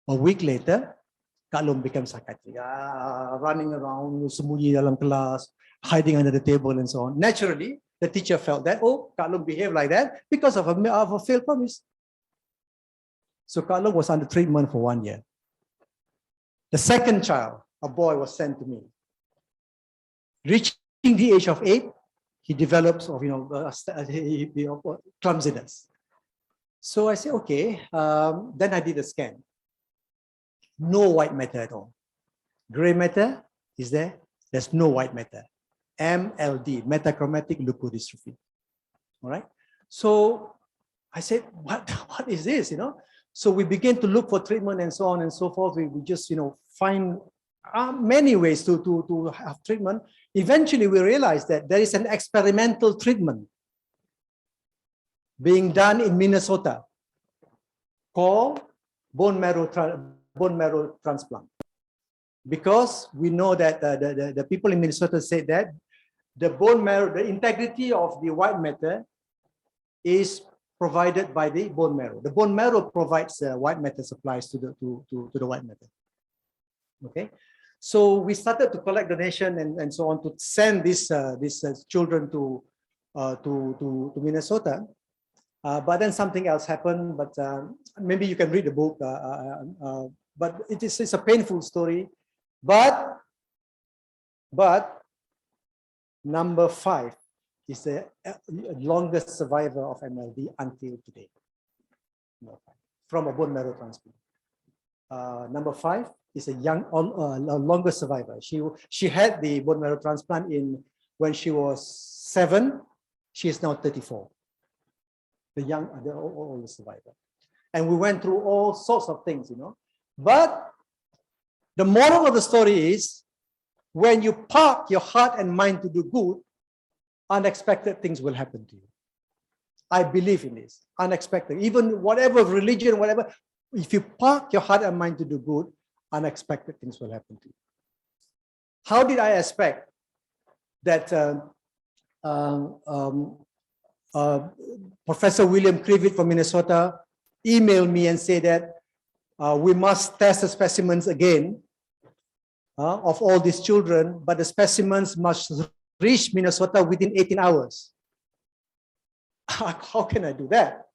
A week later, Kak Long becomes psychiatric, running around, sembunyi dalam kelas, hiding under the table and so on. Naturally, the teacher felt that, oh, Kak Long behaved like that because of a failed promise. So Kak Long was under treatment for 1 year. The second child, a boy was sent to me. Reaching the age of 8, he develops of clumsiness. So I said, okay. Then I did a scan. No white matter at all. Gray matter is there. There's no white matter. MLD, metachromatic leukodystrophy. All right. So I said, what is this? So we began to look for treatment and so on and so forth. We just find many ways to have treatment. Eventually, we realized that there is an experimental treatment being done in Minnesota called bone marrow transplant. Because we know that the people in Minnesota say that the bone marrow, the integrity of the white matter is provided by the bone marrow. The bone marrow provides white matter supplies to the white matter. Okay, so we started to collect donation and so on to send these children to Minnesota. But then something else happened. But maybe you can read the book. But it's a painful story. But number 5 is the longest survivor of MLD until today, from a bone marrow transplant. Number 5 is a longest survivor. She had the bone marrow transplant when she was 7. She is now 34. The oldest survivor. And we went through all sorts of things, But the moral of the story is, when you park your heart and mind to do good, unexpected things will happen to you. I believe in this. Unexpected. Even whatever religion, whatever, if you park your heart and mind to do good, unexpected things will happen to you. How did I expect that Professor William Krivit from Minnesota emailed me and said that we must test the specimens again of all these children, but the specimens must reach Minnesota within 18 hours. How can I do that?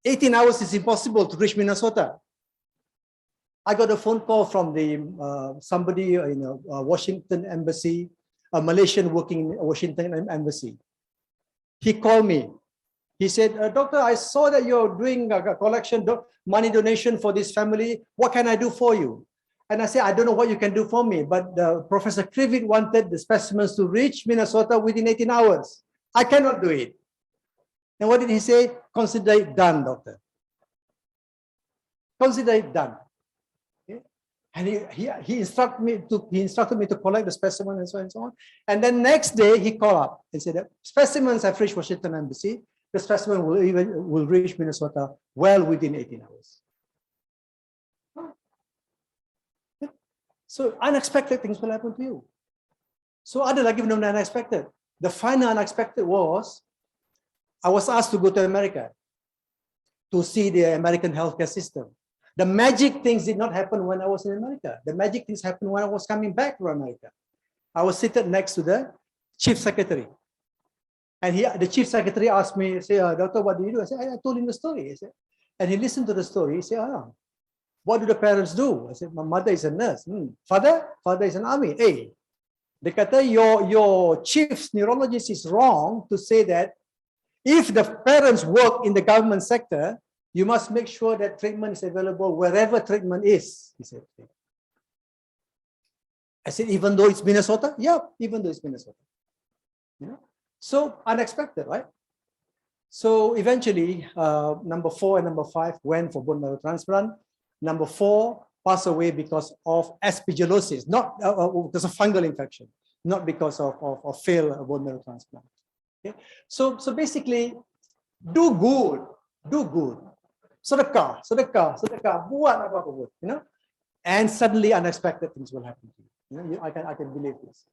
18 hours is impossible to reach Minnesota. I got a phone call from somebody in a Washington embassy, a Malaysian working in Washington embassy. He called me. He said, Doctor, I saw that you're doing a collection, money donation for this family. What can I do for you? And I said, I don't know what you can do for me, but Professor Krivit wanted the specimens to reach Minnesota within 18 hours. I cannot do it. And what did he say? Consider it done, doctor. Consider it done. Okay? And he instructed me to collect the specimen and so on and so on. And then next day he called up and said that specimens have reached Washington Embassy. The specimen will reach Minnesota well within 18 hours. So unexpected things will happen to you. So ada lagi benda unexpected. The final unexpected was, I was asked to go to America to see the American healthcare system. The magic things did not happen when I was in America. The magic things happened when I was coming back to America. I was seated next to the chief secretary. And the chief secretary asked me, say, Doctor, what do you do? I said, I told him the story. I said, and he listened to the story. He said, what do the parents do? I said, my mother is a nurse. Father is an army. Hey, they kata your chief neurologist is wrong to say that if the parents work in the government sector, you must make sure that treatment is available wherever treatment is. He said. I said, even though it's Minnesota? Yeah, even though it's Minnesota. So unexpected, right? So eventually, number 4 and number 5 went for bone marrow transplant. Number 4 passed away because of aspergillosis, not because of fungal infection, not because of failed bone marrow transplant. Okay? So basically, do good. Sedekah, buat apa-apa, and suddenly unexpected things will happen to you. I can believe this.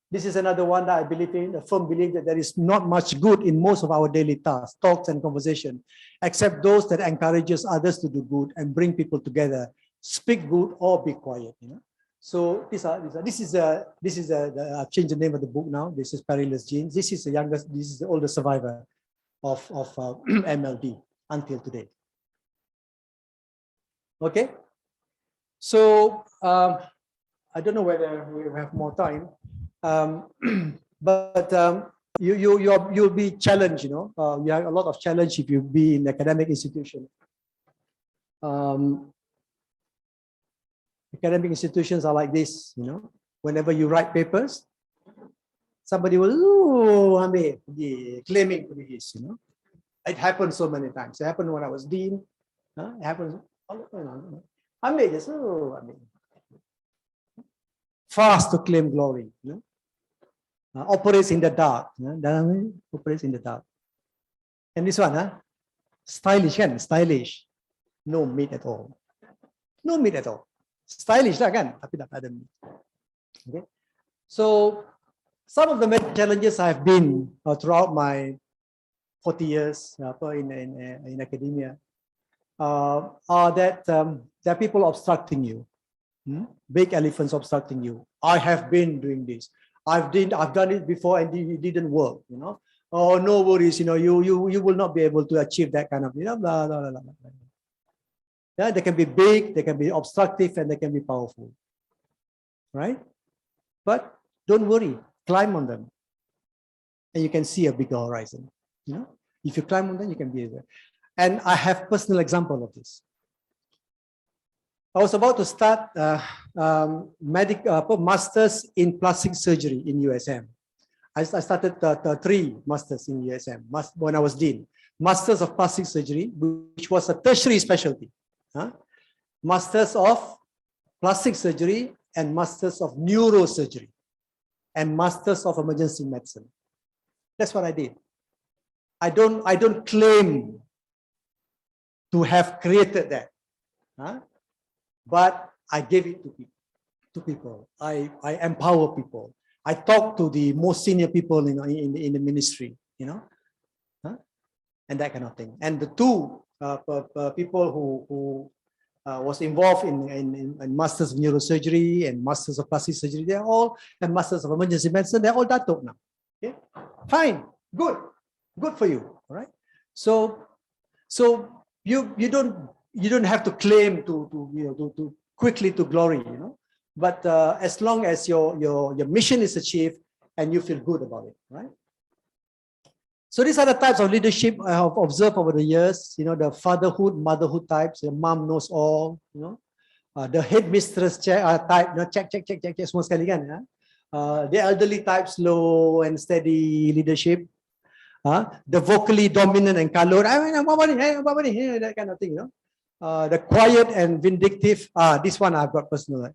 This is another one that I believe in, a firm belief that there is not much good in most of our daily tasks, talks and conversation, except those that encourages others to do good and bring people together, speak good or be quiet. So this is I've changed the name of the book now. This is Perilous Genes. This is the oldest survivor of MLD. until today. Okay, so I don't know whether we have more time, but you'll be challenged. You have a lot of challenge if you be in academic institution. Academic institutions are like this. Whenever you write papers, somebody will claiming to be his. It happened so many times. It happened when I was dean. It happens. Fast to claim glory. Operates in the dark. Operates in the dark. And this one, stylish, kan? Stylish. No meat at all. No meat at all. Stylish lah kan? Tapi tak ada meat. Okay. So some of the many challenges I've been throughout my 40 years in academia are that there are people obstructing you, big elephants obstructing you. I have been doing this. I've done it before and it didn't work. Oh, no worries. You will not be able to achieve that kind of blah blah blah blah. Yeah, they can be big, they can be obstructive, and they can be powerful, right? But don't worry, climb on them, and you can see a bigger horizon. If you climb on them, you can be there. And I have personal example of this. I was about to start masters in plastic surgery in USM. I started 3 masters in USM when I was dean. Masters of plastic surgery, which was a tertiary specialty. Masters of plastic surgery and masters of neurosurgery and masters of emergency medicine. That's what I did. I don't claim to have created that, but I gave it to people. I empower people. I talk to the most senior people in the ministry, and that kind of thing. And the 2 people who was involved in masters of neurosurgery and masters of plastic surgery, they're all, and masters of emergency medicine, they're all datuk now. Okay, fine, good for you. All right. So you don't have to claim to quickly to glory, but as long as your mission is achieved and you feel good about it, right? So these are the types of leadership I have observed over the years. The fatherhood, motherhood types. The mom knows all. The headmistress type. Check semua sekali kan. The elderly type, slow and steady leadership. The vocally dominant and kalor. That kind of thing. The quiet and vindictive. This one I've got personal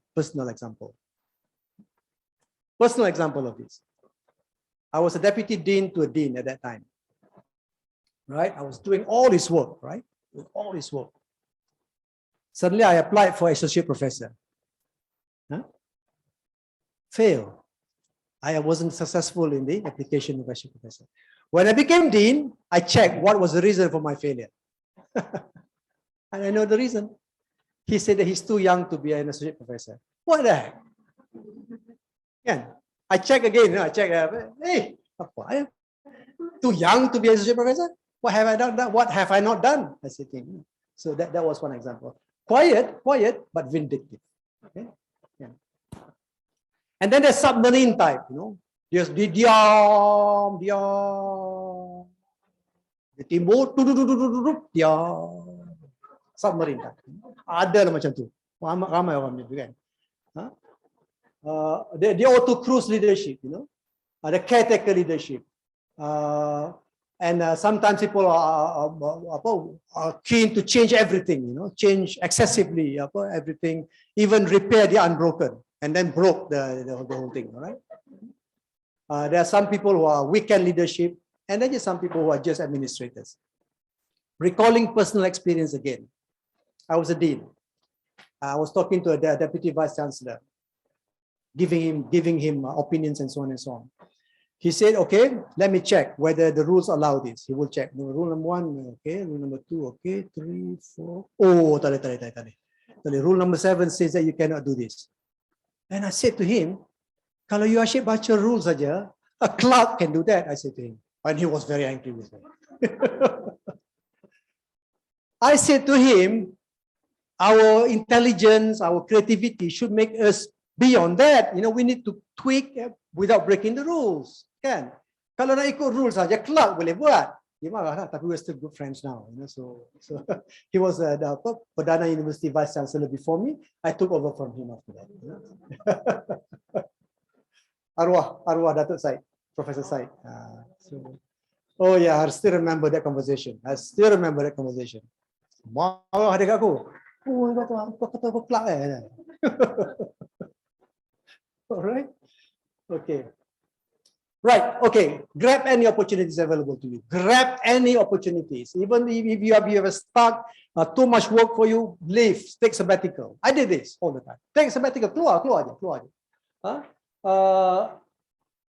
example. Personal example of this. I was a deputy dean to a dean at that time. Right? I was doing all this work, right? With all this work. Suddenly I applied for associate professor. Failed. I wasn't successful in the application of associate professor. When I became dean, I checked what was the reason for my failure. And I know the reason. He said that he's too young to be an associate professor. What the heck? Yeah. I check again. I check. Hey, too young to be an associate professor? What have I done? What have I not done? I said, so that was one example. Quiet, but vindictive. Okay. Yeah. And then there's submarine type. Just diam. The timur, diam. Submarine type. Ada lah macam tu. Ramai orang macam tu kan. The auto cruise leadership, the caretaker leadership, and sometimes people are keen to change everything, change excessively, everything, even repair the unbroken, and then broke the whole thing. All right. There are some people who are weekend leadership, and then there's some people who are just administrators. Recalling personal experience again, I was a dean. I was talking to a deputy vice chancellor, giving him opinions and so on and so on. He said, okay, let me check whether the rules allow this. He will check. Rule number 1, okay. Rule number 2, okay. 3, 4. Oh, tali. Rule number 7 says that you cannot do this. And I said to him, kalau you asyik baca rules saja, a clerk can do that, I said to him. And he was very angry with me. I said to him, our intelligence, our creativity should make us beyond that. We need to tweak without breaking the rules. Kan? Kalau nak ikut rules saja, kelak boleh buat. Dia marah lah, tapi we're still good friends now. So he was the Perdana University Vice Chancellor before me. I took over from him after that. Arwah Datuk Said, Professor Said. Oh yeah, I still remember that conversation. Marah dia kat aku. Oh, kau kata apa kelak Alright. Okay. Right. Okay. Grab any opportunities available to you. Grab any opportunities. Even if you have stuck, too much work for you, leave. Take sabbatical. I did this all the time. Take sabbatical. Keluar aja.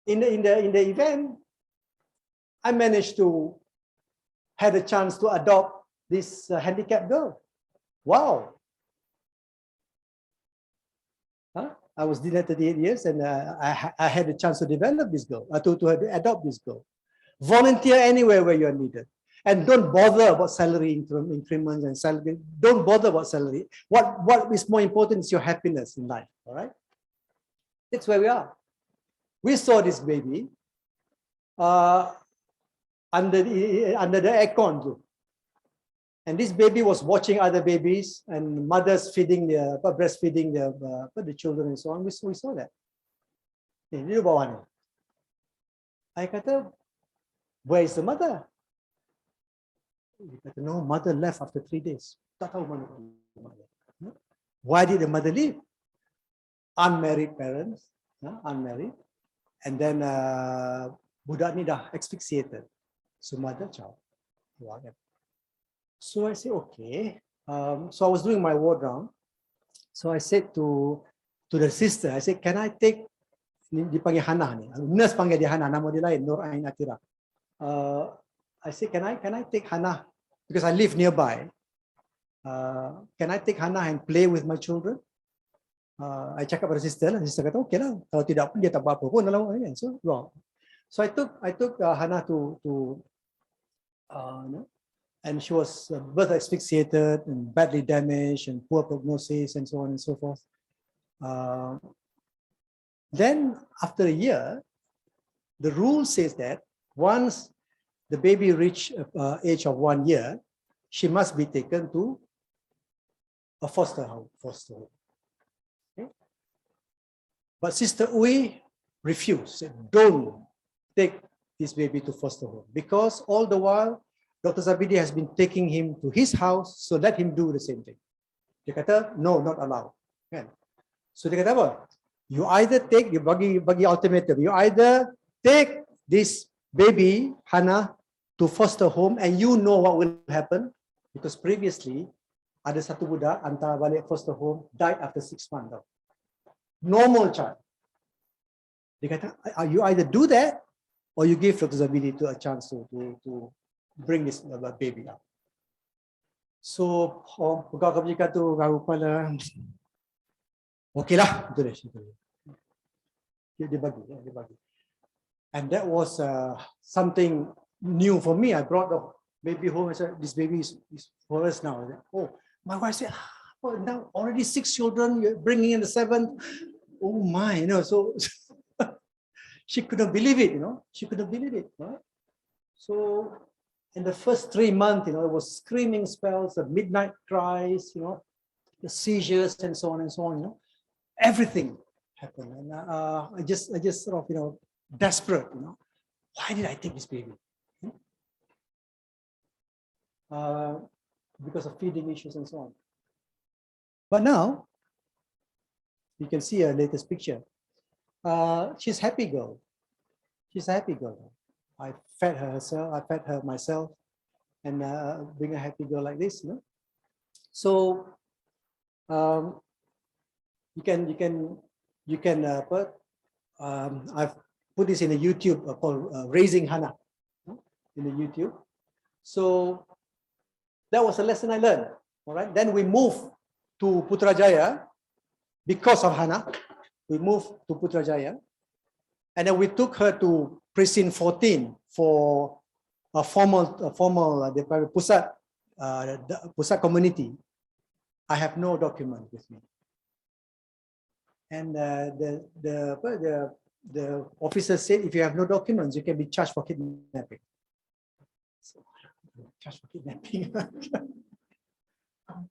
In the event, I managed to had a chance to adopt this handicapped girl. Wow. I was there 38 years, and I had a chance to develop this girl, to adopt this girl. Volunteer anywhere where you are needed. And don't bother about salary increments and salary. Don't bother about salary. What is more important is your happiness in life. All right? That's where we are. We saw this baby under the aircon too. And this baby was watching other babies and mothers breastfeeding the children and so on. We saw that. Dia bawa ni. I kata, where is the mother? Dia kata, no, mother left after 3 days. Tak tahu mana mother. Why did the mother leave? Unmarried parents, unmarried. And then budak ni dah asphyxiated. So mother child. So I said, okay. So I was doing my ward round. So I said to the sister, I said, can I take, dipanggil Hannah ni, nurse panggil dia Hannah, nama dia lain, Nur Ain Atira. I said, can I take Hannah, because I live nearby, can I take Hannah and play with my children? I cakap pada sister lah, sister kata, okay lah, kalau tidak pun dia tak apa-apa pun dalam kan. So I took Hannah to and she was both asphyxiated and badly damaged and poor prognosis and so on and so forth. Then after a year, the rule says that once the baby reach age of 1 year, she must be taken to a foster home. Okay? But Sister Uy refused, said, don't take this baby to foster home, because all the while Dr. Zabidi has been taking him to his house, so let him do the same thing. Dia kata, no, not allowed. So dia kata apa? You either take, dia bagi ultimatum, you either take this baby, Hannah, to foster home, and you know what will happen, because previously, ada satu budak hantar balik foster home, died after 6 months. Normal child. Dia kata, you either do that, or you give Dr. Zabidi a chance to bring this baby up. So, pegawai kebajikan tu kau kepala, okay lah, betul dia. Dia bagi. And that was something new for me. I brought the baby home and said, this baby is for us now. Oh, my wife said, oh, now already 6 children, you're bringing in the 7th. Oh my, so she couldn't believe it, She couldn't believe it, right? So, in the first 3 months, it was screaming spells, the midnight cries, the seizures and so on, Everything happened. And I just sort of, desperate, why did I take this baby? Because of feeding issues and so on. But now, you can see her latest picture. She's a happy girl. I fed her myself, and being a happy girl like this, So you can I've put this in a YouTube called Raising Hannah in the YouTube. So that was a lesson I learned. All right. Then we moved to Putrajaya because of Hannah. We moved to Putrajaya, and then we took her to Precinct 14 for a formal pusat the Pusat community, I have no document with me. And the officer said, if you have no documents, you can be charged for kidnapping. So, charged for kidnapping.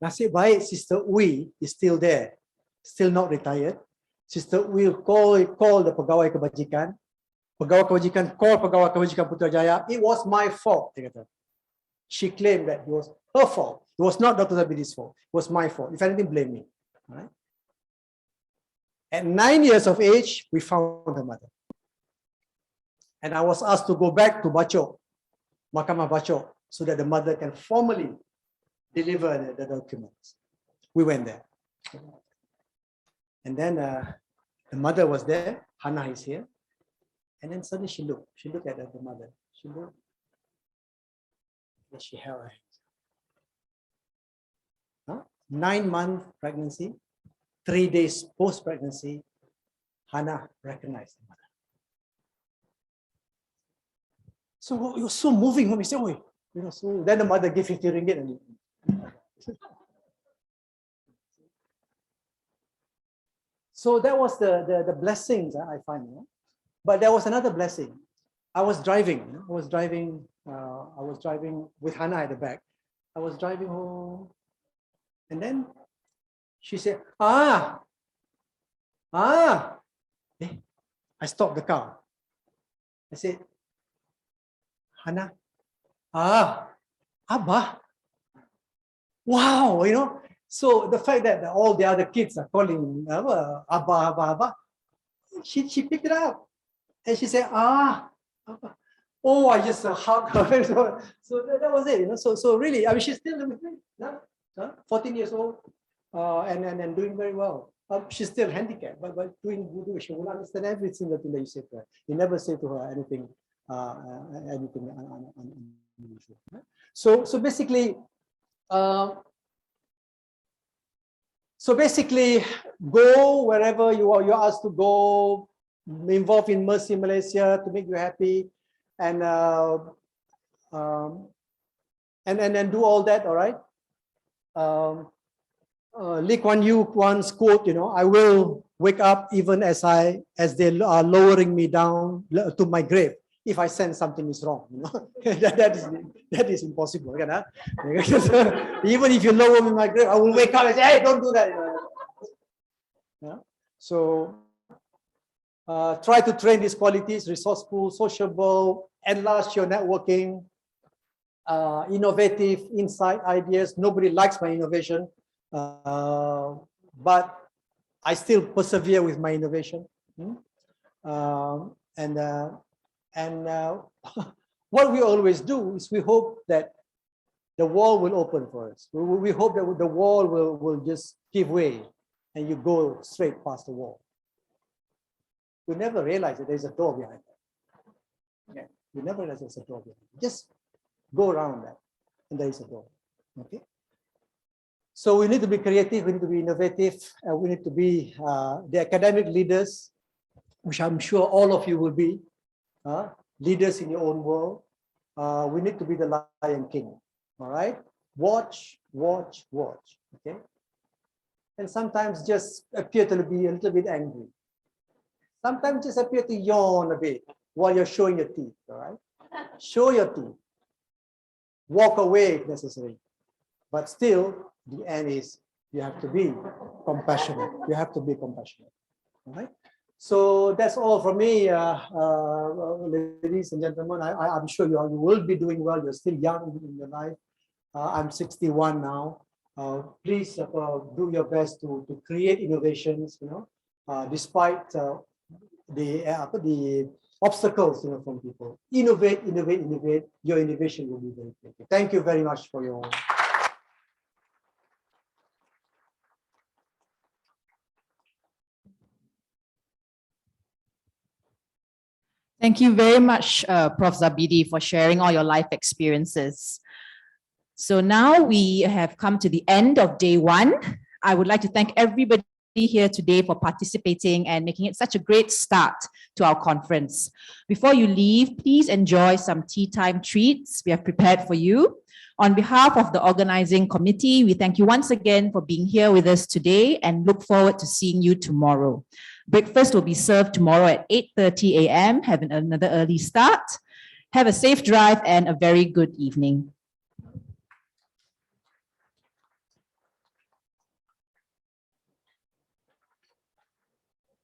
Nasib baik, Sister Ui is still there, still not retired. Sister Ui call the pegawai kebajikan. Pegawai kebajikan call pegawai kebajikan Putrajaya. It was my fault. She claimed that it was her fault. It was not Dr. Zabidi's fault. It was my fault. If anything, blame me. Right? At 9 years of age, we found her mother. And I was asked to go back to Bachok, Mahkamah Bachok, so that the mother can formally deliver the documents. We went there. And then the mother was there. Hannah is here. And then suddenly she looked. She looked at the mother. She looked. And she held her hands. 9-month pregnancy. 3 days post-pregnancy, Hannah recognized the mother. So it was so moving when we said, "Oi," so then the mother gave 50 ringgit and so that was the blessings I find. But there was another blessing. I was driving. I was driving with Hannah at the back. I was driving home, and then she said, I stopped the car. I said, Hannah, Abba. Wow, So the fact that all the other kids are calling Abba, she picked it up. And she said, Abba. Oh, I just hugged her. So that was it. So really, I mean, she's still with me. 14 years old. And doing very well. She's still handicapped, but doing good. She will understand every single thing that you say to her. You never say to her anything unusual. So basically, go wherever you're asked to go. Involved in Mercy Malaysia to make you happy, and then do all that. All right. Lee Kuan Yew once quote, I will wake up even as they are lowering me down to my grave if I sense something is wrong. that is impossible. Even if you lower me in my grave, I will wake up and say, hey, don't do that. So try to train these qualities: resourceful, sociable, enlarge your networking, innovative, insight, ideas. Nobody likes my innovation. But I still persevere with my innovation. What we always do is we hope that the wall will open for us. We hope that the wall will just give way and you go straight past the wall. You never realize that there's a door behind that. Yeah, you never realize there's a door behind it. Just go around that and there is a door. Okay. So we need to be creative, we need to be innovative, and we need to be the academic leaders, which I'm sure all of you will be, leaders in your own world. We need to be the Lion King, all right? Watch, watch, watch, okay? And sometimes just appear to be a little bit angry. Sometimes just appear to yawn a bit while you're showing your teeth, all right? Show your teeth. Walk away if necessary. But still, the end is you have to be compassionate. You have to be compassionate. All right. So that's all from me, ladies and gentlemen. I'm sure you will be doing well. You're still young in your life. I'm 61 now. Please do your best to create innovations. Despite the obstacles, from people. Innovate, innovate, innovate. Your innovation will be very great. Thank you very much for your. Thank you very much, Prof. Zabidi, for sharing all your life experiences. So now we have come to the end of day one. I would like to thank everybody here today for participating and making it such a great start to our conference. Before you leave, please enjoy some tea time treats we have prepared for you. On behalf of the organizing committee, we thank you once again for being here with us today and look forward to seeing you tomorrow. Breakfast will be served tomorrow at 8:30 a.m. Have another early start. Have a safe drive and a very good evening.